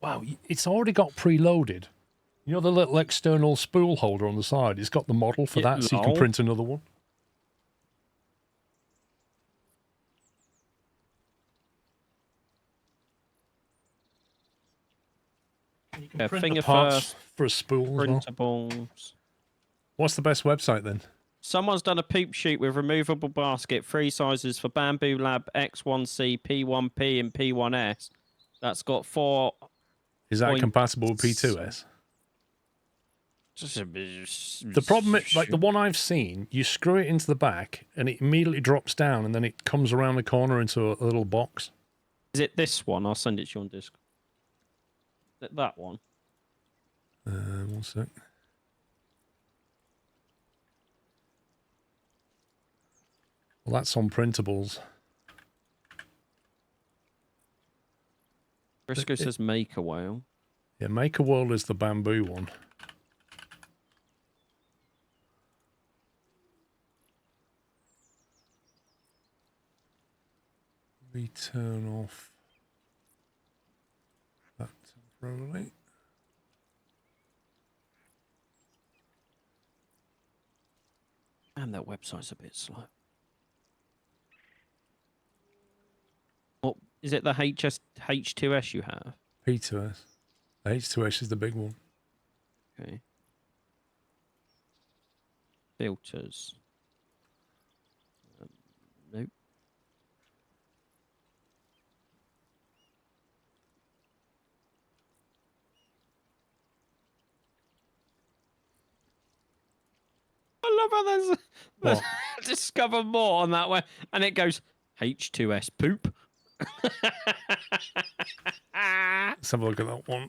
Speaker 1: Wow, it's already got preloaded. You know the little external spool holder on the side? It's got the model for that, so you can print another one. You can print
Speaker 3: finger
Speaker 1: the parts
Speaker 3: first,
Speaker 1: for a spool as well.
Speaker 3: printables.
Speaker 1: What's the best website then?
Speaker 3: Someone's done a poop sheet with removable basket, 3 sizes for Bamboo Lab X1C, P1P, and P1S. That's got 4.
Speaker 1: Is that compatible with P2S? The problem is, like the one I've seen, you screw it into the back and it immediately drops down and then it comes around the corner into a little box.
Speaker 3: Is it this one? I'll send it to you on disc. That one.
Speaker 1: 1 sec. Well, that's on printables.
Speaker 3: Briscoe says Maker Whale.
Speaker 1: Yeah, Maker World is the Bamboo one. We turn off that temporarily.
Speaker 3: And that website's a bit slow. What is it? The H2S you have?
Speaker 1: P2S. The H2S is the big one.
Speaker 3: Okay. Filters. Nope. I love how there's discover more on that way, and it goes H2S poop.
Speaker 1: Let's have a look at that one.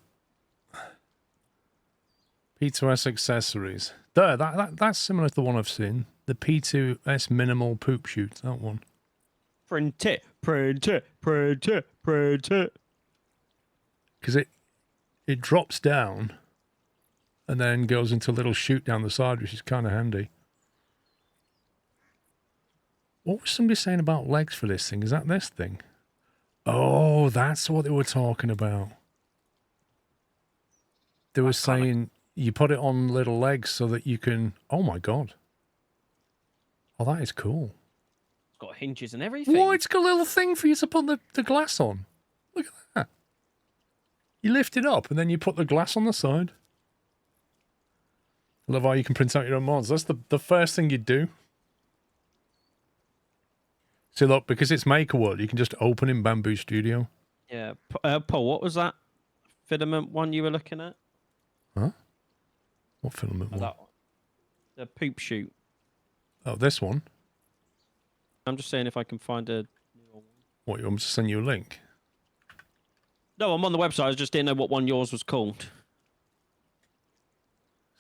Speaker 1: P2S accessories. There, that's similar to the one I've seen. The P2S minimal poop shoot. That one.
Speaker 3: Print it, print it, print it, print it.
Speaker 1: Because it drops down and then goes into a little chute down the side, which is kind of handy. What was somebody saying about legs for this thing? Is that this thing? Oh, that's what they were talking about. They were saying you put it on little legs so that you can... Oh, my God. Oh, that is cool.
Speaker 3: It's got hinges and everything.
Speaker 1: What? It's got a little thing for you to put the glass on. Look at that. You lift it up and then you put the glass on the side. I love how you can print out your own mods. That's the first thing you'd do. See, look, because it's Maker World, you can just open in Bamboo Studio.
Speaker 3: Yeah. Paul, what was that filament one you were looking at?
Speaker 1: Huh? What filament one?
Speaker 3: That one. The poop shoot.
Speaker 1: Oh, this one?
Speaker 3: I'm just saying if I can find a...
Speaker 1: What, you want me to send you a link?
Speaker 3: No, I'm on the website. I just didn't know what one yours was called.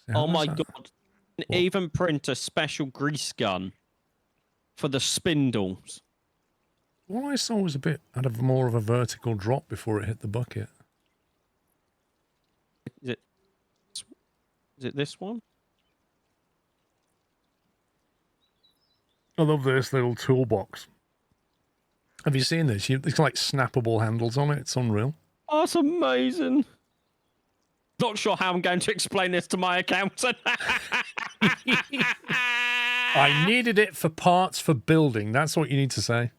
Speaker 1: So how
Speaker 3: Oh my
Speaker 1: does that-
Speaker 3: god. Even print a special grease gun for the spindles.
Speaker 1: What I saw was had a more of a vertical drop before it hit the bucket.
Speaker 3: Is it this one?
Speaker 1: I love this little toolbox. Have you seen this? It's like snappable handles on it. It's unreal.
Speaker 3: Oh, that's amazing. Not sure how I'm going to explain this to my accountant.
Speaker 1: I needed it for parts for building. That's what you need to say.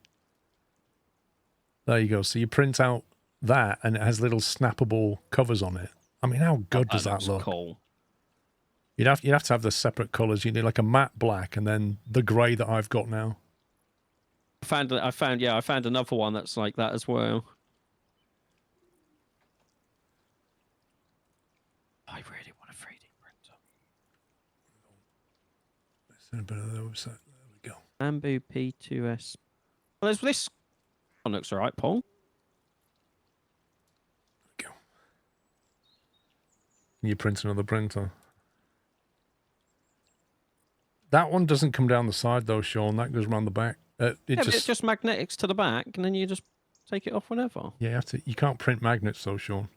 Speaker 1: There you go. So you print out that, and it has little snappable covers on it. I mean, how good does that look?
Speaker 3: Cool.
Speaker 1: You'd have to have the separate colours. You need like a matte black, and then the grey that I've got now.
Speaker 3: I found another one that's like that as well. I really want a 3D printer.
Speaker 1: Let's a bit of those. There we go.
Speaker 3: Bamboo P2S. Well, there's this one looks alright, Paul.
Speaker 1: There we go. You print another printer. That one doesn't come down the side though, Sean. That goes around the back.
Speaker 3: It's just magnetics to the back, and then you just take it off whenever.
Speaker 1: Yeah, you can't print magnets though, Sean.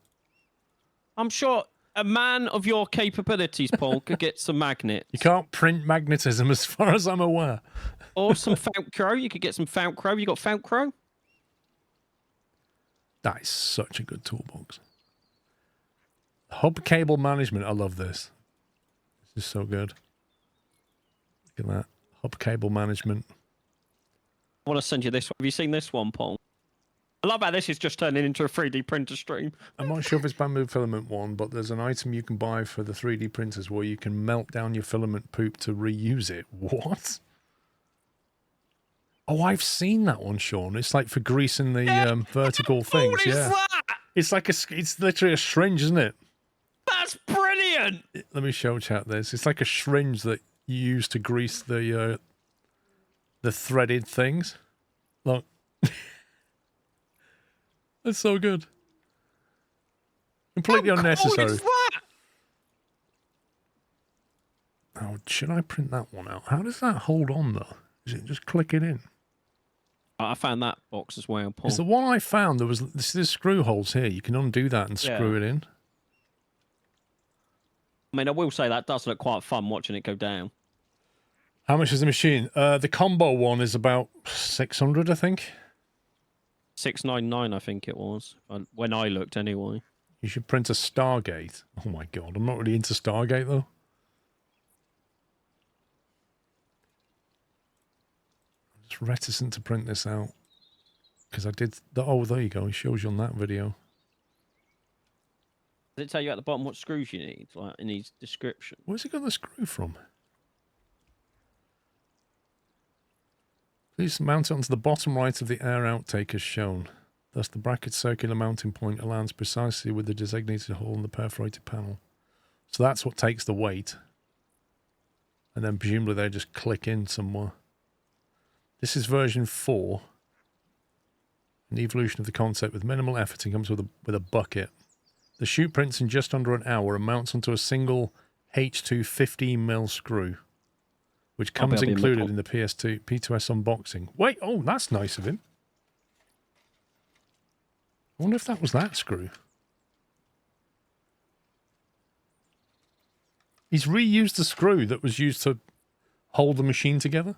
Speaker 3: I'm sure a man of your capabilities, Paul, could get some magnets.
Speaker 1: You can't print magnetism as far as I'm aware.
Speaker 3: Or some Velcro. You could get some Velcro. You got Velcro?
Speaker 1: That is such a good toolbox. Hub cable management. I love this. This is so good. Look at that. Hub cable management.
Speaker 3: I want to send you this one. Have you seen this one, Paul? I love how this is just turning into a 3D printer stream.
Speaker 1: I'm not sure if it's bamboo filament one, but there's an item you can buy for the 3D printers where you can melt down your filament poop to reuse it. What? Oh, I've seen that one, Sean. It's like for greasing the vertical things.
Speaker 3: What is that?
Speaker 1: It's like it's literally a syringe, isn't it?
Speaker 3: That's brilliant.
Speaker 1: Let me show chat this. It's like a syringe that you use to grease the threaded things. Look. That's so good. Completely unnecessary.
Speaker 3: What is that?
Speaker 1: Oh, should I print that one out? How does that hold on, though? Is it just click it in?
Speaker 3: I found that box as well, Paul.
Speaker 1: Because the one I found, there's screw holes here. You can undo that and screw it in.
Speaker 3: I mean, I will say that does look quite fun watching it go down.
Speaker 1: How much is the machine? The combo one is about 600, I think.
Speaker 3: 699, I think it was. When I looked, anyway.
Speaker 1: You should print a Stargate. Oh my god, I'm not really into Stargate, though. I'm just reticent to print this out. Because I did... Oh, there you go. It shows you on that video.
Speaker 3: Does it tell you at the bottom what screws you need, like in his description?
Speaker 1: Where's he got the screw from? Please mount it onto the bottom right of the air outtake as shown. Thus, the bracket circular mounting point aligns precisely with the designated hole in the perforated panel. So that's what takes the weight. And then presumably they just click in somewhere. This is version 4. An evolution of the concept with minimal effort and comes with a bucket. The chute prints in just under an hour and mounts onto a single H2 15mm screw, which comes included in the P2S unboxing. Wait, oh, that's nice of him. I wonder if that was that screw. He's reused the screw that was used to hold the machine together.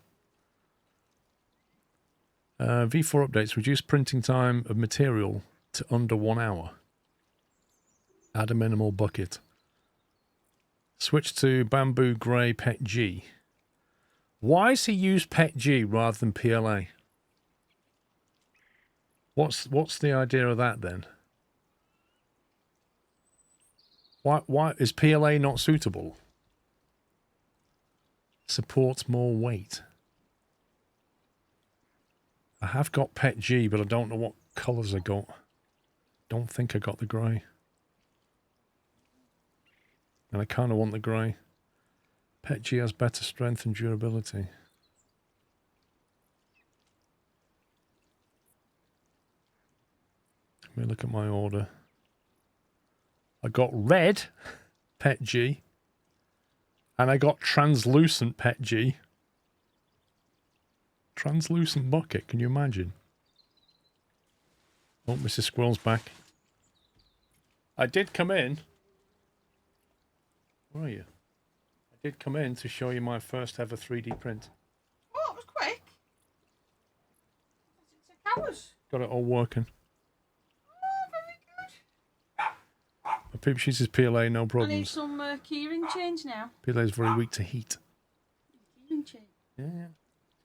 Speaker 1: V4 updates. Reduce printing time of material to under 1 hour. Add a minimal bucket. Switch to bamboo grey PET G. Why has he used PET G rather than PLA? What's the idea of that then? Why is PLA not suitable? Supports more weight. I have got PET G, but I don't know what colours I got. Don't think I got the grey. And I kind of want the grey. PET G has better strength and durability. Let me look at my order. I got red PET G. And I got translucent Pet G. Translucent bucket, can you imagine? Oh, Mrs. Squirrel's back. I did come in. Where are you? I did come in to show you my first ever 3D print.
Speaker 5: Oh, it was quick. It took hours.
Speaker 1: Got it all working.
Speaker 5: Oh, very good.
Speaker 1: My poop sheets is PLA, no
Speaker 5: I need
Speaker 1: problems.
Speaker 5: some keyring change now.
Speaker 1: PLA is very weak to heat.
Speaker 5: Keyring change.
Speaker 1: Yeah.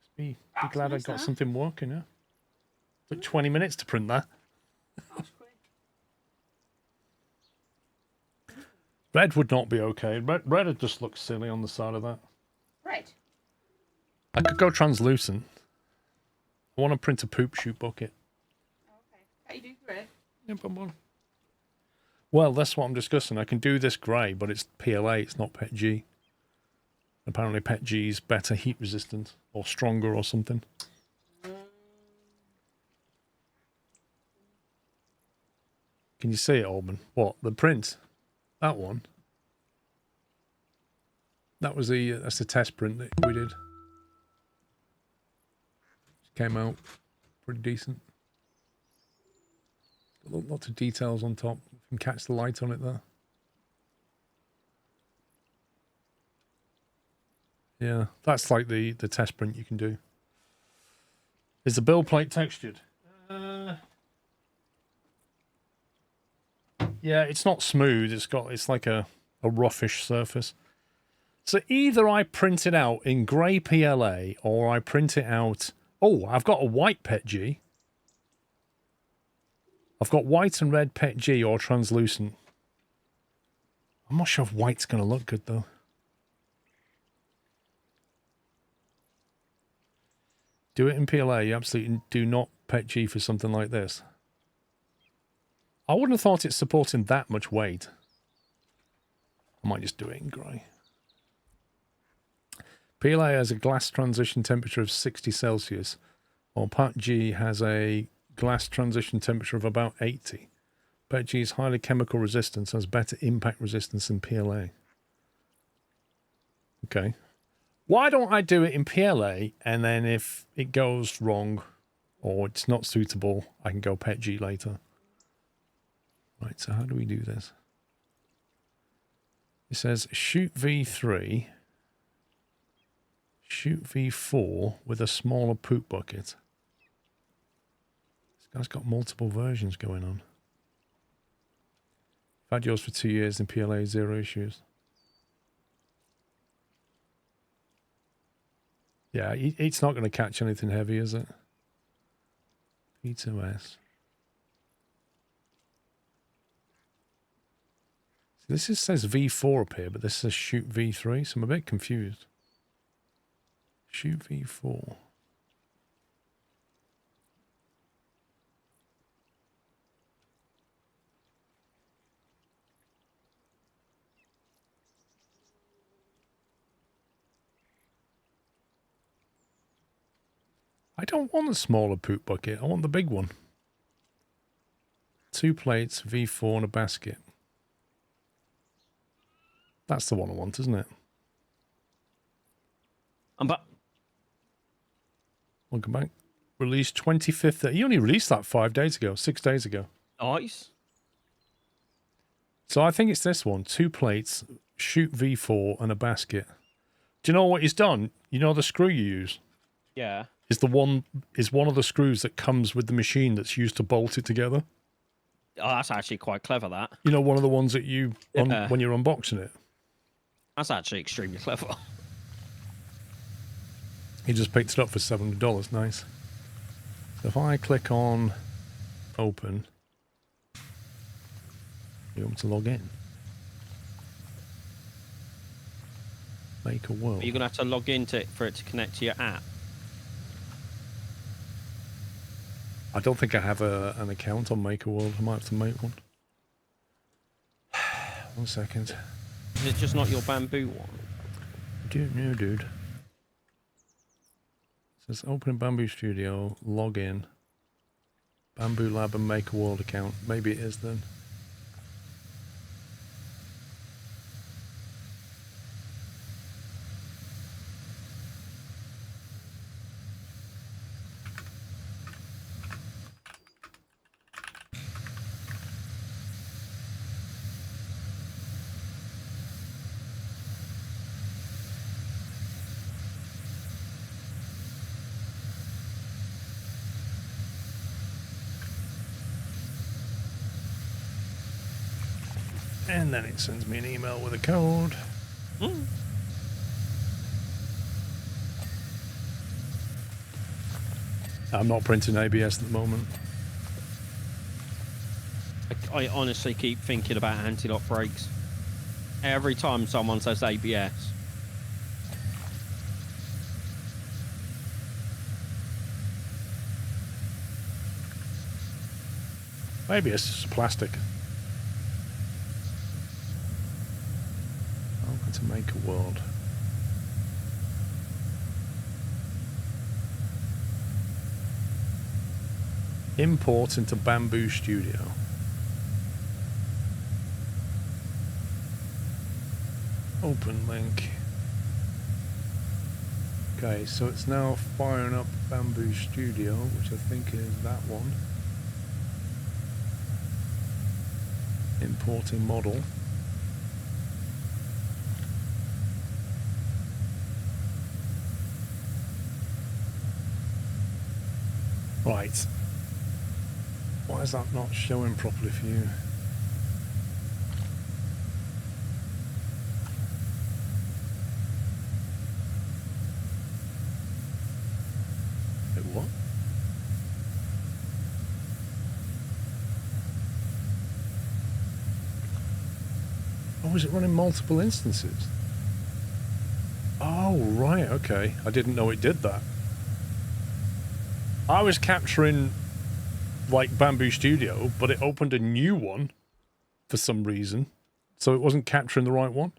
Speaker 1: Just be glad
Speaker 5: nice,
Speaker 1: I got
Speaker 5: that.
Speaker 1: something working, yeah. Took 20 minutes to print that.
Speaker 5: That was quick.
Speaker 1: Red would not be okay. Red would just look silly on the side of that.
Speaker 5: Red.
Speaker 1: I could go translucent. I want to print a poop shoot bucket.
Speaker 5: Okay. How you do red?
Speaker 1: Yeah, but one. Well, that's what I'm discussing. I can do this grey, but it's PLA, it's not PET G. Apparently PET G is better heat resistant, or stronger or something. Can you see it, Alban? What? The print? That one? That's the test print that we did. Came out pretty decent. Lots of details on top. You can catch the light on it there. Yeah, that's like the test print you can do. Is the build plate textured? Yeah, it's not smooth. It's like a roughish surface. So either I print it out in grey PLA or I print it out. Oh, I've got a white PET G. I've got white and red PET G or translucent. I'm not sure if white's going to look good though. Do it in PLA. You absolutely do not PET G for something like this. I wouldn't have thought it's supporting that much weight. I might just do it in grey. PLA has a glass transition temperature of 60 Celsius, while PET G has a glass transition temperature of about 80. PET G is highly chemical resistant, has better impact resistance than PLA. Okay. Why don't I do it in PLA, and then if it goes wrong or it's not suitable, I can go PET G later. Right, so how do we do this? It says shoot V3, shoot V4 with a smaller poop bucket. This guy's got multiple versions going on. I've had yours for 2 years in PLA, 0 issues. Yeah, it's not going to catch anything heavy, is it? P2S. This says V4 up here, but this says shoot V3, so I'm a bit confused. Shoot V4. I don't want a smaller poop bucket. I want the big one. 2 plates, V4 and a basket. That's the one I want, isn't it?
Speaker 3: I'm back.
Speaker 1: Welcome back. Released 25th. You only released that 5 days ago, 6 days ago.
Speaker 3: Nice.
Speaker 1: So I think it's this one. 2 plates, shoot V4 and a basket. Do you know what he's done? You know the screw you use?
Speaker 3: Yeah.
Speaker 1: Is one of the screws that comes with the machine that's used to bolt it together.
Speaker 3: Oh, that's actually quite clever, that.
Speaker 1: You know, one of the ones that you when you're unboxing it.
Speaker 3: That's actually extremely clever.
Speaker 1: He just picked it up for $700. Nice. So if I click on open, you want to log in. Make a world.
Speaker 3: You're going to have to log into it for it to connect to your app.
Speaker 1: I don't think I have an account on Make a World. I might have to make one. 1 second.
Speaker 3: Is it just not your bamboo one?
Speaker 1: Don't know, dude. It says open Bamboo Studio, log in. Bamboo Lab and Make a World account. Maybe it is then. And then it sends me an email with a code. I'm not printing ABS at the moment.
Speaker 3: I honestly keep thinking about anti-lock brakes. Every time someone says ABS.
Speaker 1: ABS is just plastic. How to make a world. Import into Bamboo Studio. Open link. Okay, so it's now firing up Bamboo Studio, which I think is that one. Importing model. Right. Why is that not showing properly for you? Wait, what? Oh, is it running multiple instances? Oh, right, okay. I didn't know it did that. I was capturing, like, Bamboo Studio, but it opened a new one for some reason. So it wasn't capturing the right one.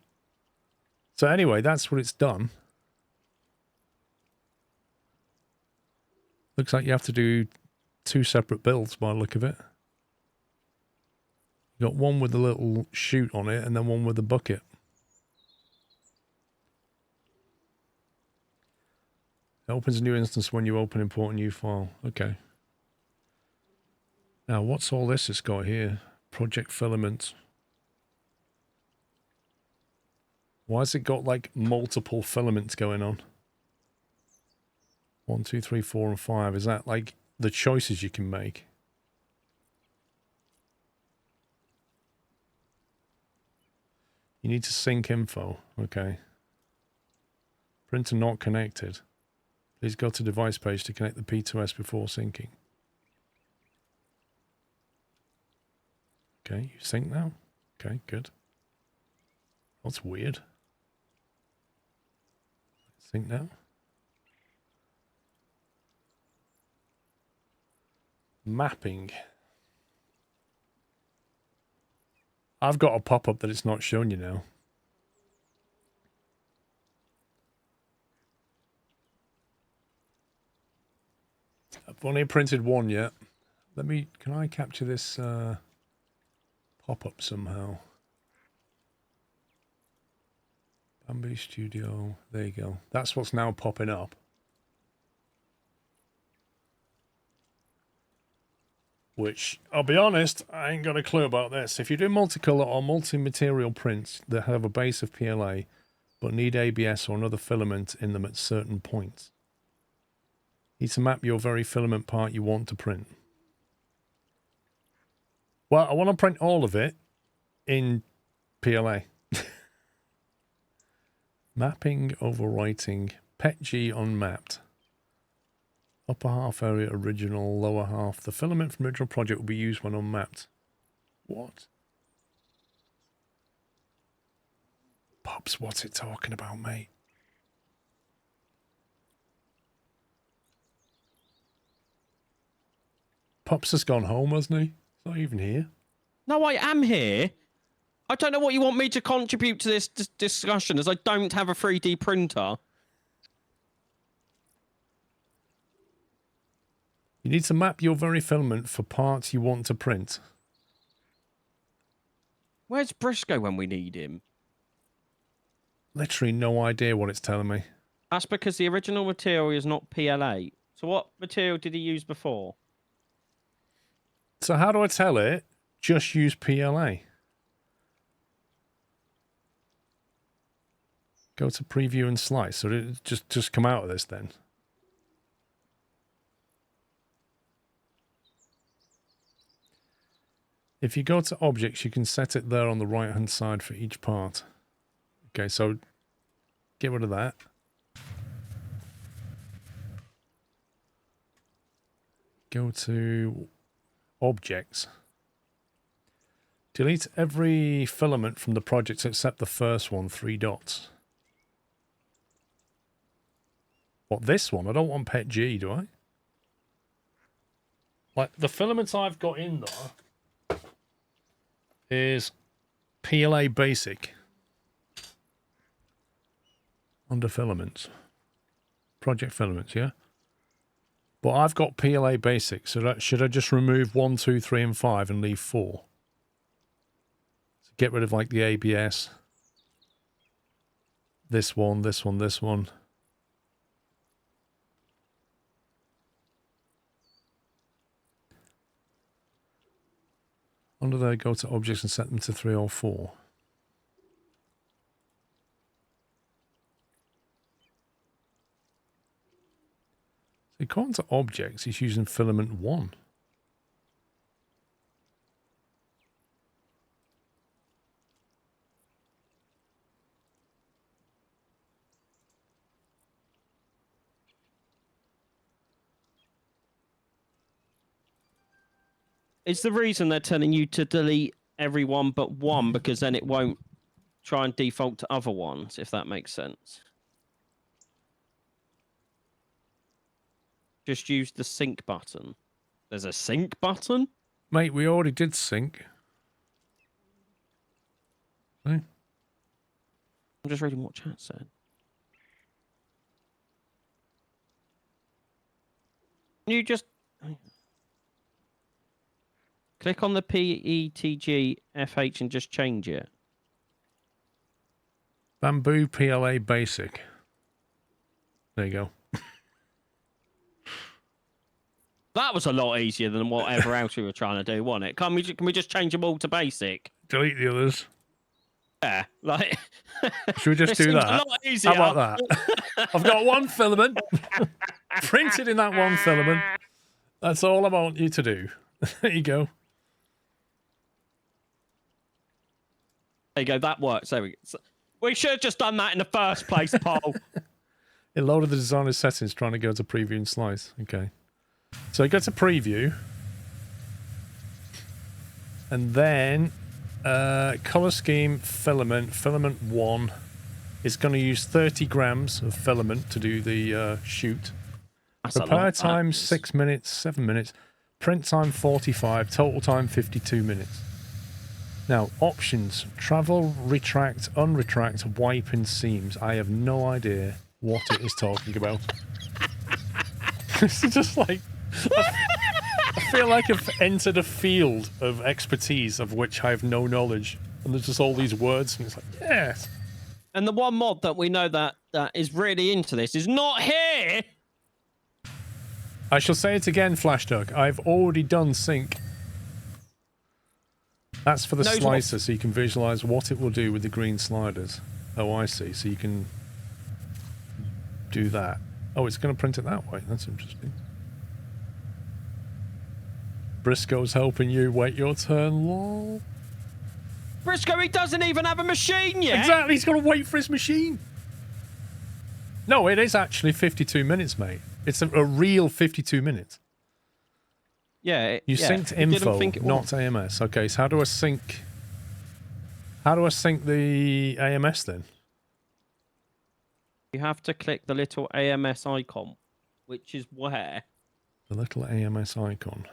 Speaker 1: So anyway, that's what it's done. Looks like you have to do 2 separate builds by the look of it. You got one with a little chute on it and then one with a bucket. It opens a new instance when you open import a new file. Okay. Now, what's all this it's got here? Project Filament. Why has it got like multiple filaments going on? 1, 2, 3, 4, and 5. Is that like the choices you can make? You need to sync info. Okay. Printer not connected. Please go to device page to connect the P2S before syncing. Okay, you sync now? Okay, good. That's weird. Sync now? Mapping. I've got a pop-up that it's not showing you now. I've only printed one yet. Can I capture this pop-up somehow? Bamboo Studio, there you go. That's what's now popping up. Which, I'll be honest, I ain't got a clue about this. If you do multicolor or multi-material prints that have a base of PLA, but need ABS or another filament in them at certain points, you need to map your very filament part you want to print. Well, I want to print all of it in PLA. Mapping, overwriting, PETG unmapped. Upper half area original, lower half. The filament from original project will be used when unmapped. What? Pops, what's it talking about, mate? Pops has gone home, hasn't he? He's not even here.
Speaker 3: No, I am here. I don't know what you want me to contribute to this discussion, as I don't have a 3D printer.
Speaker 1: You need to map your very filament for parts you want to print.
Speaker 3: Where's Briscoe when we need him?
Speaker 1: Literally no idea what it's telling me.
Speaker 3: That's because the original material is not PLA. So what material did he use before?
Speaker 1: So how do I tell it? Just use PLA. Go to preview and slice. So it just come out of this then. If you go to objects, you can set it there on the right-hand side for each part. Okay, so get rid of that. Go to objects. Delete every filament from the project except the first one, 3 dots. What, this one? I don't want pet G, do I? Like, the filaments I've got in there is PLA basic. Under filaments. Project filaments, yeah? But I've got PLA basic, so should I just remove 1, 2, 3, and 5 and leave 4? So get rid of, like, the ABS. This one, this one, this one. Under there, go to objects and set them to 3 or 4. So going to objects, he's using filament 1.
Speaker 3: Is the reason they're telling you to delete everyone but one because then it won't try and default to other ones, if that makes sense? Just use the sync button. There's a sync button?
Speaker 1: Mate, we already did sync. Hey?
Speaker 3: I'm just reading what chat said. You just... click on the PETG FH and just change it.
Speaker 1: Bamboo PLA basic. There you go.
Speaker 3: That was a lot easier than whatever else we were trying to do, wasn't it? Can we just change them all to basic?
Speaker 1: Delete the others.
Speaker 3: Yeah, like...
Speaker 1: Should we just do
Speaker 3: seems
Speaker 1: that?
Speaker 3: a lot easier.
Speaker 1: How about that? I've got one filament. Printed in that one filament. That's all I want you to do. There you go.
Speaker 3: There you go, that works. There we go. We should have just done that in the first place, Paul.
Speaker 1: It loaded the designer's settings trying to go to preview and slice. Okay. So you go to preview. And then color scheme, filament 1 is going to use 30 grams of filament to do the shoot.
Speaker 3: That's
Speaker 1: Repair time 6 minutes, 7 minutes. Print time 45, total time 52 minutes. Now, options. Travel, retract, unretract, wipe and seams. I have no idea what it is talking about. It's just like... I feel like I've entered a field of expertise of which I have no knowledge. And there's just all these words, and it's like, yes.
Speaker 3: And the one mod that we know that is really into this is not here!
Speaker 1: I shall say it again, Flash Duck. I've already done sync. That's for the slicer, so you can visualize what it will do with the green sliders. Oh, I see. So you can do that. Oh, it's going to print it that way. That's interesting. Briscoe's helping you. Wait your turn, lol.
Speaker 3: Briscoe, he doesn't even have a machine yet!
Speaker 1: Exactly, he's got to wait for his machine. No, it is actually 52 minutes, mate. It's a real 52 minutes.
Speaker 3: Yeah.
Speaker 1: You synced info, not AMS. Okay, so how do I sync... How do I sync the AMS then?
Speaker 3: You have to click the little AMS icon, which is where?
Speaker 1: The little AMS icon.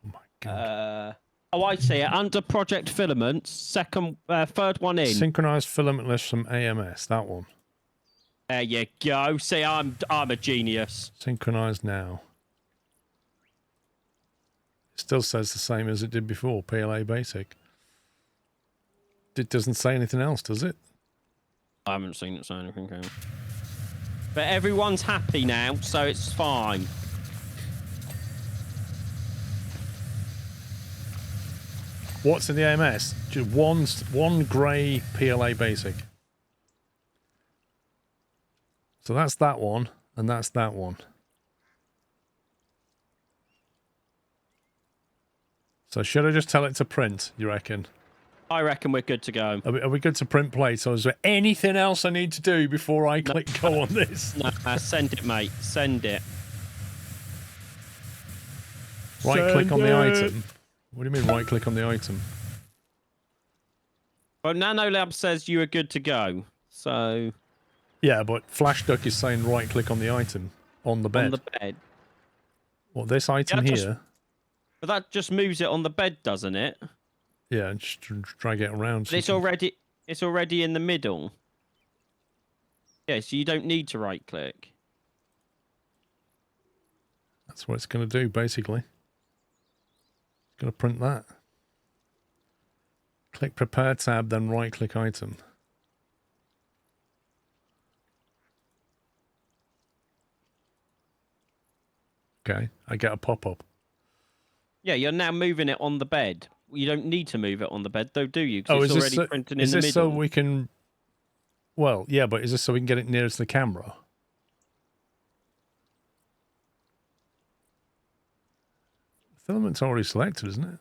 Speaker 1: Oh my god.
Speaker 3: Oh, I see it. Under Project Filaments, third one in.
Speaker 1: Synchronized filament list from AMS, that one.
Speaker 3: There you go. See, I'm a genius.
Speaker 1: Synchronized now. It still says the same as it did before, PLA basic. It doesn't say anything else, does it?
Speaker 3: I haven't seen it say anything. But everyone's happy now, so it's fine.
Speaker 1: What's in the AMS? Just one grey PLA basic. So that's that one, and that's that one. So should I just tell it to print, you reckon?
Speaker 3: I reckon we're good to go.
Speaker 1: Are we good to print plates, or is there anything else I need to do before I click go on this?
Speaker 3: No, send it, mate. Send it.
Speaker 1: Right-click on the item. What do you mean right-click on the item?
Speaker 3: Well, NanoLab says you are good to go. So...
Speaker 1: Yeah, but FlashDuck is saying right-click on the item on the bed.
Speaker 3: On the bed.
Speaker 1: What, this item here?
Speaker 3: But that just moves it on the bed, doesn't it?
Speaker 1: Yeah, and just drag it around.
Speaker 3: But it's already in the middle. Yeah, so you don't need to right-click.
Speaker 1: That's what it's going to do, basically. It's going to print that. Click Prepare tab, then right-click item. Okay, I get a pop-up.
Speaker 3: Yeah, you're now moving it on the bed. You don't need to move it on the bed, though, do you? Because it's already printing in the middle.
Speaker 1: Is this so we can... Well, yeah, but is this so we can get it nearer to the camera? Filament's already selected, isn't it?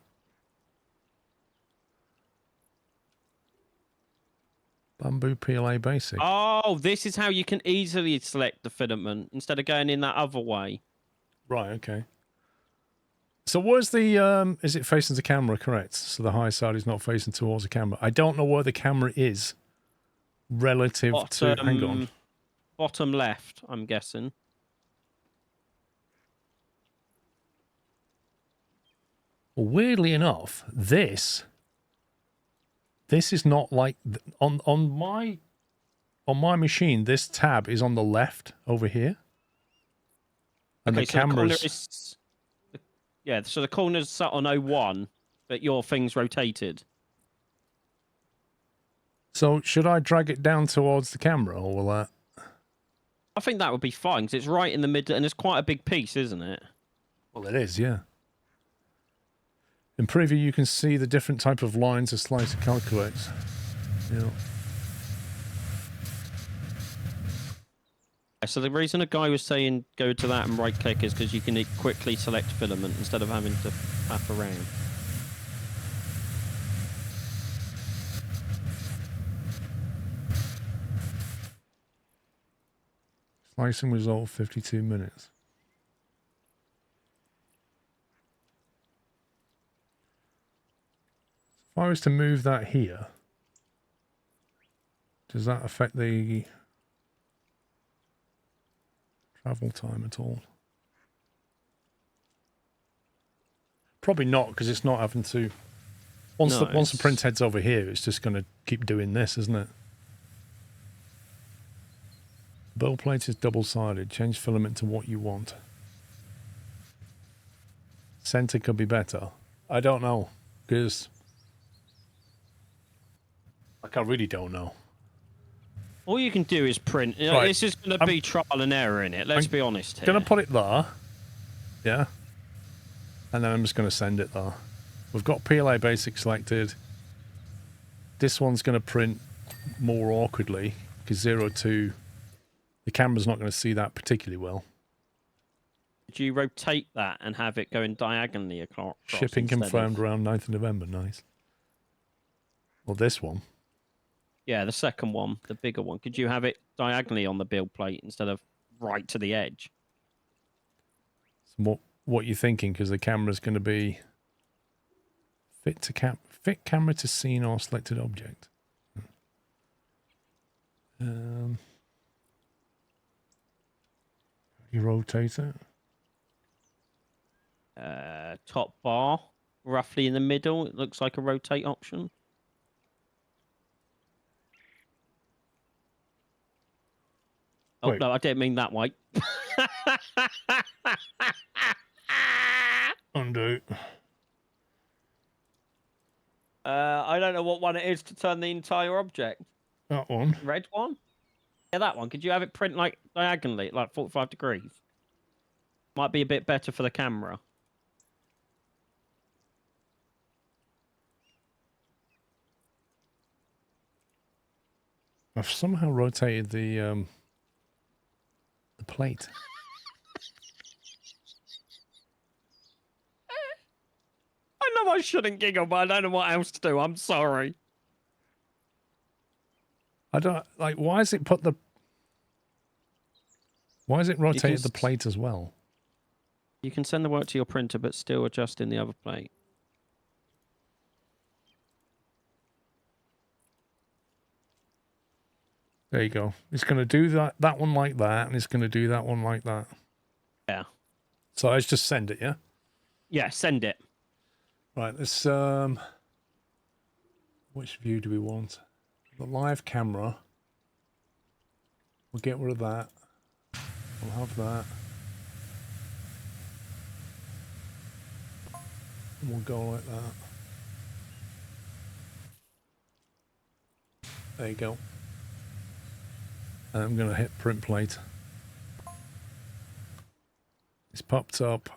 Speaker 1: Bamboo PLA Basic.
Speaker 3: Oh, this is how you can easily select the filament instead of going in that other way.
Speaker 1: Right, okay. So where's the, is it facing the camera, correct? So the high side is not facing towards the camera. I don't know where the camera is relative to... Hang on.
Speaker 3: Bottom left, I'm guessing.
Speaker 1: Well, weirdly enough, this is not like... On my machine, this tab is on the left over here. And
Speaker 3: okay,
Speaker 1: the camera's...
Speaker 3: So yeah, so the corner's set on 01, but your thing's rotated.
Speaker 1: So should I drag it down towards the camera, or will that...
Speaker 3: I think that would be fine, because it's right in the middle, and it's quite a big piece, isn't it?
Speaker 1: Well, it is, yeah. In preview, you can see the different type of lines a slicer calculates. Yeah.
Speaker 3: So the reason a guy was saying go to that and right click is because you can quickly select filament instead of having to faff around.
Speaker 1: Slicing result 52 minutes. If I was to move that here, does that affect the travel time at all? Probably not, because it's not having to... Once the print head's over here, it's just going to keep doing this, isn't it? Build plate is double-sided. Change filament to what you want. Center could be better. I don't know, because... Like, I really don't know.
Speaker 3: All you can do is print. You know,
Speaker 1: Right.
Speaker 3: This is going to be trial and error in it. Let's be honest here.
Speaker 1: I'm going to put it there. Yeah. And then I'm just going to send it there. We've got PLA Basic selected. This one's going to print more awkwardly because 02, the camera's not going to see that particularly well.
Speaker 3: Do you rotate that and have it going diagonally across?
Speaker 1: Shipping confirmed around 9th of November. Nice. Well, this one.
Speaker 3: Yeah, the second one, the bigger one. Could you have it diagonally on the build plate instead of right to the edge?
Speaker 1: So what you thinking? Because the camera's going to be fit camera to scene or selected object. You rotate it.
Speaker 3: Top bar, roughly in the middle. It looks like a rotate option. Oh,
Speaker 1: Wait.
Speaker 3: no, I didn't mean that way.
Speaker 1: Undo.
Speaker 3: I don't know what one it is to turn the entire object.
Speaker 1: That one.
Speaker 3: Red one? Yeah, that one. Could you have it print like diagonally, like 45 degrees? Might be a bit better for the camera.
Speaker 1: I've somehow rotated the plate.
Speaker 3: I know I shouldn't giggle, but I don't know what else to do. I'm sorry.
Speaker 1: I don't like. Why is it rotated the plate as well?
Speaker 3: You can send the work to your printer, but still adjust in the other plate.
Speaker 1: There you go. It's going to do that one like that, and it's going to do that one like that.
Speaker 3: Yeah.
Speaker 1: So I just send it, yeah?
Speaker 3: Yeah, send it.
Speaker 1: Right, let's which view do we want? The live camera. We'll get rid of that. We'll have that. And we'll go like that. There you go. And I'm going to hit print plate. It's popped up.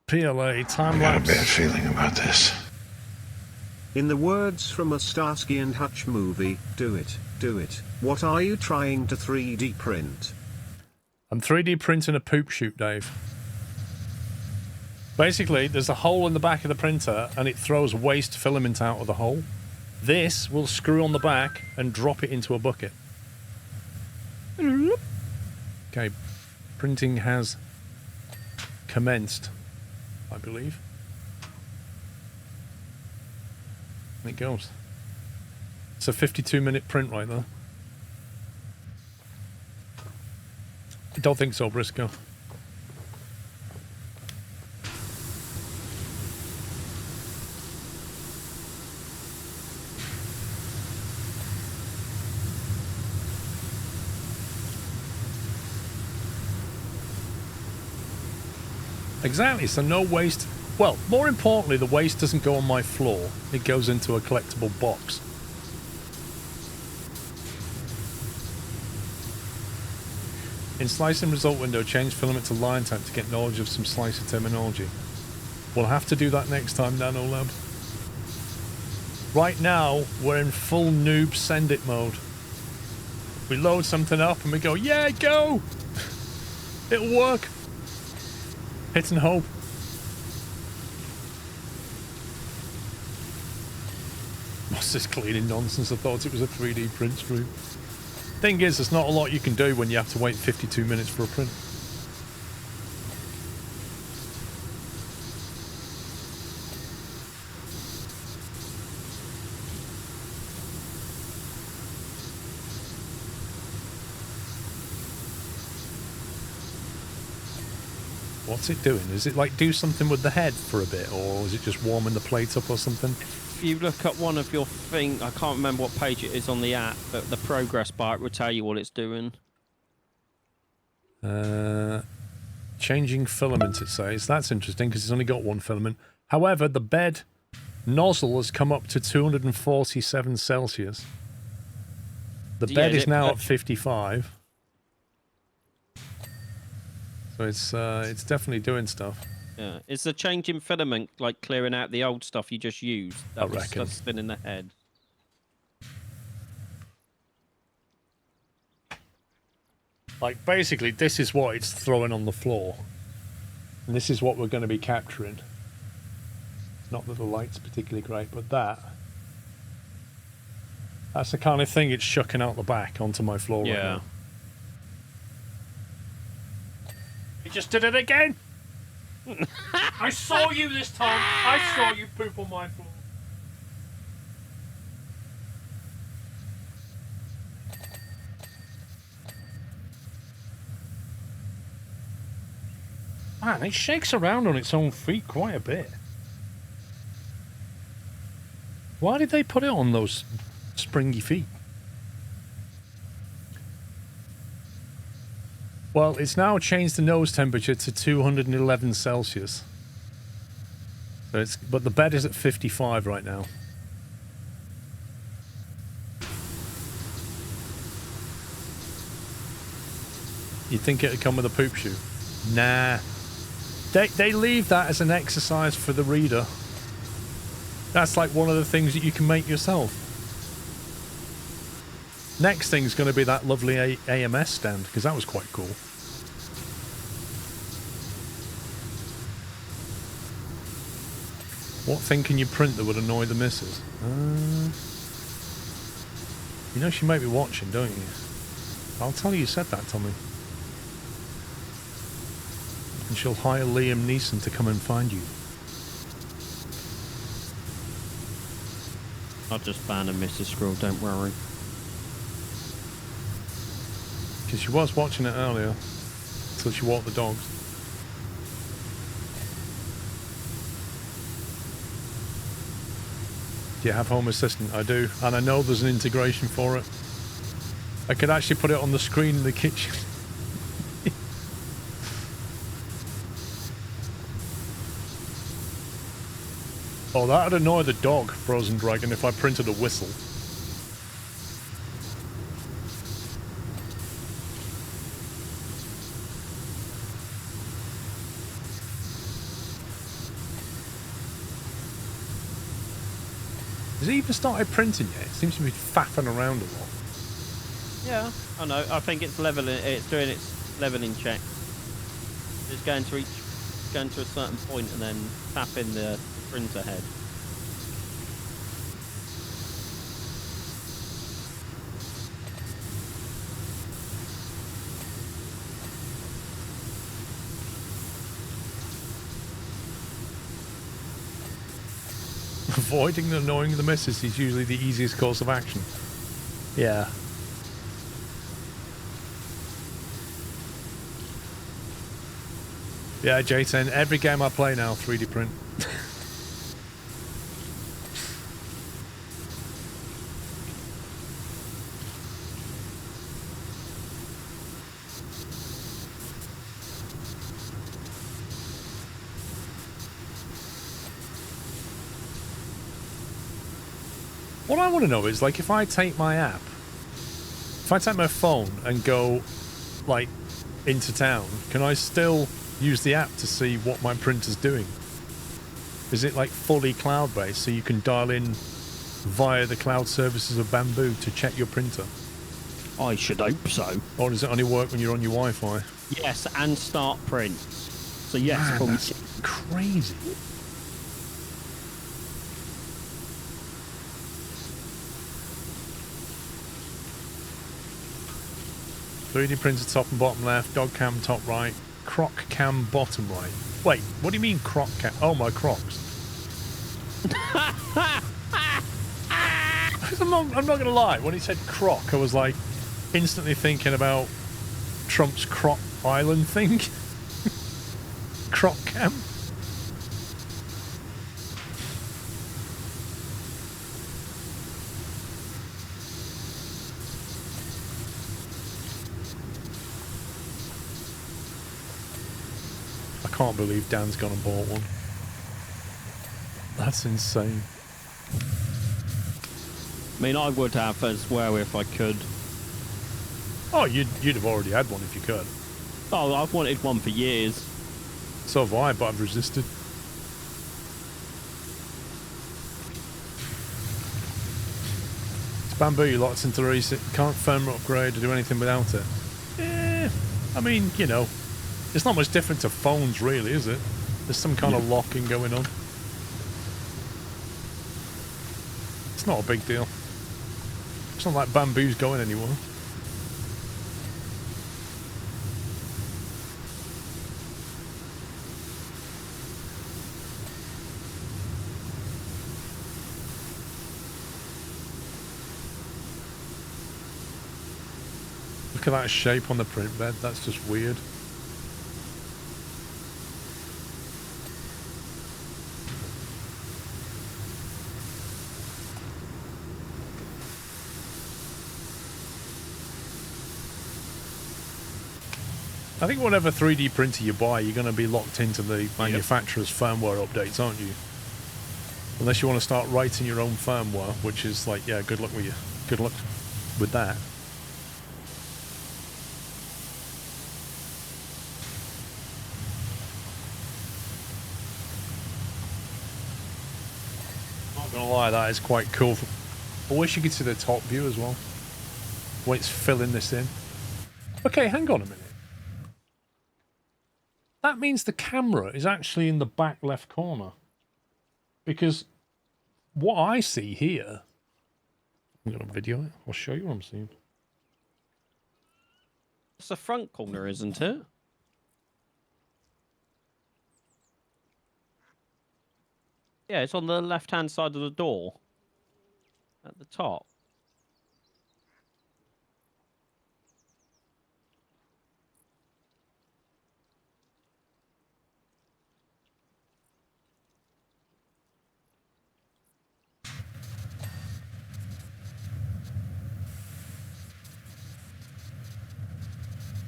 Speaker 1: PLA time lapse.
Speaker 6: I got a bad feeling about this.
Speaker 4: In the words from a Starsky and Hutch movie, do it, do it. What are you trying to 3D print?
Speaker 1: I'm 3D printing a poop chute, Dave. Basically, there's a hole in the back of the printer and it throws waste filament out of the hole. This will screw on the back and drop it into a bucket. Okay, printing has commenced, I believe. And it goes. It's a 52-minute print right there. I don't think so, Briscoe. Exactly, so no waste. Well, more importantly, the waste doesn't go on my floor. It goes into a collectible box. In slicing result window, change filament to line type to get knowledge of some slicer terminology. We'll have to do that next time, NanoLab. Right now, we're in full noob send it mode. We load something up and we go, yeah, go! It'll work. Hit and hope. What's this cleaning nonsense? I thought it was a 3D print stream. Thing is, there's not a lot you can do when you have to wait 52 minutes for a print. What's it doing? Is it like do something with the head for a bit, or is it just warming the plate up or something?
Speaker 3: If you look at one of your thing, I can't remember what page it is on the app, but the progress bar will tell you what it's doing.
Speaker 1: Changing filament, it says. That's interesting because it's only got one filament. However, the bed nozzle has come up to 247 Celsius. The bed is now at 55. So it's definitely doing stuff.
Speaker 3: Yeah, is the change in filament like clearing out the old stuff you just used?
Speaker 1: I reckon.
Speaker 3: That's spinning the head.
Speaker 1: Like, basically, this is what it's throwing on the floor. And this is what we're going to be capturing. Not that the light's particularly great, but that's the kind of thing it's shucking out the back onto my floor right now. You just did it again! I saw you this time! I saw you poop on my floor. Man, it shakes around on its own feet quite a bit. Why did they put it on those springy feet? Well, it's now changed the nose temperature to 211 Celsius. But the bed is at 55 right now. You'd think it'd come with a poop shoe. Nah. They leave that as an exercise for the reader. That's like one of the things that you can make yourself. Next thing's going to be that lovely AMS stand, because that was quite cool. What thing can you print that would annoy the missus? You know she might be watching, don't you? I'll tell you said that, Tommy. And she'll hire Liam Neeson to come and find you.
Speaker 3: I'll just ban a Mrs. Squirrel, don't worry.
Speaker 1: Because she was watching it earlier. Until she walked the dogs. Do you have Home Assistant? I do. And I know there's an integration for it. I could actually put it on the screen in the kitchen. Oh, that'd annoy the dog, Frozen Dragon, if I printed a whistle. Has he even started printing yet? It seems to be faffing around a lot.
Speaker 3: Yeah, I know. I think it's leveling. It's doing its leveling check. It's going to a certain point and then tapping the printer head.
Speaker 1: Avoiding annoying the missus is usually the easiest course of action. Yeah. Yeah, J10, every game I play now, 3D print. What I want to know is, like, if I take my app, if I take my phone and go, like, into town, can I still use the app to see what my printer's doing? Is it, like, fully cloud-based, so you can dial in via the cloud services of Bamboo to check your printer?
Speaker 3: I should hope so.
Speaker 1: Or does it only work when you're on your Wi-Fi?
Speaker 3: Yes, and start prints. So yes,
Speaker 1: Man,
Speaker 3: probably.
Speaker 1: that's crazy. .3D printer top and bottom left, dog cam top right, croc cam bottom right. Wait, what do you mean croc cam? Oh, my crocs. I'm not going to lie, when he said croc, I was like instantly thinking about Trump's Croc Island thing. Croc cam. I can't believe Dan's gone and bought one. That's insane.
Speaker 3: I mean, I would have as well if I could.
Speaker 1: Oh, you'd have already had one if you could.
Speaker 3: Oh, I've wanted one for years.
Speaker 1: So have I, but I've resisted. It's Bamboo, you locked into the reset. Can't firmware upgrade or do anything without it. I mean, you know, it's not much different to phones, really, is it? There's some kind of locking going on. It's not a big deal. It's not like Bamboo's going anywhere. Look at that shape on the print bed, that's just weird. I think whatever 3D printer you buy, you're going to be locked into the manufacturer's firmware updates, aren't you? Unless you want to start writing your own firmware, which is like, yeah, good luck with you. Good luck with that. Not gonna lie, that is quite cool. I wish you could see the top view as well, when it's filling this in. Okay, hang on a minute. That means the camera is actually in the back left corner. Because what I see here, I'm going to video it. I'll show you what I'm seeing.
Speaker 3: It's the front corner, isn't it? Yeah, it's on the left-hand side of the door. At the top.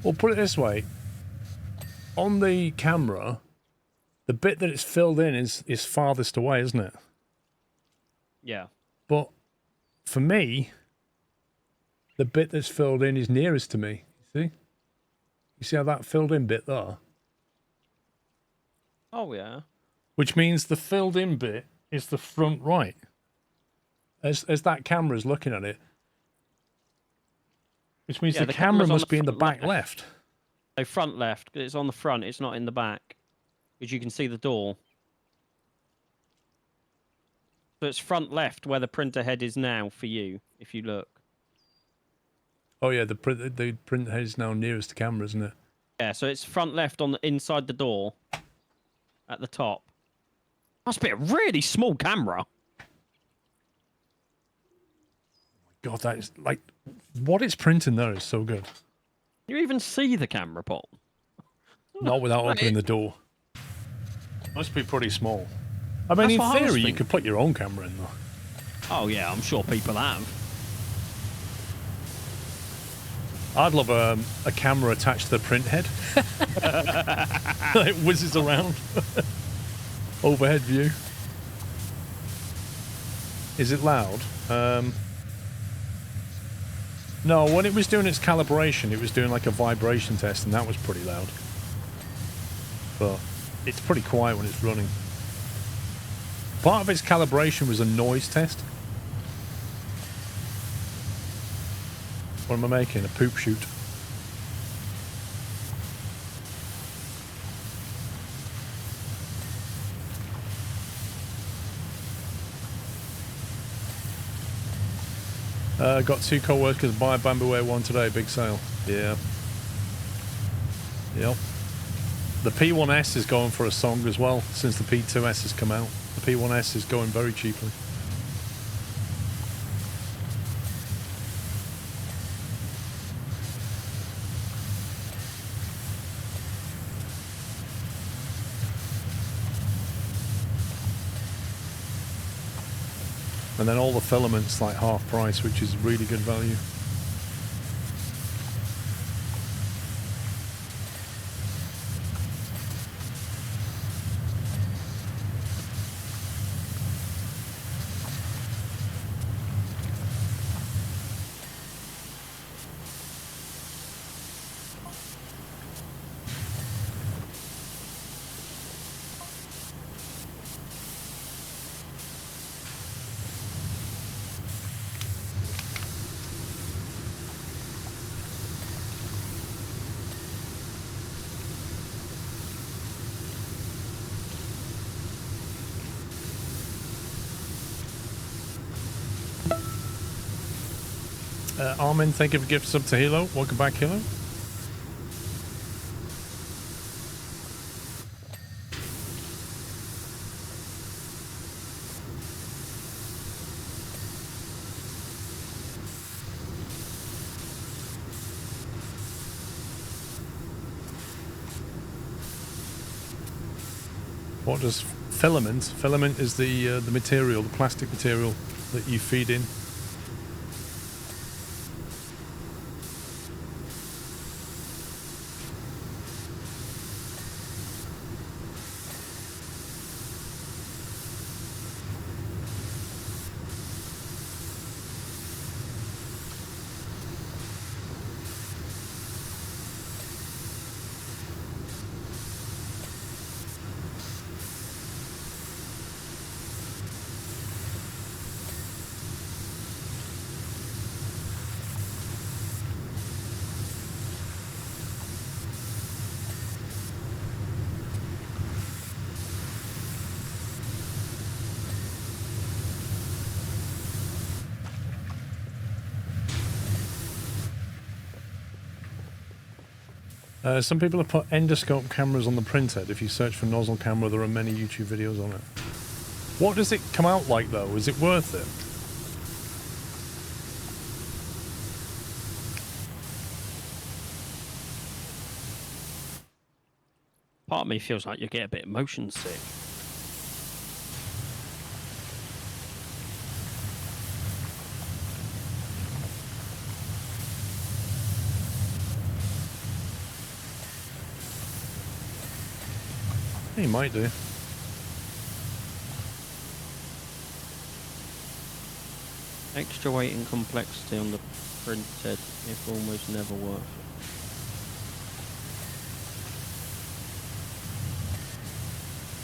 Speaker 1: Well, put it this way. On the camera, the bit that it's filled in is farthest away, isn't it?
Speaker 3: Yeah.
Speaker 1: But for me, the bit that's filled in is nearest to me. You see? You see how that filled in bit there?
Speaker 3: Oh, yeah.
Speaker 1: Which means the filled in bit is the front right. As that camera is looking at it. Which means
Speaker 3: Yeah,
Speaker 1: the
Speaker 3: the
Speaker 1: camera
Speaker 3: camera's on
Speaker 1: must
Speaker 3: the
Speaker 1: be in the
Speaker 3: front
Speaker 1: back left.
Speaker 3: So front left, it's on the front, it's not in the back. Because you can see the door. So it's front left where the printer head is now for you, if you look.
Speaker 1: Oh yeah, the print head is now nearest the camera, isn't it?
Speaker 3: Yeah, so it's front left on the inside the door. At the top. Must be a really small camera.
Speaker 1: God, that is like what it's printing there is so good.
Speaker 3: You even see the camera, Paul.
Speaker 1: Not without opening the door. Must be pretty small. I mean,
Speaker 3: That's
Speaker 1: in
Speaker 3: what I was
Speaker 1: theory, you
Speaker 3: thinking.
Speaker 1: could put your own camera in there.
Speaker 3: Oh yeah, I'm sure people have.
Speaker 1: I'd love a camera attached to the print head. It whizzes around. Overhead view. Is it loud? No, when it was doing its calibration, it was doing like a vibration test, and that was pretty loud. But it's pretty quiet when it's running. Part of its calibration was a noise test. What am I making? A poop shoot. Got 2 co-workers buy Bamboo Air 1 today, big sale. Yeah. Yep. The P1S is going for a song as well, since the P2S has come out. The P1S is going very cheaply. And then all the filaments like half price, which is really good value. Armin, thank you for gift sub to Hilo. Welcome back, Hilo. What does filament? Filament is the material, the plastic material that you feed in. Some people have put endoscope cameras on the printhead. If you search for nozzle camera, there are many YouTube videos on it. What does it come out like, though? Is it worth it?
Speaker 3: Part of me feels like you get a bit motion sick.
Speaker 1: You might do.
Speaker 3: Extra weight and complexity on the printhead, if almost never worth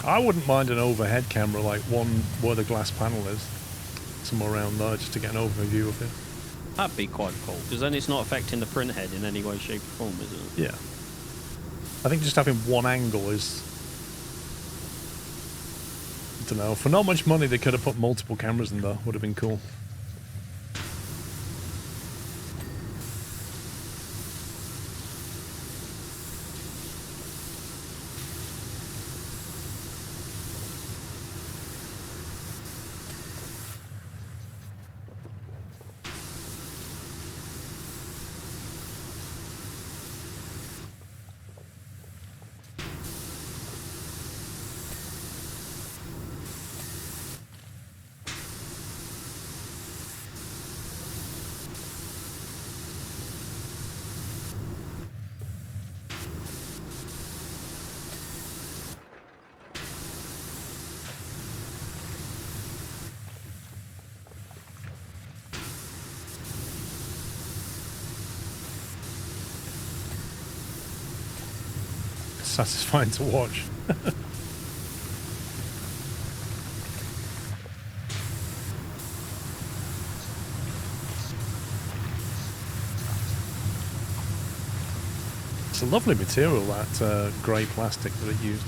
Speaker 3: it.
Speaker 1: I wouldn't mind an overhead camera, like one where the glass panel is. Somewhere around there, just to get an overview of it.
Speaker 3: That'd be quite cool, because then it's not affecting the printhead in any way, shape, or form, is it?
Speaker 1: Yeah. I think just having one angle is... I don't know. For not much money, they could have put multiple cameras in there. Would have been cool. Satisfying to watch. It's a lovely material, that grey plastic that it used.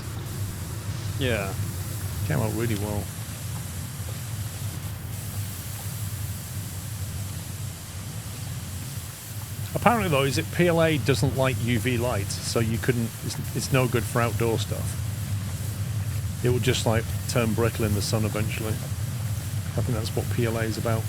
Speaker 3: Yeah.
Speaker 1: Came out really well. Apparently, though, is it PLA doesn't like UV light, so you couldn't. It's no good for outdoor stuff. It will just like turn brittle in the sun eventually. I think that's what PLA is about.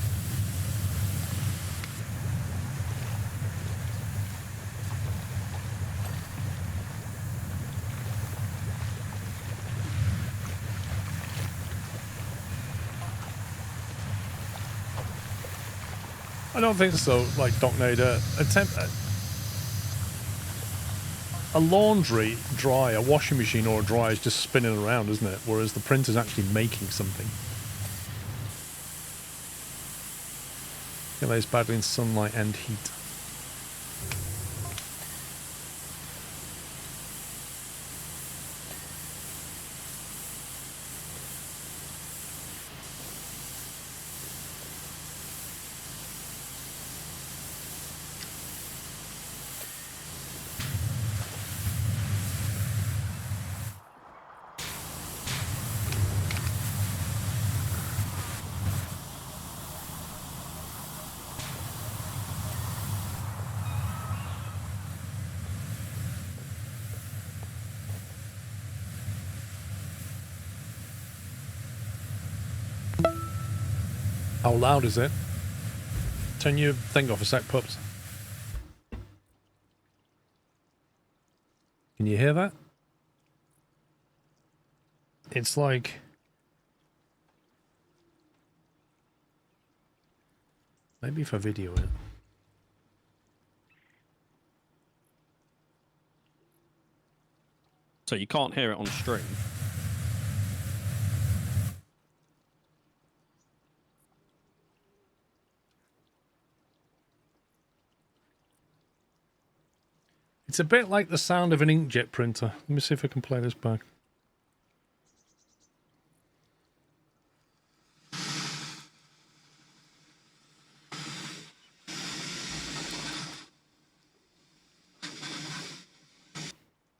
Speaker 1: I don't think so, like Doc Nader. A laundry dry, a washing machine or a dryer is just spinning around, isn't it? Whereas the printer's actually making something. It lays badly in sunlight and heat. How loud is it? Turn your thing off a sec, pups. Can you hear that? It's like... Maybe if I video it.
Speaker 3: So you can't hear it on stream.
Speaker 1: It's a bit like the sound of an inkjet printer. Let me see if I can play this back.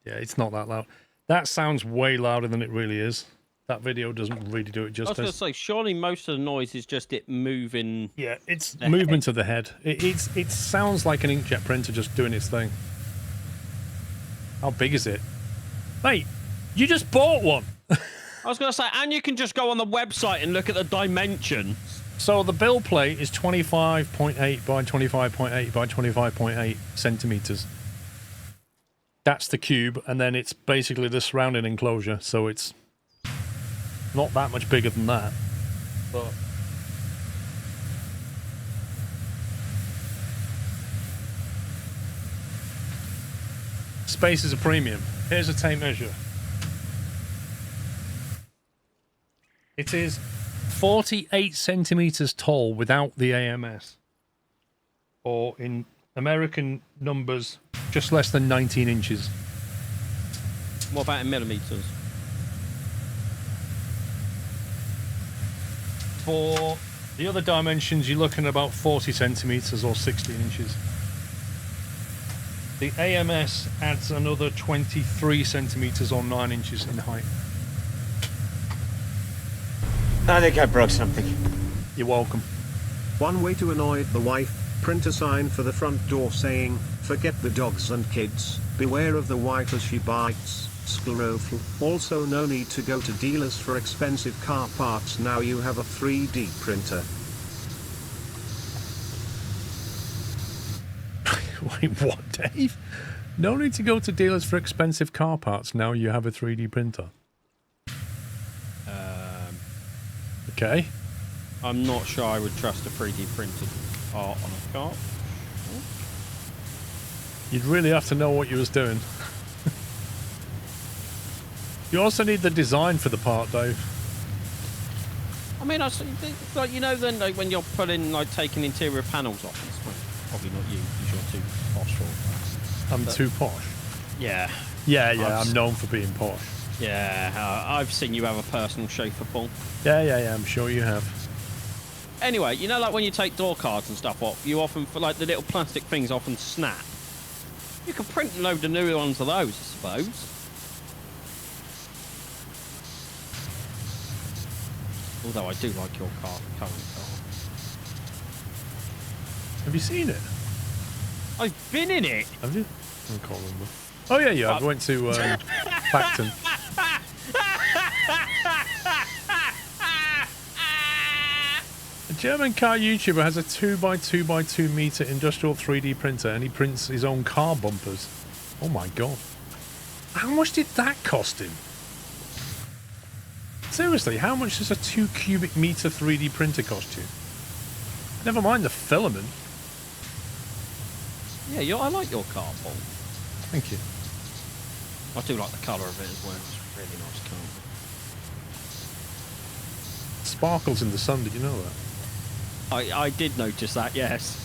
Speaker 1: Yeah, it's not that loud. That sounds way louder than it really is. That video doesn't really do it
Speaker 3: I was
Speaker 1: justice.
Speaker 3: going to say, surely most of the noise is just it moving.
Speaker 1: Yeah, it's movement of the head. It sounds like an inkjet printer just doing its thing. How big is it? Mate, you just bought one.
Speaker 3: I was going to say, and you can just go on the website and look at the dimension.
Speaker 1: So the build plate is 25.8 by 25.8 by 25.8 centimeters. That's the cube, and then it's basically the surrounding enclosure, so it's not that much bigger than that. But space is a premium. Here's a tape measure. It is 48 centimeters tall without the AMS. Or in American numbers, just less than 19 inches.
Speaker 3: What about in millimeters?
Speaker 1: For the other dimensions, you're looking at about 40 centimeters or 16 inches. The AMS adds another 23 centimeters or 9 inches in height.
Speaker 6: I think I broke something.
Speaker 1: You're welcome.
Speaker 4: One way to annoy the wife, print a sign for the front door saying, "Forget the dogs and kids, beware of the wife as she bites." SquirrelPlus. Also, no need to go to dealers for expensive car parts, now you have a 3D printer.
Speaker 1: Wait, what, Dave? No need to go to dealers for expensive car parts, now you have a 3D printer. Okay.
Speaker 3: I'm not sure I would trust a 3D printed art on a car.
Speaker 1: You'd really have to know what you was doing. You also need the design for the part, Dave.
Speaker 3: I mean, like, you know, then like when you're putting, like, taking interior panels off, it's probably not you because you're too posh for
Speaker 1: I'm too posh.
Speaker 3: Yeah.
Speaker 1: Yeah, I'm known for being posh.
Speaker 3: Yeah, I've seen you have a personal chauffeur, Paul.
Speaker 1: Yeah, I'm sure you have.
Speaker 3: Anyway, you know, like when you take door cards and stuff off, you often, for like the little plastic things often snap. You can print a load of new ones of those, I suppose. Although I do like your current car.
Speaker 1: Have you seen it?
Speaker 3: I've been in it.
Speaker 1: Have you? I can't remember. Oh yeah. I went to Clacton. A German car YouTuber has a 2x2x2 meter industrial 3D printer, and he prints his own car bumpers. Oh my god! How much did that cost him? Seriously, how much does a 2 cubic meter 3D printer cost you? Never mind the filament.
Speaker 3: Yeah, I like your car, Paul.
Speaker 1: Thank you.
Speaker 3: I do like the colour of it as well. It's a really nice car.
Speaker 1: Sparkles in the sun, did you know that?
Speaker 3: I did notice that, yes.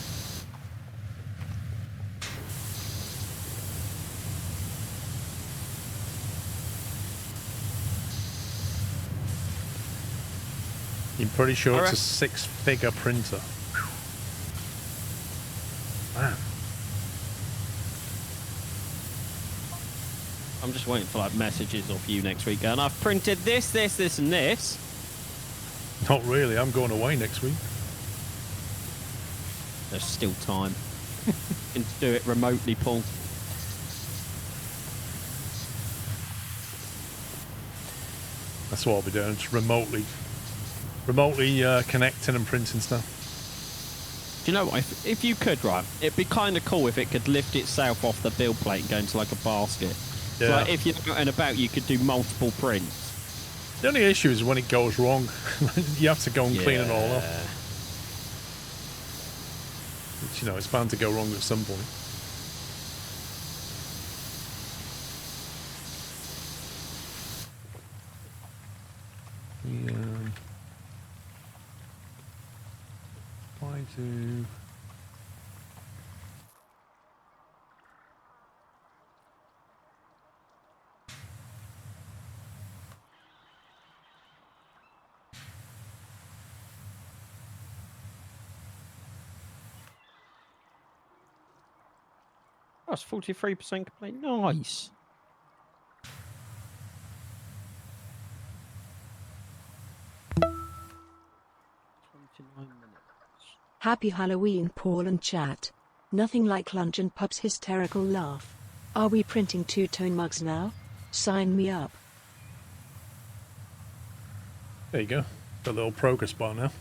Speaker 1: I'm pretty sure it's a 6-figure printer. Man.
Speaker 3: I'm just waiting for like messages off you next week going, I've printed this, and this.
Speaker 1: Not really, I'm going away next week.
Speaker 3: There's still time. You can do it remotely, Paul.
Speaker 1: That's what I'll be doing, just remotely connecting and printing stuff.
Speaker 3: Do you know what? If you could, right, it'd be kind of cool if it could lift itself off the build plate and go into like a basket.
Speaker 1: Yeah.
Speaker 3: So like, if you're out and about, you could do multiple prints.
Speaker 1: The only issue is when it goes wrong. You have to go and clean it all up. Which, you know, it's bound to go wrong at some point. Try to...
Speaker 3: That's 43% complete. Nice.
Speaker 2: Happy Halloween, Paul and chat. Nothing like Lunch and Pup's hysterical laugh. Are we printing two-tone mugs now? Sign me up.
Speaker 1: There you go. Got a little progress bar now.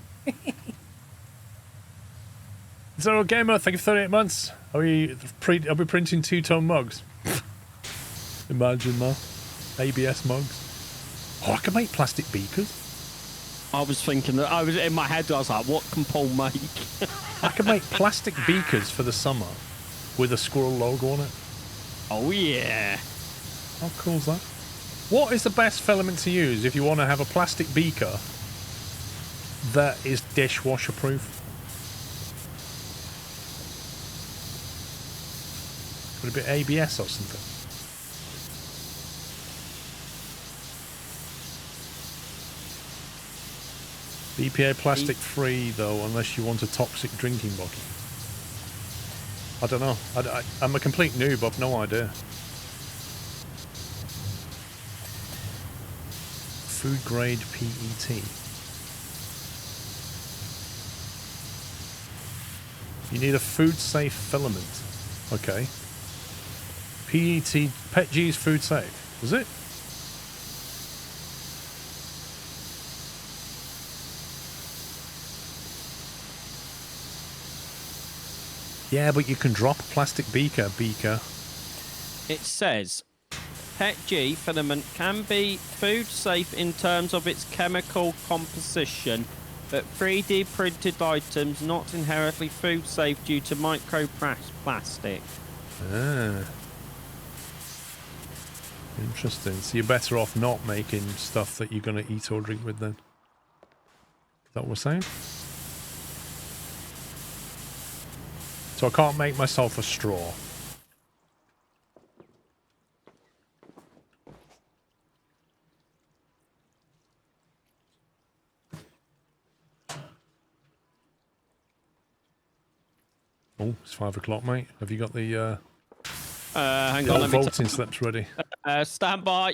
Speaker 1: Zero Gamer, thank you for 38 months. Are we printing two-tone mugs? Imagine that. ABS mugs. Oh, I can make plastic beakers.
Speaker 3: I was thinking that, I was in my head, I was like, what can Paul make?
Speaker 1: I can make plastic beakers for the summer with a squirrel logo on it.
Speaker 3: Oh, yeah.
Speaker 1: How cool is that? What is the best filament to use if you want to have a plastic beaker that is dishwasher proof? Would it be ABS or something? BPA plastic free though, unless you want a toxic drinking bucket. I don't know. I'm a complete noob. I've no idea. Food grade PET. You need a food safe filament. Okay. PET is food safe. Is it? Yeah, but you can drop a plastic beaker.
Speaker 3: It says, PET filament can be food safe in terms of its chemical composition, but 3D printed items not inherently food safe due to microplastic.
Speaker 1: Ah. Interesting. So you're better off not making stuff that you're going to eat or drink with then. Is that what we're saying? So I can't make myself a straw. Oh, it's 5 o'clock, mate. Have you got the
Speaker 3: Hang on, let me
Speaker 1: voting slips ready?
Speaker 3: stand by.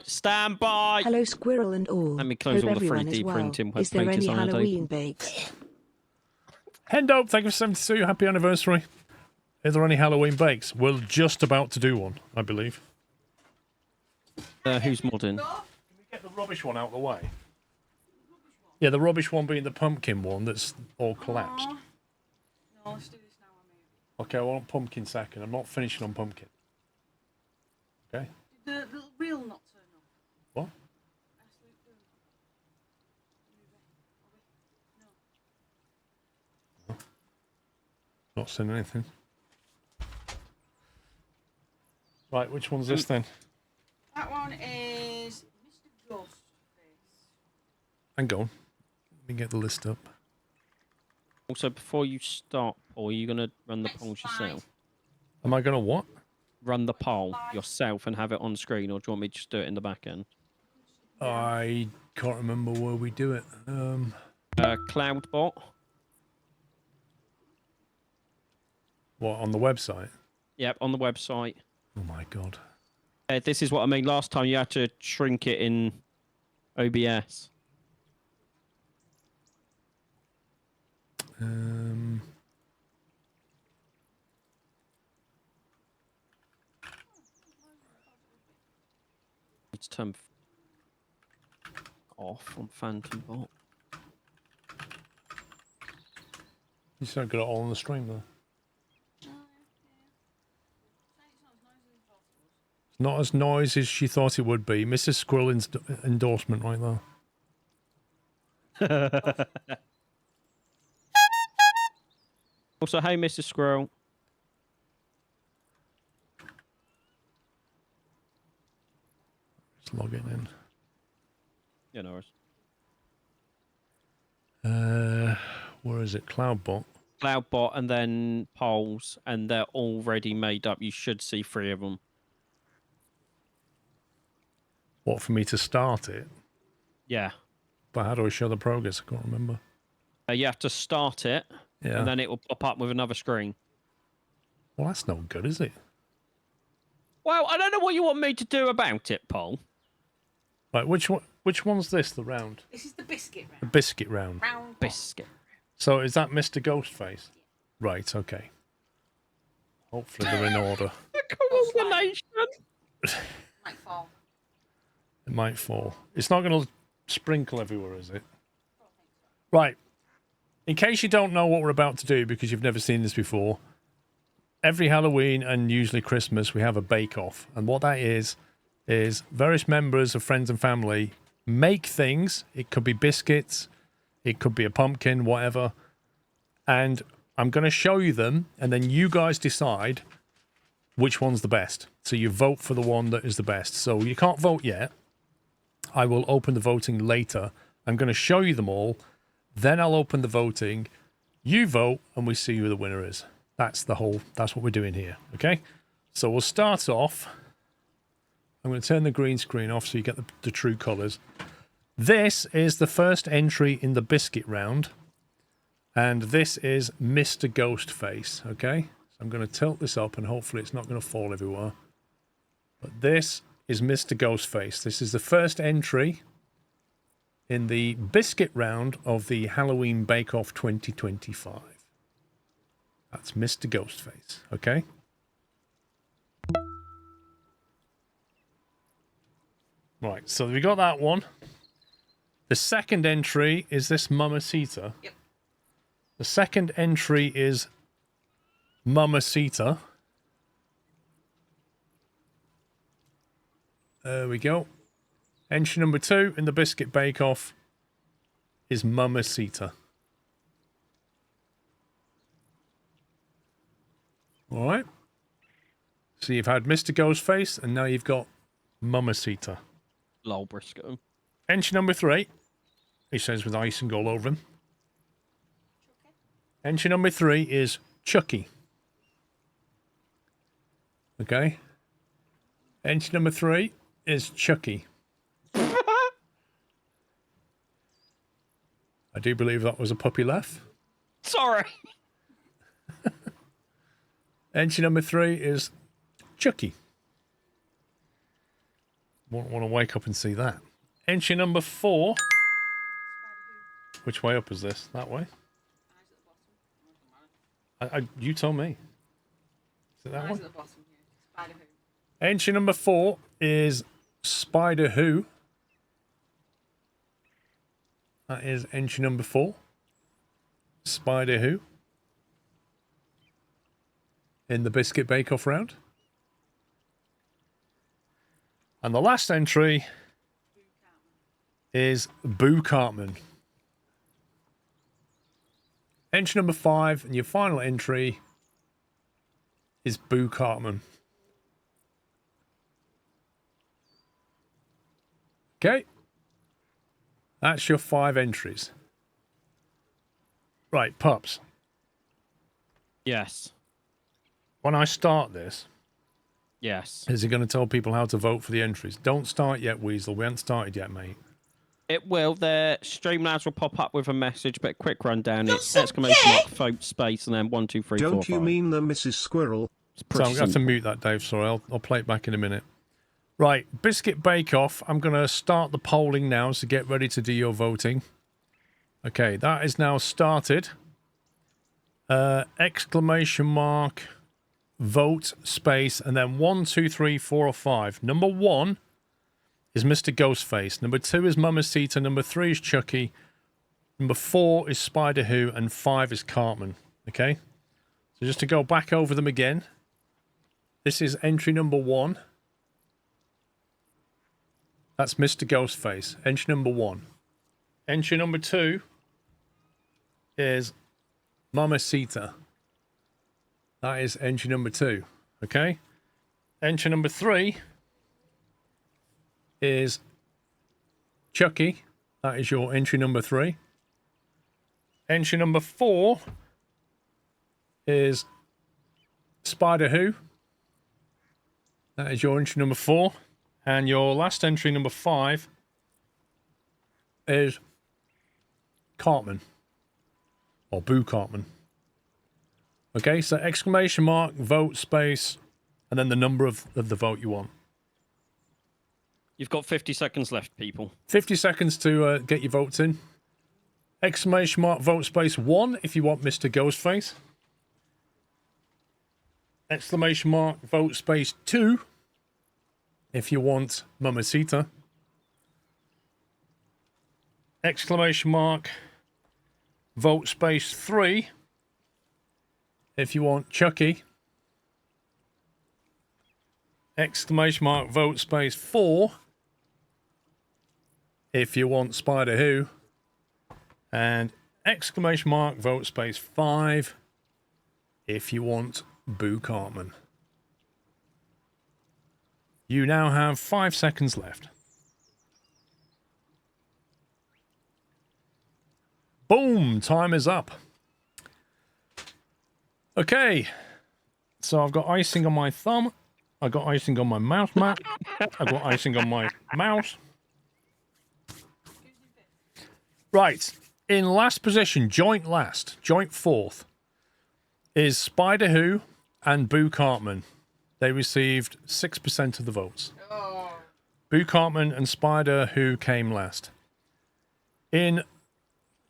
Speaker 2: Hello, Squirrel and all.
Speaker 3: Let me close
Speaker 2: Hope
Speaker 3: all the
Speaker 2: everyone
Speaker 3: 3D
Speaker 2: is well.
Speaker 3: printing
Speaker 2: Is there any
Speaker 3: pages on the
Speaker 2: Halloween bakes?
Speaker 1: Hendo, thank you for 72. Happy anniversary. Is there any Halloween bakes? We're just about to do one, I believe.
Speaker 3: Who's modern?
Speaker 1: Can we get the rubbish one out of the way? Yeah, the rubbish one being the pumpkin one that's all collapsed.
Speaker 5: No, let's do this now.
Speaker 1: Okay, I want pumpkin second. I'm not finishing on pumpkin. Okay?
Speaker 5: Did the little reel not turn on?
Speaker 1: What? Not saying anything. Right, which one's this then?
Speaker 5: That one is Mr. Ghostface.
Speaker 1: Hang on. Let me get the list up.
Speaker 3: Also, before you start, Paul, are you going to run the
Speaker 5: That's
Speaker 3: polls
Speaker 5: fine.
Speaker 3: yourself?
Speaker 1: Am I going to what?
Speaker 3: Run the poll yourself and have it on screen, or do you want me to just do it in the back end?
Speaker 1: I can't remember where we do it.
Speaker 3: Cloudbot.
Speaker 1: What, on the website?
Speaker 3: Yep, on the website.
Speaker 1: Oh my god.
Speaker 3: This is what I mean. Last time you had to shrink it in OBS. It's turn off on Phantom Bot.
Speaker 1: You still got it all on the stream though. It's not as noisy as she thought it would be. Mrs. Squirrel endorsement right there.
Speaker 3: Also, hey, Mr. Squirrel.
Speaker 1: Just log it in.
Speaker 3: Yeah, no worries.
Speaker 1: Where is it? Cloudbot.
Speaker 3: Cloudbot and then polls, and they're already made up. You should see 3 of them.
Speaker 1: What, for me to start it?
Speaker 3: Yeah.
Speaker 1: But how do I show the progress? I can't remember.
Speaker 3: You have to start it,
Speaker 1: Yeah.
Speaker 3: and then it will pop up with another screen.
Speaker 1: Well, that's no good, is it?
Speaker 3: Well, I don't know what you want me to do about it, Paul.
Speaker 1: Right, which one? Which one's this? The round?
Speaker 5: This is the biscuit
Speaker 1: The
Speaker 5: round.
Speaker 1: biscuit round.
Speaker 5: Round
Speaker 3: Biscuit.
Speaker 1: So is that Mr. Ghostface? Right. Okay. Hopefully they're in order.
Speaker 3: I Coordination.
Speaker 5: Might fall.
Speaker 1: It might fall. It's not going to sprinkle everywhere, is it? Right. In case you don't know what we're about to do because you've never seen this before, every Halloween and usually Christmas we have a bake-off. And what that is various members of friends and family make things. It could be biscuits, it could be a pumpkin, whatever. And I'm going to show you them, and then you guys decide which one's the best. So you vote for the one that is the best. So you can't vote yet. I will open the voting later. I'm going to show you them all. Then I'll open the voting. You vote, and we see who the winner is. That's what we're doing here. Okay? So we'll start off. I'm going to turn the green screen off so you get the true colours. This is the first entry in the biscuit round. And this is Mr. Ghostface, okay? So I'm going to tilt this up and hopefully it's not going to fall everywhere. But this is Mr. Ghostface. This is the first entry in the biscuit round of the Halloween Bake Off 2025. That's Mr. Ghostface, okay? Right, so we got that one. The second entry is this Mamacita.
Speaker 5: Yep.
Speaker 1: The second entry is Mamacita. There we go. Entry number 2 in the Biscuit Bake Off is Mamacita. All right. So you've had Mr. Ghostface, and now you've got Mamacita.
Speaker 3: Lol, Briscoe.
Speaker 1: Entry number 3. He says with icing all over him. Entry number 3 is Chucky. Okay. Entry number 3 is Chucky. I do believe that was a puppy laugh.
Speaker 3: Sorry.
Speaker 1: Entry number 3 is Chucky. Won't want to wake up and see that. Entry number 4. Which way up is this? That way? You tell me. Is it that
Speaker 5: Eyes
Speaker 1: one?
Speaker 5: at the bottom here. Spider Who.
Speaker 1: Entry number 4 is Spider Who. That is entry number 4. Spider Who. In the Biscuit Bake Off round. And the last entry is Boo Cartman. Entry number 5, and your final entry is Boo Cartman. Okay. That's your 5 entries. Right, pups.
Speaker 3: Yes.
Speaker 1: When I start this,
Speaker 3: Yes.
Speaker 1: is he going to tell people how to vote for the entries? Don't start yet, Weasel. We haven't started yet, mate.
Speaker 3: It will. The Streamlabs will pop up with a message, but quick rundown. It's exclamation mark, vote, space, and then 1, 2, 3, 4,
Speaker 4: Don't you
Speaker 3: 5.
Speaker 4: mean the Mrs. Squirrel?
Speaker 3: It's
Speaker 1: So I'm
Speaker 3: pretty
Speaker 1: going to have to
Speaker 3: simple.
Speaker 1: mute that, Dave. Sorry, I'll play it back in a minute. Right, Biscuit Bake Off. I'm going to start the polling now, so get ready to do your voting. Okay, that is now started. Exclamation mark, vote, space, and then 1, 2, 3, 4, or 5. Number 1 is Mr. Ghostface. Number 2 is Mamacita. Number 3 is Chucky. Number 4 is Spider Who. And 5 is Cartman. Okay? So just to go back over them again. This is entry number 1. That's Mr. Ghostface. Entry number 1. Entry number 2 is Mamacita. That is entry number 2. Okay? Entry number 3 is Chucky. That is your entry number 3. Entry number 4 is Spider Who. That is your entry number 4. And your last entry, number 5, is Cartman. Or Boo Cartman. Okay, so exclamation mark, vote, space, and then the number of the vote you want.
Speaker 3: You've got 50 seconds left, people.
Speaker 1: 50 seconds to get your votes in. Exclamation mark, vote, space, 1 if you want Mr. Ghostface. Exclamation mark, vote space 2 if you want Mamacita. Exclamation mark, vote space 3 if you want Chucky. Exclamation mark, vote space 4 if you want Spider Who. And exclamation mark, vote space 5 if you want Boo Cartman. You now have 5 seconds left. Boom! Time is up. Okay. So I've got icing on my thumb. I've got icing on my mouse mat. I've got icing on my mouse. Right. In last position, joint fourth, is Spider Who and Boo Cartman. They received 6% of the votes.
Speaker 5: Oh.
Speaker 1: Boo Cartman and Spider Who came last. In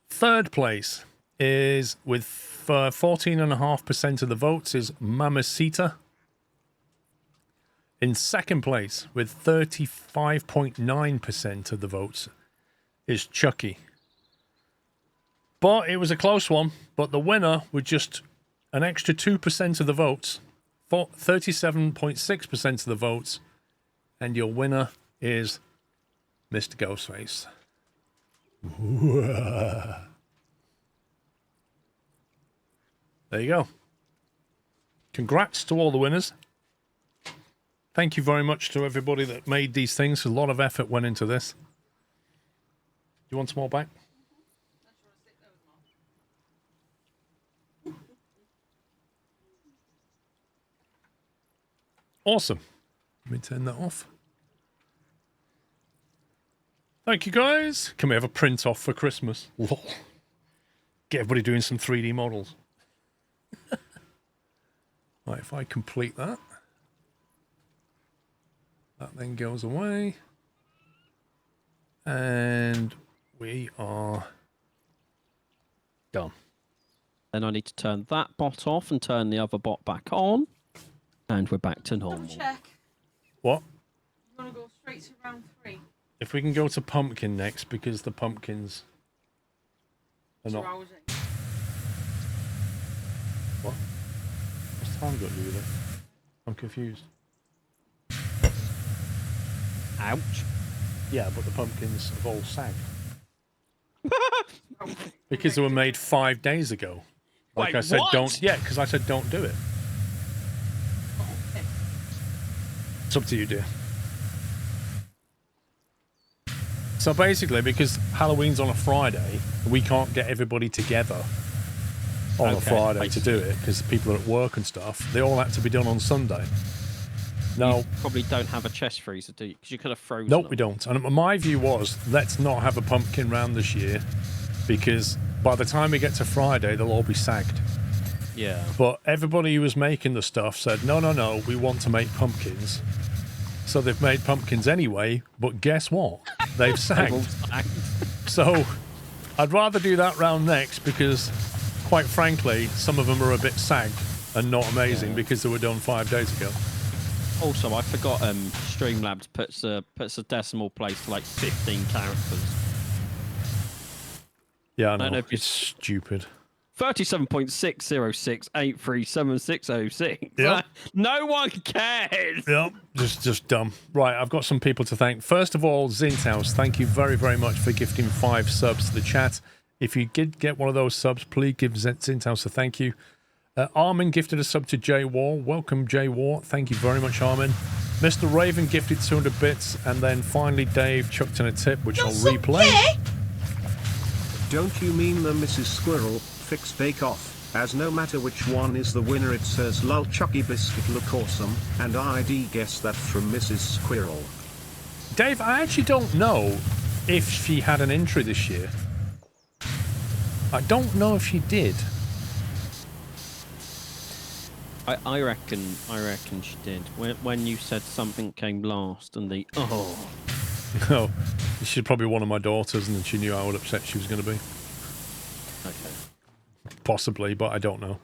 Speaker 1: third place is, with 14.5% of the votes, is Mamacita. In second place, with 35.9% of the votes, is Chucky. But it was a close one. But the winner, with just an extra 2% of the votes, 37.6% of the votes, and your winner is Mr. Ghostface. There you go. Congrats to all the winners. Thank you very much to everybody that made these things. A lot of effort went into this. Do you want some more back? Awesome. Let me turn that off. Thank you, guys. Can we have a print off for Christmas? Lol. Get everybody doing some 3D models. Right, if I complete that, that then goes away. And we are done.
Speaker 3: Then I need to turn that bot off and turn the other bot back on. And we're back to normal.
Speaker 5: Double check.
Speaker 1: What?
Speaker 5: You want to go straight to round 3?
Speaker 1: If we can go to pumpkin next, because the pumpkins are not...
Speaker 5: 2 hours in.
Speaker 1: What? What's time got to do with it? I'm confused.
Speaker 3: Ouch.
Speaker 1: Yeah, but the pumpkins have all sagged. Because they were made 5 days ago. Like
Speaker 3: Wait,
Speaker 1: I said,
Speaker 3: what?
Speaker 1: don't... Yeah, because I said don't do it. It's up to you, dear. So basically, because Halloween's on a Friday, we can't get everybody together on a Friday to do it, because people are at work and stuff. They all had to be done on Sunday. Now,
Speaker 3: you probably don't have a chest freezer, do you? Because you could have frozen
Speaker 1: nope,
Speaker 3: them.
Speaker 1: we don't. And my view was, let's not have a pumpkin round this year, because by the time we get to Friday, they'll all be sagged.
Speaker 3: Yeah.
Speaker 1: But everybody who was making the stuff said, no, no, no, we want to make pumpkins. So they've made pumpkins anyway, but guess what? They've sagged. So I'd rather do that round next, because quite frankly, some of them are a bit sagged and not amazing because they were done 5 days ago.
Speaker 3: Also, I forgot Streamlabs puts a decimal place to like 15 characters.
Speaker 1: Yeah, I
Speaker 3: don't
Speaker 1: know.
Speaker 3: know if
Speaker 1: It's stupid.
Speaker 3: 37.606837606.
Speaker 1: Yep.
Speaker 3: No one cares.
Speaker 1: Yep, just dumb. Right, I've got some people to thank. First of all, Zinthouse, thank you very, very much for gifting 5 subs to the chat. If you did get one of those subs, please give Zinthouse a thank you. Armin gifted a sub to Jay War. Welcome, Jay War. Thank you very much, Armin. Mr. Raven gifted 200 bits. And then finally, Dave chucked in a tip, which I'll replay.
Speaker 4: Don't you mean the Mrs. Squirrel fixed Bake Off? As no matter which one is the winner, it says lol Chucky Biscuit look awesome, and I'd guess that from Mrs. Squirrel.
Speaker 1: Dave, I actually don't know if she had an entry this year. I don't know if she did.
Speaker 3: I reckon she did. When you said something came last and the
Speaker 1: Oh, she's probably one of my daughters, and she knew how upset she was going to be.
Speaker 3: Okay.
Speaker 1: Possibly, but I don't know.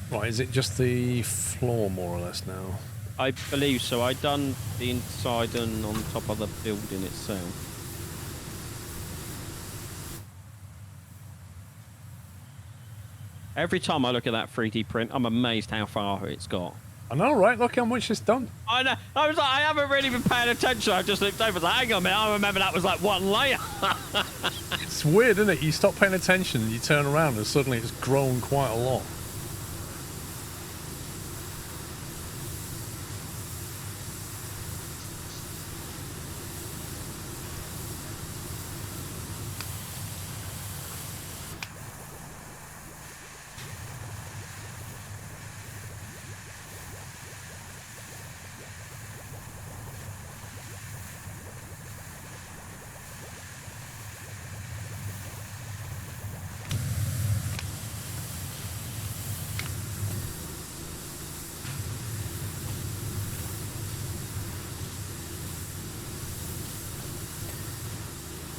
Speaker 1: Right, is it just the floor more or less now?
Speaker 3: I believe so. I done the inside and on top of the building itself. Every time I look at that 3D print, I'm amazed how far it's got.
Speaker 1: I know, right? Look how much it's done.
Speaker 3: I know. I was like, I haven't really been paying attention. I just looked over. Like, hang on a minute. I remember that was like one layer.
Speaker 1: It's weird, isn't it? You stop paying attention and you turn around and suddenly it's grown quite a lot.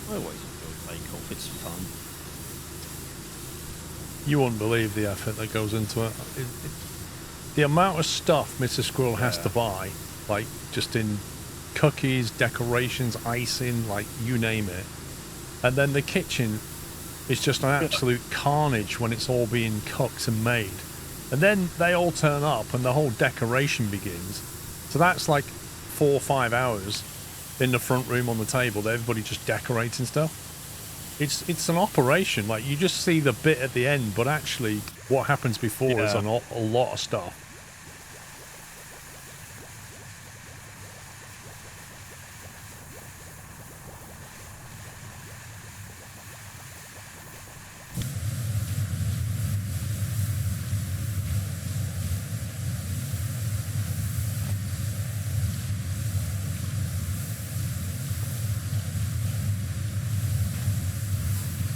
Speaker 3: I always enjoy Bake Off. It's fun.
Speaker 1: You wouldn't believe the effort that goes into it. The amount of stuff Mr. Squirrel has to buy, like just in cookies, decorations, icing, like you name it. And then the kitchen is just an absolute carnage when it's all being cooked and made. And then they all turn up and the whole decoration begins. So that's like 4 or 5 hours in the front room on the table that everybody just decorating stuff. It's an operation. Like, you just see the bit at the end, but actually what happens before is a lot of stuff.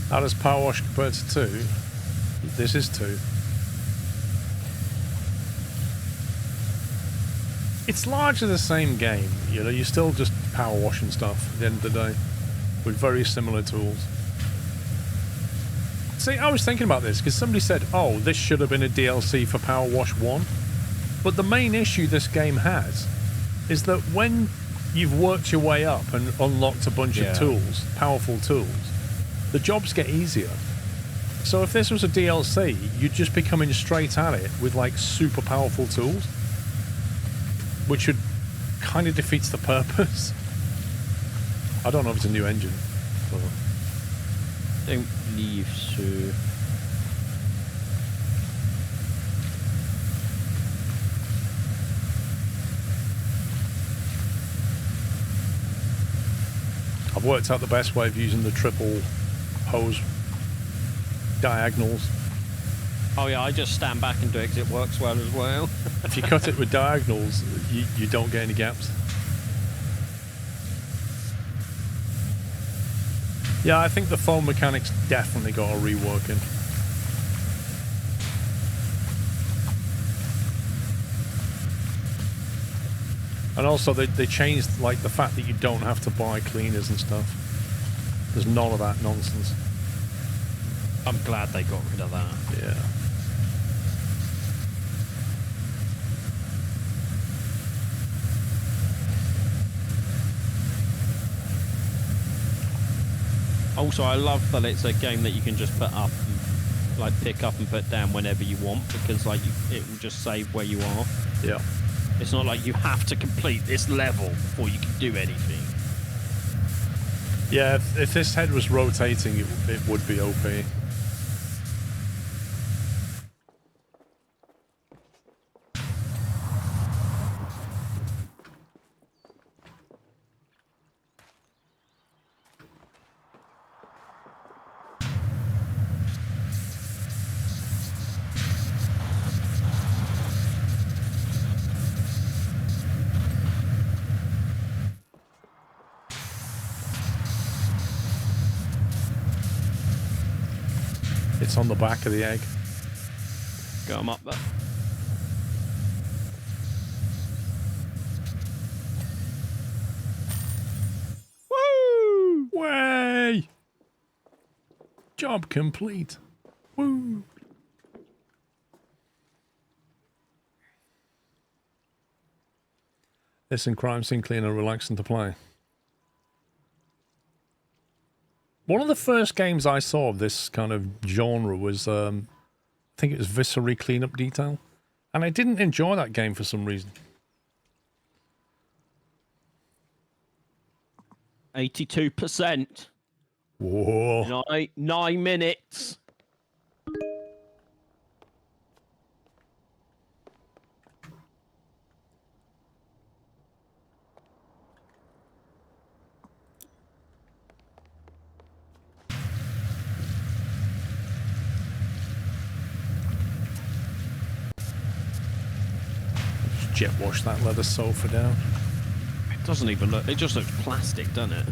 Speaker 1: How does Powerwash compare to 2? This is 2. It's largely the same game, you know, you're still just power washing stuff at the end of the day, with very similar tools. See, I was thinking about this, because somebody said, oh, this should have been a DLC for Powerwash 1. But the main issue this game has is that when you've worked your way up and unlocked a bunch of tools, powerful tools, the jobs get easier. So if this was a DLC, you'd just be coming straight at it with like super powerful tools, which would kind of defeats the purpose. I don't know if it's a new engine. But...
Speaker 3: don't believe so.
Speaker 1: I've worked out the best way of using the triple hose diagonals.
Speaker 3: Oh yeah, I just stand back and do it because it works well as well.
Speaker 1: If you cut it with diagonals, you don't get any gaps. Yeah, I think the foam mechanics definitely got a reworking. And also they changed like the fact that you don't have to buy cleaners and stuff. There's none of that nonsense.
Speaker 3: I'm glad they got rid of that.
Speaker 1: Yeah.
Speaker 3: Also, I love that it's a game that you can just put up, and, like pick up and put down whenever you want, because like it will just save where you are.
Speaker 1: Yeah.
Speaker 3: It's not like you have to complete this level before you can do anything.
Speaker 1: Yeah, if this head was rotating, it would be OP. It's on the back of the egg.
Speaker 3: Got 'em up there.
Speaker 1: Woo! Way! Job complete. Woo! This and crime scene cleaner, relaxing to play. One of the first games I saw of this kind of genre was, I think it was Viscery Cleanup Detail. And I didn't enjoy that game for some reason.
Speaker 3: 82%.
Speaker 1: Whoa.
Speaker 3: 9 minutes.
Speaker 1: Just jet wash that leather sofa down.
Speaker 3: It doesn't even look... It just looks plastic, doesn't it?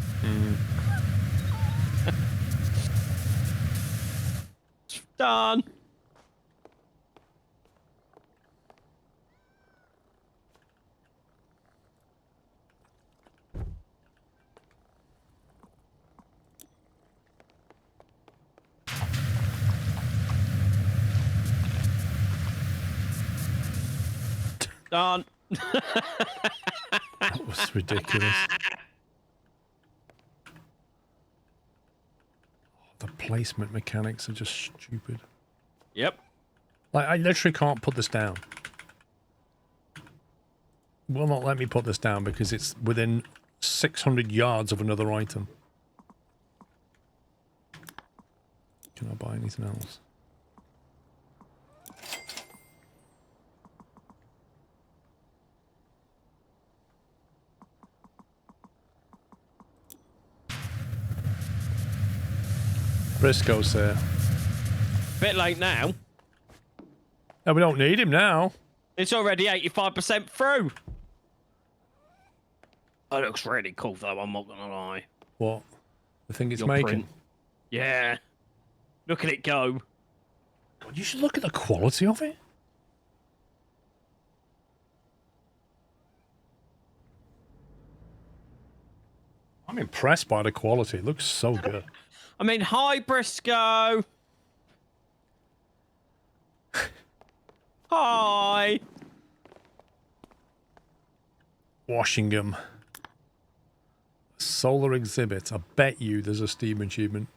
Speaker 3: It's done. Done.
Speaker 1: That was ridiculous. The placement mechanics are just stupid.
Speaker 3: Yep.
Speaker 1: Like, I literally can't put this down. Will not let me put this down because it's within 600 yards of another item. Can I buy anything else? Briscoe's there.
Speaker 3: Bit late now.
Speaker 1: No, we don't need him now.
Speaker 3: It's already 85% through. That looks really cool, though. I'm not gonna lie.
Speaker 1: What? The thing it's
Speaker 3: Your
Speaker 1: making?
Speaker 3: print. Yeah. Look at it go.
Speaker 1: God, you should look at the quality of it. I'm impressed by the quality. It looks so good.
Speaker 3: I mean, hi, Briscoe. Hi.
Speaker 1: Washingham. Solar exhibit. I bet you there's a Steam achievement.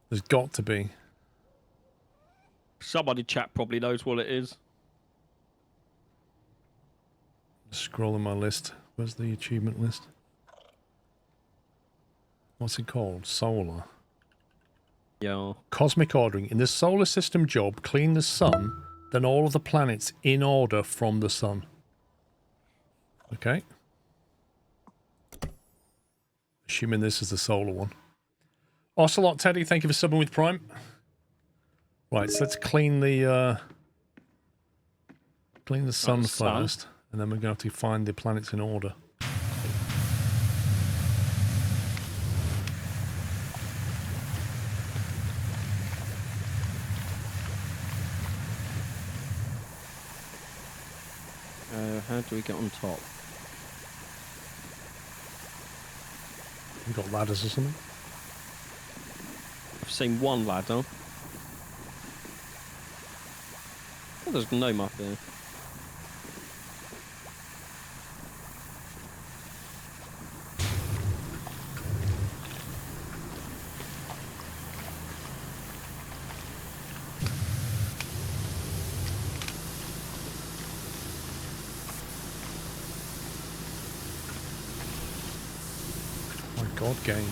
Speaker 1: There's got to be.
Speaker 3: Somebody chat probably knows what it is.
Speaker 1: Scrolling my list. Where's the achievement list? What's it called? Solar.
Speaker 3: Yeah.
Speaker 1: Cosmic ordering. In the solar system job, clean the sun, then all of the planets in order from the sun. Okay. Assuming this is the solar one. Ocelot Teddy, thank you for subbing with Prime. Right, so let's clean the sun first, and then we're going to have to find the planets in order.
Speaker 3: How do we get on top?
Speaker 1: You got ladders or something?
Speaker 3: I've seen one ladder. Oh, there's gnome up there.
Speaker 1: God game.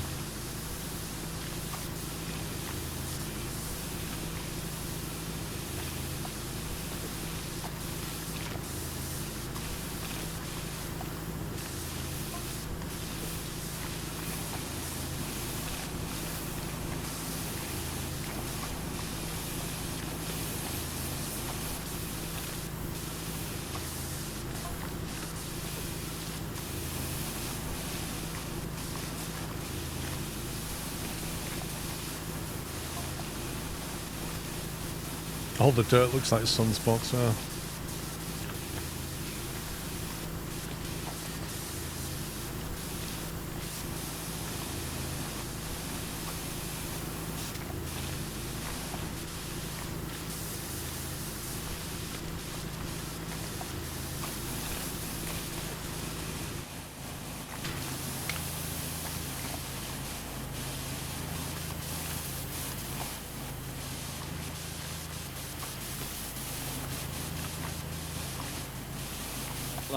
Speaker 1: All the dirt looks like sunspots.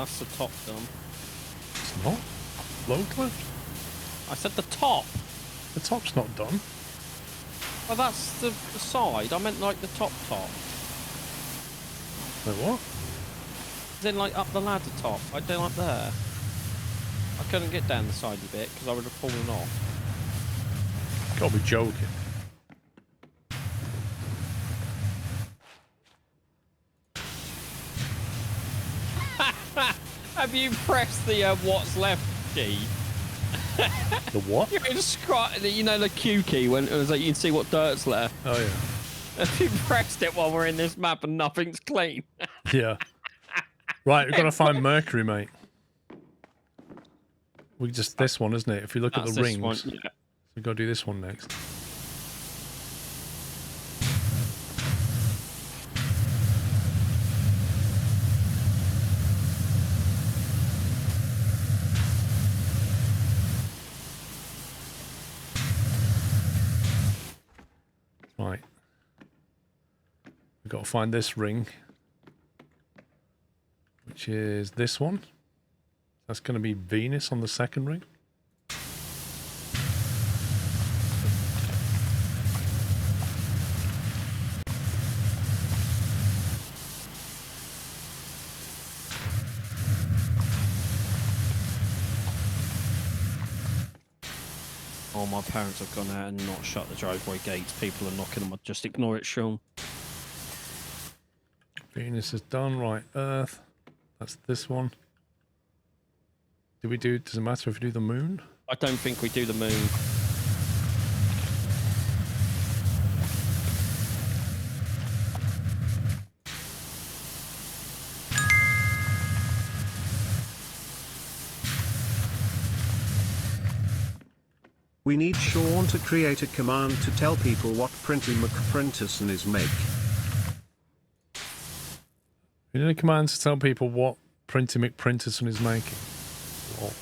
Speaker 3: that's the top done.
Speaker 1: It's not. Low cliff?
Speaker 3: I said the top.
Speaker 1: The top's not done.
Speaker 3: Well, that's the side. I meant like the top.
Speaker 1: Wait, what?
Speaker 3: As in like up the ladder top. I did like there. I couldn't get down the sidey bit because I would have fallen off.
Speaker 1: Gotta be joking.
Speaker 3: Have you pressed the what's left key?
Speaker 1: The what?
Speaker 3: You know the Q key when it was like you can see what dirt's left.
Speaker 1: Oh yeah.
Speaker 3: Have you pressed it while we're in this map and nothing's clean?
Speaker 1: Yeah. Right, we've got to find Mercury, mate. We just this one, isn't it? If you look at
Speaker 3: That's
Speaker 1: the
Speaker 3: this
Speaker 1: rings,
Speaker 3: one, yeah.
Speaker 1: we've got to do this one next. Right. We've got to find this ring, which is this one. That's going to be Venus on the second ring.
Speaker 3: Oh, my parents have gone out and not shut the driveway gates. People are knocking them. Just ignore it, Sean.
Speaker 1: Venus is done. Right, Earth. That's this one. Does it matter if we do the moon?
Speaker 3: I don't think we do the moon.
Speaker 4: We need Sean to create a command to tell people what Printy McPrinterson is make.
Speaker 1: We need a command to tell people what Printy McPrinterson is making. Lol.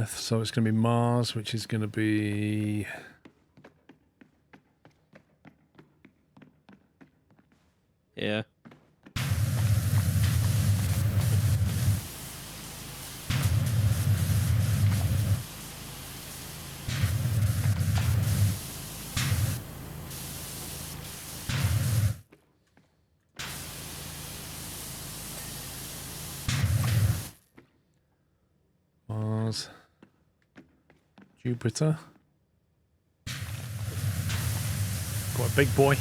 Speaker 1: So it's going to be Mars, which is going to be...
Speaker 3: Yeah.
Speaker 1: Mars. Jupiter. Quite a big boy.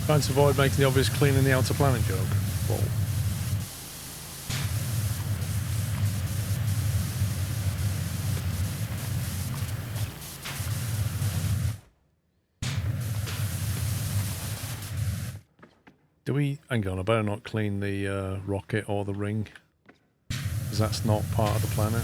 Speaker 1: Trying to avoid making the obvious cleaning the outer planet joke. Lol. Do we... Hang on, I better not clean the rocket or the ring, because that's not part of the planet.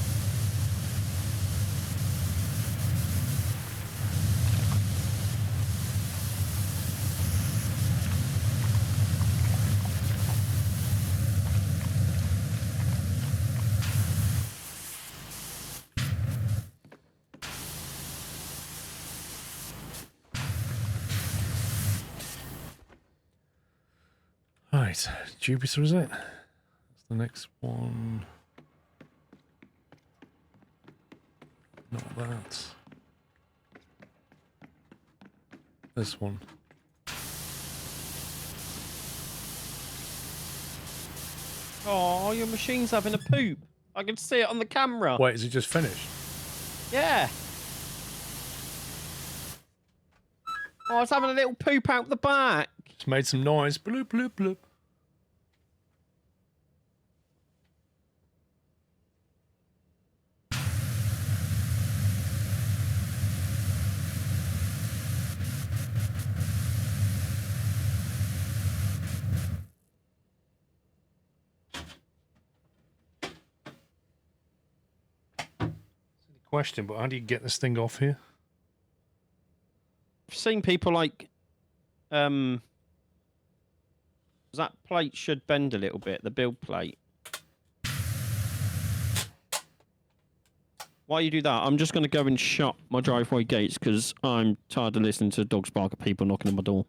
Speaker 1: Right, Jupiter is it? That's the next one. Not that. This one.
Speaker 3: Oh, your machine's having a poop. I can see it on the camera.
Speaker 1: Wait, is it just finished?
Speaker 3: Yeah. Oh, it's having a little poop out the back.
Speaker 1: It's made some noise. Bloop, bloop, bloop. question, but how do you get this thing off here?
Speaker 3: I've seen people like, that plate should bend a little bit, the build plate. While you do that, I'm just going to go and shut my driveway gates because I'm tired of listening to dogs bark at people knocking on my door.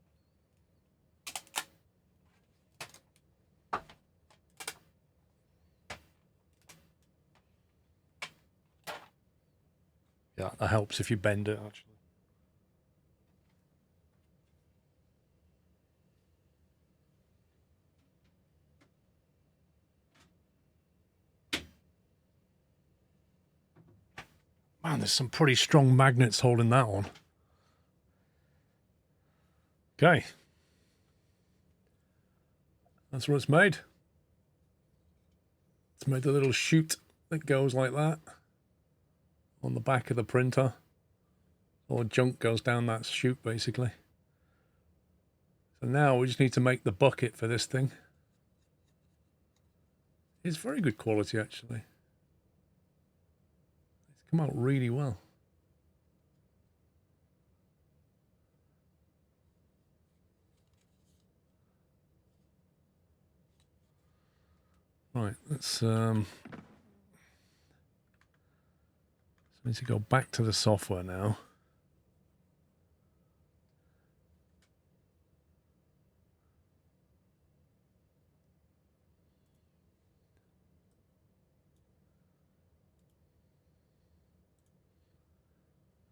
Speaker 1: Yeah, that helps if you bend it, actually. Man, there's some pretty strong magnets holding that on. Okay. That's what it's made. It's made a little chute that goes like that on the back of the printer. All junk goes down that chute, basically. So now we just need to make the bucket for this thing. It's very good quality, actually. It's come out really well. Right, let's need to go back to the software now.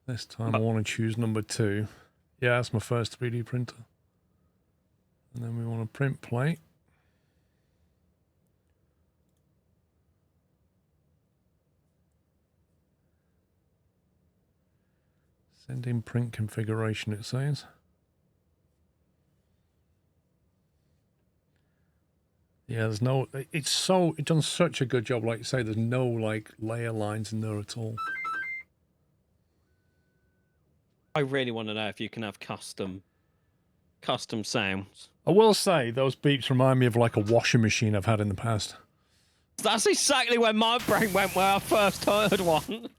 Speaker 1: This time I want to choose number 2. Yeah, that's my first 3D printer. And then we want a print plate. Send in print configuration, it says. Yeah, there's no, it's done such a good job, like you say, there's no like layer lines in there at all.
Speaker 3: I really want to know if you can have custom sounds.
Speaker 1: I will say, those beeps remind me of like a washing machine I've had in the past.
Speaker 3: That's exactly where my brain went when I first heard one.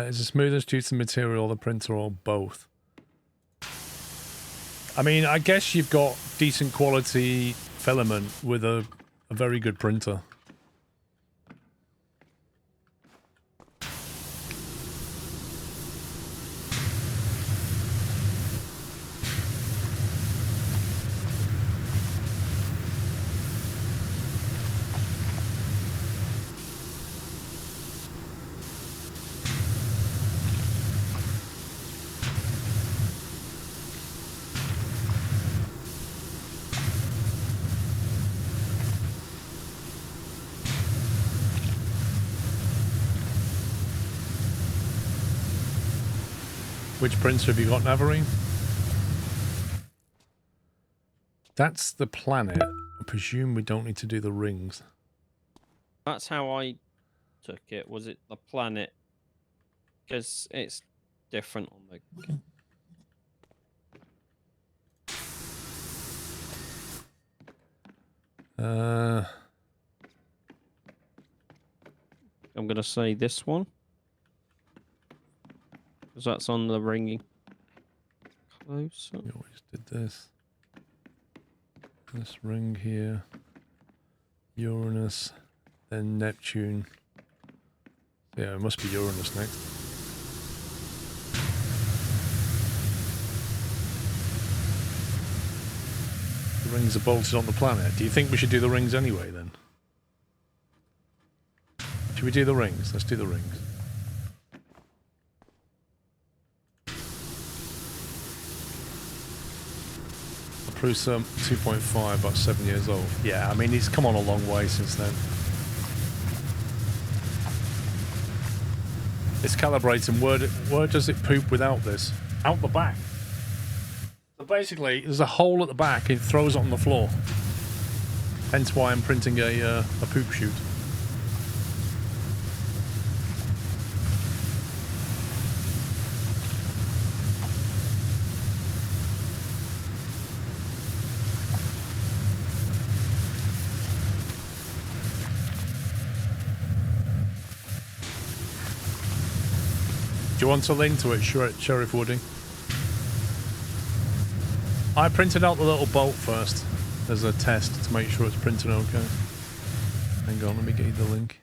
Speaker 1: Is it smoothest due to the material, the printer, or both? I mean, I guess you've got decent quality filament with a very good printer. Which printer have you got, Navarine? That's the planet. I presume we don't need to do the rings.
Speaker 3: That's how I took it. Was it the planet? Because it's different on the... I'm going to say this one. Because that's on the ringing. Closer.
Speaker 1: We always did this. This ring here. Uranus. Then Neptune. Yeah, it must be Uranus next. The rings are bolted on the planet. Do you think we should do the rings anyway, then? Should we do the rings? Let's do the rings. Prusa 2.5, about 7 years old. Yeah, I mean, he's come on a long way since then. It's calibrating. Where does it poop without this? Out the back. So basically, there's a hole at the back. It throws it on the floor. Hence why I'm printing a poop chute. Do you want a link to it, Sheriff Woody? I printed out the little bolt first as a test to make sure it's printing okay. Hang on, let me get you the link.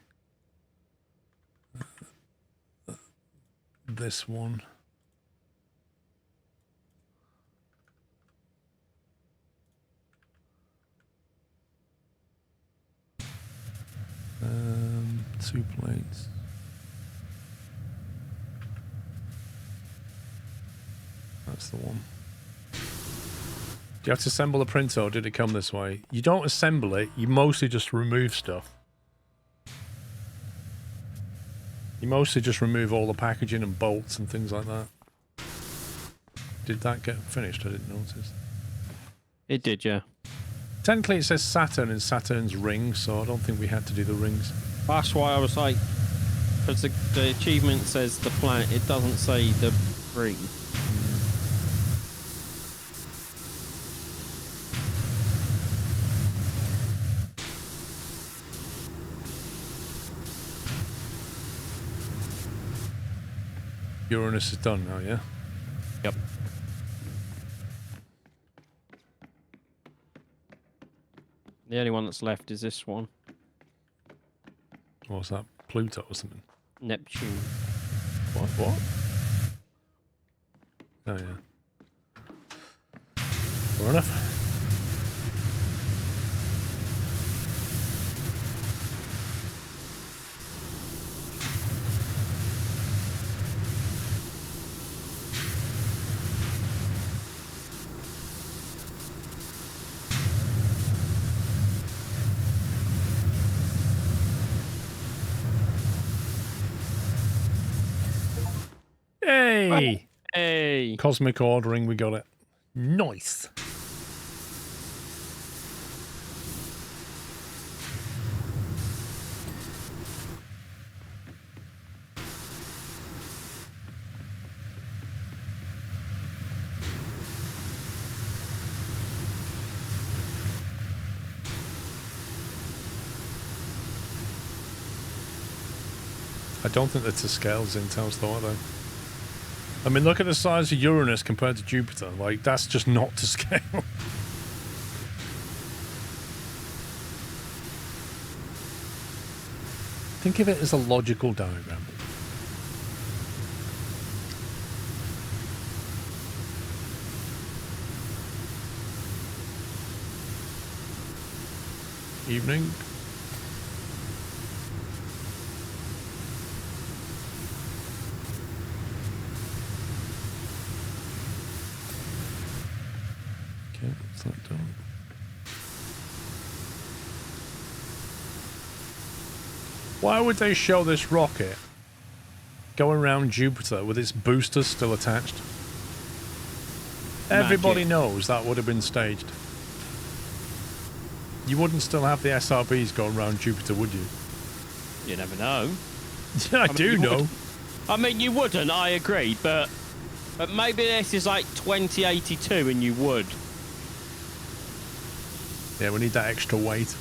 Speaker 1: This one. Two plates. That's the one. Do you have to assemble the printer or did it come this way? You don't assemble it, you mostly just remove stuff. You mostly just remove all the packaging and bolts and things like that. Did that get finished? I didn't notice.
Speaker 3: It did, yeah.
Speaker 1: Technically it says Saturn in Saturn's ring, so I don't think we had to do the rings.
Speaker 3: That's why I was like, because the achievement says the planet, it doesn't say the ring.
Speaker 1: Uranus is done now, yeah?
Speaker 3: Yep. The only one that's left is this one.
Speaker 1: What was that? Pluto or something?
Speaker 3: Neptune.
Speaker 1: What? Oh, yeah. Fair enough. Hey!
Speaker 3: Hey!
Speaker 1: Cosmic ordering, we got it. Nice. I don't think that's the scales in Tales though, are they? I mean, look at the size of Uranus compared to Jupiter. Like, that's just not to scale. Think of it as a logical diagram. Evening. Okay, what's that done? Why would they show this rocket going around Jupiter with its boosters still attached? Everybody knows that would have been staged. You wouldn't still have the SRBs going around Jupiter, would you?
Speaker 3: You never know.
Speaker 1: Yeah, I do know.
Speaker 3: I mean, you wouldn't, I agreed, but maybe this is like 2082 and you would.
Speaker 1: Yeah, we need that extra weight.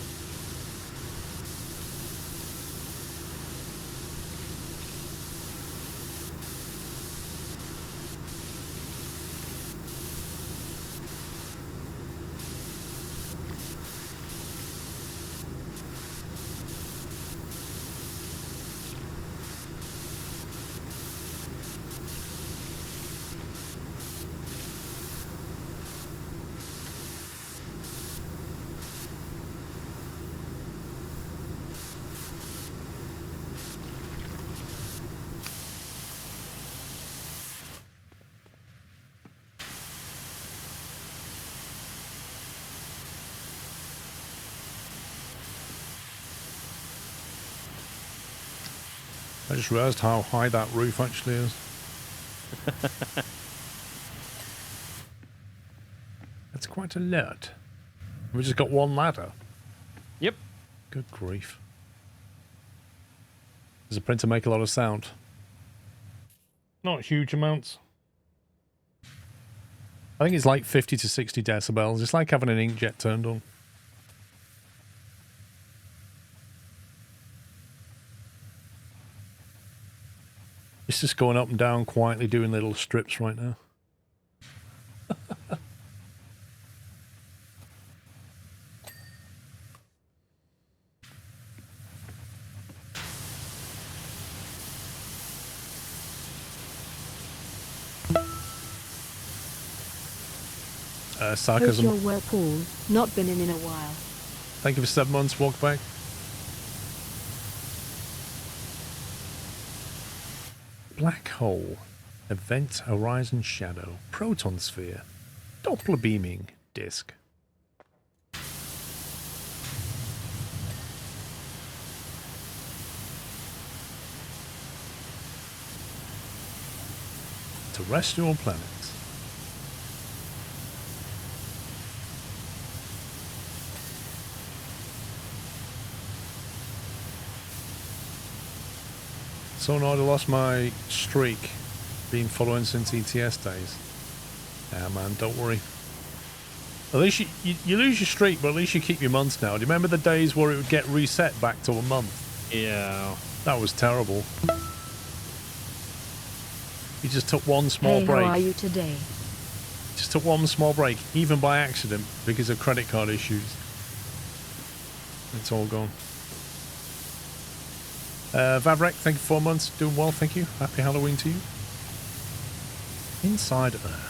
Speaker 1: I just realised how high that roof actually is. That's quite a lot. We just got one ladder.
Speaker 3: Yep.
Speaker 1: Good grief. Does the printer make a lot of sound? Not huge amounts. I think it's like 50 to 60 decibels. It's like having an inkjet turned on. It's just going up and down quietly doing little strips right now.
Speaker 2: Hope
Speaker 1: Sarcasm.
Speaker 2: you're well, Paul. Not been in a while.
Speaker 1: Thank you for 7 months. Walk back. Black hole. Event horizon shadow. Proton sphere. Doppler beaming. Disk. Terrestrial planets. So annoyed I lost my streak. Been following since ETS days. Ah man, don't worry. At least you lose your streak, but at least you keep your months now. Do you remember the days where it would get reset back to a month?
Speaker 3: Yeah.
Speaker 1: That was terrible. You just took one small break.
Speaker 2: How are you today?
Speaker 1: Just took one small break, even by accident, because of credit card issues. It's all gone. Vavrek, thank you for 4 months. Doing well, thank you. Happy Halloween to you. Inside Earth.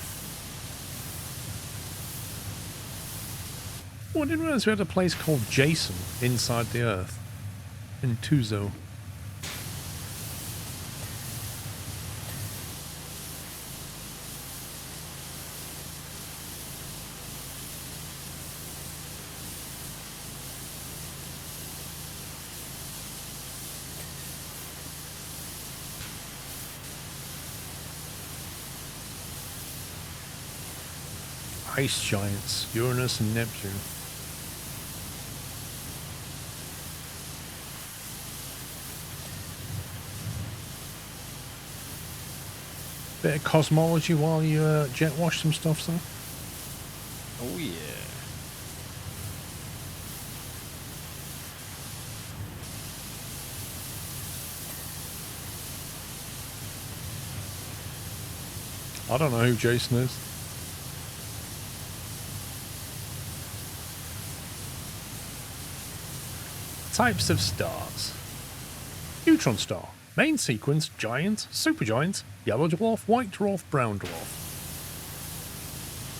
Speaker 1: Oh, I didn't realize we had a place called Jason inside the Earth. In Tuzo. Ice giants, Uranus and Neptune. Bit of cosmology while you jet wash some stuff, sir.
Speaker 3: Oh yeah.
Speaker 1: I don't know who Jason is. Types of stars. Neutron star. Main sequence, giant, supergiant, yellow dwarf, white dwarf, brown dwarf.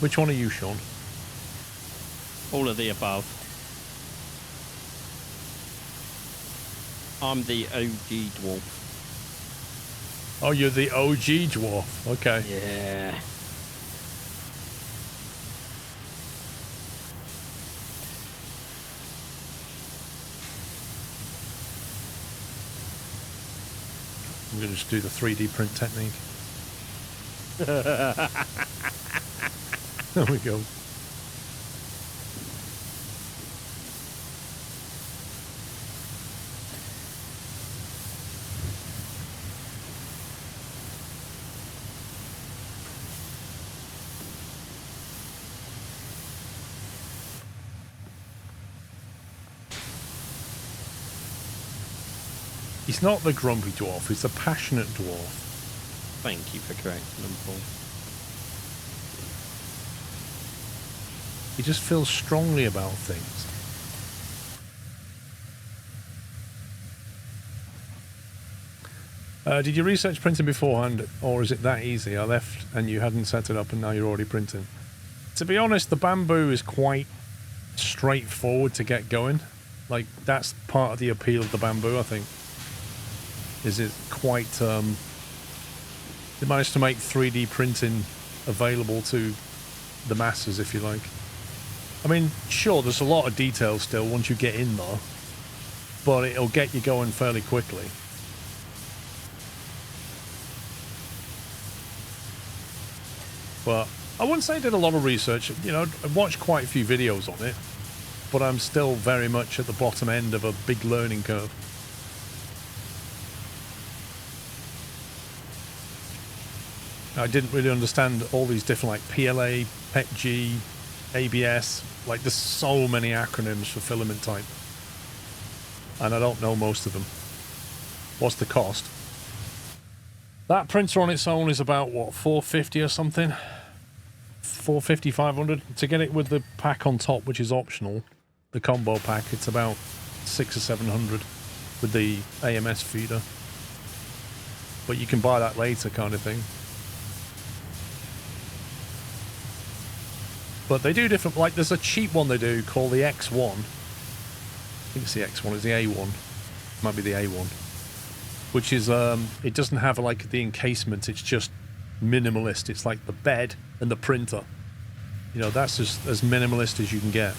Speaker 1: Which one are you, Sean?
Speaker 3: All of the above. I'm the OG dwarf.
Speaker 1: Oh, you're the OG dwarf. Okay.
Speaker 3: Yeah.
Speaker 1: I'm going to just do the 3D print technique. There we go. He's not the grumpy dwarf, he's the passionate dwarf.
Speaker 3: Thank you for correcting them, Paul.
Speaker 1: He just feels strongly about things. Did you research printing beforehand, or is it that easy? I left and you hadn't set it up and now you're already printing. To be honest, the bamboo is quite straightforward to get going. Like, that's part of the appeal of the bamboo, I think. Is it quite... they managed to make 3D printing available to the masses, if you like. I mean, sure, there's a lot of detail still once you get in there, but it'll get you going fairly quickly. But I wouldn't say I did a lot of research. You know, I watched quite a few videos on it, but I'm still very much at the bottom end of a big learning curve. I didn't really understand all these different, like PLA, PETG, ABS. Like, there's so many acronyms for filament type, and I don't know most of them. What's the cost? That printer on its own is about, what, 450 or something? 450, 500? To get it with the pack on top, which is optional, the combo pack, it's about 600 or 700 with the AMS feeder. But you can buy that later, kind of thing. But they do different, like there's a cheap one they do called the X1. I think it's the X1, it's the A1. Might be the A1. Which is, it doesn't have like the encasement, it's just minimalist. It's like the bed and the printer. You know, that's just as minimalist as you can get.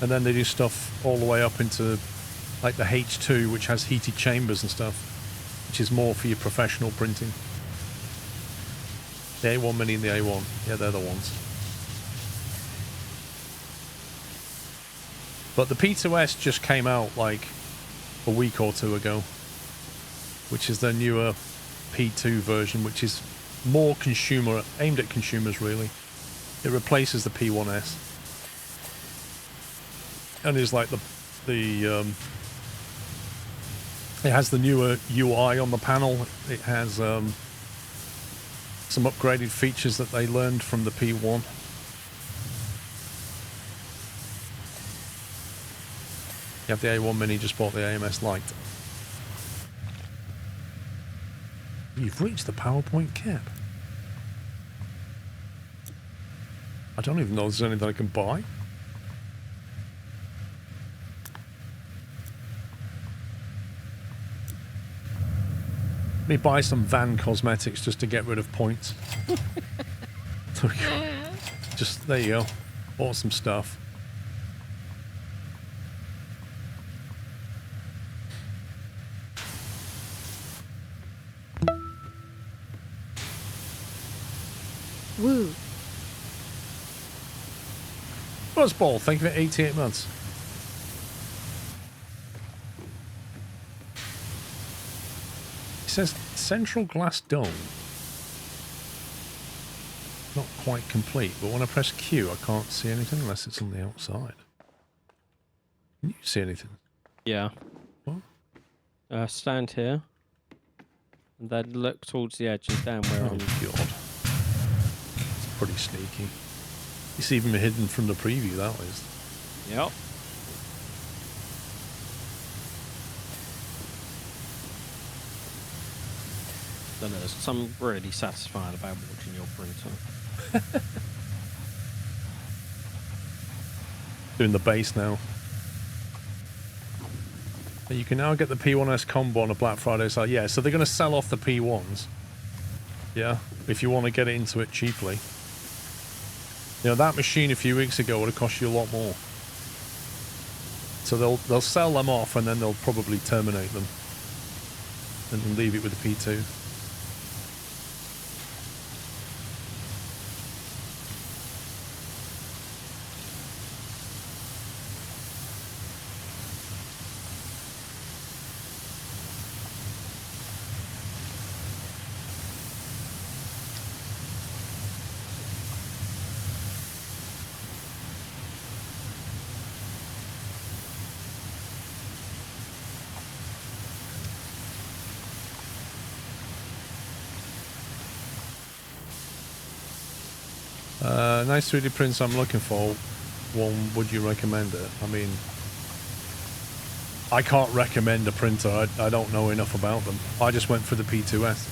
Speaker 1: And then they do stuff all the way up into like the H2, which has heated chambers and stuff, which is more for your professional printing. The A1 Mini and the A1. Yeah, they're the ones. But the P2S just came out like a week or two ago, which is the newer P2 version, which is more consumer, aimed at consumers really. It replaces the P1S. And is like it has the newer UI on the panel. It has some upgraded features that they learned from the P1. You have the A1 Mini, just bought the AMS Lite. You've reached the PowerPoint cap. I don't even know if there's anything I can buy. Let me buy some van cosmetics just to get rid of points. Just, there you go. Bought some stuff.
Speaker 2: Woo.
Speaker 1: Buzzball, thank you for 88 months. It says central glass dome. Not quite complete, but when I press Q, I can't see anything unless it's on the outside. Can you see anything?
Speaker 3: Yeah.
Speaker 1: What?
Speaker 3: Stand here. And then look towards the edges down where
Speaker 1: Oh,
Speaker 3: I'm...
Speaker 1: God. It's pretty sneaky. It's even hidden from the preview, that is.
Speaker 3: Yep. Then there's something really satisfying about watching your printer.
Speaker 1: Doing the base now. You can now get the P1S combo on a Black Friday sale. Yeah, so they're going to sell off the P1s. Yeah, if you want to get into it cheaply. You know, that machine a few weeks ago would have cost you a lot more. So they'll sell them off and then they'll probably terminate them. And leave it with the P2. Nice 3D prints I'm looking for. One, would you recommend it? I mean, I can't recommend a printer. I don't know enough about them. I just went for the P2S.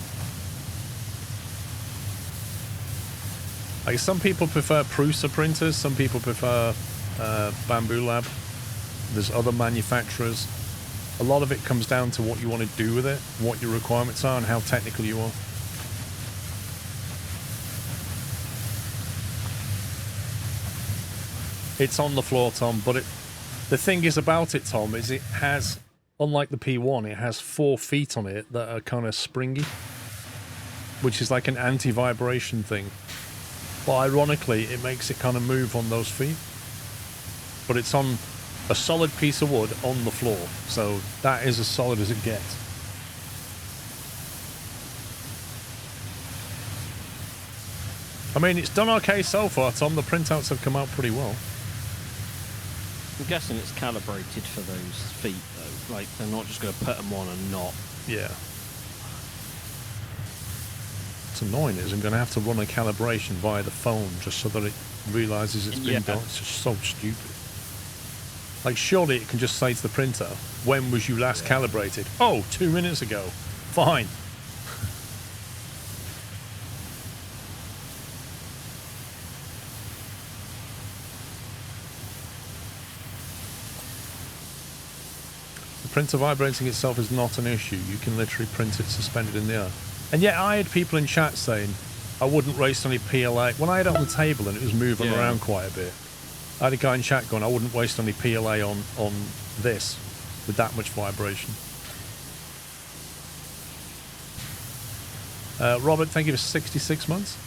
Speaker 1: Like, some people prefer Prusa printers. Some people prefer Bamboo Lab. There's other manufacturers. A lot of it comes down to what you want to do with it, what your requirements are, and how technical you are. It's on the floor, Tom, but the thing is about it, Tom, is it has, unlike the P1, it has 4 feet on it that are kind of springy. which is like an anti-vibration thing. But ironically, it makes it kind of move on those feet. But it's on a solid piece of wood on the floor, so that is as solid as it gets. I mean, it's done okay so far, Tom. The printouts have come out pretty well.
Speaker 3: I'm guessing it's calibrated for those feet, though. Like, they're not just going to put them on and not.
Speaker 1: Yeah. What's annoying is I'm going to have to run a calibration via the phone just so that it realises it's been done. It's just so stupid. Like, surely it can just say to the printer, when was you last calibrated? Oh, 2 minutes ago. Fine. The printer vibrating itself is not an issue. You can literally print it suspended in the air. And yet I had people in chat saying I wouldn't waste any PLA. When I had it on the table and it was moving around quite a bit, I had a guy in chat going, I wouldn't waste any PLA on this with that much vibration. Robert, thank you for 66 months.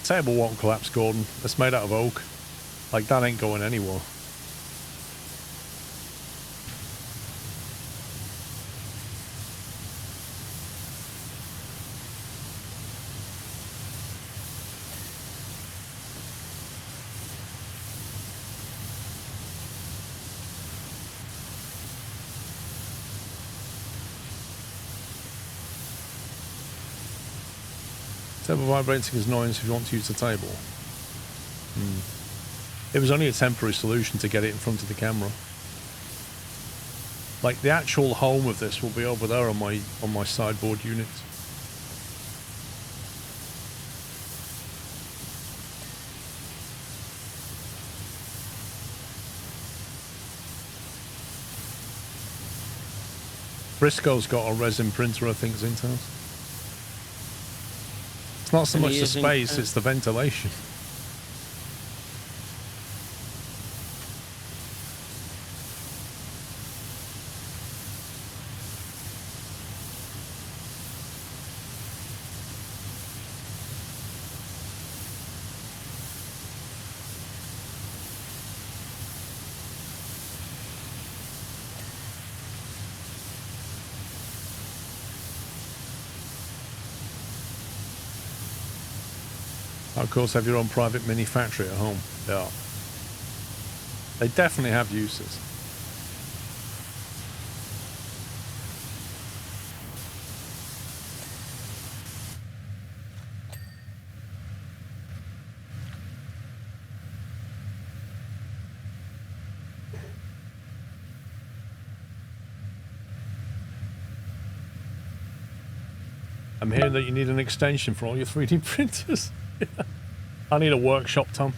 Speaker 1: Table won't collapse, Gordon. It's made out of oak. Like, that ain't going anywhere. Table vibrating is annoying if you want to use the table. It was only a temporary solution to get it in front of the camera. Like, the actual home of this will be over there on my sideboard unit. Briscoe's got a resin printer, I think, Zintas. It's not so much the space, it's the ventilation. Of course, have your own private mini factory at home. Yeah. They definitely have uses. I'm hearing that you need an extension for all your 3D printers. I need a workshop, Tom.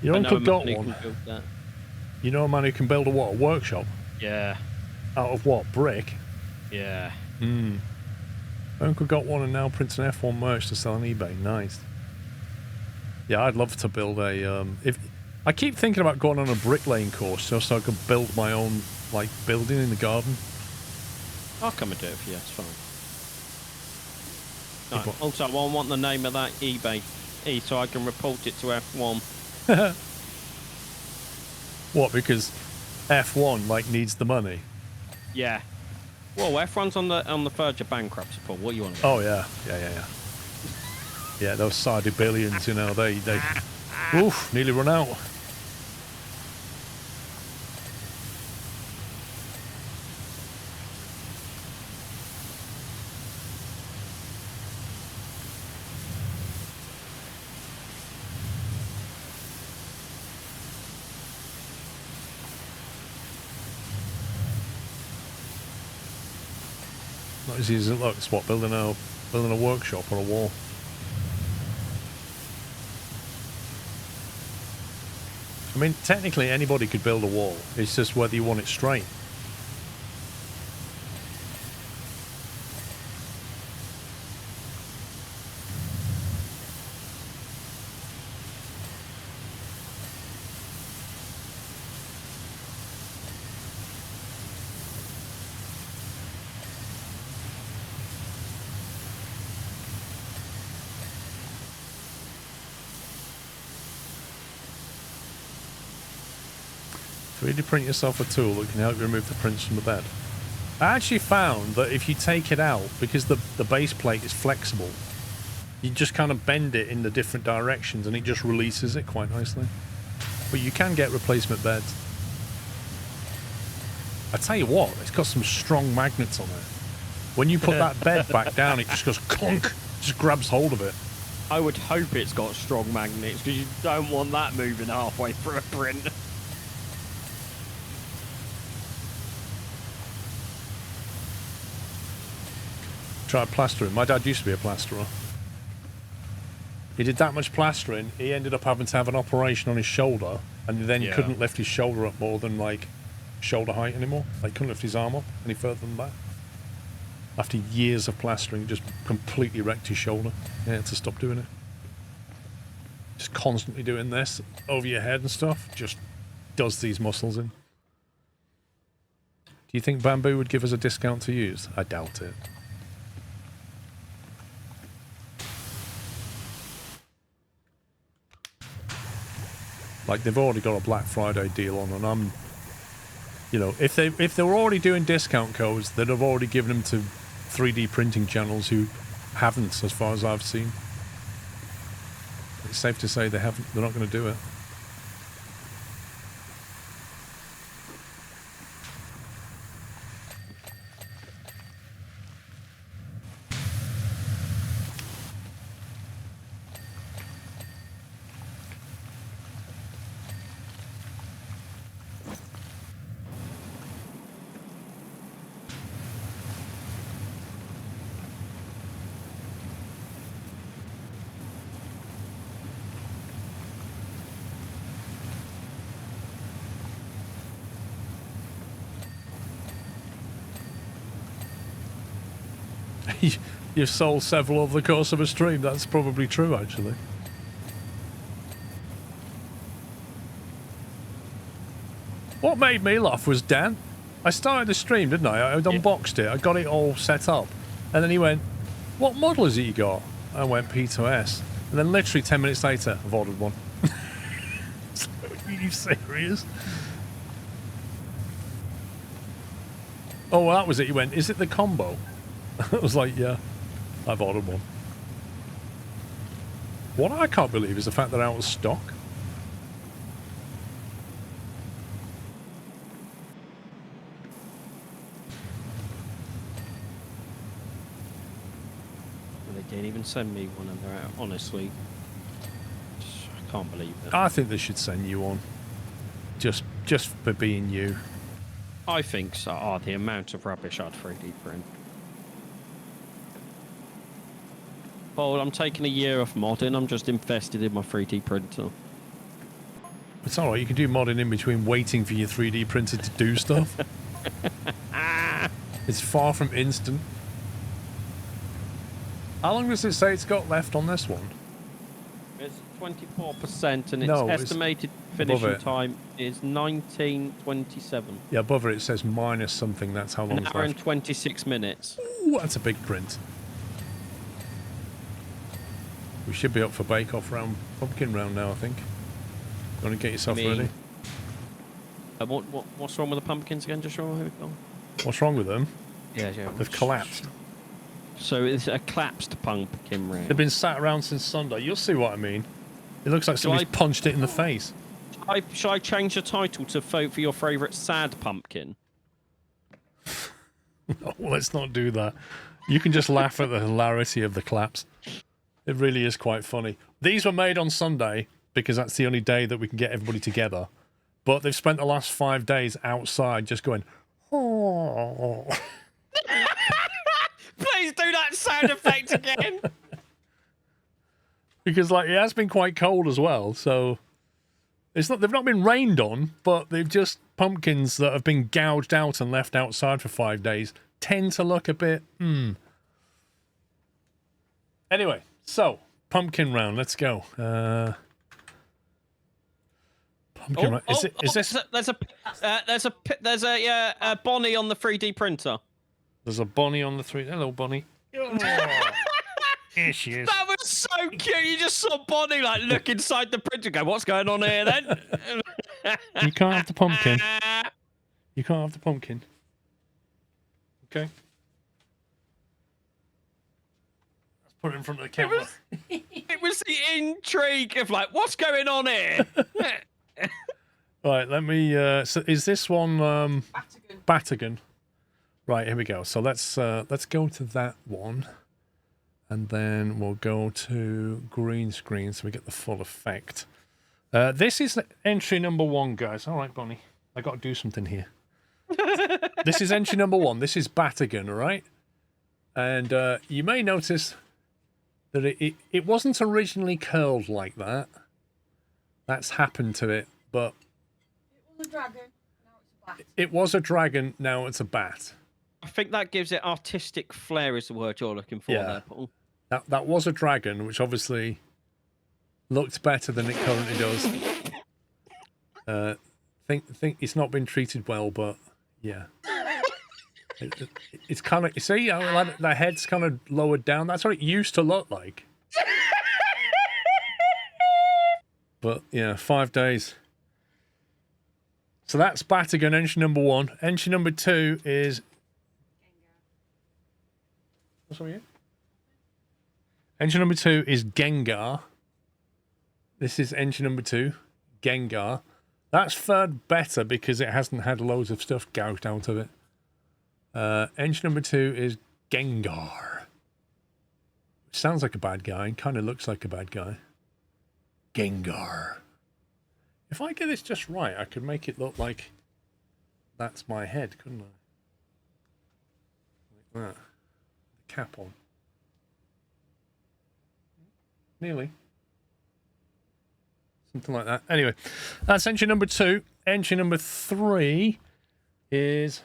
Speaker 1: Your uncle got one. You know a man who can build a what? A workshop?
Speaker 3: Yeah.
Speaker 1: Out of what? Brick?
Speaker 3: Yeah.
Speaker 1: My uncle got one and now prints an F1 merch to sell on eBay. Nice. Yeah, I'd love to build a... I keep thinking about going on a bricklaying course just so I could build my own, like, building in the garden.
Speaker 3: I'll come and do it for you, it's fine. Right. Also, I want the name of that eBay so I can report it to F1.
Speaker 1: What, because F1 like needs the money?
Speaker 3: Yeah. Well, F1's on the verge of bankruptcy, Paul. What do you want to do?
Speaker 1: Oh yeah. Yeah, those Saudi billions, you know, they oof, nearly run out. Not as easy as it looks. What, building a workshop or a wall? I mean, technically anybody could build a wall. It's just whether you want it straight. 3D print yourself a tool that can help you remove the prints from the bed. I actually found that if you take it out, because the base plate is flexible, you just kind of bend it in the different directions and it just releases it quite nicely. But you can get replacement beds. I tell you what, it's got some strong magnets on it. When you put that bed back down, it just goes clunk, just grabs hold of it.
Speaker 3: I would hope it's got strong magnets, because you don't want that moving halfway through a print.
Speaker 1: Try plastering. My dad used to be a plasterer. He did that much plastering, he ended up having to have an operation on his shoulder, and then he couldn't lift his shoulder up more than, like, shoulder height anymore. Like, couldn't lift his arm up any further than that. After years of plastering, just completely wrecked his shoulder. He had to stop doing it. Just constantly doing this over your head and stuff, just does these muscles in. Do you think Bamboo would give us a discount to use? I doubt it. Like, they've already got a Black Friday deal on, and I'm, you know, if they were already doing discount codes, they'd have already given them to 3D printing channels who haven't, as far as I've seen. It's safe to say they're not going to do it. You've sold several over the course of a stream. That's probably true, actually. What made me laugh was Dan. I started the stream, didn't I? I unboxed it. I got it all set up. And then he went, "What model is it you got?" I went, P2S. And then literally 10 minutes later, I've ordered one. Are you serious? Oh, well, that was it. He went, "Is it the combo?" I was like, "Yeah, I've ordered one." What I can't believe is the fact that they're out of stock.
Speaker 3: They didn't even send me one, and they're out. Honestly, I can't believe it.
Speaker 1: I think they should send you one. Just for being you.
Speaker 3: I think so. Oh, the amount of rubbish I'd 3D print. Well, I'm taking a year off modding. I'm just invested in my 3D printer.
Speaker 1: It's alright, you can do modding in between waiting for your 3D printer to do stuff. It's far from instant. How long does it say it's got left on this one?
Speaker 3: It's 24%, and its
Speaker 1: No, it's
Speaker 3: estimated finishing time is 1927.
Speaker 1: Yeah, above it says minus something, that's how long
Speaker 3: An
Speaker 1: it's
Speaker 3: hour
Speaker 1: left.
Speaker 3: and 26 minutes.
Speaker 1: Ooh, that's a big print. We should be up for Bake Off round, pumpkin round now, I think. You want to get yourself ready?
Speaker 3: What's wrong with the pumpkins again? Just wrong.
Speaker 1: What's wrong with them?
Speaker 3: Yeah.
Speaker 1: They've collapsed.
Speaker 3: So it's a collapsed pumpkin round.
Speaker 1: They've been sat around since Sunday. You'll see what I mean. It looks like somebody's punched it in the face.
Speaker 3: Shall I change the title to vote for your favourite sad pumpkin?
Speaker 1: No, let's not do that. You can just laugh at the hilarity of the collapse. It really is quite funny. These were made on Sunday because that's the only day that we can get everybody together. But they've spent the last 5 days outside just going, oh.
Speaker 3: Please do that sound effect again.
Speaker 1: Because like it has been quite cold as well, so they've not been rained on, but they've just pumpkins that have been gouged out and left outside for 5 days tend to look a bit Anyway, so pumpkin round, let's go. Pumpkin round. Is this?
Speaker 3: There's a Bonnie on the 3D printer.
Speaker 1: There's a Bonnie on the 3D. Hello, Bonnie. Oh, here she is.
Speaker 3: That was so cute. You just saw Bonnie like look inside the printer, and go, "What's going on here?" Then
Speaker 1: You can't have the pumpkin. You can't have the pumpkin. Okay. Let's put it in front of the camera.
Speaker 3: It was the intrigue of like, what's going on here?
Speaker 1: Right, let me. So is this one Batagon? Right, here we go. So let's go to that one, and then we'll go to green screen so we get the full effect. This is entry number 1, guys. All right, Bonnie, I got to do something here. This is entry number 1. This is Batagon, all right? And you may notice that it wasn't originally curled like that. That's happened to it, but
Speaker 5: It was a dragon, now it's a bat.
Speaker 1: it was a dragon, now it's a bat.
Speaker 3: I think that gives it artistic flair is the word you're looking for there, Paul.
Speaker 1: That was a dragon, which obviously looked better than it currently does. Think it's not been treated well, but yeah. It's kind of, you see how like the head's kind of lowered down? That's what it used to look like. But yeah, 5 days. So that's Batagon, entry number 1. Entry number 2 is... What's on here? Entry number 2 is Gengar. This is entry number 2, Gengar. That's fared better because it hasn't had loads of stuff gouged out of it. Entry number 2 is Gengar. Sounds like a bad guy, kind of looks like a bad guy. Gengar. If I get this just right, I could make it look like that's my head, couldn't I? Like that. The cap on. Nearly. Something like that. Anyway, that's entry number 2. Entry number 3 is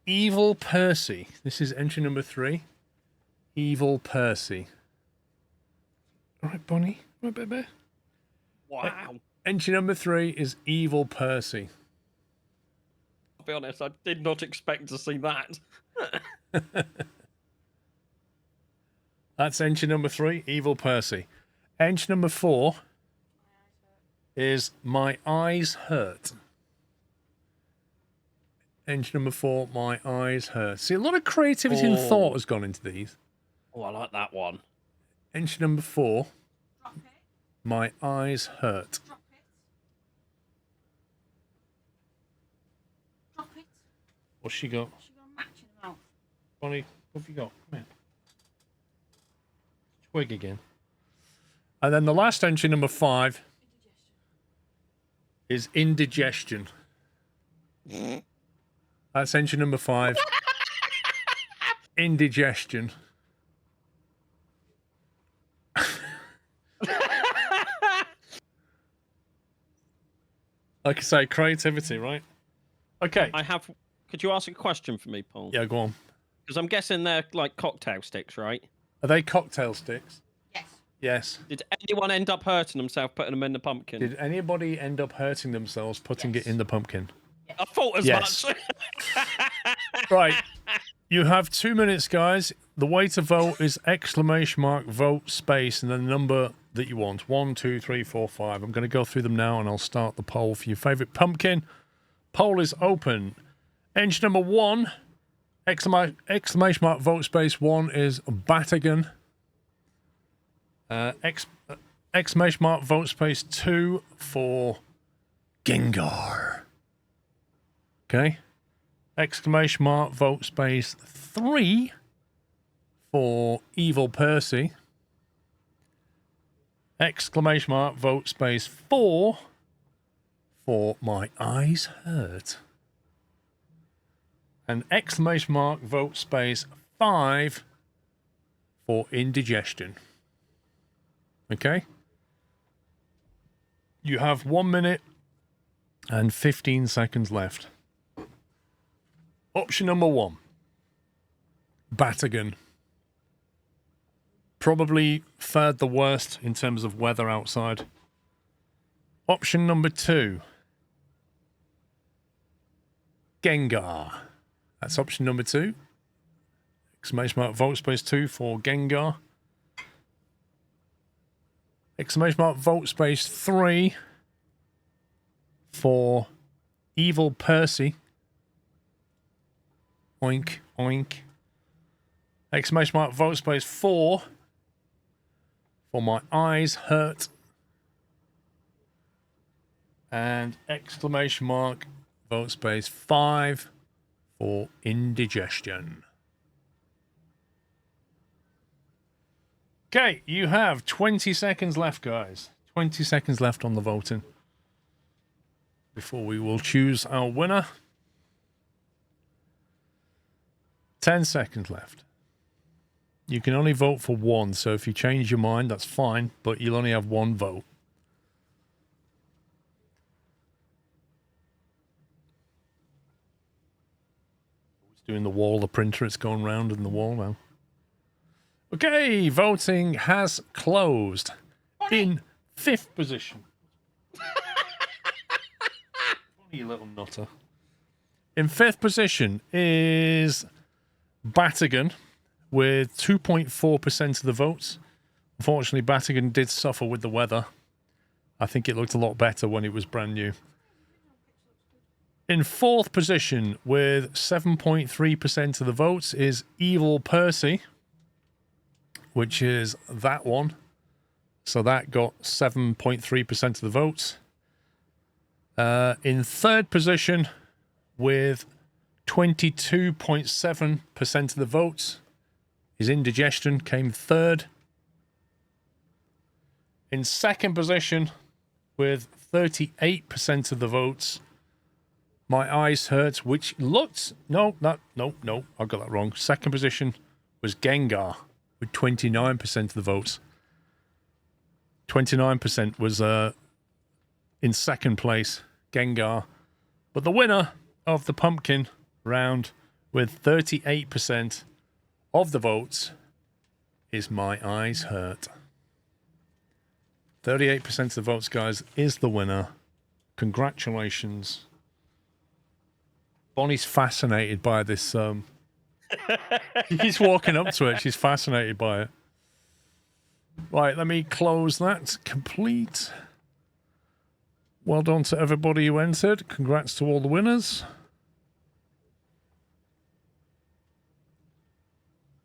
Speaker 1: Evil Percy. This is entry number 3. Evil Percy. All right, Bonnie. All right, baby.
Speaker 3: Wow.
Speaker 1: Entry number 3 is Evil Percy.
Speaker 3: I'll be honest, I did not expect to see that.
Speaker 1: That's entry number 3, Evil Percy. Entry number 4 is My Eyes Hurt. Entry number 4, My Eyes Hurt. See, a lot of creativity and thought has gone into these.
Speaker 3: Oh, I like that one.
Speaker 1: Entry number 4,
Speaker 5: Drop it.
Speaker 1: My Eyes Hurt.
Speaker 5: Drop it. Drop it.
Speaker 1: What's she got?
Speaker 5: She got a match in the mouth.
Speaker 1: Bonnie, what have you got? Come here. Twig again. And then the last entry, number 5, is Indigestion. That's entry number 5. Indigestion. Like I say, creativity, right? Okay.
Speaker 3: Could you ask a question for me, Paul?
Speaker 1: Yeah, go on.
Speaker 3: Because I'm guessing they're like cocktail sticks, right?
Speaker 1: Are they cocktail sticks?
Speaker 5: Yes.
Speaker 1: Yes.
Speaker 3: Did anyone end up hurting themselves putting them in the pumpkin?
Speaker 1: Did anybody end up hurting themselves putting it in the pumpkin?
Speaker 3: I thought as
Speaker 1: Yes.
Speaker 3: much.
Speaker 1: Right. You have 2 minutes, guys. The way to vote is !vote space and then the number that you want. 1, 2, 3, 4, 5. I'm going to go through them now and I'll start the poll for your favourite pumpkin. Poll is open. Entry number 1, !vote space 1 is Batagon. !vote space 2 for Gengar. Okay. !vote space 3 for Evil Percy. !vote space 4 for My Eyes Hurt. And !vote space 5 for Indigestion. Okay? You have 1 minute and 15 seconds left. Option number 1. Batagon. Probably fared the worst in terms of weather outside. Option number 2. Gengar. That's option number 2. !vote space 2 for Gengar. !vote space 3 for Evil Percy. Oink, oink. Exclamation mark, vote space 4 for My Eyes Hurt. And exclamation mark, vote space 5 for Indigestion. Okay, you have 20 seconds left, guys. 20 seconds left on the voting before we will choose our winner. 10 seconds left. You can only vote for one, so if you change your mind, that's fine, but you'll only have one vote. It's doing the wall, the printer, it's going round in the wall now. Okay, voting has closed. In 5th position. You little nutter. In 5th position is Batagan with 2.4% of the votes. Unfortunately, Batagan did suffer with the weather. I think it looked a lot better when it was brand new. In 4th position with 7.3% of the votes is Evil Percy, which is that one. So that got 7.3% of the votes. In 3rd position with 22.7% of the votes is Indigestion, came 3rd. In 2nd position with 38% of the votes, My Eyes Hurt, which looked... No, I got that wrong. 2nd position was Gengar with 29% of the votes. 29% was in 2nd place, Gengar. But the winner of the pumpkin round with 38% of the votes is My Eyes Hurt. 38% of the votes, guys, is the winner. Congratulations. Bonnie's fascinated by this. He's walking up to it. She's fascinated by it. Right, let me close that. Complete. Well done to everybody who entered. Congrats to all the winners.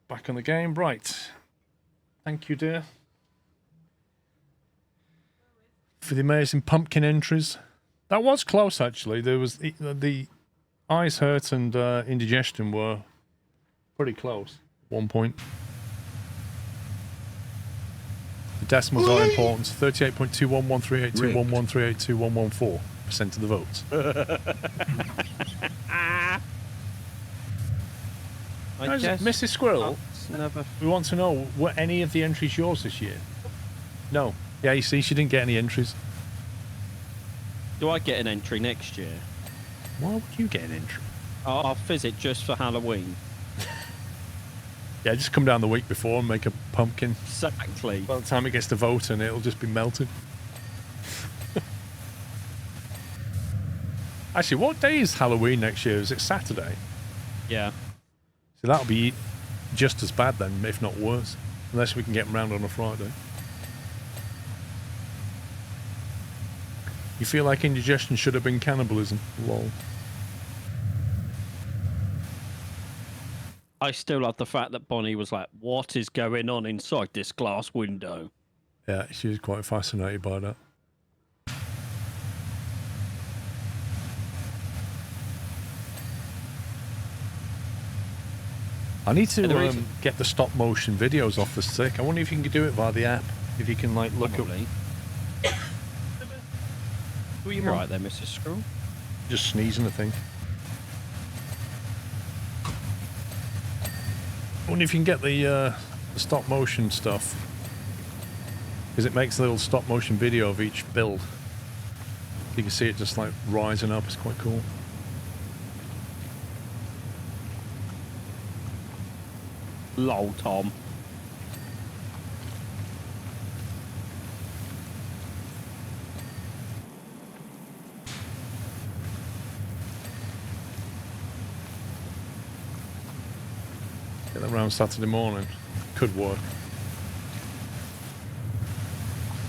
Speaker 1: Back on the game. Right. Thank you, dear, for the amazing pumpkin entries. That was close, actually. There was the Eyes Hurt and Indigestion were pretty close at one point. The decimals are important. 38.211382113821114% of the votes. Mrs. Squirrel, we want to know, were any of the entries yours this year? No. Yeah, you see, she didn't get any entries.
Speaker 3: Do I get an entry next year?
Speaker 1: Why would you get an entry?
Speaker 3: I'll fizz it just for Halloween.
Speaker 1: Yeah, just come down the week before and make a pumpkin.
Speaker 3: Exactly.
Speaker 1: By the time it gets to voting, it'll just be melted. Actually, what day is Halloween next year? Is it Saturday?
Speaker 3: Yeah.
Speaker 1: So that'll be just as bad then, if not worse. Unless we can get them round on a Friday. You feel like indigestion should have been cannibalism? Lol.
Speaker 3: I still love the fact that Bonnie was like, what is going on inside this glass window?
Speaker 1: Yeah, she was quite fascinated by that. I need to get the stop motion videos off the stick. I wonder if you can do it via the app. If you can, like, look
Speaker 3: Probably.
Speaker 1: up.
Speaker 3: Who are you right there, Mrs. Squirrel?
Speaker 1: Just sneezing, I think. I wonder if you can get the stop motion stuff, because it makes a little stop motion video of each build. You can see it just like rising up. It's quite cool.
Speaker 3: Lol, Tom.
Speaker 1: Get that round Saturday morning. Could work.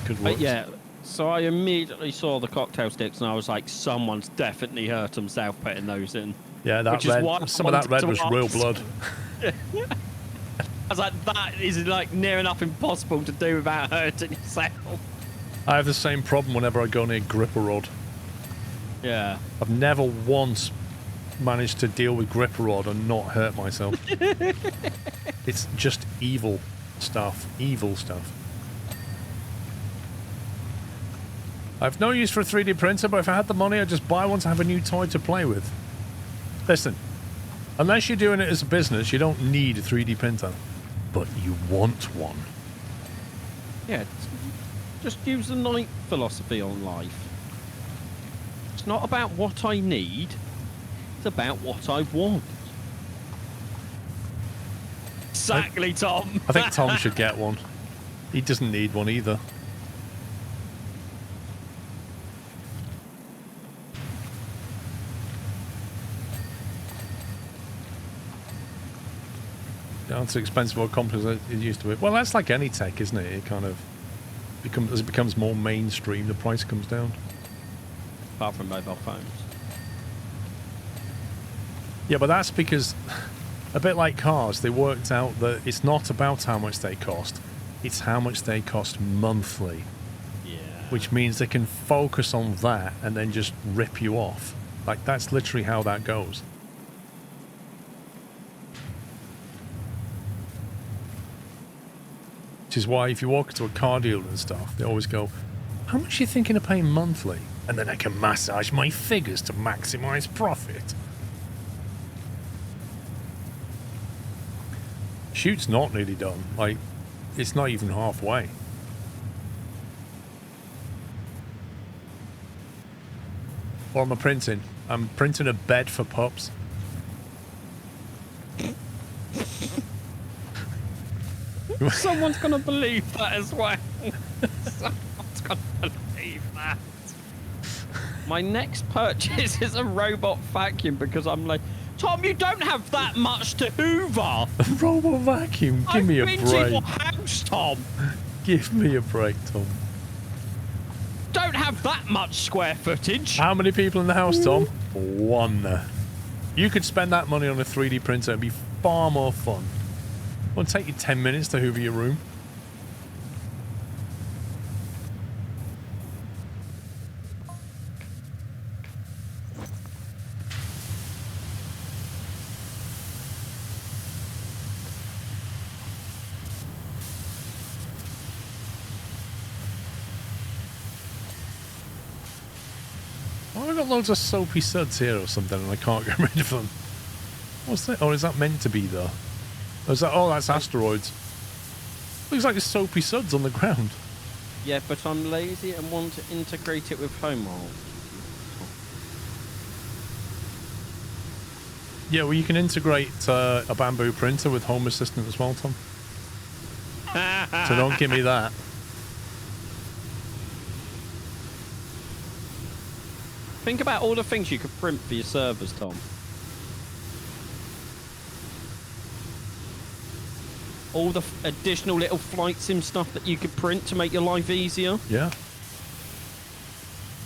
Speaker 1: Could work.
Speaker 3: Yeah, So I immediately saw the cocktail sticks and I was like, someone's definitely hurt himself putting those in.
Speaker 1: Yeah, that
Speaker 3: Which is why I
Speaker 1: red. Some of that red
Speaker 3: wanted
Speaker 1: was
Speaker 3: to
Speaker 1: real
Speaker 3: ask.
Speaker 1: blood.
Speaker 3: I was like, that is like near enough impossible to do without hurting yourself.
Speaker 1: I have the same problem whenever I go near gripper rod.
Speaker 3: Yeah.
Speaker 1: I've never once managed to deal with gripper rod and not hurt myself. It's just evil stuff. Evil stuff. I've no use for a 3D printer, but if I had the money, I'd just buy one to have a new toy to play with. Listen, unless you're doing it as a business, you don't need a 3D printer. But you want one.
Speaker 3: Yeah, just use the Knight philosophy on life. It's not about what I need, it's about what I want. Exactly, Tom.
Speaker 1: I think Tom should get one. He doesn't need one either. It's expensive or complex as it used to be. Well, that's like any tech, isn't it? It kind of as it becomes more mainstream, the price comes down.
Speaker 3: Apart from mobile phones.
Speaker 1: Yeah, but that's because, a bit like cars, they worked out that it's not about how much they cost, it's how much they cost monthly.
Speaker 3: Yeah.
Speaker 1: Which means they can focus on that and then just rip you off. Like, that's literally how that goes. Which is why if you walk into a car dealer and stuff, they always go, how much are you thinking of paying monthly? And then I can massage my figures to maximize profit. Shoot's not nearly done. Like, it's not even halfway. What am I printing? I'm printing a bed for pups.
Speaker 3: Someone's gonna believe that as well. Someone's gonna believe that. My next purchase is a robot vacuum because I'm like, Tom, you don't have that much to hoover.
Speaker 1: A robot vacuum? Give me a
Speaker 3: I've been to
Speaker 1: break.
Speaker 3: your house, Tom.
Speaker 1: Give me a break, Tom.
Speaker 3: Don't have that much square footage.
Speaker 1: How many people in the house, Tom? One. You could spend that money on a 3D printer. It'd be far more fun. It won't take you 10 minutes to hoover your room. Oh, I've got loads of soapy suds here or something and I can't get rid of them. What's that? Oh, is that meant to be there? Or is that, oh, that's asteroids. Looks like there's soapy suds on the ground.
Speaker 3: Yeah, but I'm lazy and want to integrate it with home roll.
Speaker 1: Yeah, well, you can integrate a bamboo printer with Home Assistant as well, Tom. So don't give me that.
Speaker 3: Think about all the things you could print for your servers, Tom. All the additional little flight sim stuff that you could print to make your life easier.
Speaker 1: Yeah.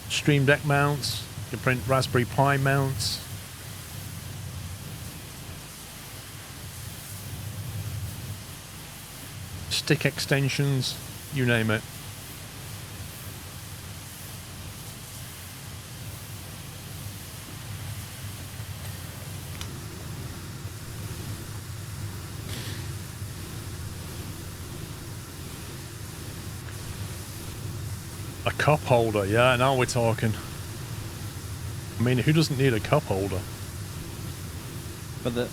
Speaker 1: Stream Deck mounts. You can print Raspberry Pi mounts. Stick extensions. You name it. A cup holder, yeah, now we're talking. I mean, who doesn't need a cup holder?
Speaker 3: For the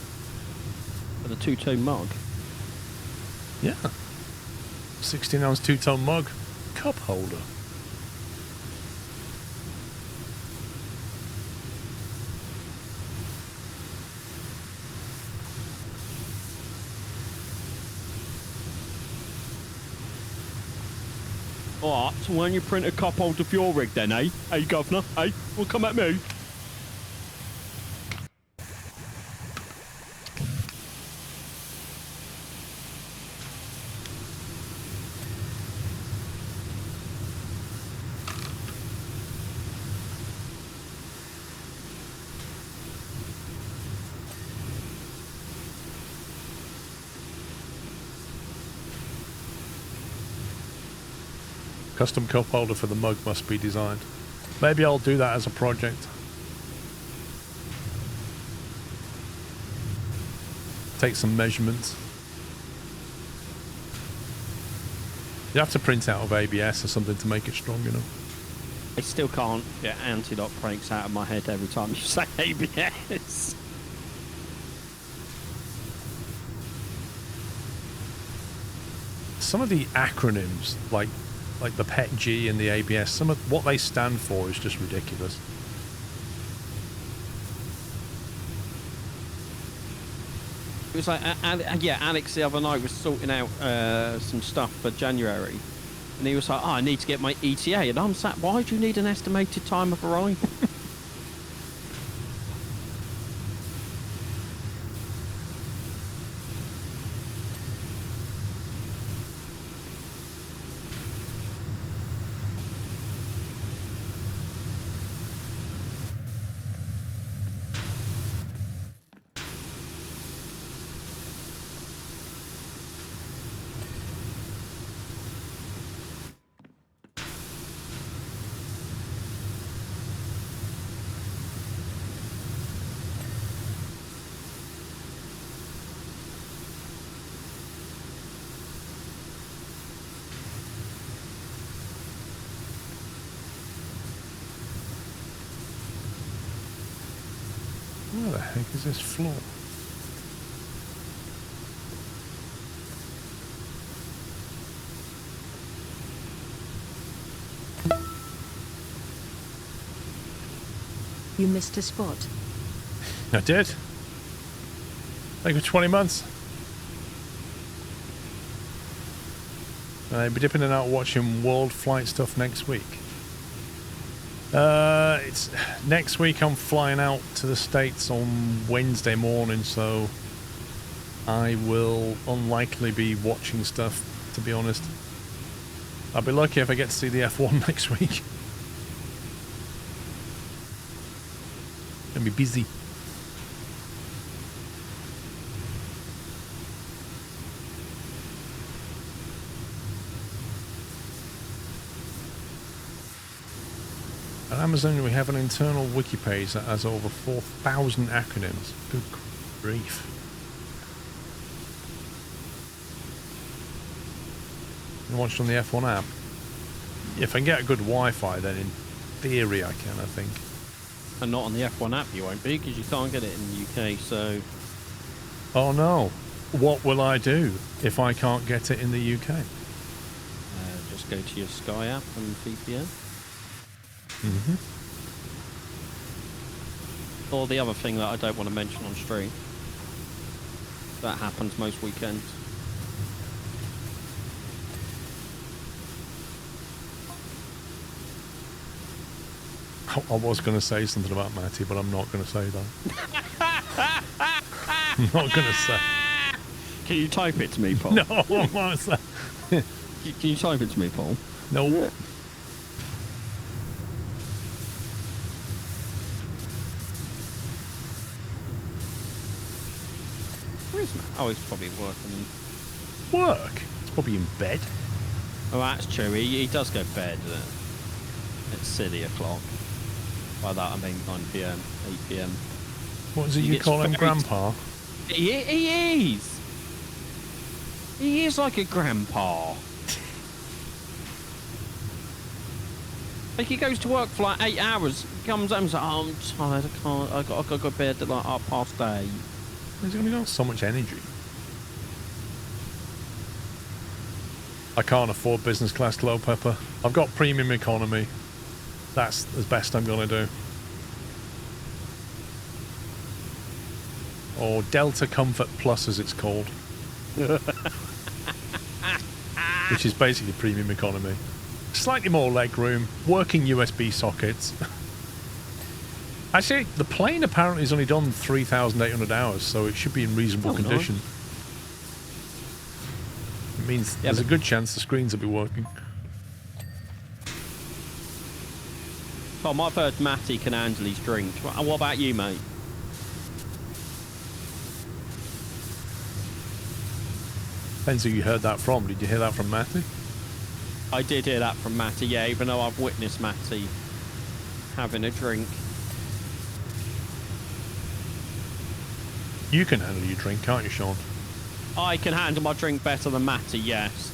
Speaker 3: two-tone mug.
Speaker 1: Yeah. 16-ounce two-tone mug. Cup holder.
Speaker 3: Alright, so why don't you print a cup holder for your rig then, eh? Hey, governor, hey, well, come at me.
Speaker 1: Custom cup holder for the mug must be designed. Maybe I'll do that as a project. Take some measurements. You have to print out of ABS or something to make it strong enough.
Speaker 3: I still can't get anti-lock brakes out of my head every time you say ABS.
Speaker 1: Some of the acronyms, like the PET-G and the ABS, some of what they stand for is just ridiculous.
Speaker 3: It was like, yeah, Alex the other night was sorting out some stuff for January, and he was like, "Oh, I need to get my ETA," and I'm sat, "Why do you need an estimated time of arrival?"
Speaker 1: Where the heck is this floor?
Speaker 2: You missed a spot.
Speaker 1: I did. Like for 20 months. I'll be dipping in and out watching World Flight stuff next week. It's next week. I'm flying out to the States on Wednesday morning, so I will unlikely be watching stuff, to be honest. I'll be lucky if I get to see the F1 next week. Gonna be busy. At Amazon, we have an internal wiki page that has over 4,000 acronyms. Good grief. You watched on the F1 app? If I can get a good Wi-Fi, then in theory I can, I think.
Speaker 3: And not on the F1 app, you won't be, because you can't get it in the UK, so...
Speaker 1: Oh no. What will I do if I can't get it in the UK?
Speaker 3: Just go to your Sky app and VPN.
Speaker 1: Mm-hmm.
Speaker 3: Or the other thing that I don't want to mention on stream. That happens most weekends.
Speaker 1: I was going to say something about Matty, but I'm not going to say that. I'm not going to say.
Speaker 3: Can you type it to me, Paul?
Speaker 1: No, I'm not saying.
Speaker 3: Can you type it to me, Paul?
Speaker 1: No.
Speaker 3: Where is Matt? Oh, he's probably working.
Speaker 1: Work? It's probably in bed.
Speaker 3: Oh, that's true. He does go to bed at silly o'clock. By that I mean 9 PM, 8 PM.
Speaker 1: What is it
Speaker 3: He
Speaker 1: you
Speaker 3: gets
Speaker 1: call him,
Speaker 3: very-
Speaker 1: Grandpa?
Speaker 3: He is! He is like a grandpa. Like he goes to work for like 8 hours, comes home and says, "Oh, I'm tired, I can't, I got to go to bed at like 8:30.
Speaker 1: He's only got so much energy. I can't afford business class, Glow Pepper. I've got premium economy. That's as best I'm going to do. Or Delta Comfort Plus, as it's called. Which is basically premium economy. Slightly more leg room, working USB sockets. Actually, the plane apparently has only done 3,800 hours, so it should be in reasonable condition.
Speaker 3: Nice.
Speaker 1: It means there's a good chance the screens will be working.
Speaker 3: Tom, I've heard Matty can handle his drink. What about you, mate?
Speaker 1: Depends who you heard that from. Did you hear that from Matty?
Speaker 3: I did hear that from Matty, yeah, even though I've witnessed Matty having a drink.
Speaker 1: You can handle your drink, can't you, Sean?
Speaker 3: I can handle my drink better than Matty, yes.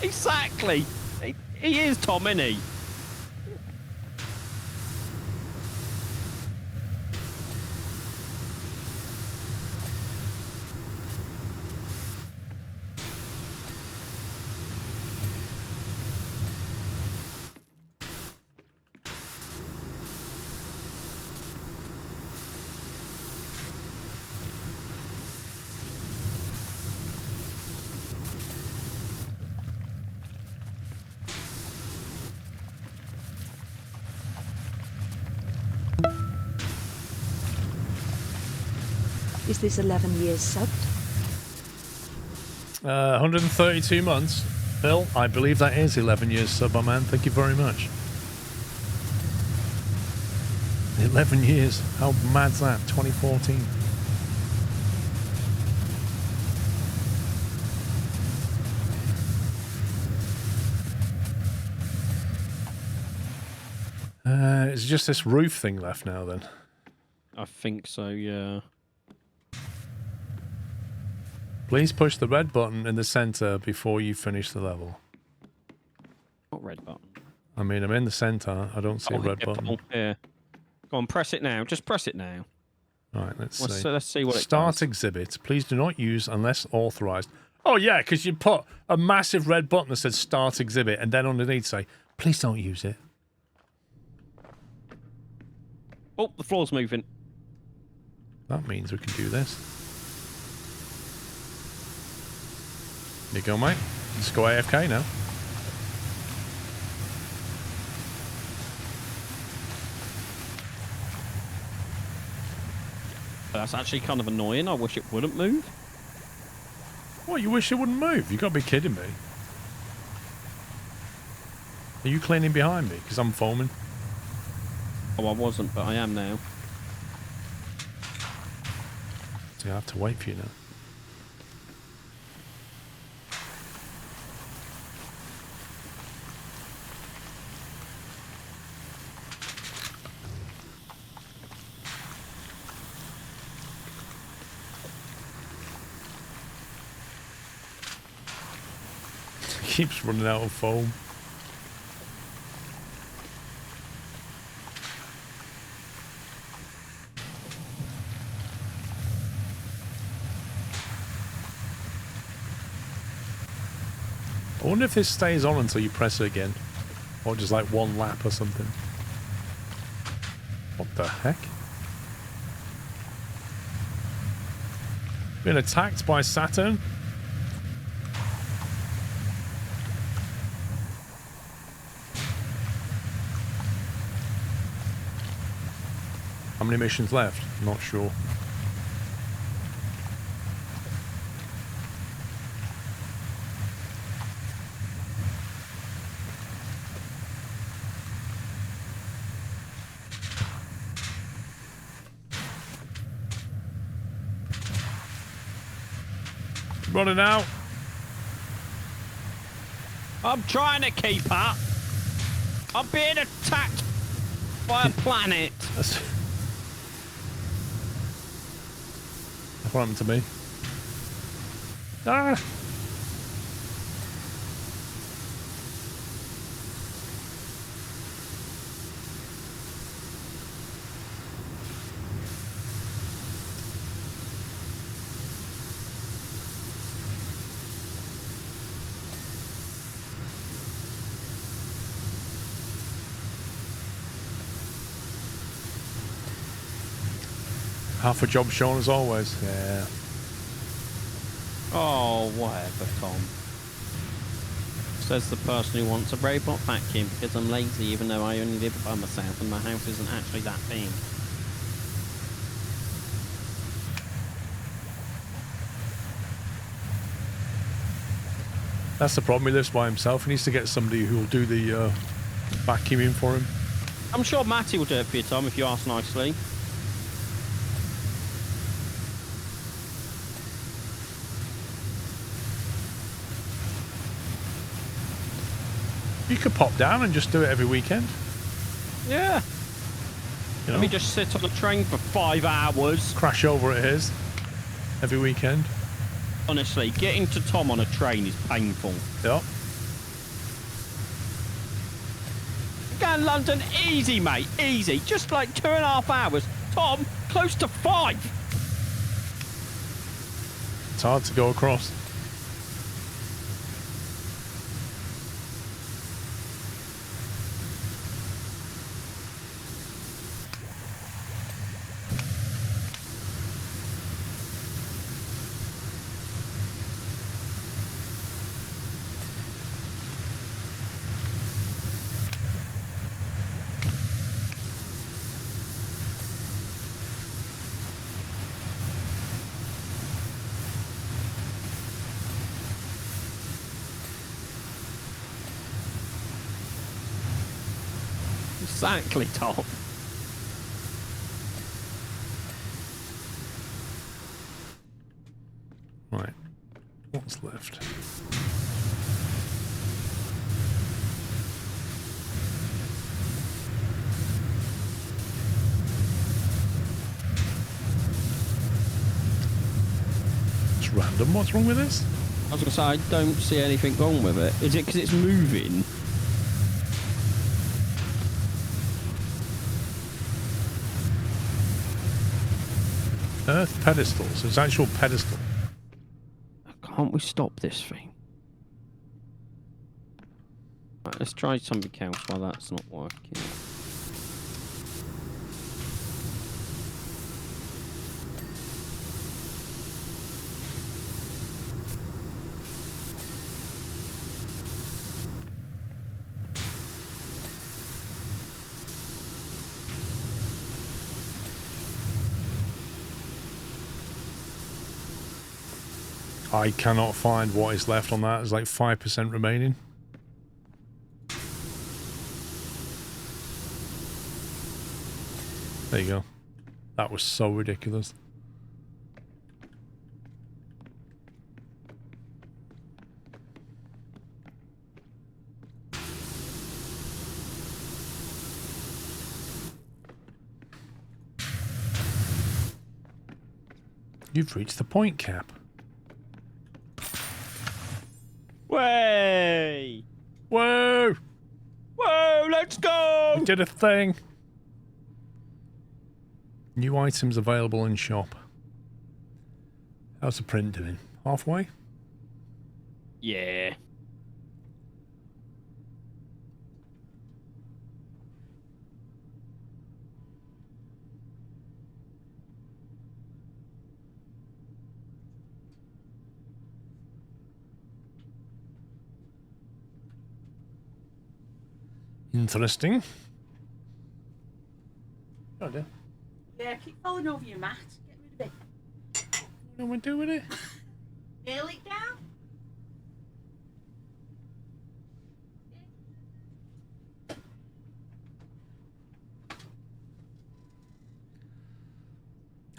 Speaker 3: Exactly. He is Tom, isn't he?
Speaker 2: Is this 11 years subbed?
Speaker 1: 132 months. Bill, I believe that is 11 years sub, my man. Thank you very much. 11 years. How mad's that? 2014. It's just this roof thing left now, then.
Speaker 3: I think so, yeah.
Speaker 1: Please push the red button in the center before you finish the level.
Speaker 3: What red button?
Speaker 1: I mean, I'm in the center. I don't see a red button.
Speaker 3: Oh, here. Go on, press it now. Just press it now.
Speaker 1: All right, let's see.
Speaker 3: Let's see what it
Speaker 1: Start
Speaker 3: does.
Speaker 1: exhibit. Please do not use unless authorized. Oh, yeah, because you put a massive red button that says start exhibit and then underneath say, please don't use it.
Speaker 3: Oh, the floor's moving.
Speaker 1: That means we can do this. There you go, mate. Let's go AFK now.
Speaker 3: That's actually kind of annoying. I wish it wouldn't move.
Speaker 1: What, you wish it wouldn't move? You got to be kidding me. Are you cleaning behind me? Because I'm foaming.
Speaker 3: Oh, I wasn't, but I am now.
Speaker 1: So I have to wait for you now. Keeps running out of foam. I wonder if this stays on until you press it again. Or just like one lap or something. What the heck? Been attacked by Saturn? How many missions left? Not sure. Running out.
Speaker 3: I'm trying to keep up. I'm being attacked by a planet.
Speaker 1: What happened to me? Ah! Half a job shown as always. Yeah.
Speaker 3: Oh, whatever, Tom. Says the person who wants a robot vacuum because I'm lazy even though I only live by myself and my house isn't actually that big. That's
Speaker 1: the problem. He lives by himself. He needs to get somebody who will do the vacuuming for him.
Speaker 3: I'm sure Matty will do it for you, Tom, if you ask nicely.
Speaker 1: You could pop down and just do it every weekend.
Speaker 3: Yeah.
Speaker 1: You know?
Speaker 3: Let me just sit on the train for 5 hours.
Speaker 1: Crash over at his every weekend.
Speaker 3: Honestly, getting to Tom on a train is painful.
Speaker 1: Yep.
Speaker 3: Going to London, easy, mate, easy. Just like 2.5 hours. Tom, close to 5.
Speaker 1: It's hard to go across.
Speaker 3: Exactly, Tom.
Speaker 1: Right. What's left? It's random. What's wrong with this?
Speaker 3: I was going to say, I don't see anything wrong with it. Is it because it's moving?
Speaker 1: Earth pedestals. It's actual pedestal.
Speaker 3: Can't we stop this thing? Right, let's try something else while that's not working.
Speaker 1: I cannot find what is left on that. There's like 5% remaining. There you go. That was so ridiculous. You've reached the point cap.
Speaker 3: Way!
Speaker 1: Whoa!
Speaker 3: Whoa, let's go!
Speaker 1: We did a thing. New items available in shop. How's the print doing? Halfway?
Speaker 3: Yeah.
Speaker 1: Interesting. Oh dear.
Speaker 5: Yeah, keep falling over your mat. Get rid of it.
Speaker 1: What do we do with it?
Speaker 5: Nail it down.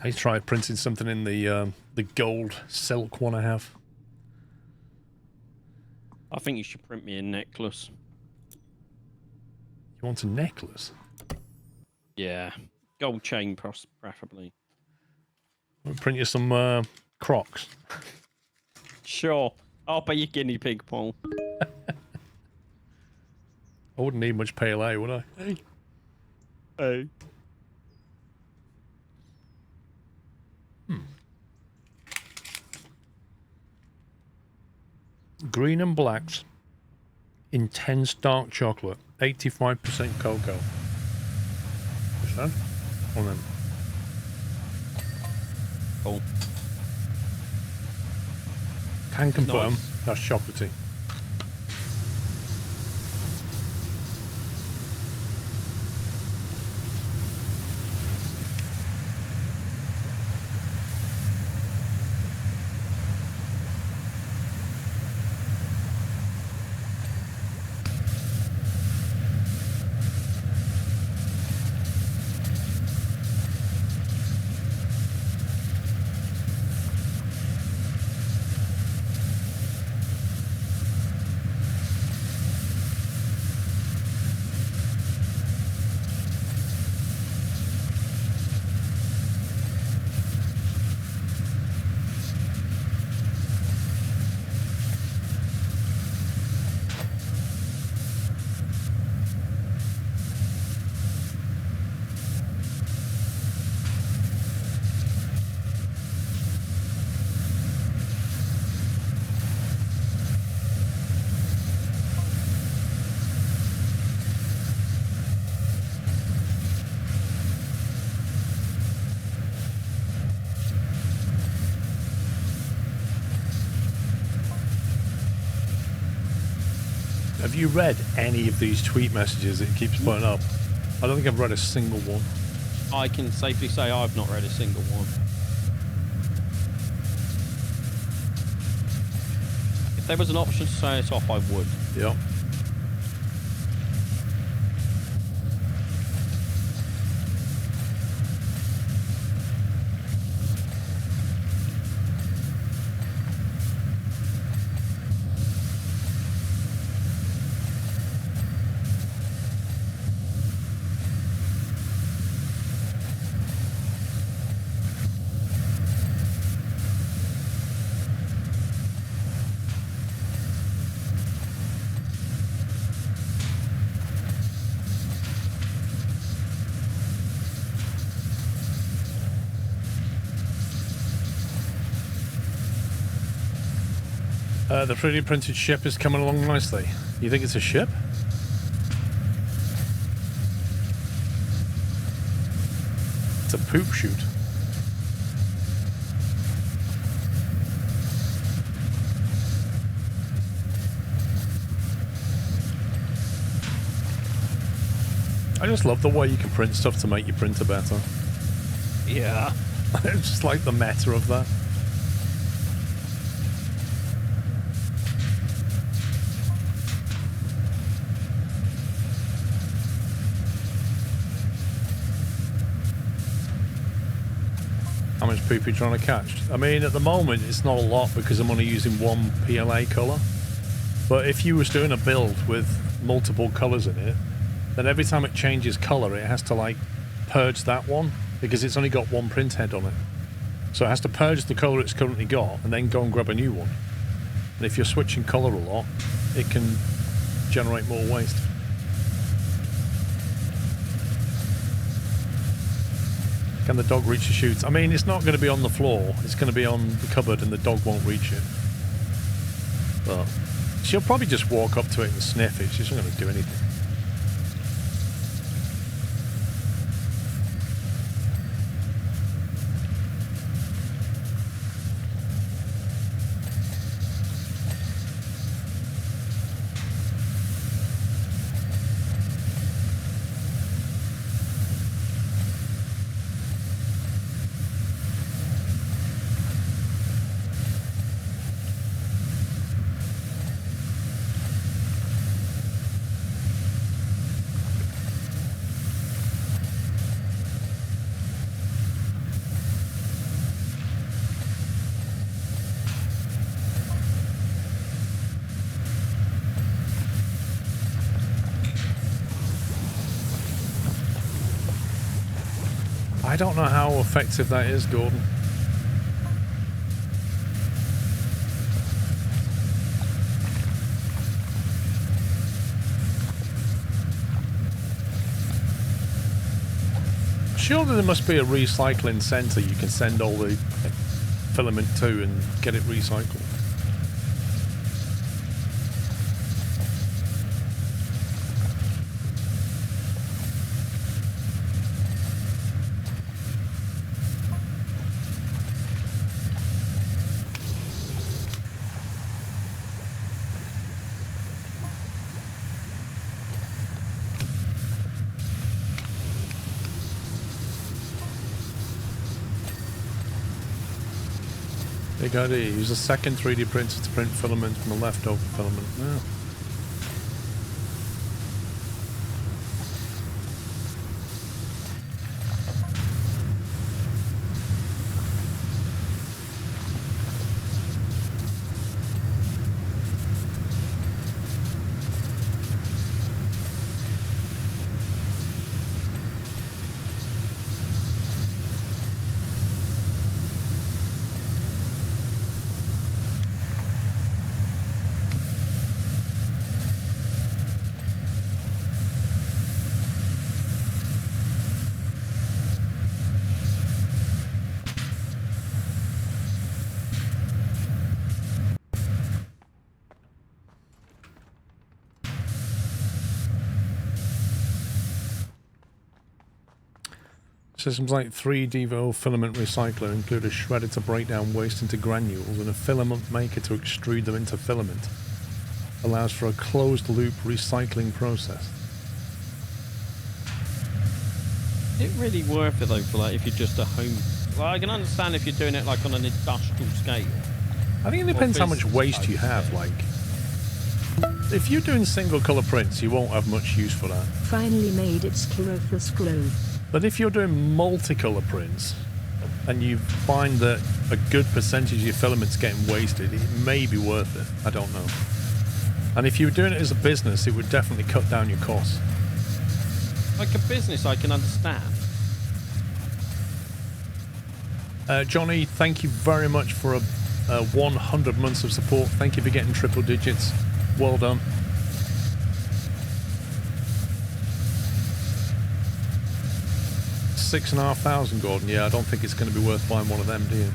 Speaker 1: I tried printing something in the gold silk one I have.
Speaker 3: I think you should print me a necklace.
Speaker 1: You want a necklace?
Speaker 3: Yeah. Gold chain, preferably.
Speaker 1: I'll print you some Crocs.
Speaker 3: Sure. I'll be your guinea pig, Paul.
Speaker 1: I wouldn't need much PLA, would I? Hey.
Speaker 3: Hey.
Speaker 1: Green and blacks. Intense dark chocolate. 85% cocoa. What's that? On then.
Speaker 3: Cool.
Speaker 1: Can confirm
Speaker 3: Nice.
Speaker 1: that's chocolatey. have you read any of these tweet messages that it keeps putting up? I don't think I've read a single one.
Speaker 3: I can safely say I've not read a single one. If there was an option to turn it off, I would.
Speaker 1: Yep. The 3D printed ship is coming along nicely. You think it's a ship? It's a poop chute. I just love the way you can print stuff to make your printer better.
Speaker 3: Yeah.
Speaker 1: I just like the meta of that. How much poop are you trying to catch? I mean, at the moment, it's not a lot because I'm only using one PLA colour. But if you was doing a build with multiple colours in it, then every time it changes colour, it has to, like, purge that one because it's only got one print head on it. So it has to purge the colour it's currently got and then go and grab a new one. And if you're switching colour a lot, it can generate more waste. Can the dog reach the chute? I mean, it's not going to be on the floor. It's going to be on the cupboard and the dog won't reach it. But she'll probably just walk up to it and sniff it. She's not going to do anything. I don't know how effective that is, Gordon. Surely there must be a recycling centre you can send all the filament to and get it recycled. Big idea. Use a second 3D printer to print filament from the leftover filament. Yeah. Systems like 3D filament recycler include a shredder to break down waste into granules and a filament maker to extrude them into filament. allows for a closed-loop recycling process.
Speaker 3: Is it really worth it though for like if you're just a home? Well, I can understand if you're doing it like on an industrial scale.
Speaker 1: I think it depends how much waste you have. Like, if you're doing single color prints, you won't have much use for that.
Speaker 2: Finally made its SquirrelPlus glow.
Speaker 1: But if you're doing multicolor prints and you find that a good percentage of your filament's getting wasted, it may be worth it. I don't know. And if you were doing it as a business, it would definitely cut down your costs.
Speaker 3: Like a business, I can understand.
Speaker 1: Johnny, thank you very much for a 100 months of support. Thank you for getting triple digits. Well done. $6,500, Gordon. Yeah, I don't think it's going to be worth buying one of them, do you?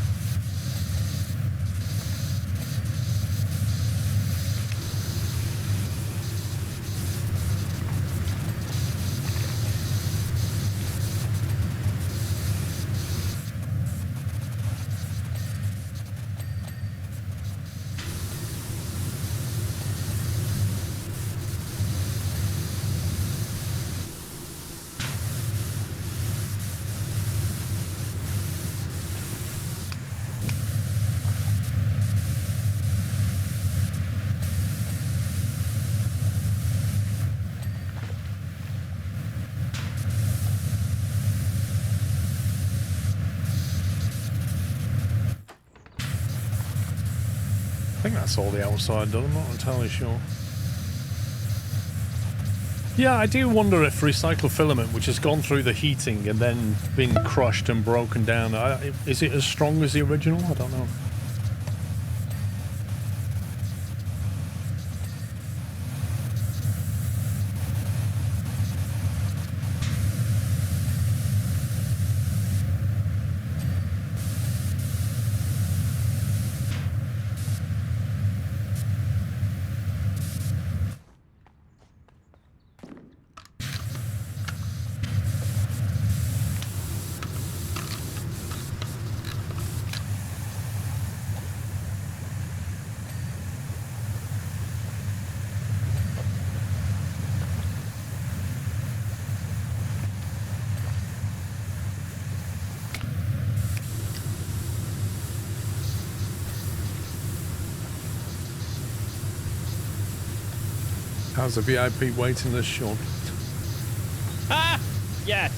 Speaker 1: I think that's all the outside done, I'm not entirely sure. Yeah, I do wonder if recycled filament, which has gone through the heating and then been crushed and broken down, is it as strong as the original? I don't know. How's the VIP waiting list, Sean?
Speaker 3: Ah! Yes!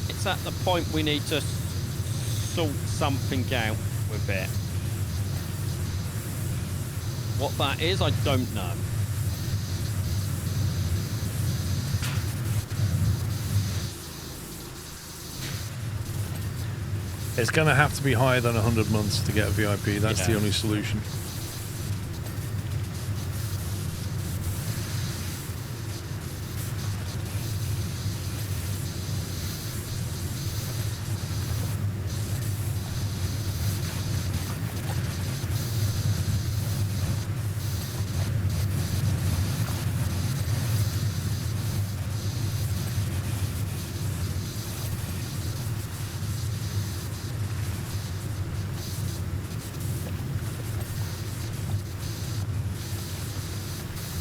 Speaker 3: It's at the point we need to sort something out with it. What that is, I don't know.
Speaker 1: It's going to have to be higher than 100 months to get a VIP. That's the only solution.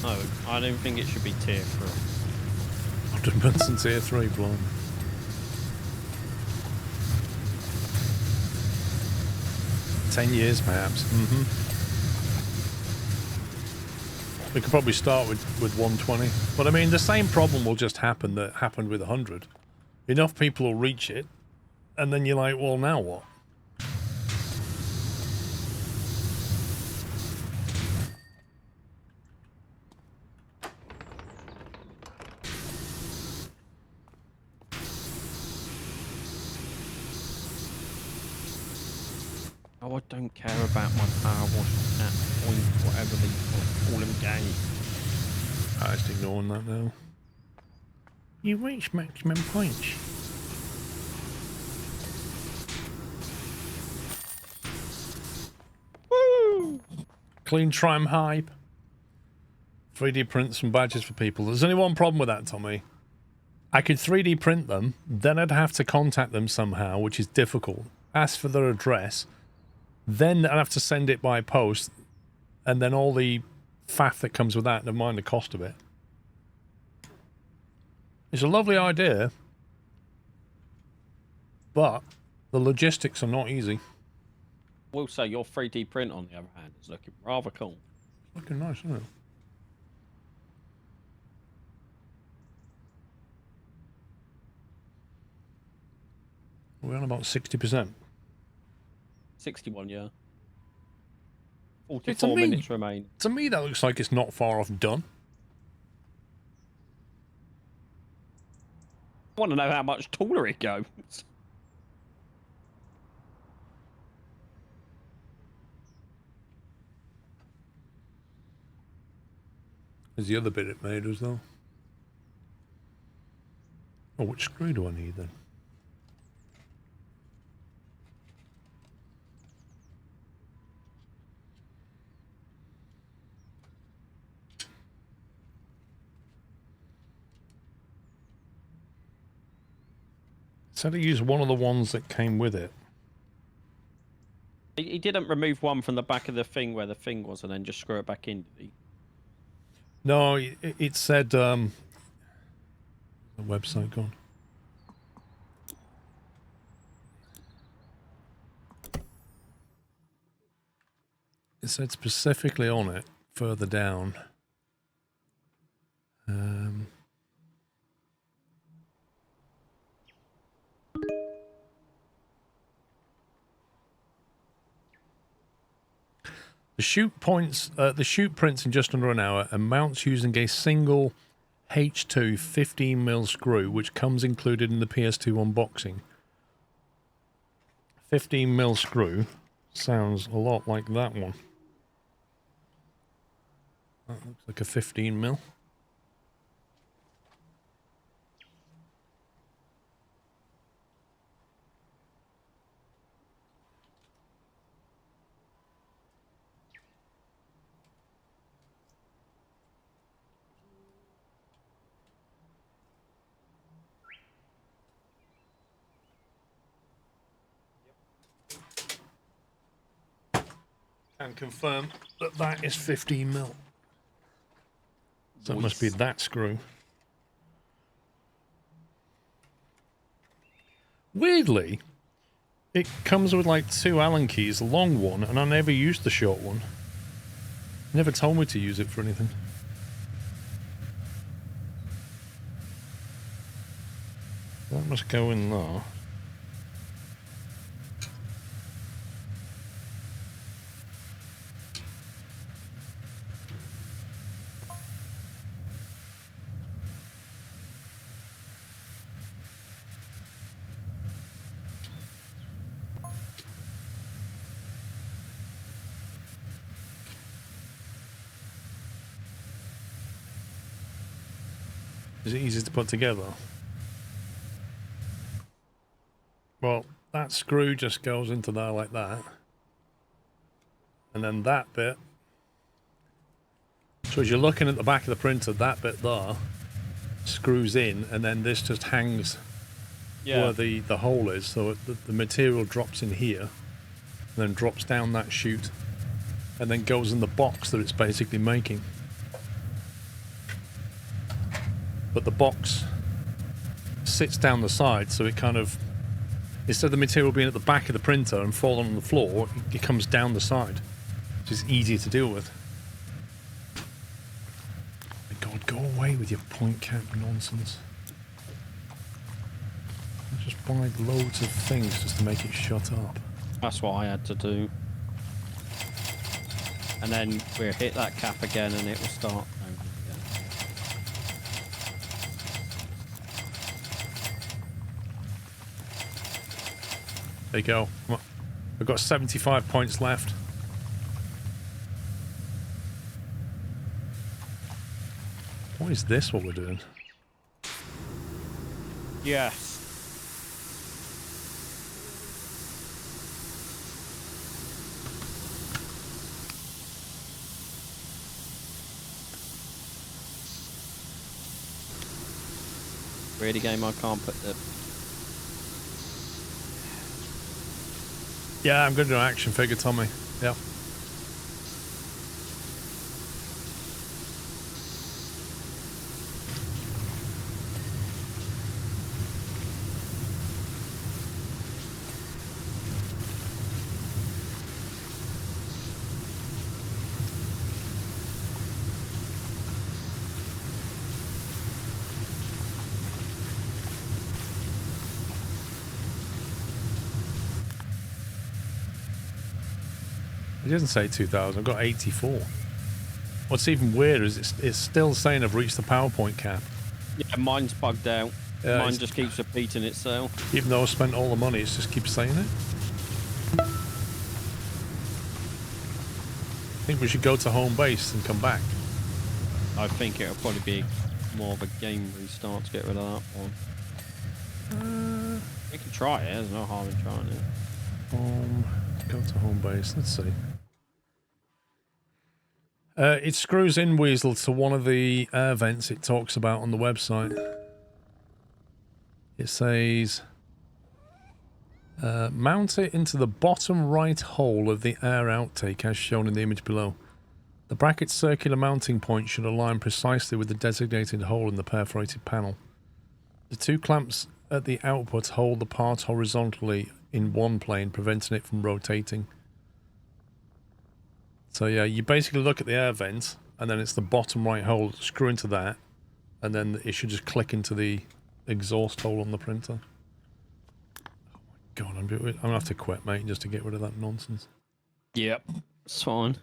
Speaker 3: No, I don't think it should be tier 3.
Speaker 1: 100 months in tier 3, blind. $10 years, perhaps. We could probably start with 120. But I mean, the same problem will just happen that happened with 100. Enough people will reach it, and then you're like, well, now what?
Speaker 3: Oh, I don't care about my power wash at points, whatever they call them game.
Speaker 1: I'm just ignoring that now. You reach maximum points.
Speaker 3: Woo!
Speaker 1: Clean trim hype. 3D print some badges for people. There's only one problem with that, Tommy. I could 3D print them, then I'd have to contact them somehow, which is difficult. Ask for their address, Then I'd have to send it by post, and then all the faff that comes with that, never mind the cost of it. It's a lovely idea, but the logistics are not easy.
Speaker 3: I will say your 3D print, on the other hand, is looking rather cool.
Speaker 1: Looking nice, isn't it? We're on about 60%.
Speaker 3: 61, yeah.
Speaker 1: To
Speaker 3: 44
Speaker 1: me-
Speaker 3: minutes remain.
Speaker 1: To me, that looks like it's not far off done.
Speaker 3: I want to know how much taller it goes.
Speaker 1: There's the other bit it made as well. Oh, which screw do I need then? It said to use one of the ones that came with it.
Speaker 3: He didn't remove one from the back of the thing where the thing was and then just screw it back in, did he?
Speaker 1: No, it said, the website gone. It said specifically on it, further down. The shoot prints in just under an hour and mounts using a single H2 15mm screw, which comes included in the PS2 unboxing. 15mm screw sounds a lot like that one. That looks like a 15mm. Can confirm that that is 15mm. So it must be that screw. Weirdly, it comes with like 2 Allen keys, the long one, and I never used the short one. Never told me to use it for anything. That must go in there. Is it easy to put together? Well, that screw just goes into there like that. And then that bit. So as you're looking at the back of the printer, that bit there screws in, and then this just hangs where the hole is. So the material drops in here, and then drops down that chute, and then goes in the box that it's basically making. But the box sits down the side, so it kind of, instead of the material being at the back of the printer and falling on the floor, it comes down the side, which is easier to deal with. My God, go away with your point cap nonsense. I just buy loads of things just to make it shut up.
Speaker 3: That's what I had to do. And then we'll hit that cap again and it will start.
Speaker 1: There you go. We've got 75 points left. What is this, what we're doing?
Speaker 3: Yes. Really game I can't put the...
Speaker 1: Yeah, I'm going to do an action figure, Tommy. Yeah. It doesn't say 2,000. I've got 84. What's even weirder is it's still saying I've reached the PowerPoint cap.
Speaker 3: Yeah, mine's bugged out.
Speaker 1: Yeah,
Speaker 3: Mine just keeps repeating itself.
Speaker 1: Even though I spent all the money, it just keeps saying it. I think we should go to home base and come back.
Speaker 3: I think it'll probably be more of a game restart to get rid of that one. We can try it. There's no harm in trying it.
Speaker 1: Go to home base. Let's see. It screws in Weasel to one of the air vents it talks about on the website. It says, mount it into the bottom right hole of the air outtake as shown in the image below. The bracket's circular mounting point should align precisely with the designated hole in the perforated panel. The two clamps at the output hold the part horizontally in one plane, preventing it from rotating. So yeah, you basically look at the air vent, and then it's the bottom right hole, screw into that, and then it should just click into the exhaust hole on the printer. Oh my god, I'm gonna have to quit, mate, just to get rid of that nonsense.
Speaker 3: Yep, it's fine.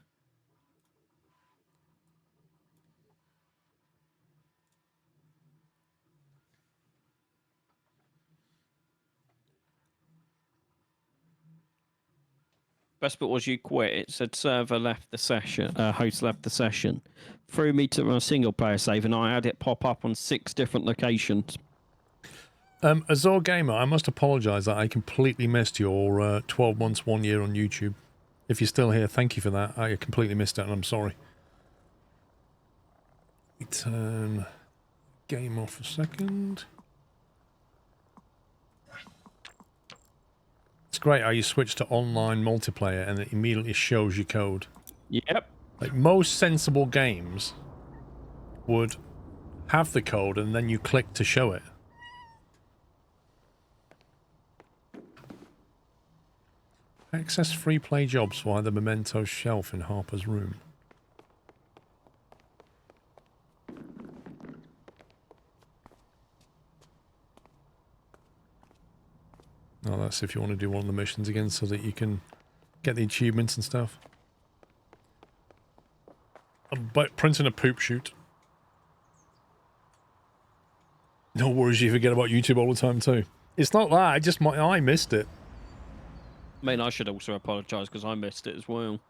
Speaker 3: Best bit was you quit. It said server left the session, host left the session. Threw me to a single player save, and I had it pop up on 6 different locations.
Speaker 1: Azor Gamer, I must apologise that I completely missed your 12 months, 1 year on YouTube. If you're still here, thank you for that. I completely missed it, and I'm sorry. We turn game off a second. It's great how you switch to online multiplayer and it immediately shows your code.
Speaker 3: Yep.
Speaker 1: Like most sensible games would have the code and then you click to show it. Access free play jobs via the Memento shelf in Harper's room. Oh, that's if you want to do one of the missions again so that you can get the achievements and stuff. But printing a poop chute. No worries, you forget about YouTube all the time too. It's not that, I missed it.
Speaker 3: I mean, I should also apologise because I missed it as well.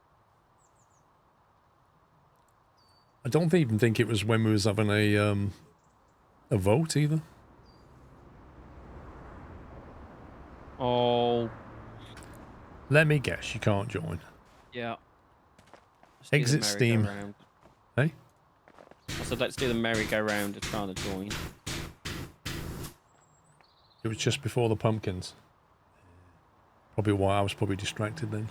Speaker 1: I don't even think it was when we was having a vote either.
Speaker 3: Oh.
Speaker 1: Let me guess, you can't join.
Speaker 3: Yeah.
Speaker 1: Exit Steam. Hey?
Speaker 3: I said, let's do the merry-go-round of trying to join.
Speaker 1: It was just before the pumpkins. Probably why I was probably distracted then.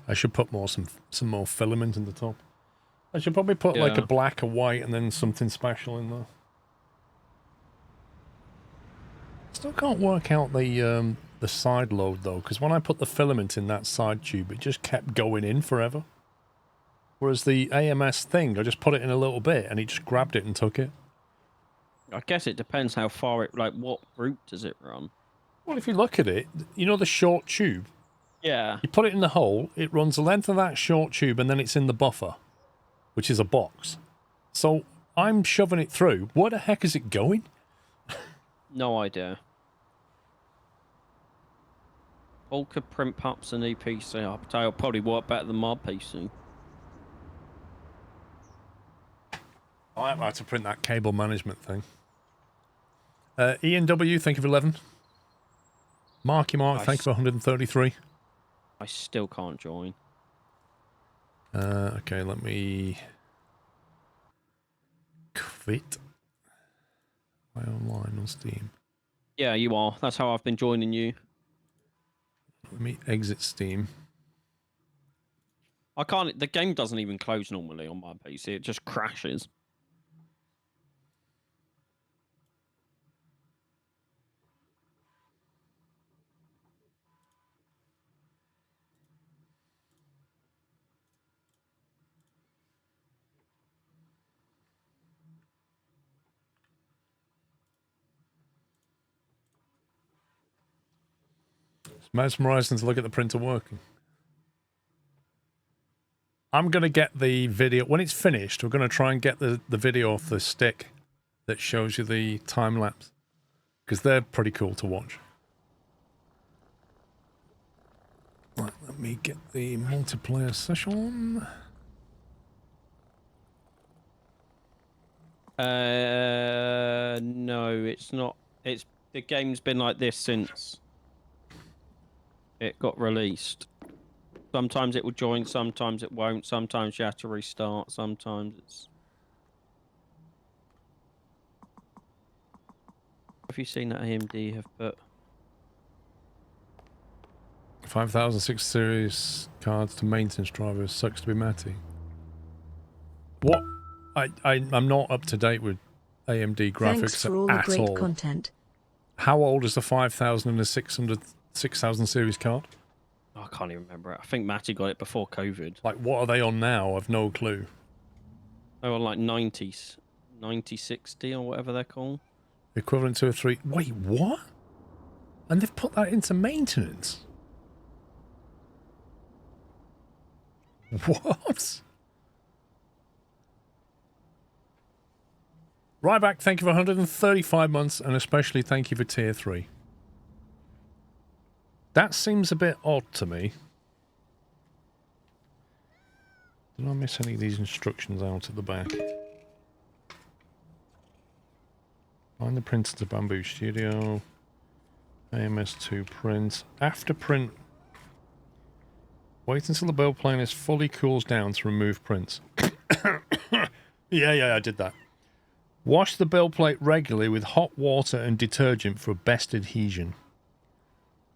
Speaker 1: I should put some more filament in the top. I should probably put like a black, a white, and then something special in there. Still can't work out the side load though, because when I put the filament in that side tube, it just kept going in forever. Whereas the AMS thing, I just put it in a little bit, and it just grabbed it and took it.
Speaker 3: I guess it depends how far it, like, what route does it run?
Speaker 1: Well, if you look at it, you know the short tube?
Speaker 3: Yeah.
Speaker 1: You put it in the hole, it runs the length of that short tube, and then it's in the buffer, which is a box. So I'm shoving it through. Where the heck is it going?
Speaker 3: No idea. Ultra print pups and EPC. I'll probably work better than my PC.
Speaker 1: I have had to print that cable management thing. E&W, thank you for 11. Marky Mark, thank you for 133.
Speaker 3: I still can't join.
Speaker 1: Okay, let me quit my online on Steam.
Speaker 3: Yeah, you are. That's how I've been joining you.
Speaker 1: Let me exit Steam.
Speaker 3: I can't. The game doesn't even close normally on my PC. It just crashes.
Speaker 1: It's mesmerizing to look at the printer working. I'm going to get the video. When it's finished, we're going to try and get the video off the stick that shows you the time lapse. Because they're pretty cool to watch. Right, let me get the multiplayer session.
Speaker 3: No, it's not. The game's been like this since it got released. Sometimes it will join, sometimes it won't. Sometimes you have to restart. Sometimes it's. Have you seen that AMD have put?
Speaker 1: 5006 series cards to maintenance drivers. Sucks to be Matty. What? I'm not up to date with AMD graphics
Speaker 2: Thanks for all the
Speaker 1: at
Speaker 2: great
Speaker 1: all.
Speaker 2: content.
Speaker 1: How old is the 5000 and the 6000 series card?
Speaker 3: I can't even remember it. I think Matty got it before COVID.
Speaker 1: Like, what are they on now? I've no clue.
Speaker 3: They were like 90s, 9060 or whatever they're called.
Speaker 1: Equivalent to a 3... Wait, what? And they've put that into maintenance? What? Ryback, thank you for 135 months, and especially thank you for tier 3. That seems a bit odd to me. Did I miss any of these instructions out at the back? Find the printer to Bamboo Studio. AMS2 print. After print, wait until the build plane is fully cools down to remove prints. Yeah, I did that. Wash the build plate regularly with hot water and detergent for best adhesion.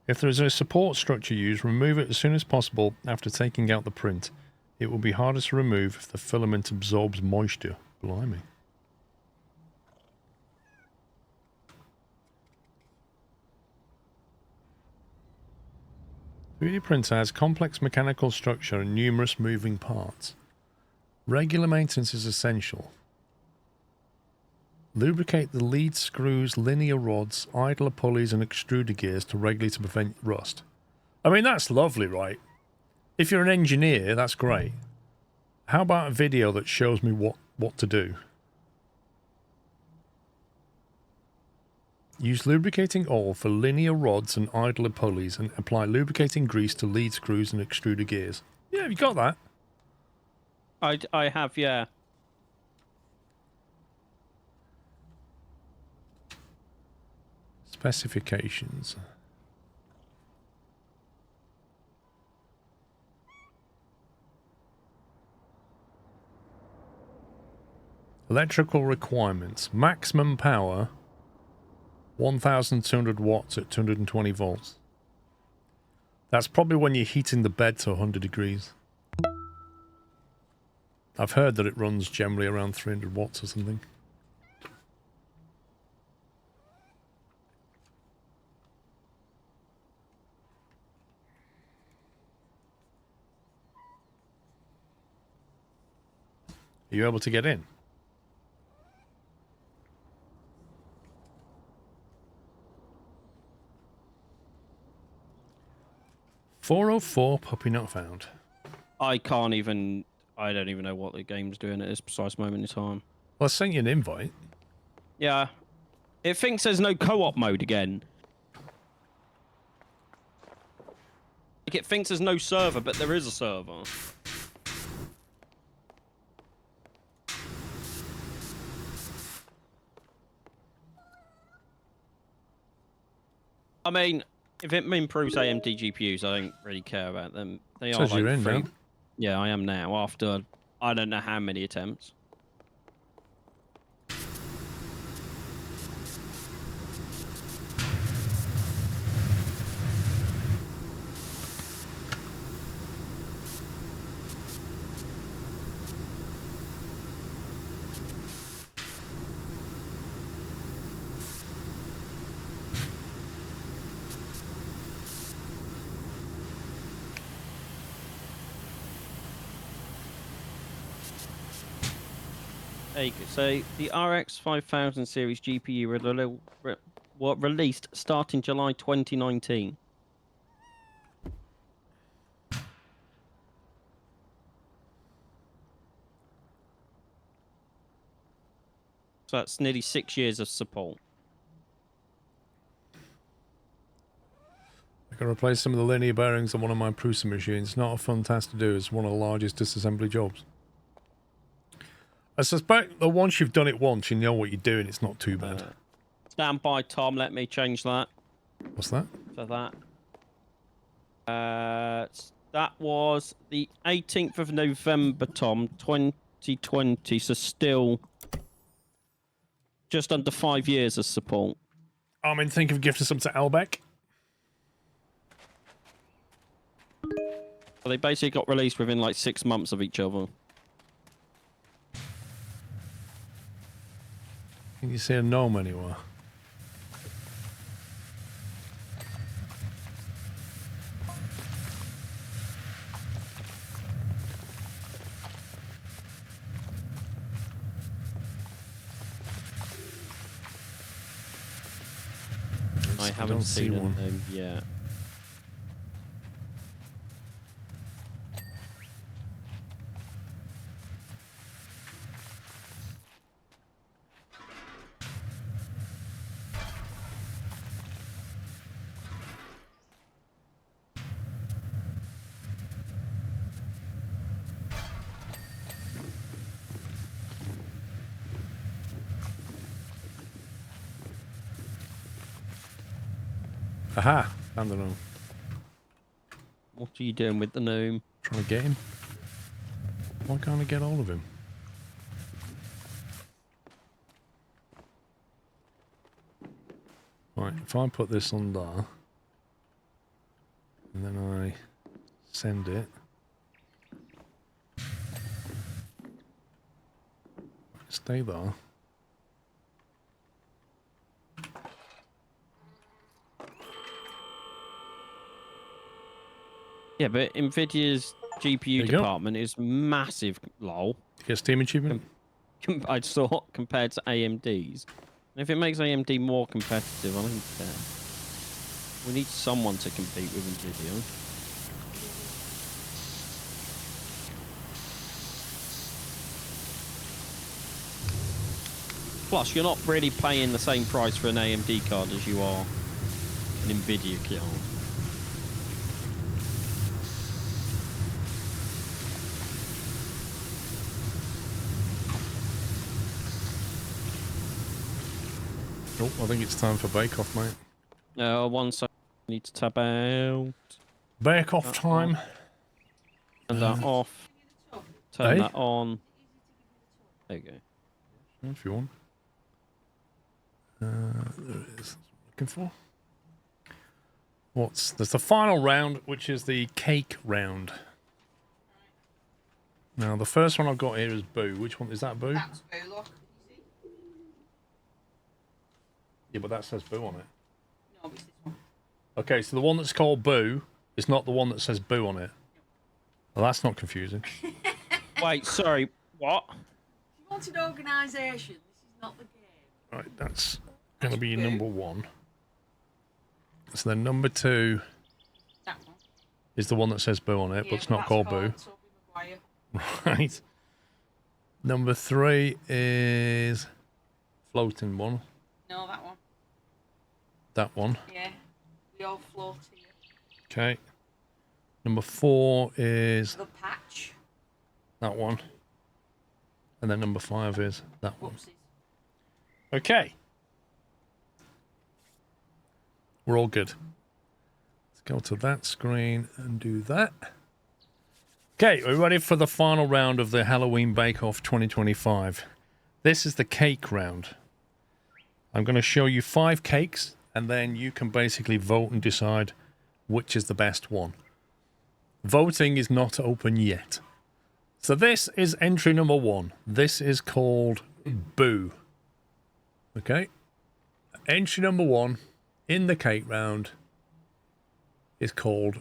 Speaker 1: If there is a support structure used, remove it as soon as possible after taking out the print. It will be harder to remove if the filament absorbs moisture. Blimey. 3D printer has complex mechanical structure and numerous moving parts. Regular maintenance is essential. Lubricate the lead screws, linear rods, idler pulleys and extruder gears to regularly to prevent rust. I mean, that's lovely, right? If you're an engineer, that's great. How about a video that shows me what to do? Use lubricating oil for linear rods and idler pulleys and apply lubricating grease to lead screws and extruder gears. Yeah, you got that.
Speaker 3: I have, yeah.
Speaker 1: Specifications. Electrical requirements. Maximum power 1200 watts at 220 volts. That's probably when you're heating the bed to 100 degrees. I've heard that it runs generally around 300 watts or something. Are you able to get in? .404 puppy not found.
Speaker 3: I don't even know what the game's doing at this precise moment in time.
Speaker 1: Well, I sent you an invite.
Speaker 3: Yeah. It thinks there's no co-op mode again. Like, it thinks there's no server, but there is a server. I mean, if it improves AMD GPUs, I don't really care about them. They are
Speaker 1: Says
Speaker 3: like
Speaker 1: you're in
Speaker 3: free.
Speaker 1: now.
Speaker 3: Yeah, I am now. After I don't know how many attempts. There you go. So the RX 5000 series GPU released starting July 2019. So that's nearly 6 years of support.
Speaker 1: I can replace some of the linear bearings on one of my Prusa machines. Not a fun task to do. It's one of the largest disassembly jobs. I suspect that once you've done it once, you know what you're doing. It's not too bad.
Speaker 3: Stand by, Tom. Let me change that.
Speaker 1: What's that?
Speaker 3: For that. That was the 18th of November, Tom, 2020. So still just under 5 years of support.
Speaker 1: I mean, think of gifting some to Albeck.
Speaker 3: So they basically got released within like 6 months of each other.
Speaker 1: Can you see a gnome anywhere?
Speaker 3: I haven't
Speaker 1: don't see
Speaker 3: seen
Speaker 1: one
Speaker 3: them yet.
Speaker 1: Aha! Found the gnome.
Speaker 3: What are you doing with the gnome?
Speaker 1: Trying to get him. Why can't I get hold of him? Right, if I put this on there, and then I send it. Stay there.
Speaker 3: Yeah, but Nvidia's GPU department is massive, lol.
Speaker 1: Get Steam achievement?
Speaker 3: I saw compared to AMD's. And if it makes AMD more competitive, I don't care. We need someone to compete with Nvidia. Plus, you're not really paying the same price for an AMD card as you are an Nvidia card.
Speaker 1: Oh, I think it's time for Bake Off, mate.
Speaker 3: One second. I need to tab out.
Speaker 1: Bake Off time.
Speaker 3: Turn that off. Turn
Speaker 1: Hey?
Speaker 3: that on. There you go.
Speaker 1: If you want. There it is. Looking for. There's the final round, which is the cake round. Now, the first one I've got here is Boo. Which one is that, Boo?
Speaker 5: That's Boo, look. You see?
Speaker 1: Yeah, but that says Boo on it.
Speaker 5: No, it's this one.
Speaker 1: Okay, so the one that's called Boo is not the one that says Boo on it. Well, that's not confusing.
Speaker 3: Wait, sorry. What?
Speaker 5: If you wanted organisation, this is not the game.
Speaker 1: Right, that's going to be your number one. So then number two
Speaker 5: That one.
Speaker 1: is the one that says Boo on it, but it's not
Speaker 5: that's
Speaker 1: called Boo.
Speaker 5: Toby Maguire.
Speaker 1: Right. Number three is Floating One.
Speaker 5: No, that one.
Speaker 1: That one.
Speaker 5: Yeah. We all float here.
Speaker 1: Okay. Number four is
Speaker 5: The patch.
Speaker 1: that one. And then number five is that one.
Speaker 5: Whoopsies.
Speaker 1: Okay. We're all good. Let's go to that screen and do that. Okay, we're ready for the final round of the Halloween Bake Off 2025. This is the cake round. I'm going to show you 5 cakes, and then you can basically vote and decide which is the best one. Voting is not open yet. So this is entry number 1. This is called Boo. Okay? Entry number 1 in the cake round is called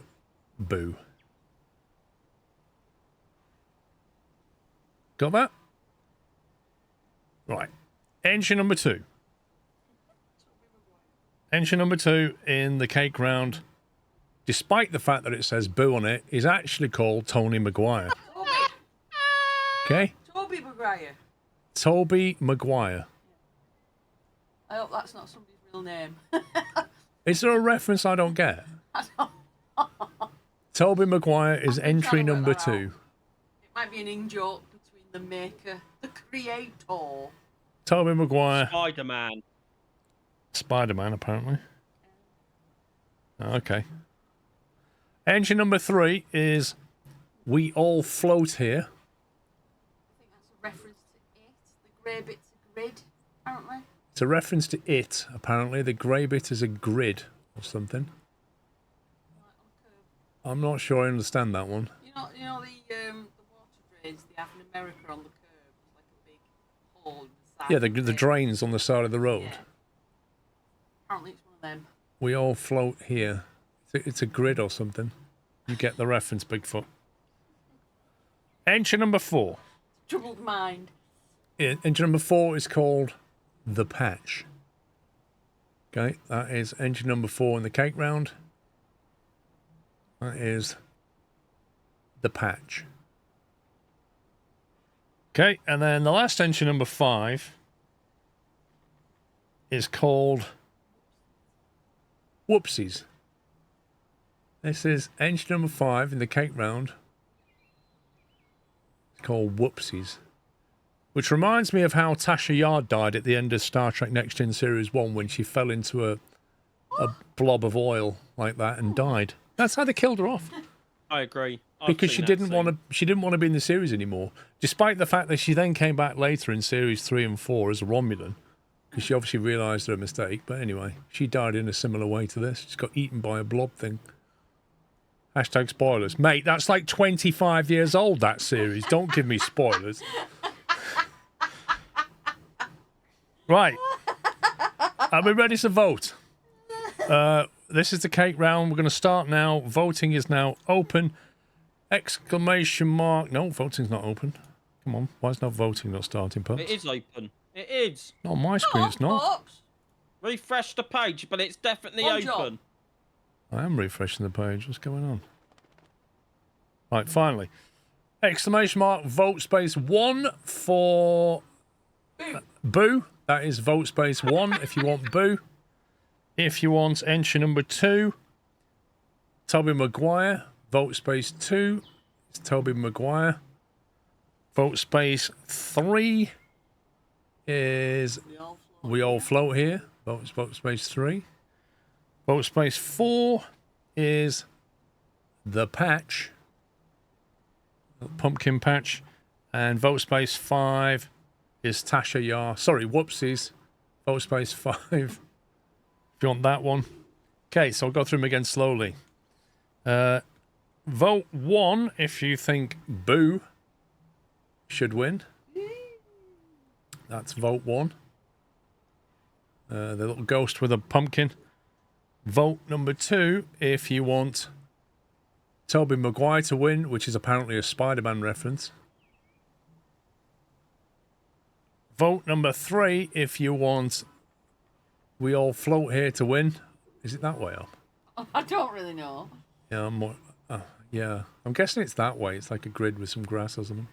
Speaker 1: Boo. Got that? Right. Entry number 2. Entry number 2 in the cake round, despite the fact that it says Boo on it, is actually called Tony Maguire. Okay?
Speaker 5: Toby Maguire.
Speaker 1: Toby Maguire.
Speaker 5: I hope that's not somebody's real name.
Speaker 1: Is there a reference I don't get? Toby Maguire is entry number 2.
Speaker 5: It might be an in-joke between the maker, the creator.
Speaker 1: Toby Maguire.
Speaker 3: Spider-Man.
Speaker 1: Spider-Man, apparently. Okay. Entry number 3 is We All Float Here.
Speaker 5: I think that's a reference to it. The grey bit's a grid, apparently.
Speaker 1: It's a reference to it, apparently. The grey bit is a grid or something. I'm not sure I understand that one.
Speaker 5: You know the water drains they have in America on the curb, like a big hole in the side.
Speaker 1: Yeah,
Speaker 5: of
Speaker 1: the drains on the side of the road.
Speaker 5: Yeah. Apparently it's one of them.
Speaker 1: We all float here. It's a grid or something. You get the reference, Bigfoot. Entry number 4.
Speaker 5: Troubled mind.
Speaker 1: Entry number 4 is called The Patch. Okay, that is entry number 4 in the cake round. That is The Patch. Okay, and then the last entry, number 5, is called Whoopsies. This is entry number 5 in the cake round. It's called Whoopsies. Which reminds me of how Tasha Yard died at the end of Star Trek Next Gen Series 1 when she fell into a blob of oil like that and died. That's how they killed her off.
Speaker 3: I agree.
Speaker 1: Because she didn't want to be in the series anymore, despite the fact that she then came back later in series 3 and 4 as a Romulan, because she obviously realised her mistake. But anyway, she died in a similar way to this. She got eaten by a blob thing. Hashtag spoilers, mate. That's like 25 years old. That series. Don't give me spoilers. Right. Are we ready to vote? This is the cake round. We're going to start now. Voting is now open. Exclamation mark. No, voting's not open. Come on. Why is not voting not starting, Pups?
Speaker 3: It is open. It is.
Speaker 1: Not on my screen, it's not.
Speaker 3: Refresh the page, but it's definitely
Speaker 5: One
Speaker 3: open.
Speaker 5: job.
Speaker 1: I am refreshing the page. What's going on? Right, finally. Exclamation mark. Vote space 1 for Boo. That is vote space 1 if you want Boo. If you want entry number 2, Toby Maguire, vote space 2 is Toby Maguire. Vote space 3 is We All Float Here. Vote space 3. Vote space 4 is The Patch, Pumpkin Patch. And vote space 5 is Tasha Yar. Sorry, whoopsies. Vote space 5. If you want that one. Okay, so I'll go through them again slowly. Vote 1 if you think Boo should win. That's vote 1. The little ghost with a pumpkin. Vote number 2 if you want Toby Maguire to win, which is apparently a Spider-Man reference. Vote number 3 if you want We All Float Here to win. Is it that way up?
Speaker 5: I don't really know.
Speaker 1: Yeah, I'm guessing it's that way. It's like a grid with some grass or something.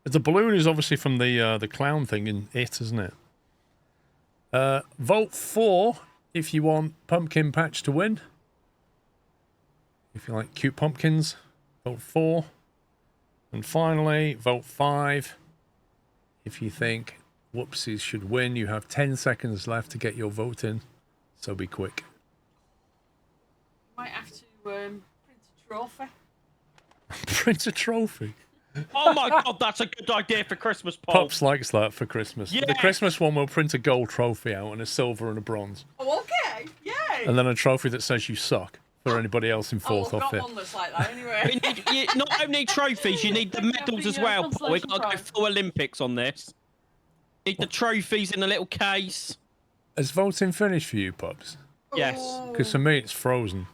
Speaker 1: The balloon is obviously from the clown thing in It, isn't it? Vote 4 if you want Pumpkin Patch to win. If you like cute pumpkins, vote 4. And finally, vote 5 if you think Whoopsies should win. You have 10 seconds left to get your vote in, so be quick.
Speaker 5: Might have to print a trophy.
Speaker 1: Print a trophy.
Speaker 3: Oh my god, that's a good idea for Christmas, Paul.
Speaker 1: Pops likes that for Christmas.
Speaker 3: Yes.
Speaker 1: The Christmas one will print a gold trophy out and a silver and a bronze.
Speaker 5: Oh, okay. Yay.
Speaker 1: And then a trophy that says you suck for anybody else in fourth
Speaker 5: I've
Speaker 1: or
Speaker 5: got
Speaker 1: fifth.
Speaker 5: one that's like that anyway.
Speaker 3: You not only trophies, you need the medals as well, Paul. We've got to go
Speaker 5: consolation
Speaker 3: full Olympics on this. Need the trophies in a little case.
Speaker 1: Has voting finished for you, Pops?
Speaker 3: Yes.
Speaker 1: Because for me, it's frozen.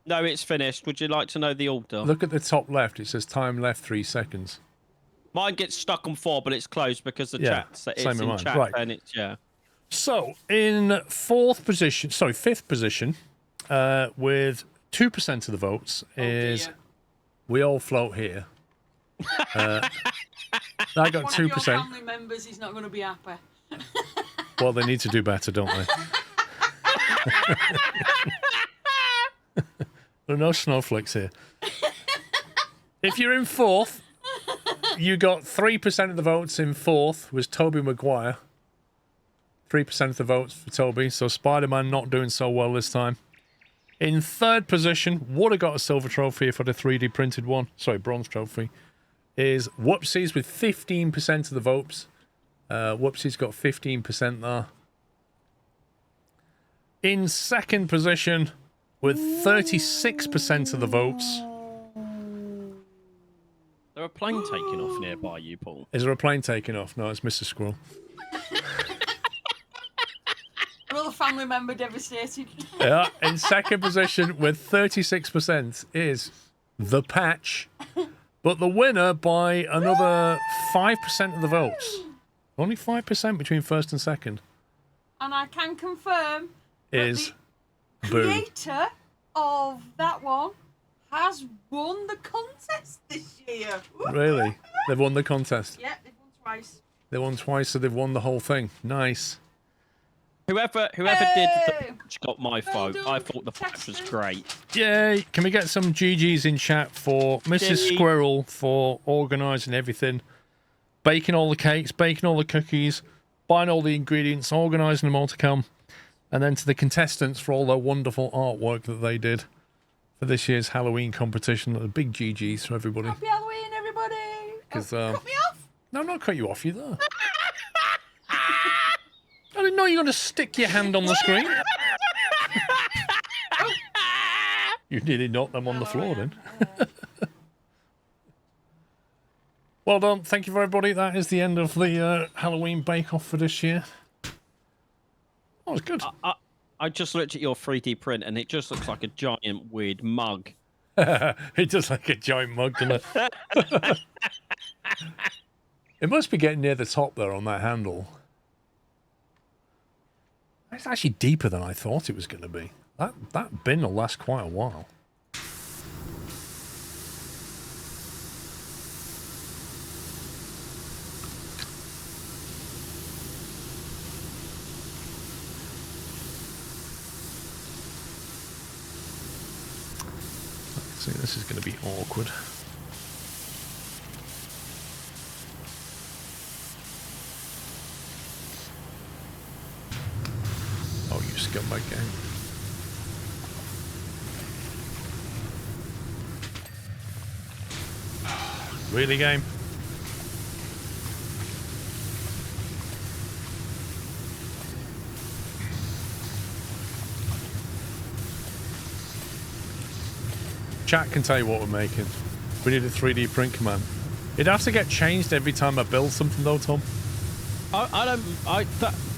Speaker 3: No, it's finished. Would you like to know the order?
Speaker 1: Look at the top left. It says time left 3 seconds.
Speaker 3: Mine gets stuck on 4, but it's closed because the
Speaker 1: Yeah,
Speaker 3: chat's it's
Speaker 1: same with
Speaker 3: in
Speaker 1: mine.
Speaker 3: chat
Speaker 1: Right.
Speaker 3: and it's
Speaker 1: So, in fifth position, with 2% of the votes is
Speaker 5: dear.
Speaker 1: We All Float Here. I got
Speaker 5: One of your
Speaker 1: 2%.
Speaker 5: family members is not going to be happy.
Speaker 1: Well, they need to do better, don't they? There are no snowflakes here. If you're in fourth, you got 3% of the votes in fourth was Tobey Maguire. 3% of the votes for Toby, so Spider-Man not doing so well this time. In third position, would have got a silver trophy if I had a 3D printed one. Sorry, bronze trophy. Is Whoopsies with 15% of the votes. Whoopsies got 15% there. In second position, with 36% of the votes,
Speaker 3: There a plane taking off nearby you, Paul.
Speaker 1: is there a plane taking off? No, it's Mr. Squirrel.
Speaker 5: Another family member devastated.
Speaker 1: Yeah, in second position with 36% is The Patch, but the winner by another 5% of the votes. Only 5% between first and second
Speaker 5: And I can confirm
Speaker 1: is
Speaker 5: the
Speaker 1: Boo.
Speaker 5: creator of that one has won the contest this year.
Speaker 1: Really? They've won the contest.
Speaker 5: Yeah, they've won twice.
Speaker 1: They won twice, so they've won the whole thing. Nice.
Speaker 3: Whoever did
Speaker 5: Hey!
Speaker 3: the patch got my vote.
Speaker 5: done,
Speaker 3: I thought the patch was
Speaker 5: Texans.
Speaker 3: great.
Speaker 1: Yay! Can we get some GGs in chat for Mrs.
Speaker 3: Yay.
Speaker 1: Squirrel for organising everything? Baking all the cakes, baking all the cookies, buying all the ingredients, organising them all to come. And then to the contestants for all their wonderful artwork that they did for this year's Halloween competition. A big GGs for everybody.
Speaker 5: Happy Halloween, everybody.
Speaker 1: 'Cause,
Speaker 5: Cut me off.
Speaker 1: No, I'm not cut you off, you there. I didn't know you were going to stick your hand on the screen. You nearly knocked them on the floor then. Well done. Thank you, everybody. That is the end of the Halloween bake-off for this year. That was good.
Speaker 3: I just looked at your 3D print and it just looks like a giant weird mug.
Speaker 1: It does like a giant mug, doesn't it? It must be getting near the top there on that handle. It's actually deeper than I thought it was going to be. That bin will last quite a while. See, this is going to be awkward. Oh, you scumbag game. Really, game? Chat can tell you what we're making. We need a 3D print command. It'd have to get changed every time I build something though, Tom.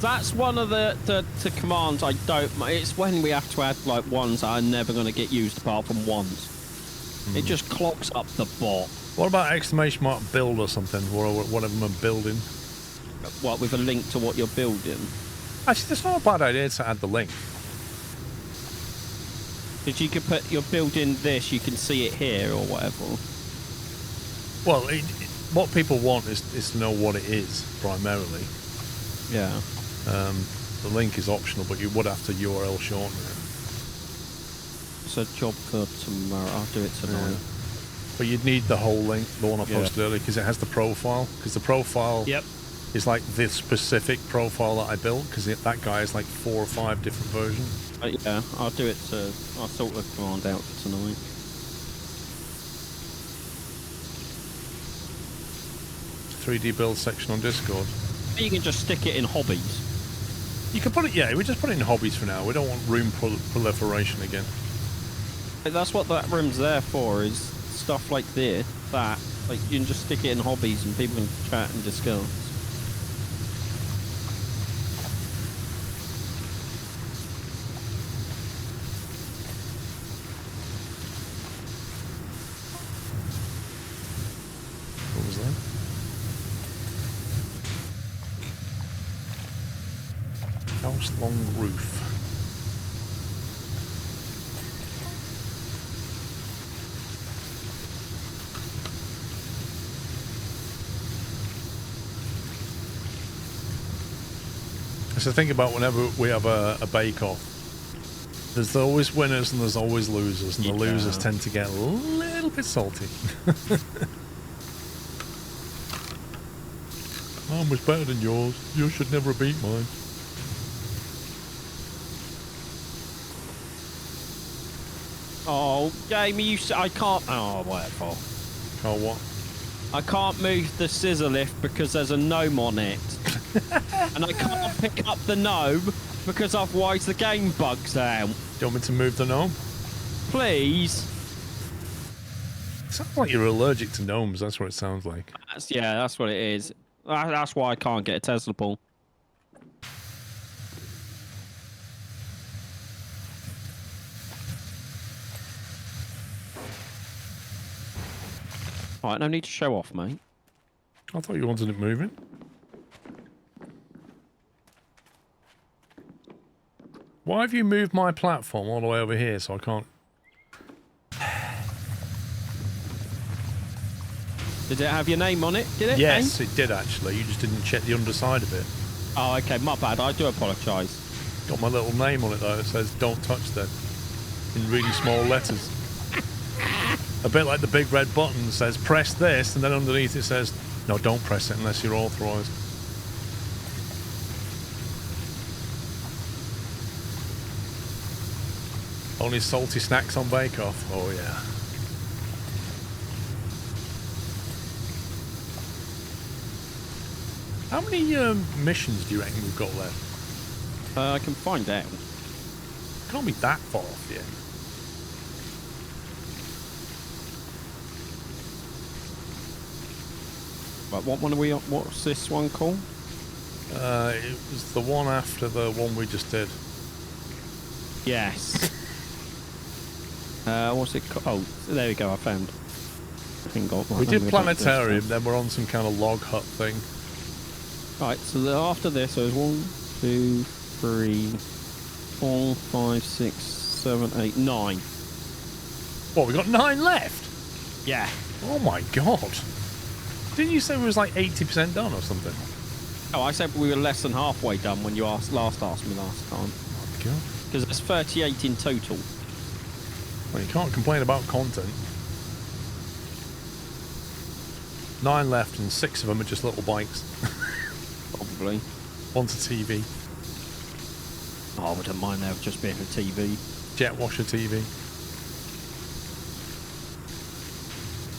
Speaker 3: That's one of the commands I don't. It's when we have to add like ones that are never going to get used apart from once. It just clogs up the bot.
Speaker 1: What about exclamation mark build or something? Or whatever I'm building.
Speaker 3: What, with a link to what you're building?
Speaker 1: Actually, that's not a bad idea to add the link.
Speaker 3: Because you could put you're building this, you can see it here or whatever.
Speaker 1: Well, what people want is to know what it is primarily.
Speaker 3: Yeah.
Speaker 1: The link is optional, but you would have to URL shorten it.
Speaker 3: It's a job for tomorrow. I'll do it tonight.
Speaker 1: Yeah. But you'd need the whole link, the one I posted earlier, because it has the profile. Because the profile is like this specific profile that I built, because that guy has like 4 or 5 different versions.
Speaker 3: Yeah, I'll do it. I'll sort the command out tonight.
Speaker 1: .3D build section on Discord.
Speaker 3: You can just stick it in hobbies.
Speaker 1: You can put it, yeah, we just put it in hobbies for now. We don't want room proliferation again.
Speaker 3: That's what that room's there for, is stuff like this, that. Like, you can just stick it in hobbies and people can chat and discuss.
Speaker 1: What was that? House long roof. So think about whenever we have a bake-off, there's always winners and there's always losers, and the losers tend to get a little bit salty. Mine was better than yours. You should never beat mine.
Speaker 3: Oh, Jamie, I can't... Oh, whatever.
Speaker 1: Oh, what?
Speaker 3: I can't move the scissor lift because there's a gnome on it. And I can't pick up the gnome because otherwise the game bugs out.
Speaker 1: Do you want me to move the gnome?
Speaker 3: Please.
Speaker 1: It sounds like you're allergic to gnomes. That's what it sounds like.
Speaker 3: That's what it is. That's why I can't get a Tesla ball. Alright, no need to show off, mate.
Speaker 1: I thought you wanted it moving. Why have you moved my platform all the way over here so I can't...
Speaker 3: Did it have your name on it? Did it?
Speaker 1: Yes, it did actually. You just didn't check the underside of it.
Speaker 3: Oh, okay. My bad. I do apologise.
Speaker 1: Got my little name on it though. It says "Don't touch that" in really small letters. A bit like the big red button that says "Press this," and then underneath it says "No, don't press it unless you're authorised." Only salty snacks on Bake Off. Oh yeah. How many missions do you reckon we've got left?
Speaker 3: I can find out.
Speaker 1: Can't be that far off yet.
Speaker 3: Right, what one are we on? What's this one called?
Speaker 1: It was the one after the one we just did.
Speaker 3: Yes. What's it called? Oh, there we go. I found.
Speaker 1: We did planetarium, then we're on some kind of log hut thing.
Speaker 3: Right, so after this, there's 1, 2, 3, 4, 5, 6, 7, 8, 9.
Speaker 1: What, we got 9 left?
Speaker 3: Yeah.
Speaker 1: Oh my god. Didn't you say we was like 80% done or something?
Speaker 3: Oh, I said we were less than halfway done when you last asked me last time.
Speaker 1: Oh my god.
Speaker 3: Because there's 38 in total.
Speaker 1: Well, you can't complain about content. 9 left and 6 of them are just little bikes.
Speaker 3: Probably.
Speaker 1: One's a TV.
Speaker 3: Oh, I wouldn't mind there just being a TV.
Speaker 1: Jet washer TV.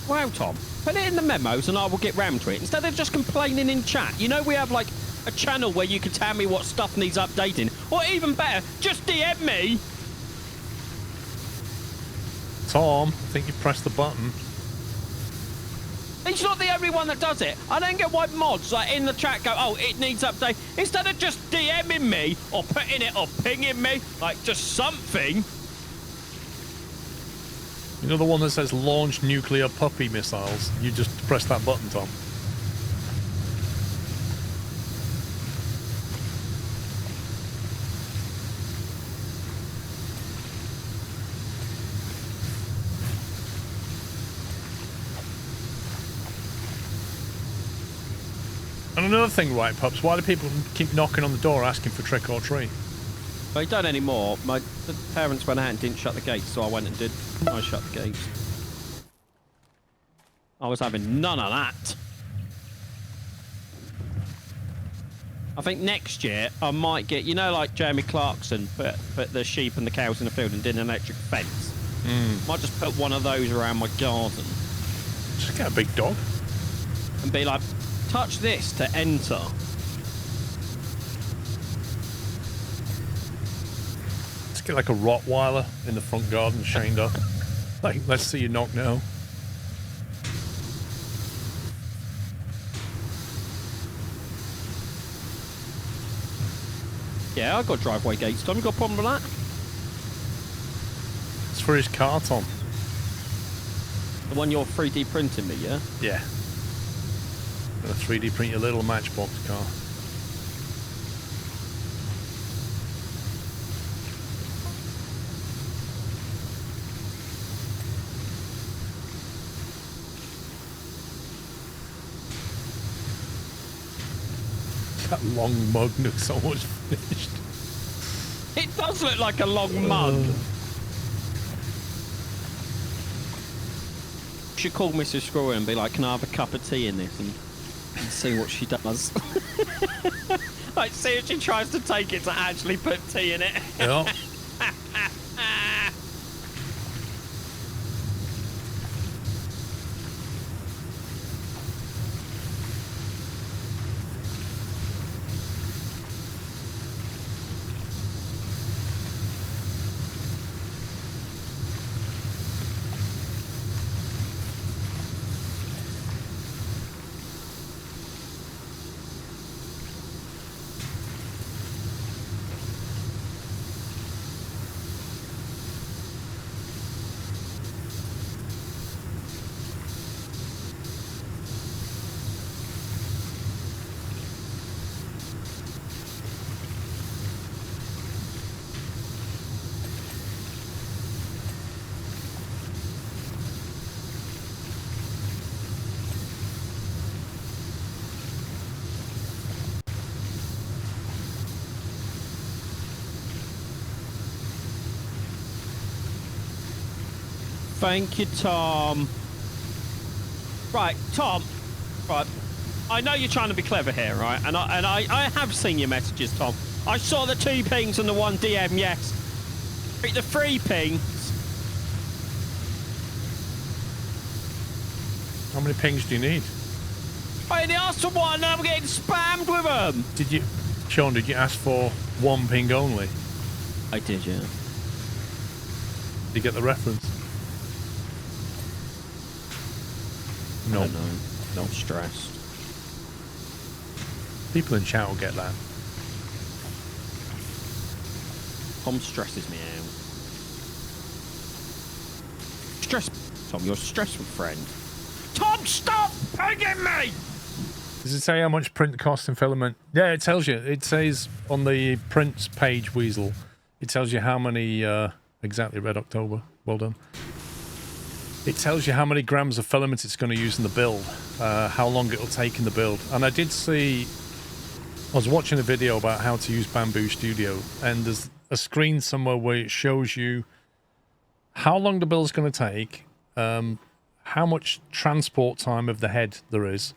Speaker 3: Wow, Tom. Put it in the memos and I will get round to it. Instead of just complaining in chat. You know we have like a channel where you can tell me what stuff needs updating. Or even better, just DM me.
Speaker 1: Tom, I think you pressed the button.
Speaker 3: He's not the only one that does it. I don't get why mods like in the chat go, oh, it needs update. Instead of just DMing me or putting it or pinging me, like just something.
Speaker 1: You know the one that says launch nuclear puppy missiles? You just press that button, Tom. And another thing, right, Pups, why do people keep knocking on the door asking for trick or treat?
Speaker 3: They don't anymore. The parents went out and didn't shut the gates, so I went and did. I shut the gates. I was having none of that. I think next year I might get, you know, like Jeremy Clarkson put the sheep and the cows in the field and did an electric fence. Might just put one of those around my garden.
Speaker 1: Just get a big dog.
Speaker 3: And be like, touch this to enter.
Speaker 1: Let's get like a Rottweiler in the front garden chained up. Like, let's see you knock now.
Speaker 3: Yeah, I got driveway gates, Tom. You got a problem with that?
Speaker 1: It's for his car, Tom.
Speaker 3: The one you're 3D printing me, yeah?
Speaker 1: Yeah. I'm gonna 3D print your little Matchbox car. That long mug looks so much finished.
Speaker 3: It does look like a long mug. Should call Mrs. Squirrel and be like, can I have a cup of tea in this and see what she does. Like, see if she tries to take it to actually put tea in it.
Speaker 1: Yeah.
Speaker 3: Thank you, Tom. Right, Tom. Right. I know you're trying to be clever here, right? And I have seen your messages, Tom. I saw the 2 pings and the 1 DM, yes. The 3 pings.
Speaker 1: How many pings do you need?
Speaker 3: I only asked for 1 and I'm getting spammed with them.
Speaker 1: Did you, Sean, did you ask for 1 ping only?
Speaker 3: I did, yeah.
Speaker 1: Did you get the reference?
Speaker 3: I
Speaker 1: No.
Speaker 3: don't know. Not stressed.
Speaker 1: People in chat will get that.
Speaker 3: Tom stresses me out. Stress. Tom, you're a stressful friend. Tom, stop pinging me!
Speaker 1: Does it say how much print costs in Filament? Yeah, it tells you. It says on the prints page, Weasel, it tells you how many, exactly, Red October. Well done. It tells you how many grams of filament it's going to use in the build, how long it'll take in the build. And I did see, I was watching a video about how to use Bamboo Studio, and there's a screen somewhere where it shows you how long the build's going to take, how much transport time of the head there is.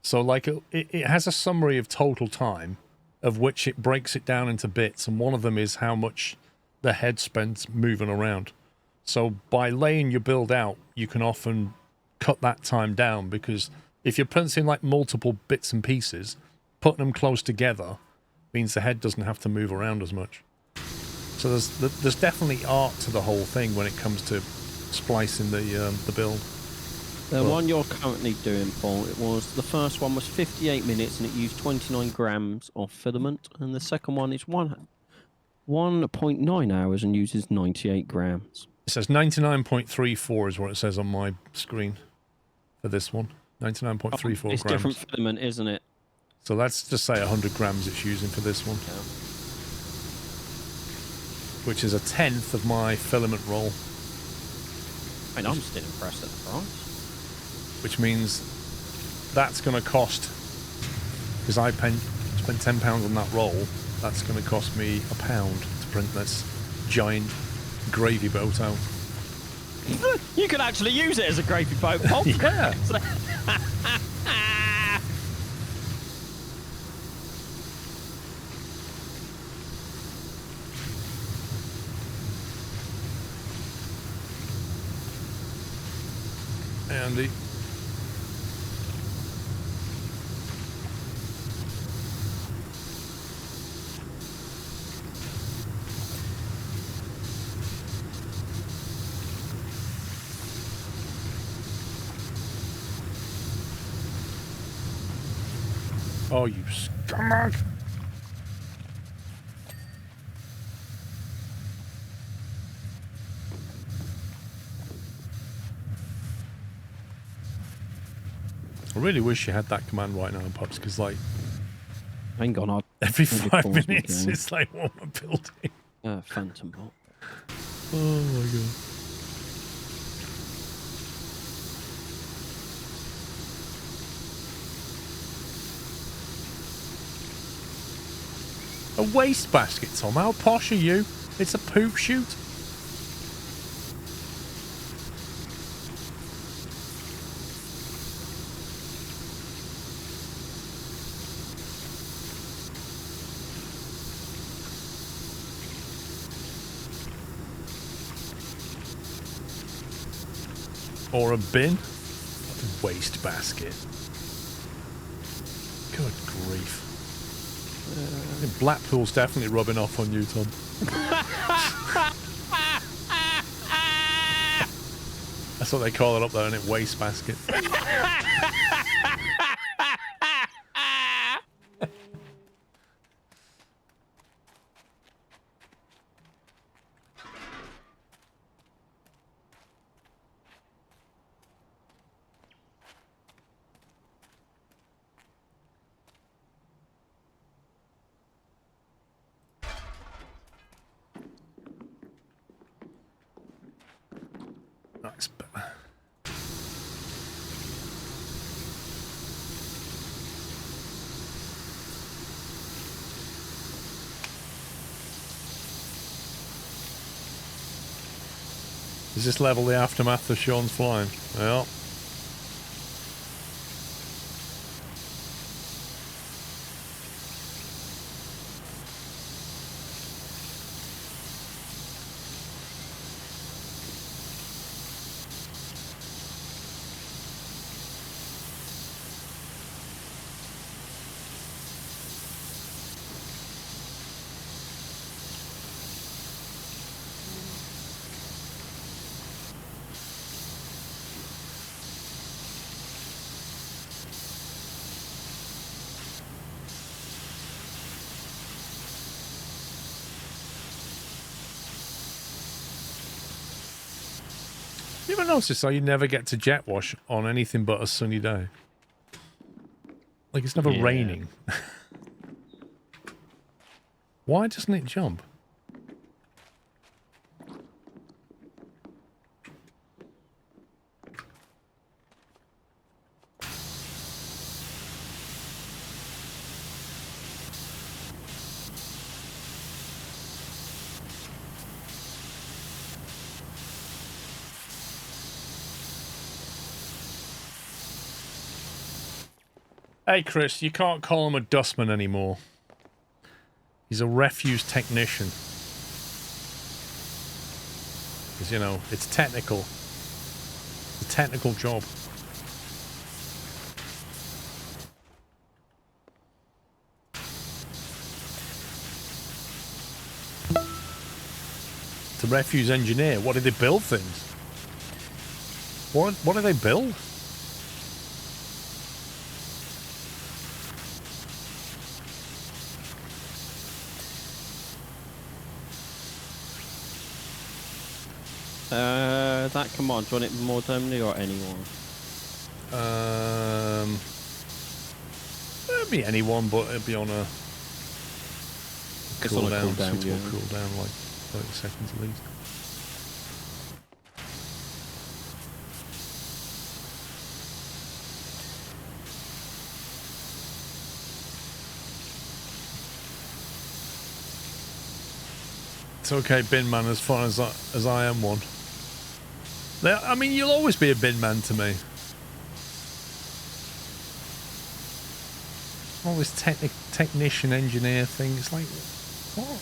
Speaker 1: So like it has a summary of total time, of which it breaks it down into bits, and one of them is how much the head spent moving around. So by laying your build out, you can often cut that time down, because if you're printing like multiple bits and pieces, putting them close together means the head doesn't have to move around as much. So there's definitely art to the whole thing when it comes to splicing the build.
Speaker 3: The one you're currently doing, Paul, the first one was 58 minutes and it used 29 grams of filament, and the second one is 1.9 hours and uses 98 grams.
Speaker 1: It says 99.34 is what it says on my screen for this one. 99.34 grams.
Speaker 3: It's different filament, isn't it?
Speaker 1: So let's just say 100 grams it's using for this one.
Speaker 3: Yeah.
Speaker 1: Which is 1/10 of my filament roll.
Speaker 3: I mean, I'm still impressed at the price.
Speaker 1: Which means that's going to cost, because I spent £10 on that roll, that's going to cost me £1 to print this giant gravy boat out.
Speaker 3: You could actually use it as a gravy boat, Paul.
Speaker 1: Yeah. Andy. Oh, you scumbag! I really wish you had that command right now, Pops, because, like,
Speaker 3: Hang on,
Speaker 1: every
Speaker 3: Maybe
Speaker 1: 5
Speaker 3: pause my
Speaker 1: minutes
Speaker 3: game.
Speaker 1: it's like what we're building.
Speaker 3: Phantom bot.
Speaker 1: Oh my god. A wastebasket, Tom. How posh are you? It's a poop chute. Or a bin. Wastebasket. Good grief. I think Blackpool's definitely rubbing off on you, Tom. That's what they call it up there, isn't it? Wastebasket. Nice. Is this level the aftermath of Sean's flying? Well. You ever notice how you never get to jet wash on anything but a sunny day? Like it's never raining. Why doesn't it jump? Hey, Chris, you can't call him a dustman anymore. He's a refuse technician. Because, you know, it's technical. It's a technical job. It's a refuse engineer. What do they build things? What do they build?
Speaker 3: That command, do you want it more terminally or anyone?
Speaker 1: It'd be anyone, but it'd be on a cooldown,
Speaker 3: yeah.
Speaker 1: cooldown, like 30 seconds at least. It's okay, bin man, as far as I am one. I mean, you'll always be a bin man to me. All this technician, engineer thing. It's like, what?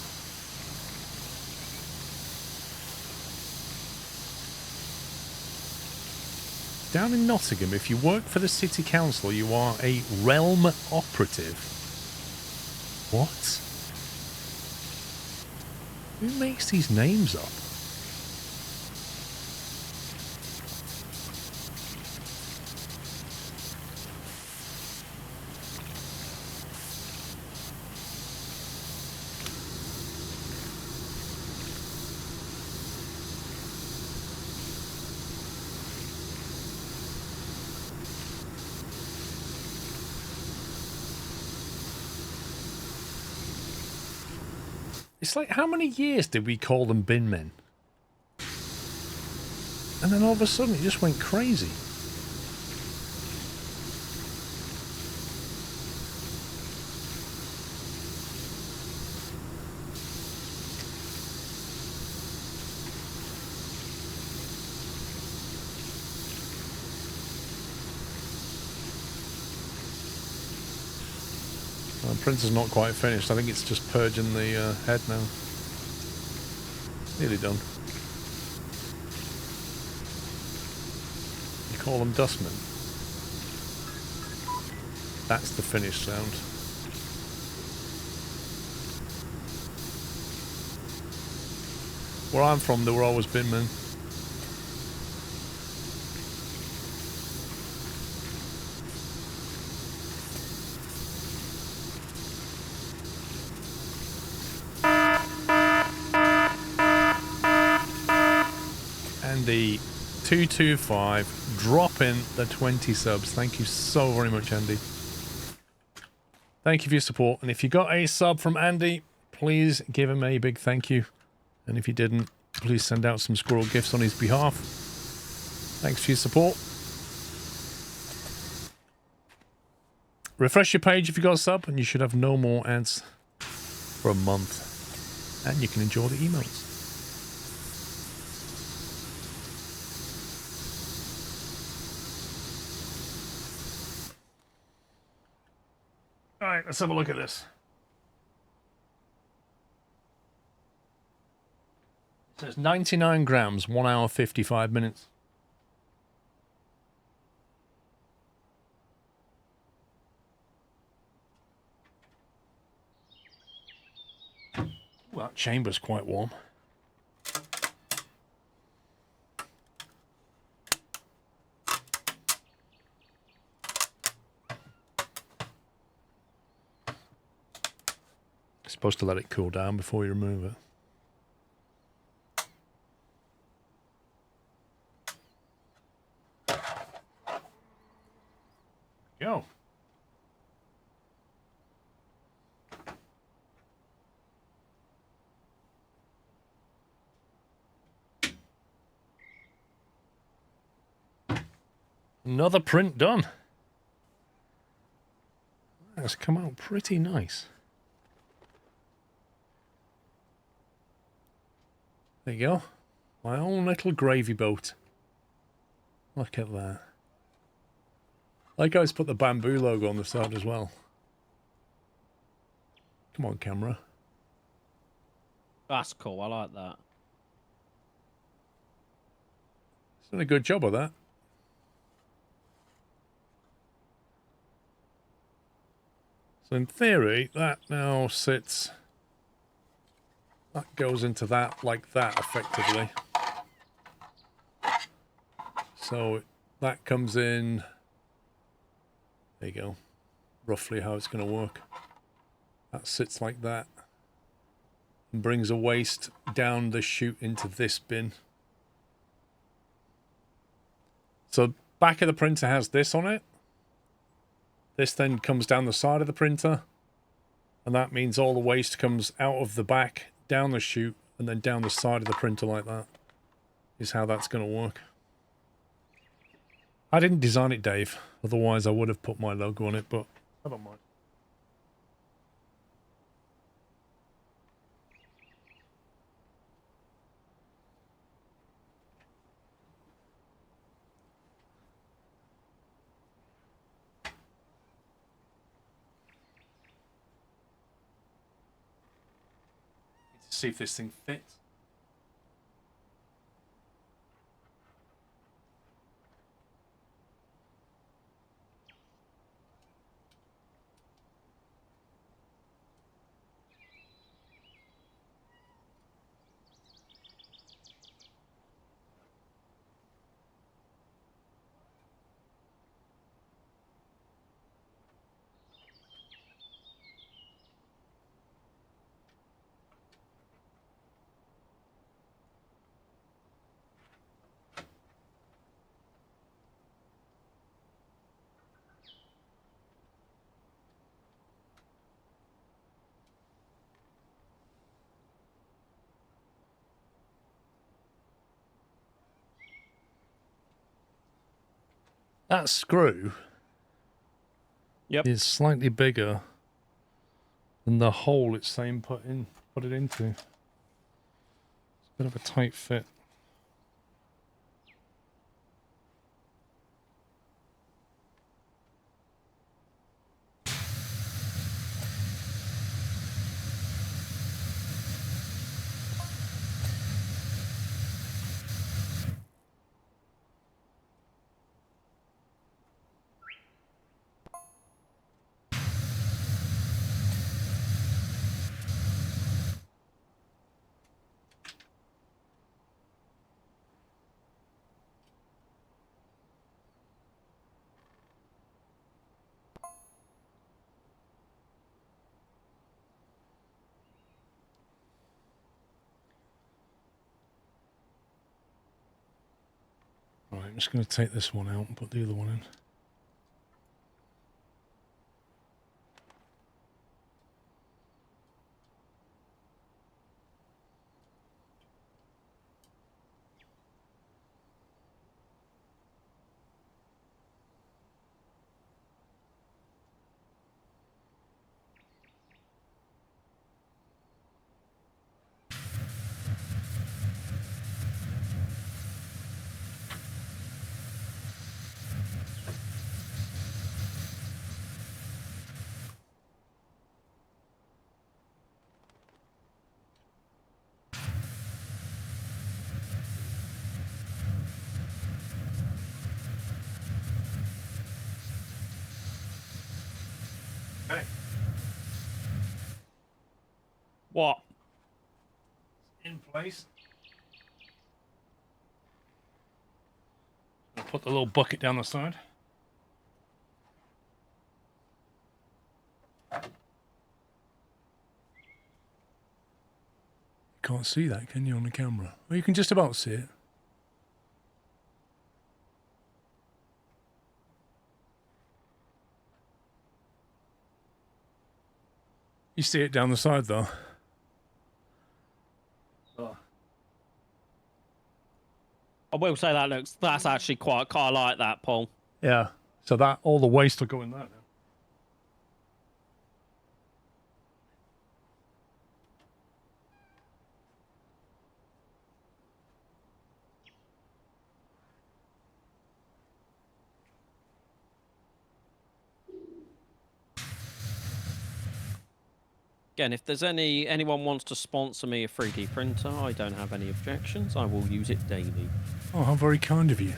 Speaker 1: Down in Nottingham, if you work for the city council, you are a realm operative. What? Who makes these names up? It's like, how many years did we call them bin men? And then all of a sudden it just went crazy. The printer's not quite finished. I think it's just purging the head now. Nearly done. You call them dustmen. That's the finished sound. Where I'm from, there were always bin men. Andy 225 dropping the 20 subs. Thank you so very much, Andy. Thank you for your support. And if you got a sub from Andy, please give him a big thank you. And if you didn't, please send out some squirrel gifts on his behalf. Thanks for your support. Refresh your page if you got a sub, and you should have no more ads for a month. And you can enjoy the emails. Alright, let's have a look at this. It says 99 grams, 1 hour 55 minutes. Well, that chamber's quite warm. Supposed to let it cool down before you remove it. Go. Another print done. That's come out pretty nice. There you go. My own little gravy boat. Look at that. I like how it's put the bamboo logo on the side as well. Come on, camera.
Speaker 3: That's cool. I like that.
Speaker 1: It's done a good job of that. So in theory, that now sits... That goes into that like that, effectively. So that comes in... There you go. Roughly how it's going to work. That sits like that. And brings a waste down the chute into this bin. So back of the printer has this on it. This then comes down the side of the printer. And that means all the waste comes out of the back, down the chute, and then down the side of the printer like that. Is how that's going to work. I didn't design it, Dave. Otherwise, I would have put my logo on it, but I don't mind. Need to see if this thing fits. That screw
Speaker 3: Yep.
Speaker 1: is slightly bigger than the hole it's saying put it into. It's a bit of a tight fit. Right, I'm just going to take this one out and put the other one in. Okay.
Speaker 3: What?
Speaker 1: In place. I'll put the little bucket down the side. Can't see that, can you, on the camera? Well, you can just about see it. You see it down the side, though. Oh.
Speaker 3: I will say that's actually quite I like that, Paul.
Speaker 1: Yeah. So that all the waste will go in that now.
Speaker 3: Again, if there's anyone wants to sponsor me a 3D printer, I don't have any objections. I will use it daily.
Speaker 1: Oh, how very kind of you.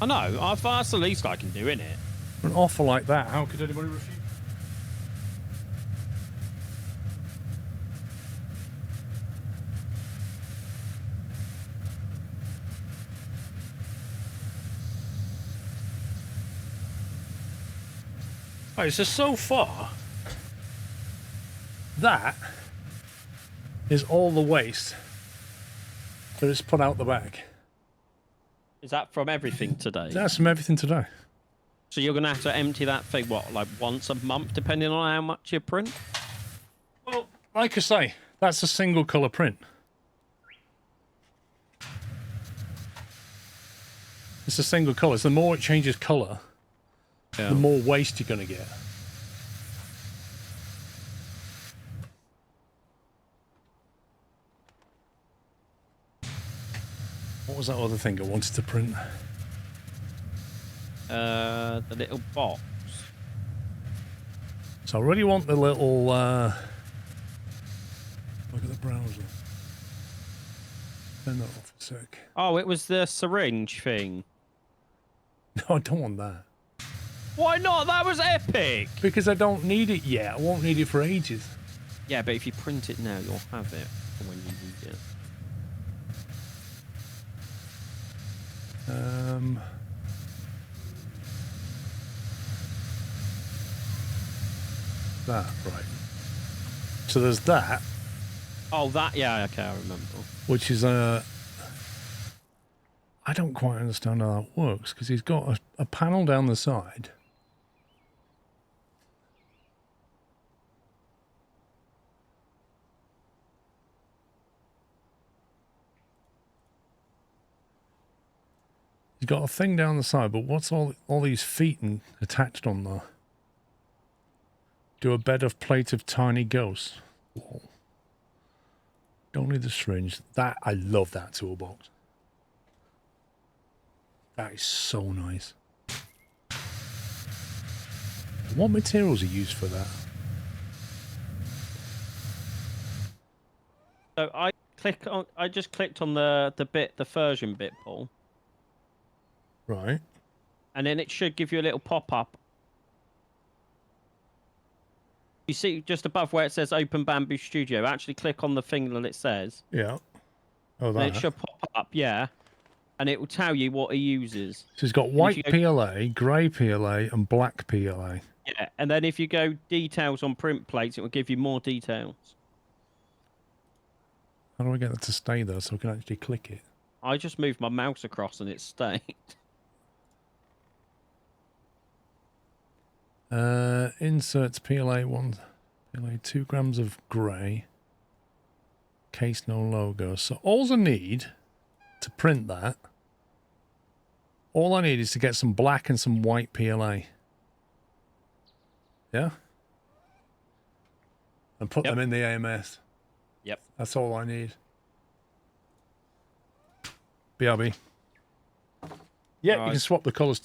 Speaker 3: I know. That's the least I can do, innit?
Speaker 1: For an offer like that, how could anybody refuse? Right, so far, that is all the waste that is put out the back.
Speaker 3: Is that from everything today?
Speaker 1: That's from everything today.
Speaker 3: So you're going to have to empty that thing, what, like once a month, depending on how much you print?
Speaker 1: Well, like I say, that's a single colour print. It's a single colour. So the more it changes colour, the more waste you're going to get. What was that other thing I wanted to print?
Speaker 3: The little box.
Speaker 1: So I really want the little... look at the browser. Turn that off a sec.
Speaker 3: Oh, it was the syringe thing.
Speaker 1: No, I don't want that.
Speaker 3: Why not? That was epic!
Speaker 1: Because I don't need it yet. I won't need it for ages.
Speaker 3: Yeah, but if you print it now, you'll have it for when you need it.
Speaker 1: That, right. So there's that,
Speaker 3: Oh, that, yeah, okay, I remember.
Speaker 1: which is I don't quite understand how that works, because he's got a panel down the side. He's You got a thing down the side, but what's all these feet attached on there? Do a bed of plate of tiny ghosts. Whoa. Don't need the syringe. That I love that toolbox. That is so nice. What materials are used for that?
Speaker 3: So I just clicked on the version bit, Paul.
Speaker 1: Right.
Speaker 3: And then it should give you a little pop-up. You see just above where it says Open Bamboo Studio, actually click on the thing that it says.
Speaker 1: Yeah. Oh,
Speaker 3: And it
Speaker 1: that.
Speaker 3: should pop up, yeah. And it will tell you what he uses.
Speaker 1: So he's got white PLA, grey PLA, and black PLA.
Speaker 3: Yeah, and then if you go details on print plates, it will give you more details.
Speaker 1: How do I get that to stay there so I can actually click it?
Speaker 3: I just moved my mouse across and it stayed.
Speaker 1: Inserts PLA 2 grams of grey. Case no logo. So all I need to print that, all I need is to get some black and some white PLA. Yeah? And put them in the AMS.
Speaker 3: Yep.
Speaker 1: That's all I need. BRB. Yeah,
Speaker 3: Right.
Speaker 1: you can swap the colours.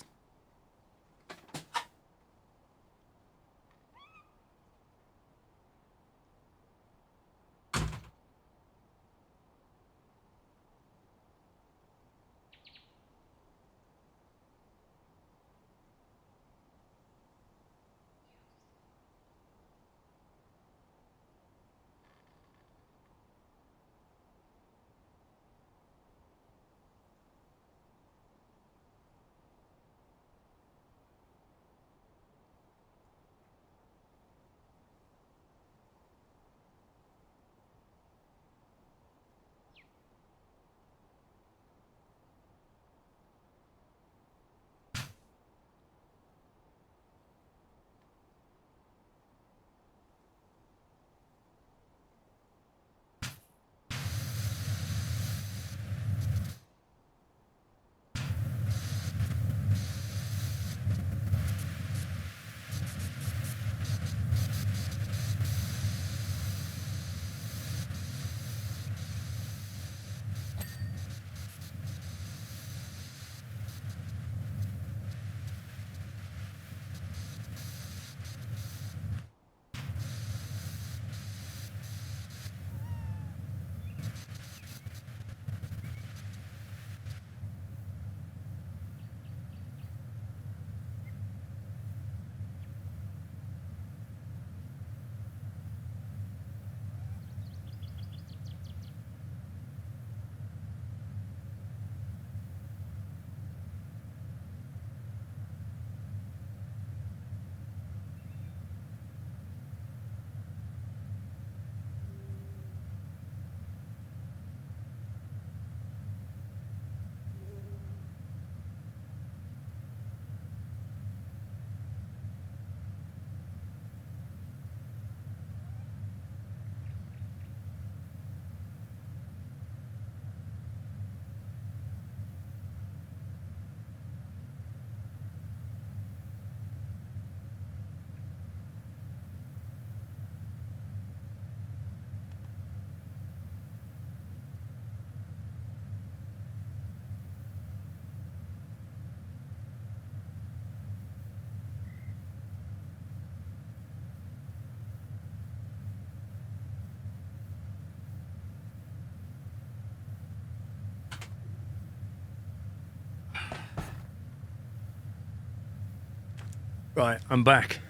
Speaker 1: Right, I'm back.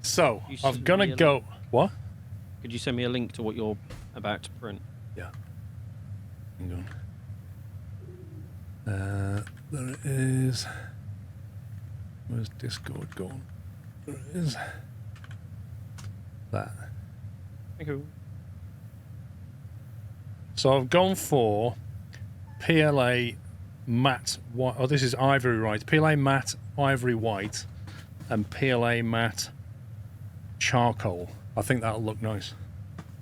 Speaker 1: So,
Speaker 3: You
Speaker 1: I'm
Speaker 3: send
Speaker 1: gonna
Speaker 3: me a
Speaker 1: go... What?
Speaker 3: Could you send me a link to what you're about to print?
Speaker 1: Yeah. Hang on. There it is. Where's Discord gone? There it is. That.
Speaker 3: Thank you.
Speaker 1: So I've gone for PLA matte white. Oh, this is ivory white. PLA matte ivory white and PLA matte charcoal. I think that'll look nice.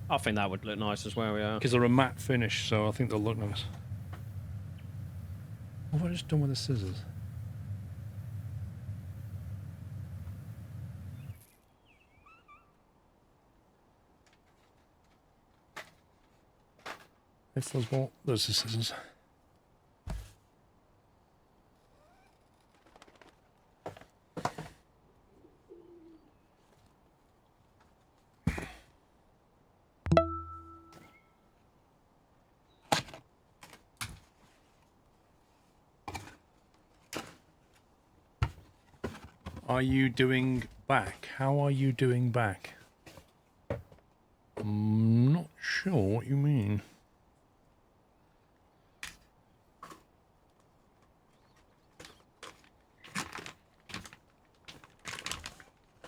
Speaker 3: I think that would look nice as well, yeah.
Speaker 1: Because they're a matte finish, so I think they'll look nice. What have I just done with the scissors? If there's more, there's the scissors. Are you doing back? How are you doing back? I'm not sure what you mean.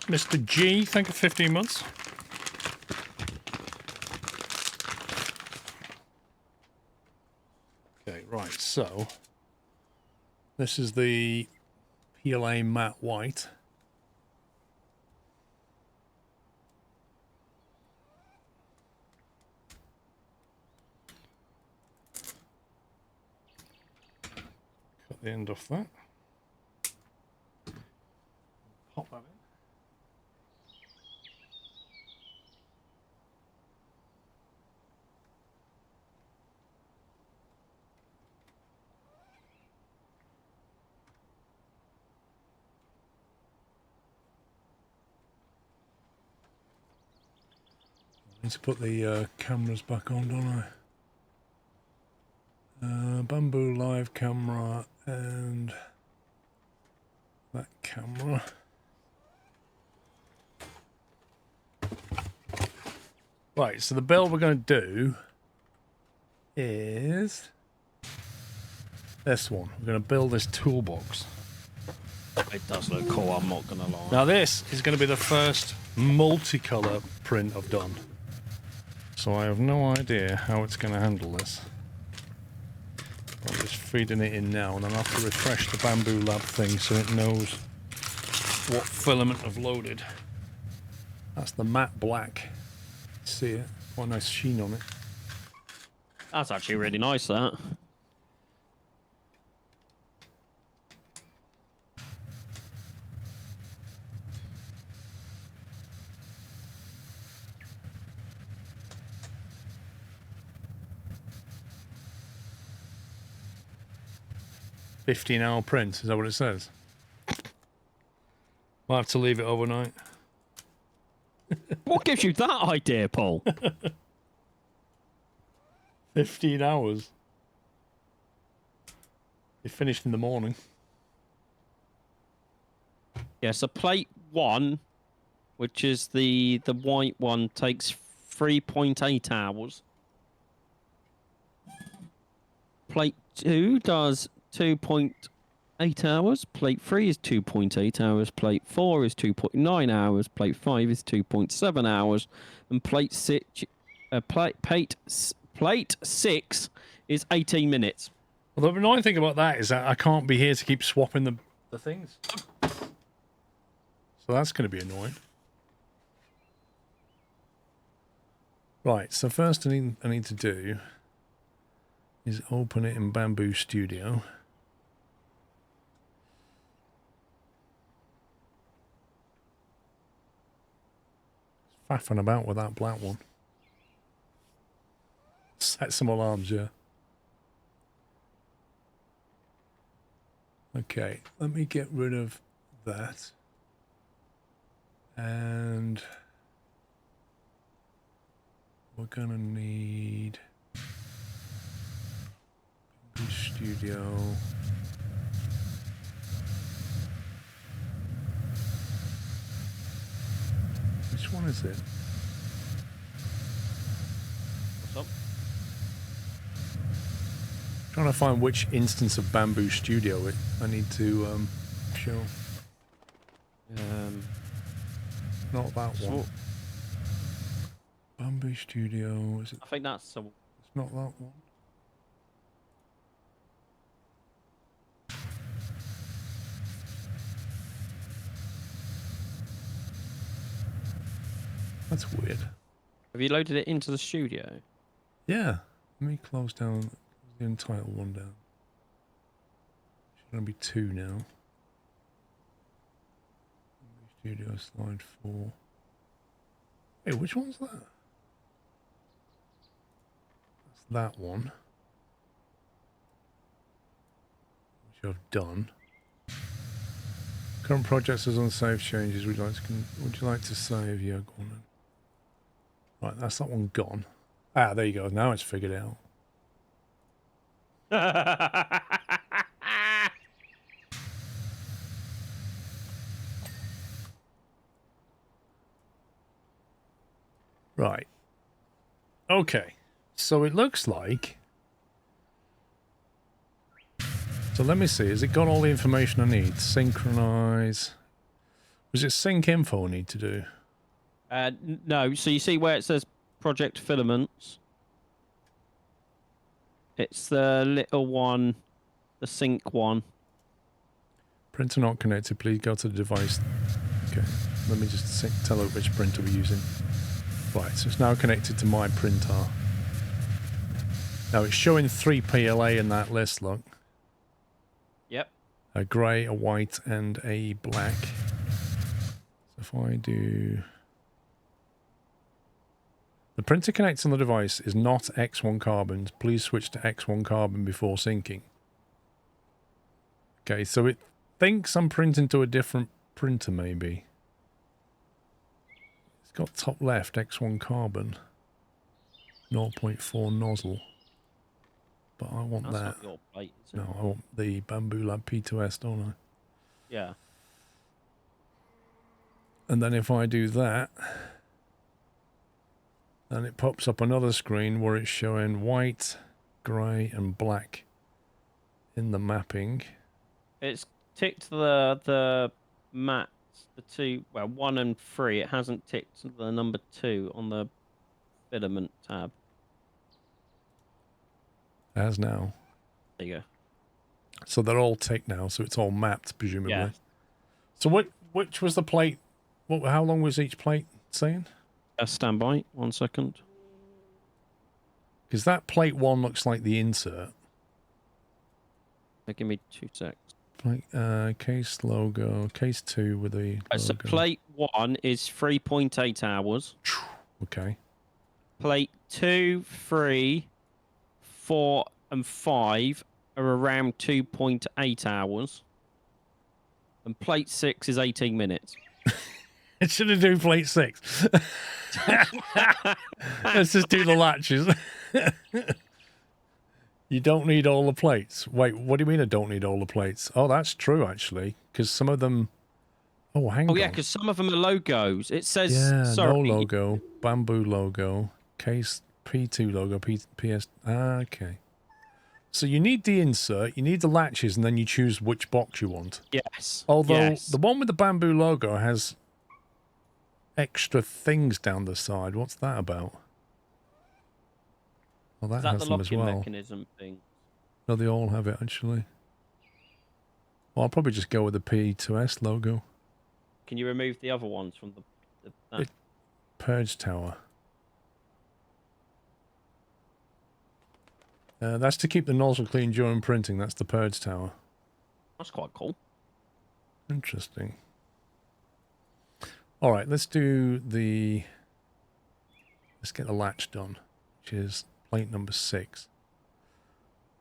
Speaker 1: Mr. G, thank you for 15 months. Okay, right, so this is the PLA matte white. Cut the end off that. Pop that in. I need to put the cameras back on, don't I? Bamboo live camera and that camera. Right, so the build we're going to do is this one. We're going to build this toolbox.
Speaker 3: It does look cool, I'm not going to lie.
Speaker 1: Now this is going to be the first multicolour print I've done. So I have no idea how it's going to handle this. I'm just feeding it in now, and then I'll have to refresh the Bamboo Lab thing so it knows what filament I've loaded. That's the matte black. See it? Quite a nice sheen on it.
Speaker 3: That's actually really nice, that.
Speaker 1: $15-hour print, is that what it says? Might have to leave it overnight.
Speaker 3: What gives you that idea, Paul?
Speaker 1: 15 hours. It finished in the morning.
Speaker 3: Yeah, so plate 1, which is the white one, takes 3.8 hours. Plate 2 does 2.8 hours. Plate 3 is 2.8 hours. Plate 4 is 2.9 hours. Plate 5 is 2.7 hours. And plate 6, plate 6 is 18 minutes.
Speaker 1: Well, the annoying thing about that is that I can't be here to keep swapping the things. So that's going to be annoying. Right, so first I need to do is open it in Bamboo Studio. Faffing about with that black one. Set some alarms, yeah. Okay, let me get rid of that. And we're gonna need Bamboo Studio. Which one is it?
Speaker 3: What's up?
Speaker 1: Trying to find which instance of Bamboo Studio I need to show. Not that one. Bamboo Studio, is it?
Speaker 3: I think that's some.
Speaker 1: It's not that one. That's weird.
Speaker 3: Have you loaded it into the studio?
Speaker 1: Yeah. Let me close down the entitled one down. going to be 2 now. Studio slide 4. Hey, which one's that? That's that one. Which I've done. Current projects as unsaved changes. Would you like to save? Yeah, go on then. Right, that's that one gone. Ah, there you go. Now it's figured out. Right. Okay. So it looks like... So let me see. Has it got all the information I need? Synchronize. Was it sync info I need to do?
Speaker 3: No. So you see where it says Project Filaments? It's the little one, the sync one.
Speaker 1: Printer not connected. Please go to the device. Okay. Let me just tell it which printer we're using. Right, so it's now connected to my printer. Now it's showing 3 PLA in that list, look.
Speaker 3: Yep.
Speaker 1: A grey, a white, and a black. So if I do... The printer connects on the device is not X1 carbon. Please switch to X1 carbon before syncing. Okay, so it thinks I'm printing to a different printer, maybe. It's got top left, X1 carbon. 0.4 nozzle. But I want
Speaker 3: That's
Speaker 1: that.
Speaker 3: not your plate, is it?
Speaker 1: No, I want the Bamboo Lab P2S, don't I?
Speaker 3: Yeah.
Speaker 1: And then if I do that, then it pops up another screen where it's showing white, grey and black in the mapping.
Speaker 3: It's ticked the mats, the 2, well, 1 and 3. It hasn't ticked the number 2 on the filament tab.
Speaker 1: As now.
Speaker 3: There you go.
Speaker 1: So they're all ticked now, so it's all mapped, presumably.
Speaker 3: Yeah.
Speaker 1: So which was the plate? How long was each plate saying?
Speaker 3: Stand by, 1 second.
Speaker 1: Because that plate 1 looks like the insert.
Speaker 3: Give me 2 secs.
Speaker 1: Plate, case logo, case 2 with the logo.
Speaker 3: So plate 1 is 3.8 hours.
Speaker 1: Okay.
Speaker 3: Plate 2, 3, 4 and 5 are around 2.8 hours. And plate 6 is 18 minutes.
Speaker 1: It should have do plate 6. Let's just do the latches. You don't need all the plates. Wait, what do you mean I don't need all the plates? Oh, that's true, actually. Because some of them... Oh, hang on.
Speaker 3: Oh, yeah, because some of them are logos. It says...
Speaker 1: Yeah,
Speaker 3: sorry.
Speaker 1: no logo. Bamboo logo. Case P2 logo. PS... Ah, okay. So you need the insert, you need the latches, and then you choose which box you want.
Speaker 3: Yes.
Speaker 1: Although
Speaker 3: yes.
Speaker 1: the one with the bamboo logo has extra things down the side. What's that about? Well, that
Speaker 3: Is that
Speaker 1: has
Speaker 3: the
Speaker 1: them as
Speaker 3: locking
Speaker 1: well.
Speaker 3: mechanism thing?
Speaker 1: No, they all have it, actually. Well, I'll probably just go with the P2S logo.
Speaker 3: Can you remove the other ones from that?
Speaker 1: Purge tower. That's to keep the nozzle clean during printing. That's the purge tower.
Speaker 3: That's quite cool.
Speaker 1: Interesting. All right, let's do the... Let's get the latch done, which is plate number 6.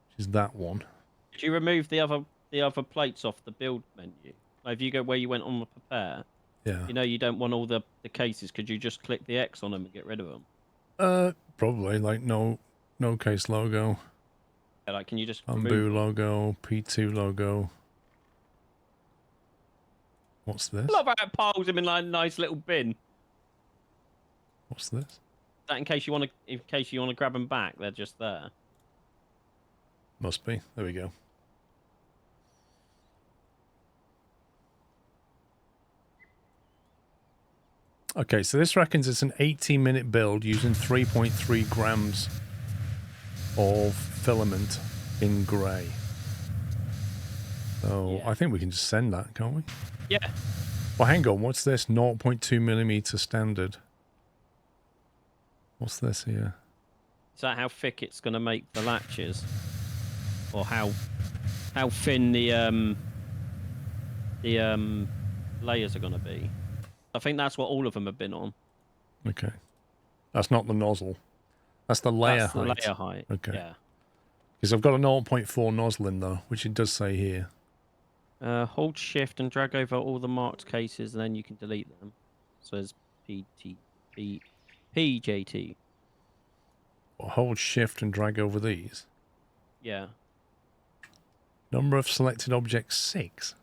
Speaker 1: Which is that one.
Speaker 3: Did you remove the other plates off the build menu? Like if you go where you went on the prepare,
Speaker 1: Yeah.
Speaker 3: you know you don't want all the cases. Could you just click the X on them and get rid of them?
Speaker 1: Probably, like no case logo.
Speaker 3: Yeah, like can you just
Speaker 1: Bamboo
Speaker 3: remove them?
Speaker 1: logo, P2 logo. What's this?
Speaker 3: I love how it piles them in like a nice little bin.
Speaker 1: What's this?
Speaker 3: That in case you want to grab them back, they're just there.
Speaker 1: Must be. There we go. Okay, so this reckons it's an 18-minute build using 3.3 grams of filament in grey. So
Speaker 3: Yeah.
Speaker 1: I think we can just send that, can't we?
Speaker 3: Yeah.
Speaker 1: Well, hang on. What's this? 0.2 millimeter standard. What's this here?
Speaker 3: Is that how thick it's going to make the latches, or how how thin the layers are going to be. I think that's what all of them have been on.
Speaker 1: Okay. That's not the nozzle. That's the layer
Speaker 3: That's the
Speaker 1: height.
Speaker 3: layer height.
Speaker 1: Okay.
Speaker 3: Yeah.
Speaker 1: Because I've got a 0.4 nozzle in though, which it does say here.
Speaker 3: Hold shift and drag over all the marked cases, and then you can delete them. So there's PJT.
Speaker 1: Well, hold shift and drag over these.
Speaker 3: Yeah.
Speaker 1: Number of selected objects 6.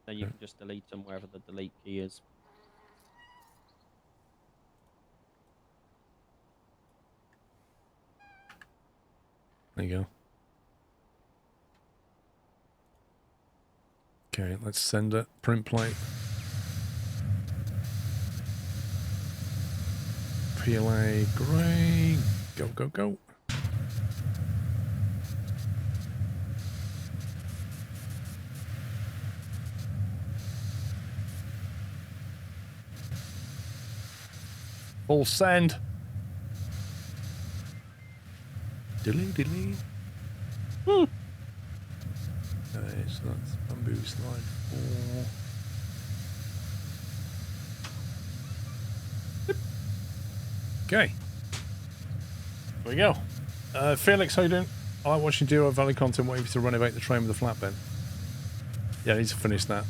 Speaker 3: Then you can just delete them wherever the delete key is.
Speaker 1: There you go. Okay, let's send it. Print plate. PLA grey. Go, go, go. Full send. Delete, delete. Okay, so that's bamboo slide 4. Okay. There we go. Felix, how you doing? I like watching Deer Valley content, waiting to renovate the train with a flatbed. Yeah, I need to finish that.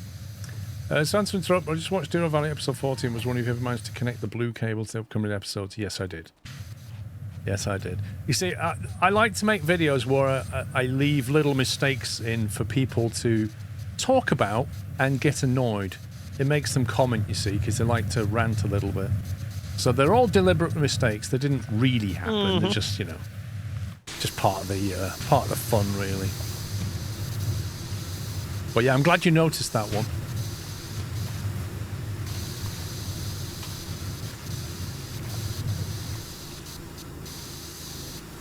Speaker 1: Sorry to interrupt, I just watched Deer Valley episode 14. Was wondering if you ever managed to connect the blue cable to the upcoming episodes. Yes, I did. Yes, I did. You see, I like to make videos where I leave little mistakes in for people to talk about and get annoyed. It makes them comment, you see, because they like to rant a little bit. So they're all deliberate mistakes. They didn't really happen. They're just, you know, just part of the fun, really. But yeah, I'm glad you noticed that one.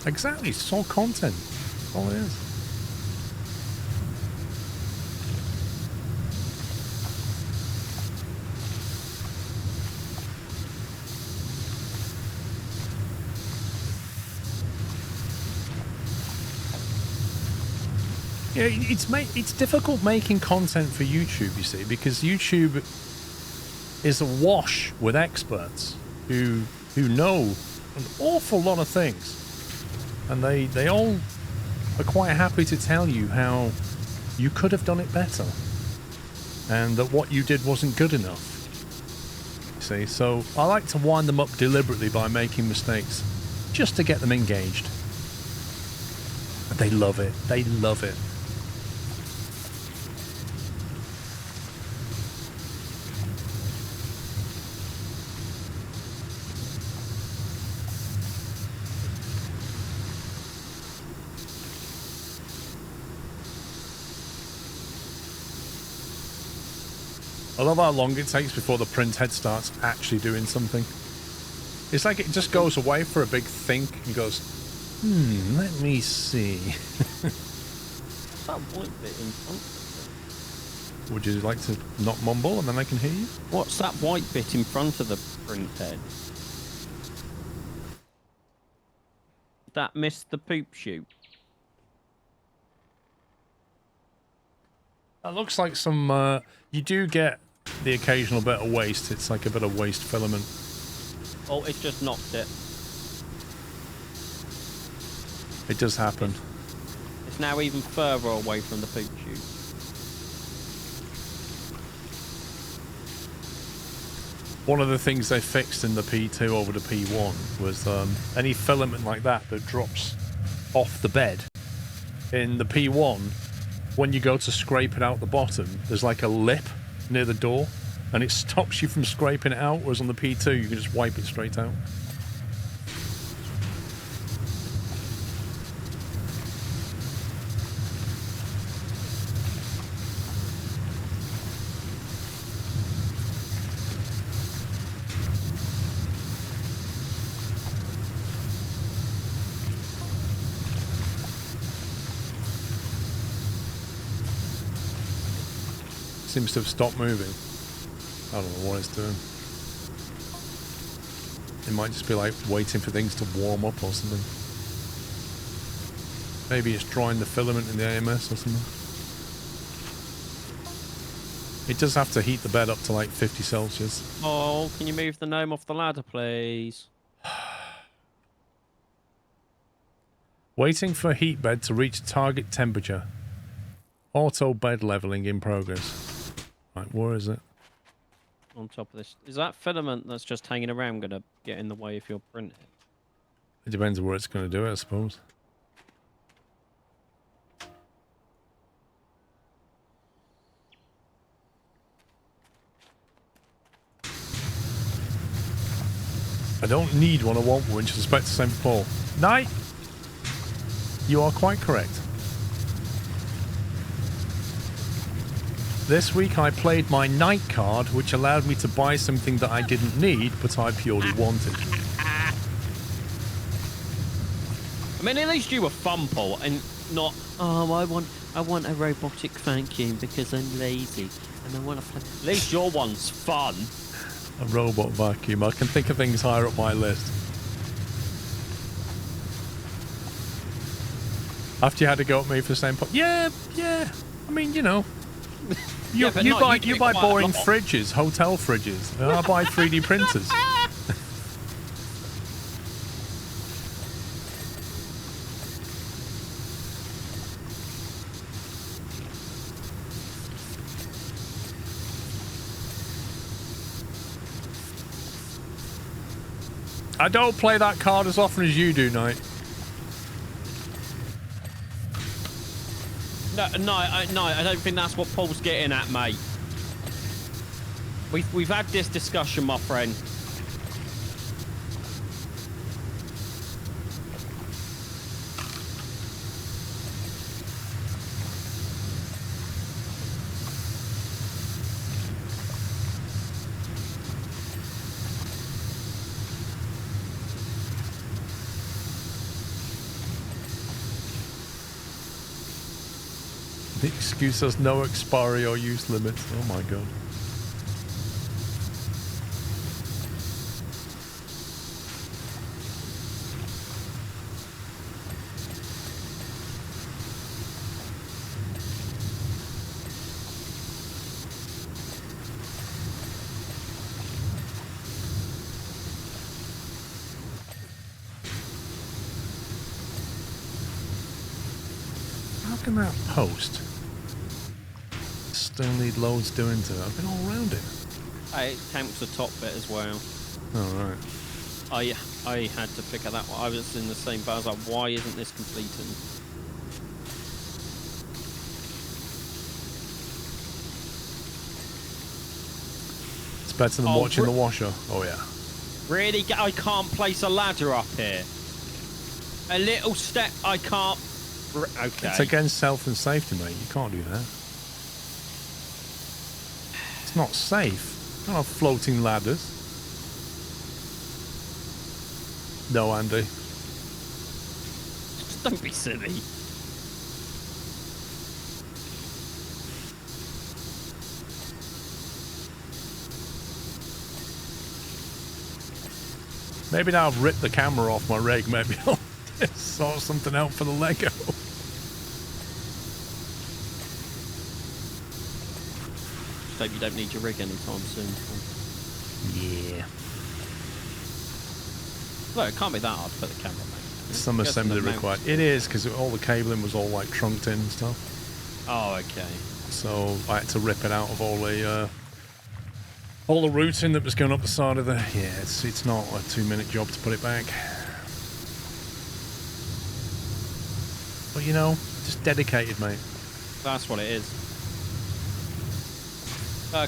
Speaker 1: Exactly, it's all content. That's all it is. Yeah, it's difficult making content for YouTube, you see, because YouTube is awash with experts who know an awful lot of things. And they all are quite happy to tell you how you could have done it better. And that what you did wasn't good enough. See, so I like to wind them up deliberately by making mistakes, just to get them engaged. And they love it. They love it. I love how long it takes before the print head starts actually doing something. It's like it just goes away for a big think and goes, let me see.
Speaker 3: That white bit in front of
Speaker 1: Would you like to not mumble and then I can hear you?
Speaker 3: What's that white bit in front of the print head? Did that miss the poop chute?
Speaker 1: That looks like some, you do get the occasional bit of waste. It's like a bit of waste filament.
Speaker 3: Oh, it's just knocked it.
Speaker 1: It does happen.
Speaker 3: It's now even further away from the poop chute.
Speaker 1: One of the things they fixed in the P2 over to P1 was any filament like that drops off the bed. In the P1, when you go to scrape it out the bottom, there's like a lip near the door, and it stops you from scraping it out, whereas on the P2 you can just wipe it straight out. Seems to have stopped moving. I don't know what it's doing. It might just be like waiting for things to warm up or something. Maybe it's drying the filament in the AMS or something. It does have to heat the bed up to like 50 Celsius.
Speaker 3: Oh, can you move the gnome off the ladder, please?
Speaker 1: Waiting for heat bed to reach target temperature. Auto bed leveling in progress. Right, where is it?
Speaker 3: On top of this. Is that filament that's just hanging around going to get in the way if you're printing?
Speaker 1: It depends on where it's going to do it, I suppose. I don't need one, I want one. I suspect the same for Paul. Night! You are quite correct. This week I played my night card, which allowed me to buy something that I didn't need, but I purely wanted.
Speaker 3: I mean, at least you were fun, Paul, and not, oh, I want a robotic vacuum because I'm lazy and I want to play. At least your one's fun.
Speaker 1: A robot vacuum. I can think of things higher up my list. After you had to go at me for the same point. Yeah. I mean, you know. You buy boring fridges, hotel fridges. I buy 3D printers. I don't play that card as often as you do, Knight.
Speaker 3: No, I don't think that's what Paul's getting at, mate. We've had this discussion, my friend.
Speaker 1: The excuse has no expiry or use limit. Oh my god. How can that post still need loads doing to it? I've been all around it.
Speaker 3: It counts the top bit as well.
Speaker 1: Oh, right.
Speaker 3: I had to figure that one. I was in the same boat. I was like, why isn't this completing?
Speaker 1: It's better than watching the washer. Oh, yeah.
Speaker 3: Really? I can't place a ladder up here. A little step, I can't. Okay.
Speaker 1: It's against health and safety, mate. You can't do that. It's not safe. You don't have floating ladders. No, Andy.
Speaker 3: Just don't be silly.
Speaker 1: Maybe now I've ripped the camera off my rig, maybe I'll sort something out for the Lego.
Speaker 3: Hope you don't need your rig anytime soon.
Speaker 1: Yeah.
Speaker 3: Look, it can't be that hard to put the camera back.
Speaker 1: Some assembly required. It is, because all the cabling was all like trunked in and stuff.
Speaker 3: Oh, okay.
Speaker 1: So I had to rip it out of all the routing that was going up the side of the... Yeah, it's not a 2-minute job to put it back. But you know, just dedicated, mate.
Speaker 3: That's what it is.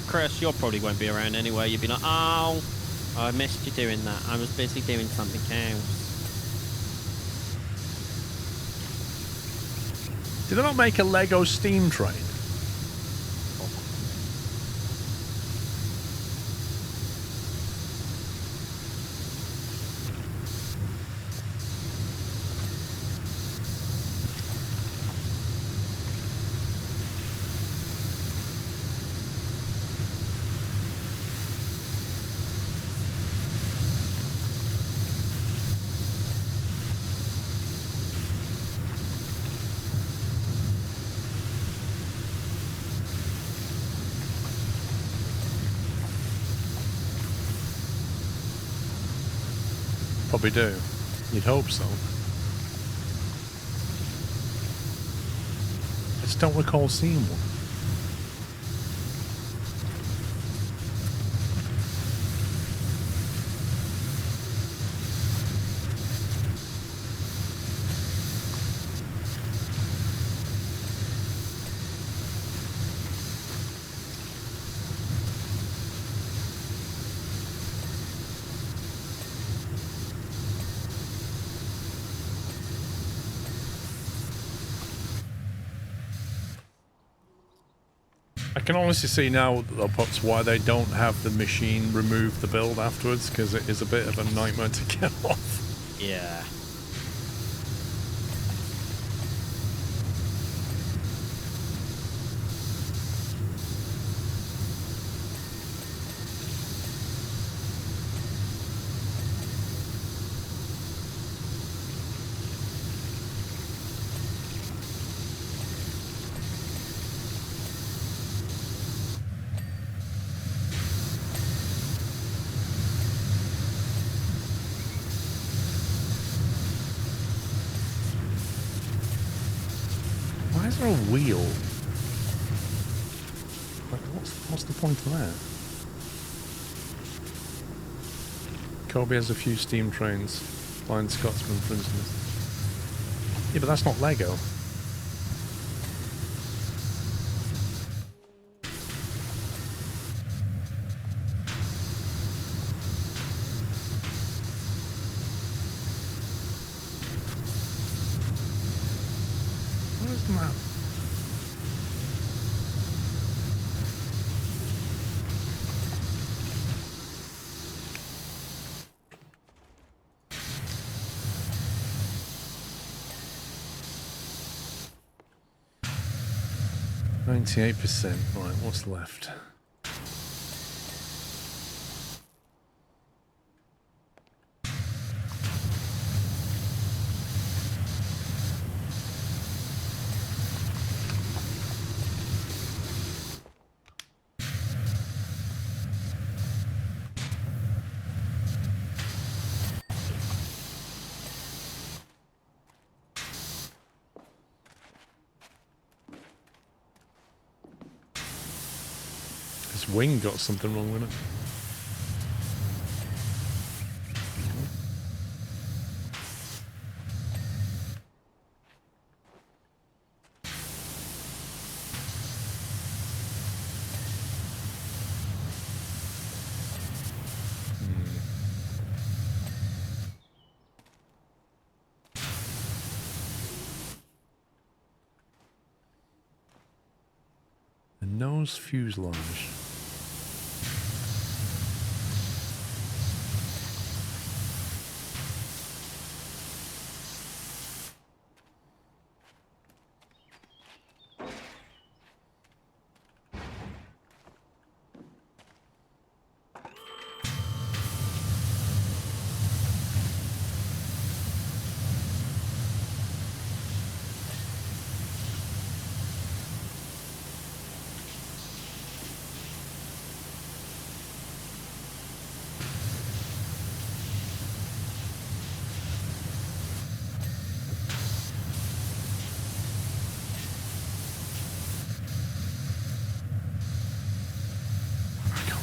Speaker 3: Chris, you probably won't be around anyway. You'd be like, oh, I missed you doing that. I was busy doing something else.
Speaker 1: Did I not make a Lego steam train? Probably do. You'd hope so. I just don't recall seeing one. I can honestly see now, though, Pops, why they don't have the machine remove the build afterwards, because it is a bit of a nightmare to get off.
Speaker 3: Yeah.
Speaker 1: Why is there a wheel? Like, what's the point of that? Kobe has a few steam trains. Flying Scotsman, for instance. Yeah, but that's not Lego. Where's the map? %. Right, what's left? This wing got something wrong with it. The nose fuselage.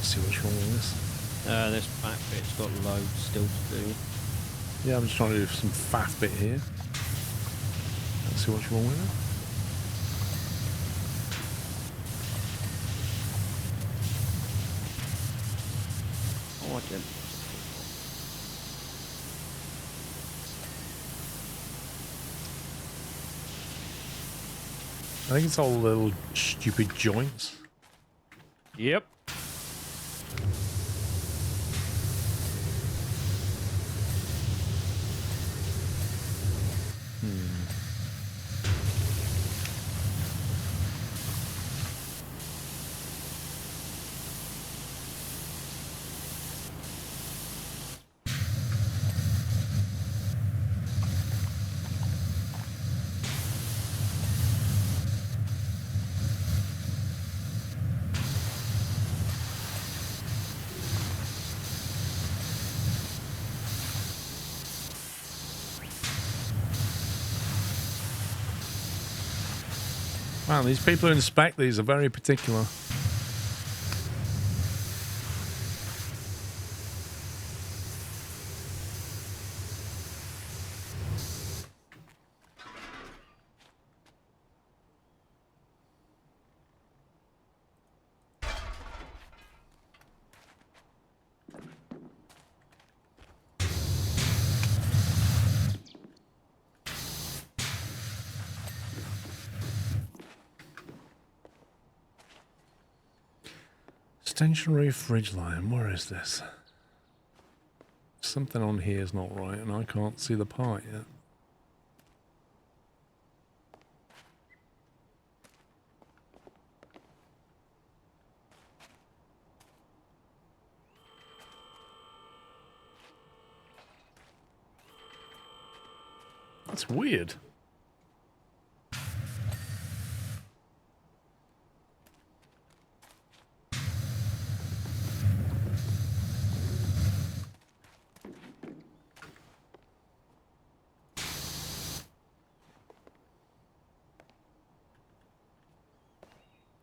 Speaker 1: See what's wrong with this.
Speaker 3: This back bit's got loads still to do.
Speaker 1: Yeah, I'm just trying to do some faff bit here. Let's see what's wrong with it.
Speaker 3: Oh, I did.
Speaker 1: I think it's all little stupid joints.
Speaker 3: Yep.
Speaker 1: Wow, these people who inspect these are very particular. Stationary fridge line, where is this? Something on here is not right and I can't see the part yet. That's weird.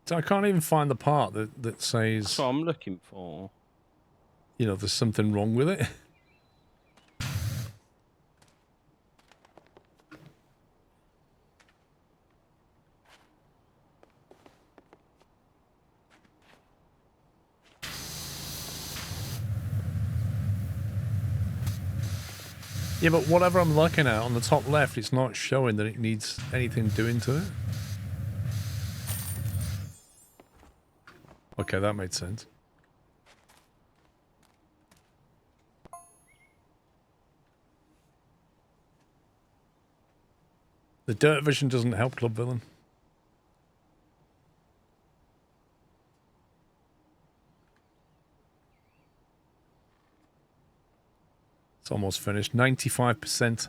Speaker 1: So I can't even find the part that says,
Speaker 3: That's what I'm looking for.
Speaker 1: you know, there's something wrong with it. Yeah, but whatever I'm looking at on the top left, it's not showing that it needs anything doing to it. Okay, that made sense. The dirt vision doesn't help Club Villain. It's almost finished. 95%.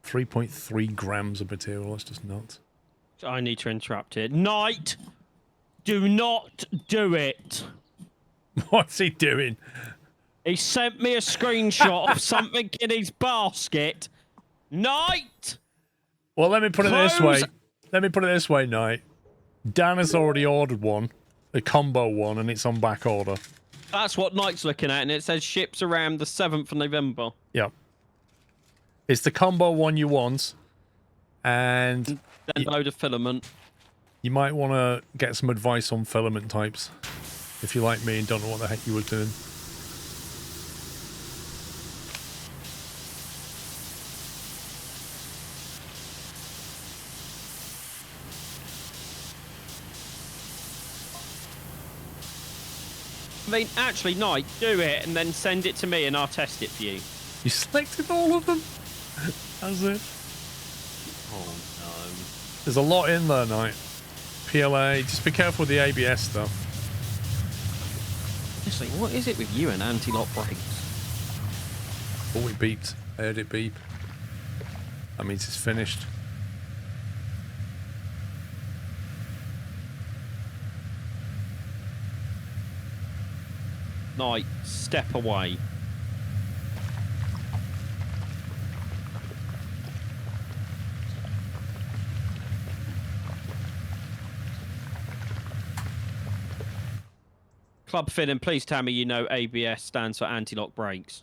Speaker 1: 3.3 grams of material. That's just nuts.
Speaker 3: I need to interrupt it. Knight! Do not do it!
Speaker 1: What's he doing?
Speaker 3: He sent me a screenshot of something in his basket. Knight!
Speaker 1: Well, let me put it this
Speaker 3: Close-
Speaker 1: way. Let me put it this way, Knight. Dan has already ordered one. A combo one, and it's on back order.
Speaker 3: That's what Knight's looking at, and it says ships around the 7th of November.
Speaker 1: Yep. It's the combo one you want. And
Speaker 3: Then load of filament.
Speaker 1: you might want to get some advice on filament types. If you're like me and don't know what the heck you were doing.
Speaker 3: I mean, actually, Knight, do it, and then send it to me, and I'll test it for you.
Speaker 1: You selected all of them? That's it.
Speaker 3: Oh, no.
Speaker 1: There's a lot in there, Knight. PLA, just be careful with the ABS stuff.
Speaker 3: Honestly, what is it with you and anti-lock brakes?
Speaker 1: Oh, it beeped. I heard it beep. That means it's finished.
Speaker 3: Knight, step away. Club Finn, and please tell me you know ABS stands for anti-lock brakes.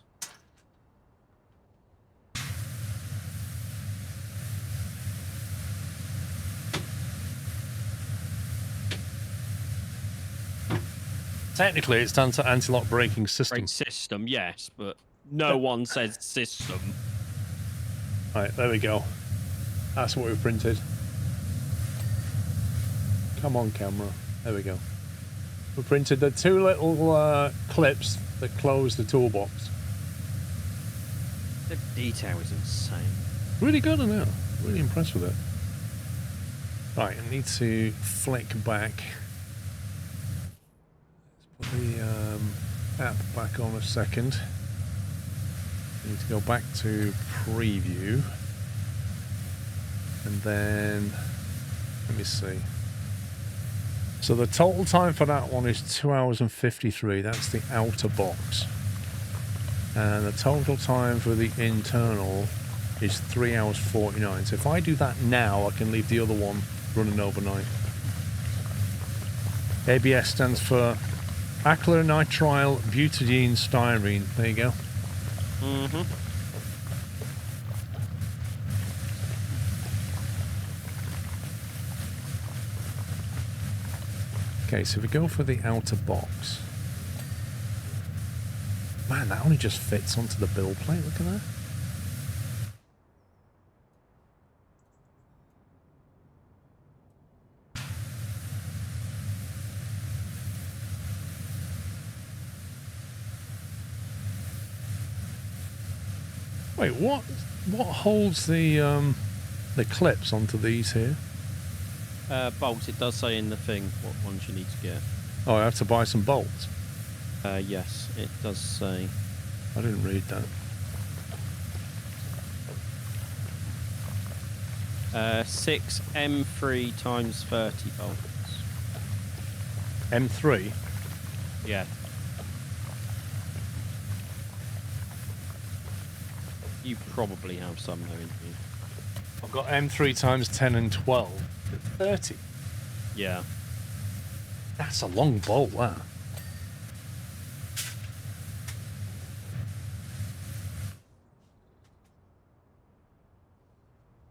Speaker 1: Technically, it stands for anti-lock braking system.
Speaker 3: Brake system, yes, but no one says system.
Speaker 1: Right, there we go. That's what we've printed. Come on, camera. There we go. We printed the two little clips that close the toolbox.
Speaker 3: The detail is insane.
Speaker 1: Really good, I know. Really impressed with it. Right, I need to flick back. Let's put the app back on a second. I need to go back to preview. And then, let me see. So the total time for that one is 2 hours and 53. That's the outer box. And the total time for the internal is 3 hours 49. So if I do that now, I can leave the other one running overnight. ABS stands for acrylonitrile butadiene styrene. There you go.
Speaker 3: Mm-hmm.
Speaker 1: Okay, so if we go for the outer box. Man, that only just fits onto the build plate. Look at that. Wait, what holds the clips onto these here?
Speaker 3: Bolts, it does say in the thing what ones you need to get.
Speaker 1: Oh, I have to buy some bolts.
Speaker 3: Yes, it does say.
Speaker 1: I didn't read that.
Speaker 3: 6 M3 times 30 bolts.
Speaker 1: M3?
Speaker 3: Yeah. You probably have some there in here.
Speaker 1: I've got M3 times 10 and 12. 30.
Speaker 3: Yeah.
Speaker 1: That's a long bolt, that.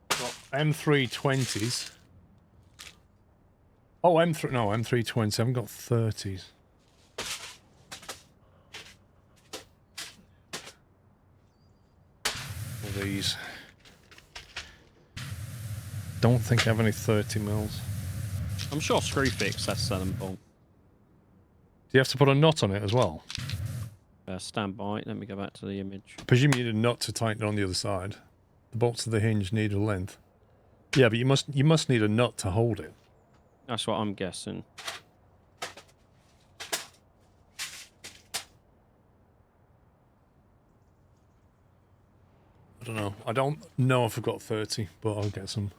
Speaker 1: Got M320s. Oh, M320s. I haven't got 30s. All these. Don't think I have any 30 mils.
Speaker 3: I'm sure Screwfix has selling bolt.
Speaker 1: Do you have to put a nut on it as well?
Speaker 3: Stand by. Let me go back to the image.
Speaker 1: I presume you need a nut to tighten it on the other side. The bolts of the hinge need a length. Yeah, but you must need a nut to hold it.
Speaker 3: That's what I'm guessing.
Speaker 1: I don't know. I don't know if I've got 30, but I'll get some.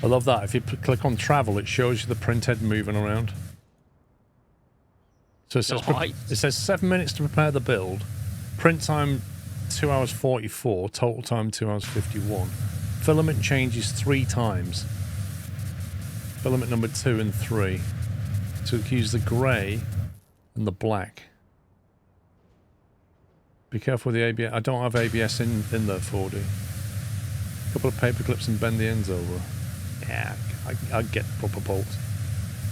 Speaker 1: I love that. If you click on travel, it shows you the printhead moving around. So it says,
Speaker 3: Right.
Speaker 1: it says 7 minutes to prepare the build. Print time 2 hours 44. Total time 2 hours 51. Filament changes 3 times. Filament number 2 and 3. So use the grey and the black. Be careful with the ABS. I don't have ABS in the 4D. Couple of paper clips and bend the ends over. Yeah, I get proper bolts.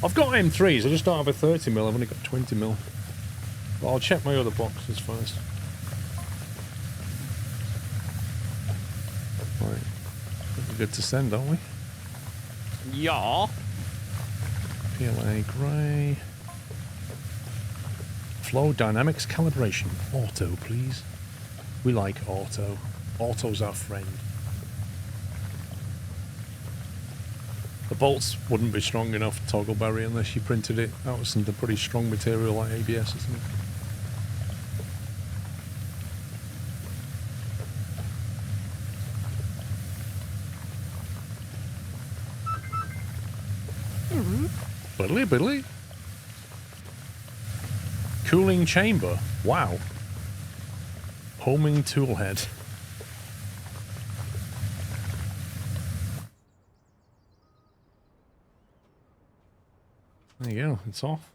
Speaker 1: I've got M3s, I just don't have a 30mm, I've only got 20mm. But I'll check my other boxes first. Right. We're good to send, aren't we?
Speaker 3: Yeah.
Speaker 1: PLA grey. Flow dynamics calibration. Auto, please. We like auto. Auto's our friend. The bolts wouldn't be strong enough to toggle barrier unless you printed it out of something pretty strong material like ABS or something. Biddly biddly. Cooling chamber. Wow. Homing tool head. There you go, it's off.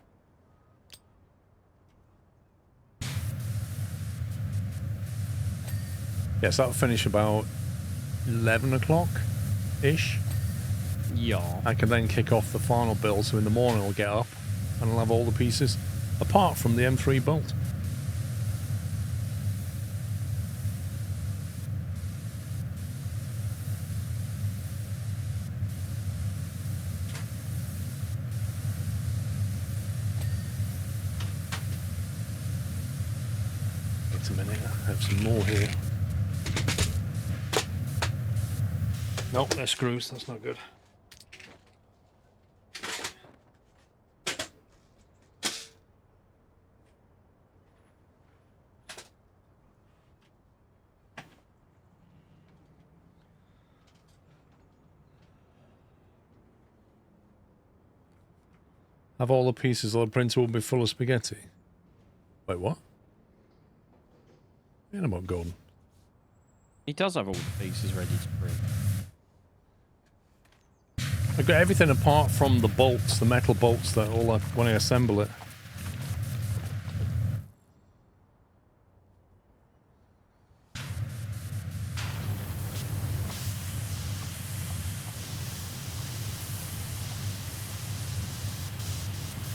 Speaker 1: Yes, that'll finish about 11 o'clock-ish.
Speaker 3: Yeah.
Speaker 1: I can then kick off the final build, so in the morning I'll get up and I'll have all the pieces, apart from the M3 bolt. Wait a minute, I have some more here. Nope, they're screws, that's not good. Have all the pieces, or the printer will be full of spaghetti. Wait, what? Yeah, about Gordon.
Speaker 3: He does have all the pieces ready to print.
Speaker 1: I've got everything apart from the bolts, the metal bolts that all when I assemble it.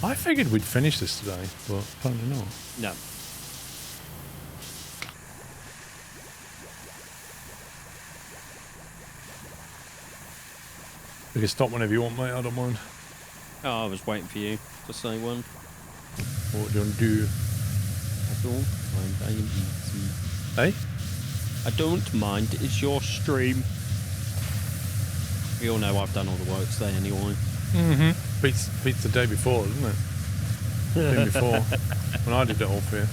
Speaker 1: I figured we'd finish this today, but apparently not.
Speaker 3: No.
Speaker 1: We can stop whenever you want, mate. I don't mind.
Speaker 3: Oh, I was waiting for you to say one.
Speaker 1: What do you want to do?
Speaker 3: I don't mind. I am easy.
Speaker 1: Hey?
Speaker 3: I don't mind. It's your stream. We all know I've done all the work today anyway.
Speaker 1: Mm-hmm. Beats the day before, doesn't it? Been before. When I did it all for you.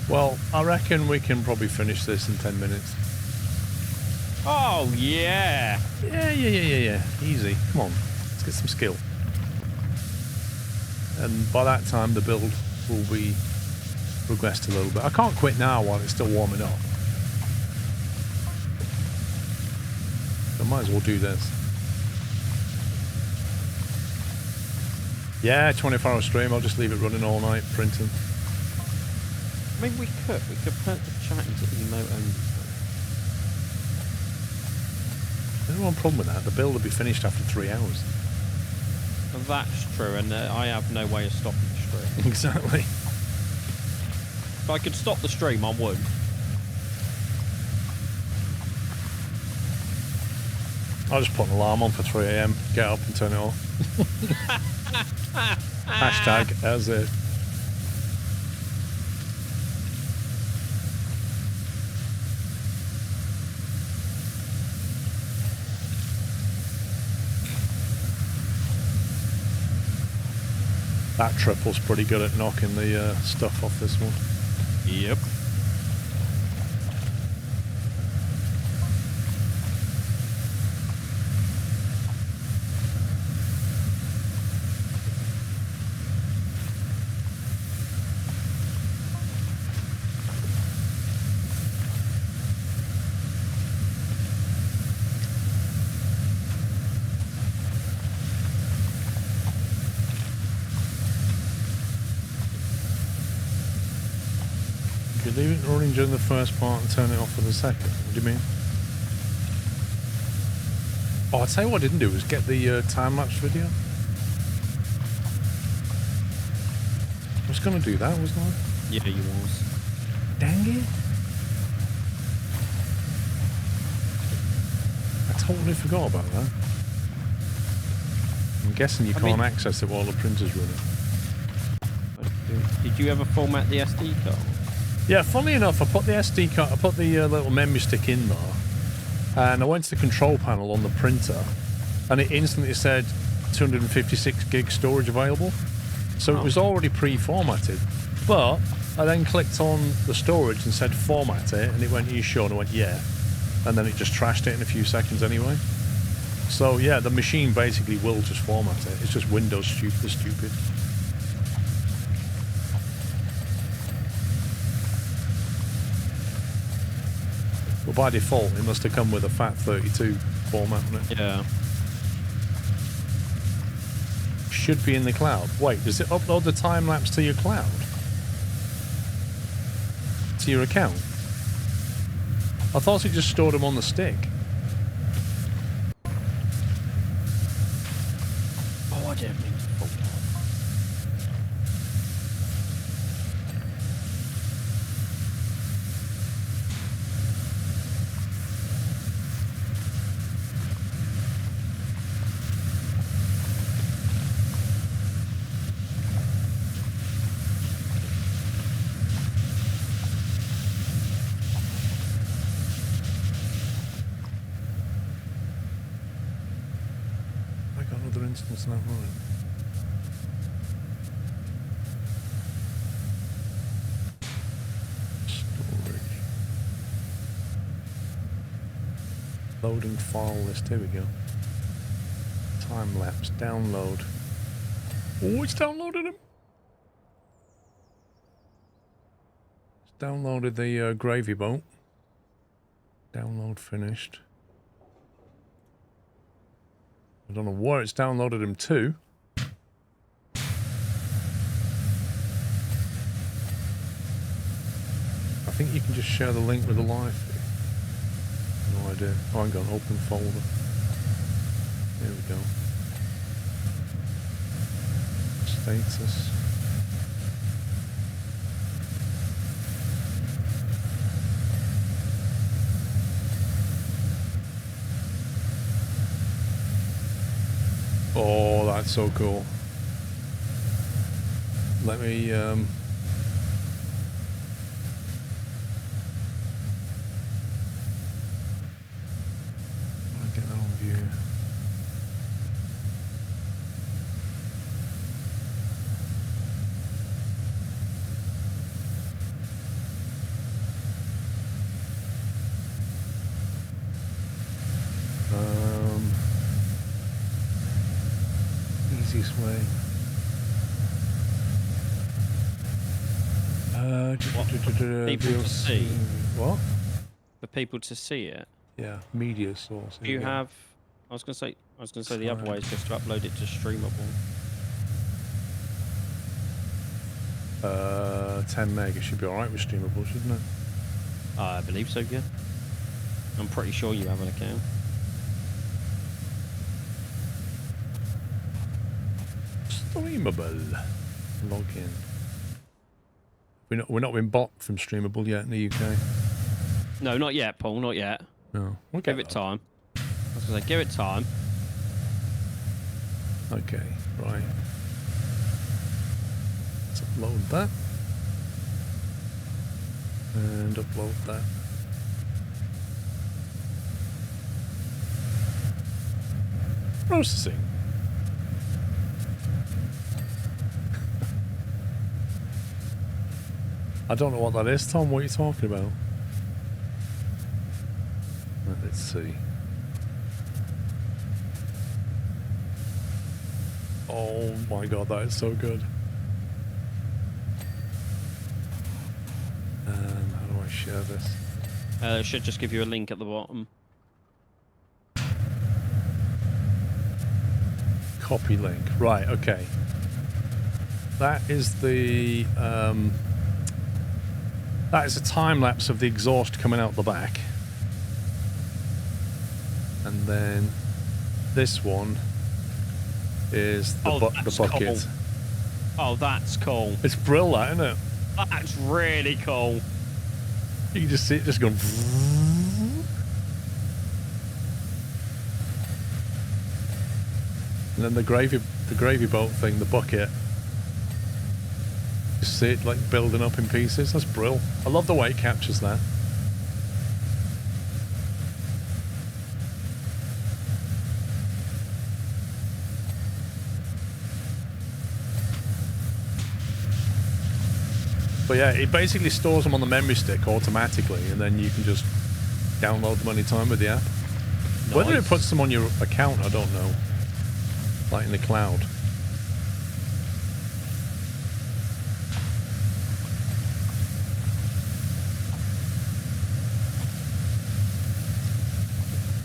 Speaker 1: Well, I reckon we can probably finish this in 10 minutes.
Speaker 3: Oh, yeah.
Speaker 1: Yeah. Easy. Come on. Let's get some skill. And by that time, the build will be progressed a little bit. I can't quit now while it's still warming up. I might as well do this. Yeah, 24-hour stream. I'll just leave it running all night, printing.
Speaker 3: I mean, we could put the chat into emote only.
Speaker 1: There's no problem with that. The build will be finished after 3 hours.
Speaker 3: That's true, and I have no way of stopping the stream.
Speaker 1: Exactly.
Speaker 3: If I could stop the stream, I would.
Speaker 1: I'll just put an alarm on for 3 AM, get up and turn it off. Hashtag as it. That triple's pretty good at knocking the stuff off this one.
Speaker 3: Yep.
Speaker 1: You leave it running during the first part and turn it off for the second. What do you mean? Oh, I'll tell you what I didn't do was get the time-lapse video. I was going to do that, wasn't I?
Speaker 3: Yeah, you was.
Speaker 1: Dang it. I totally forgot about that. I'm guessing you can't access it while the printer's running.
Speaker 3: Did you ever format the SD card?
Speaker 1: Yeah, funnily enough, I put the SD card, I put the little memory stick in there, and I went to the control panel on the printer, and it instantly said 256 gig storage available. So it was already pre-formatted. But I then clicked on the storage and said format it, and it went, "Are you sure?" And I went, "Yeah." And then it just trashed it in a few seconds anyway. So yeah, the machine basically will just format it. It's just Windows stupid. But by default, it must have come with a FAT32 format on it.
Speaker 3: Yeah.
Speaker 1: Should be in the cloud. Wait, does it upload the time lapse to your cloud? To your account? I thought it just stored them on the stick.
Speaker 3: Oh, I didn't mean to fault that.
Speaker 1: Another instance now, right? Storage. Loading file list. Here we go. Time lapse. Download. Oh, it's downloaded him. It's downloaded the gravy boat. Download finished. I don't know where it's downloaded him to. I think you can just share the link with the live feed. No idea. Oh, hang on, open folder. Here we go. Status. Oh, that's so cool. Let me I'll get that on view. Easiest way.
Speaker 3: People to see.
Speaker 1: What?
Speaker 3: For people to see it.
Speaker 1: Yeah, media source.
Speaker 3: Do you have? I was gonna say the other way is just to upload it to Streamable.
Speaker 1: 10 meg. It should be alright with streamable, shouldn't it?
Speaker 3: I believe so. Yeah. I'm pretty sure you have an account.
Speaker 1: Streamable. Log in. We're not been blocked from Streamable yet in the UK.
Speaker 3: No, not yet, Paul. Not yet.
Speaker 1: No. We'll
Speaker 3: Give it time. I was gonna say, give it time.
Speaker 1: Okay. Right. Let's upload that. And upload that. Processing. I don't know what that is, Tom. What are you talking about? Let's see. Oh my god, that is so good. How do I share this?
Speaker 3: It should just give you a link at the bottom.
Speaker 1: Copy link. Right, okay. That is the that is a time lapse of the exhaust coming out the back. And then this one is the, the bucket.
Speaker 3: Cool. Oh, that's cool.
Speaker 1: It's brilliant, that, isn't it?
Speaker 3: That's really cool.
Speaker 1: You can just see it just going. And then the gravy boat thing, the bucket. You see it like building up in pieces. That's brilliant. I love the way it captures that. But yeah, it basically stores them on the memory stick automatically, and then you can just download them anytime with the app. Nice. Whether it puts them on your account, I don't know. Like in the cloud.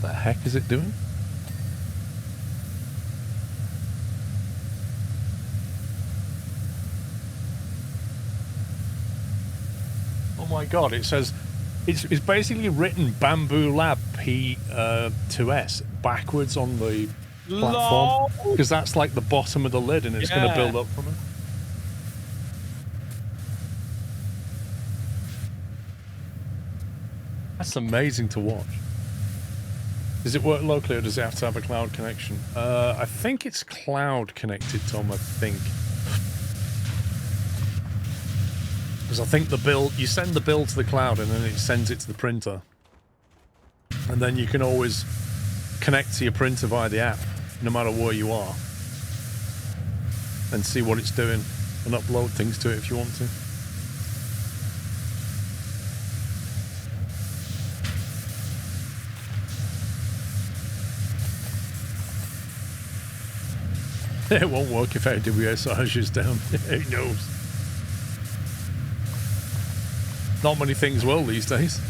Speaker 1: What the heck is it doing? Oh my god, it says it's basically written Bamboo Lab P2S backwards on the platform, because that's like the bottom of the lid and it's going to build up from it. That's amazing to watch. Does it work locally or does it have to have a cloud connection? I think it's cloud connected, Tom, I think. Because I think the build, you send the build to the cloud and then it sends it to the printer. And then you can always connect to your printer via the app, no matter where you are. And see what it's doing and upload things to it if you want to. It won't work if AWS is down. Who knows? Not many things will these days.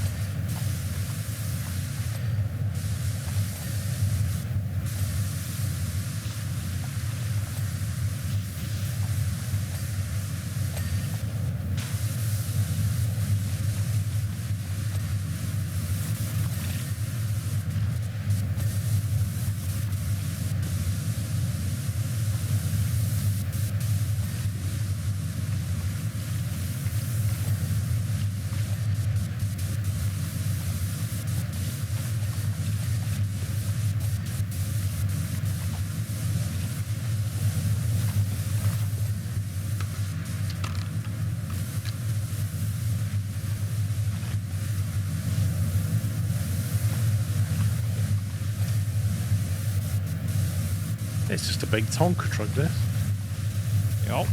Speaker 1: It's just a big Tonka truck, this.
Speaker 3: Yup.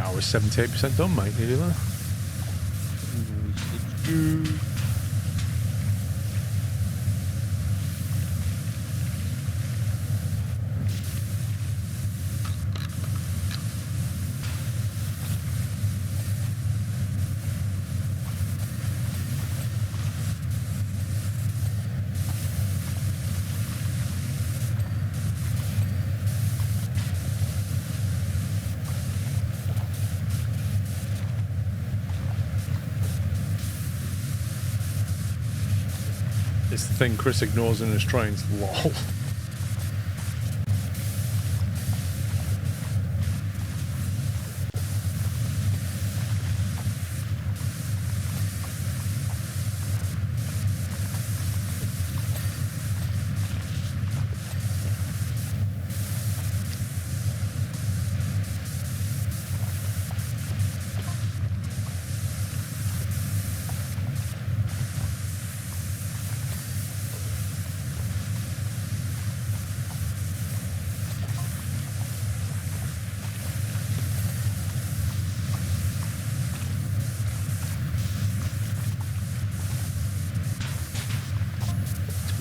Speaker 1: I was 78% done, mate. Nearly there. It's the thing Chris ignores in his trains. Lol.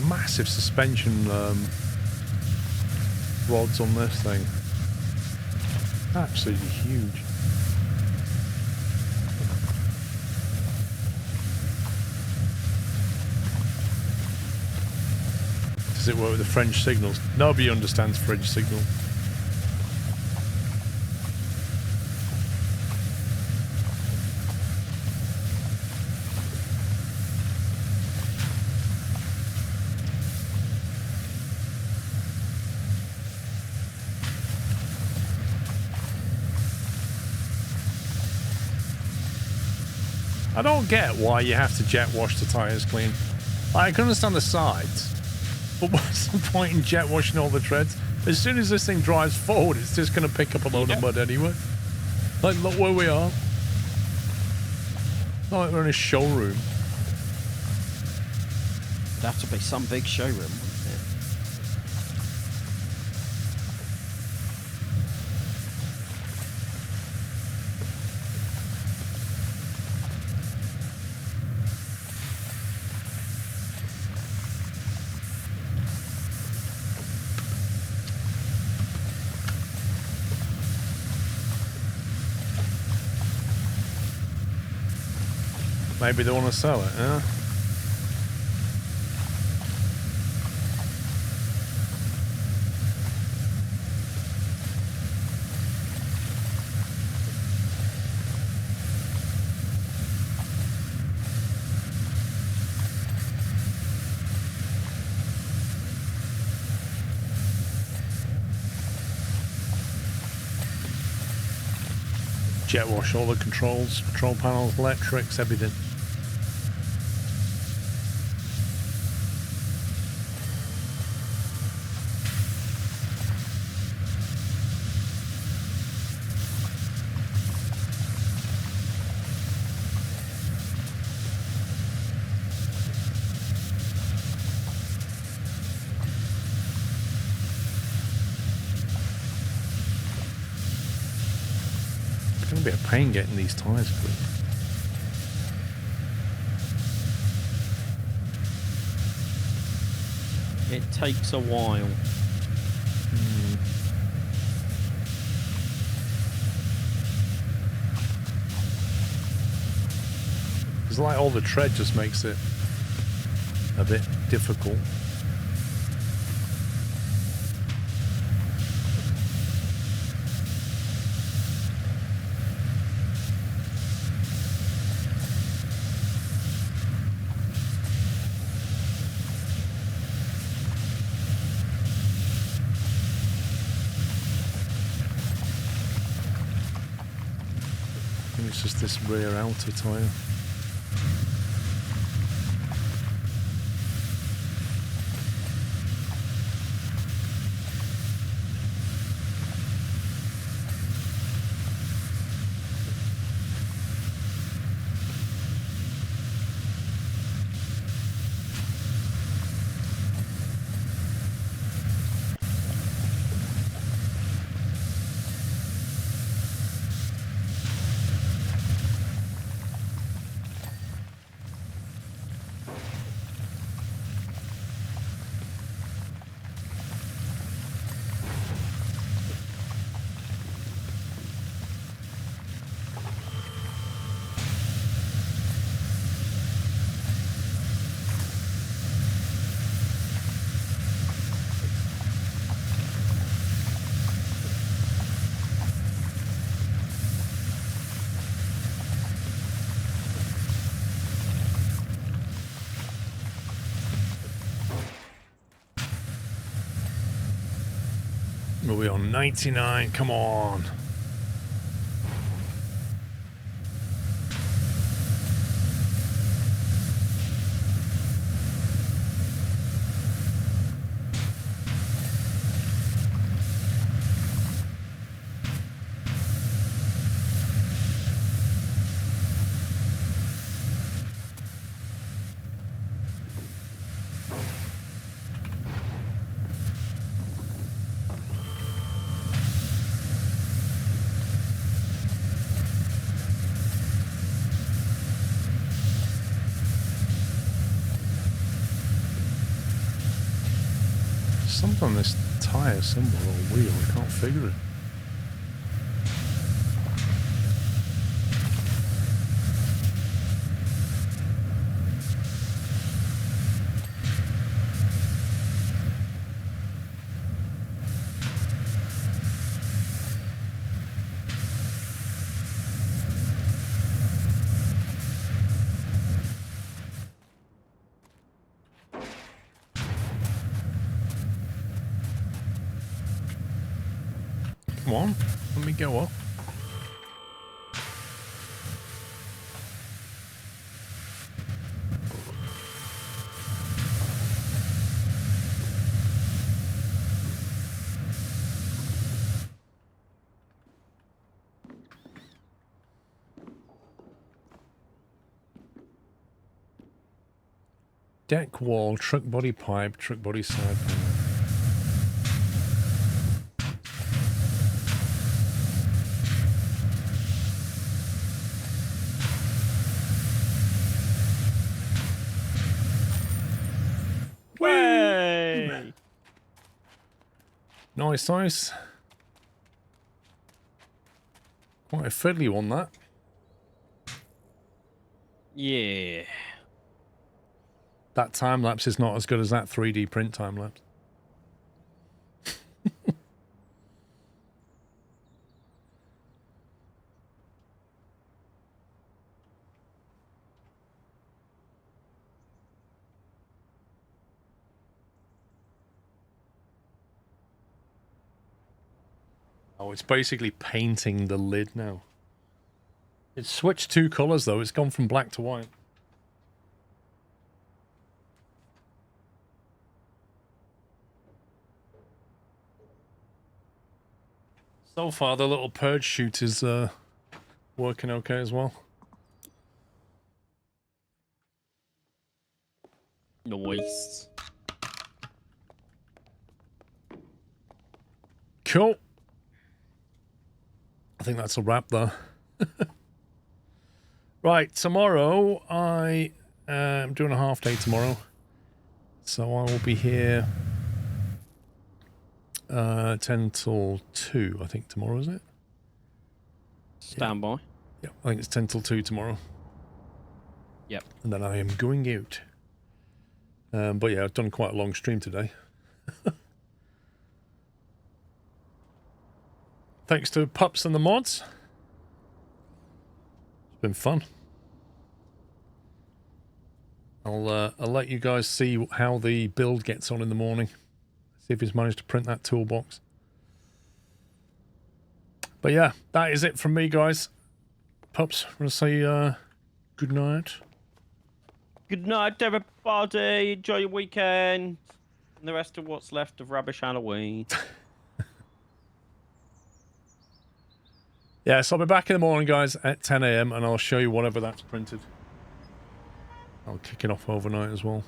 Speaker 1: Massive suspension rods on this thing. Absolutely huge. Does it work with the French signals? Nobody understands French signal. I don't get why you have to jet wash the tyres clean. I can understand the sides, but what's the point in jet washing all the treads? As soon as this thing drives forward, it's just going to pick up a load of mud anyway. Like, look where we are. Not like we're in a showroom.
Speaker 3: It'd have to be some big showroom, wouldn't it?
Speaker 1: Maybe they want to sell it, yeah? Jet wash all the controls, control panels, electrics, everything. It's going to be a pain getting these tyres clean.
Speaker 3: It takes a while.
Speaker 1: It's like all the tread just makes it a bit difficult. I think it's just this rear outer tyre. Are we on 99? Come on. Something on this tyre symbol or wheel, I can't figure it. Come on, let me go up. Deck wall, truck body pipe, truck body side panel.
Speaker 3: Way!
Speaker 1: Nice, nice. Quite a fiddly one, that.
Speaker 3: Yeah.
Speaker 1: That time lapse is not as good as that 3D print time lapse. Oh, it's basically painting the lid now. It's switched two colours though. It's gone from black to white. So far, the little purge chute is working okay as well.
Speaker 3: Nice.
Speaker 1: Cool. I think that's a wrap there. Right, tomorrow I am doing a half day tomorrow. So I will be here 10 till 2, I think tomorrow, is it?
Speaker 3: Stand by.
Speaker 1: Yeah, I think it's 10 till 2 tomorrow.
Speaker 3: Yep.
Speaker 1: And then I am going out. But yeah, I've done quite a long stream today. Thanks to Pups and the mods. It's been fun. I'll let you guys see how the build gets on in the morning. See if he's managed to print that toolbox. But yeah, that is it from me, guys. Pups, I'm going to say good night.
Speaker 3: Good night, everybody. Enjoy your weekend. And the rest of what's left of rubbish Halloween.
Speaker 1: Yeah, so I'll be back in the morning, guys, at 10 AM, and I'll show you whatever that's printed. I'll kick it off overnight as well.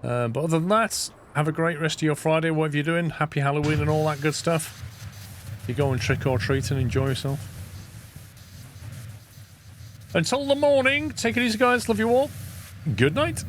Speaker 1: But other than that, have a great rest of your Friday, whatever you're doing. Happy Halloween and all that good stuff. You go and trick or treat and enjoy yourself. Until the morning, take it easy, guys. Love you all. Good night.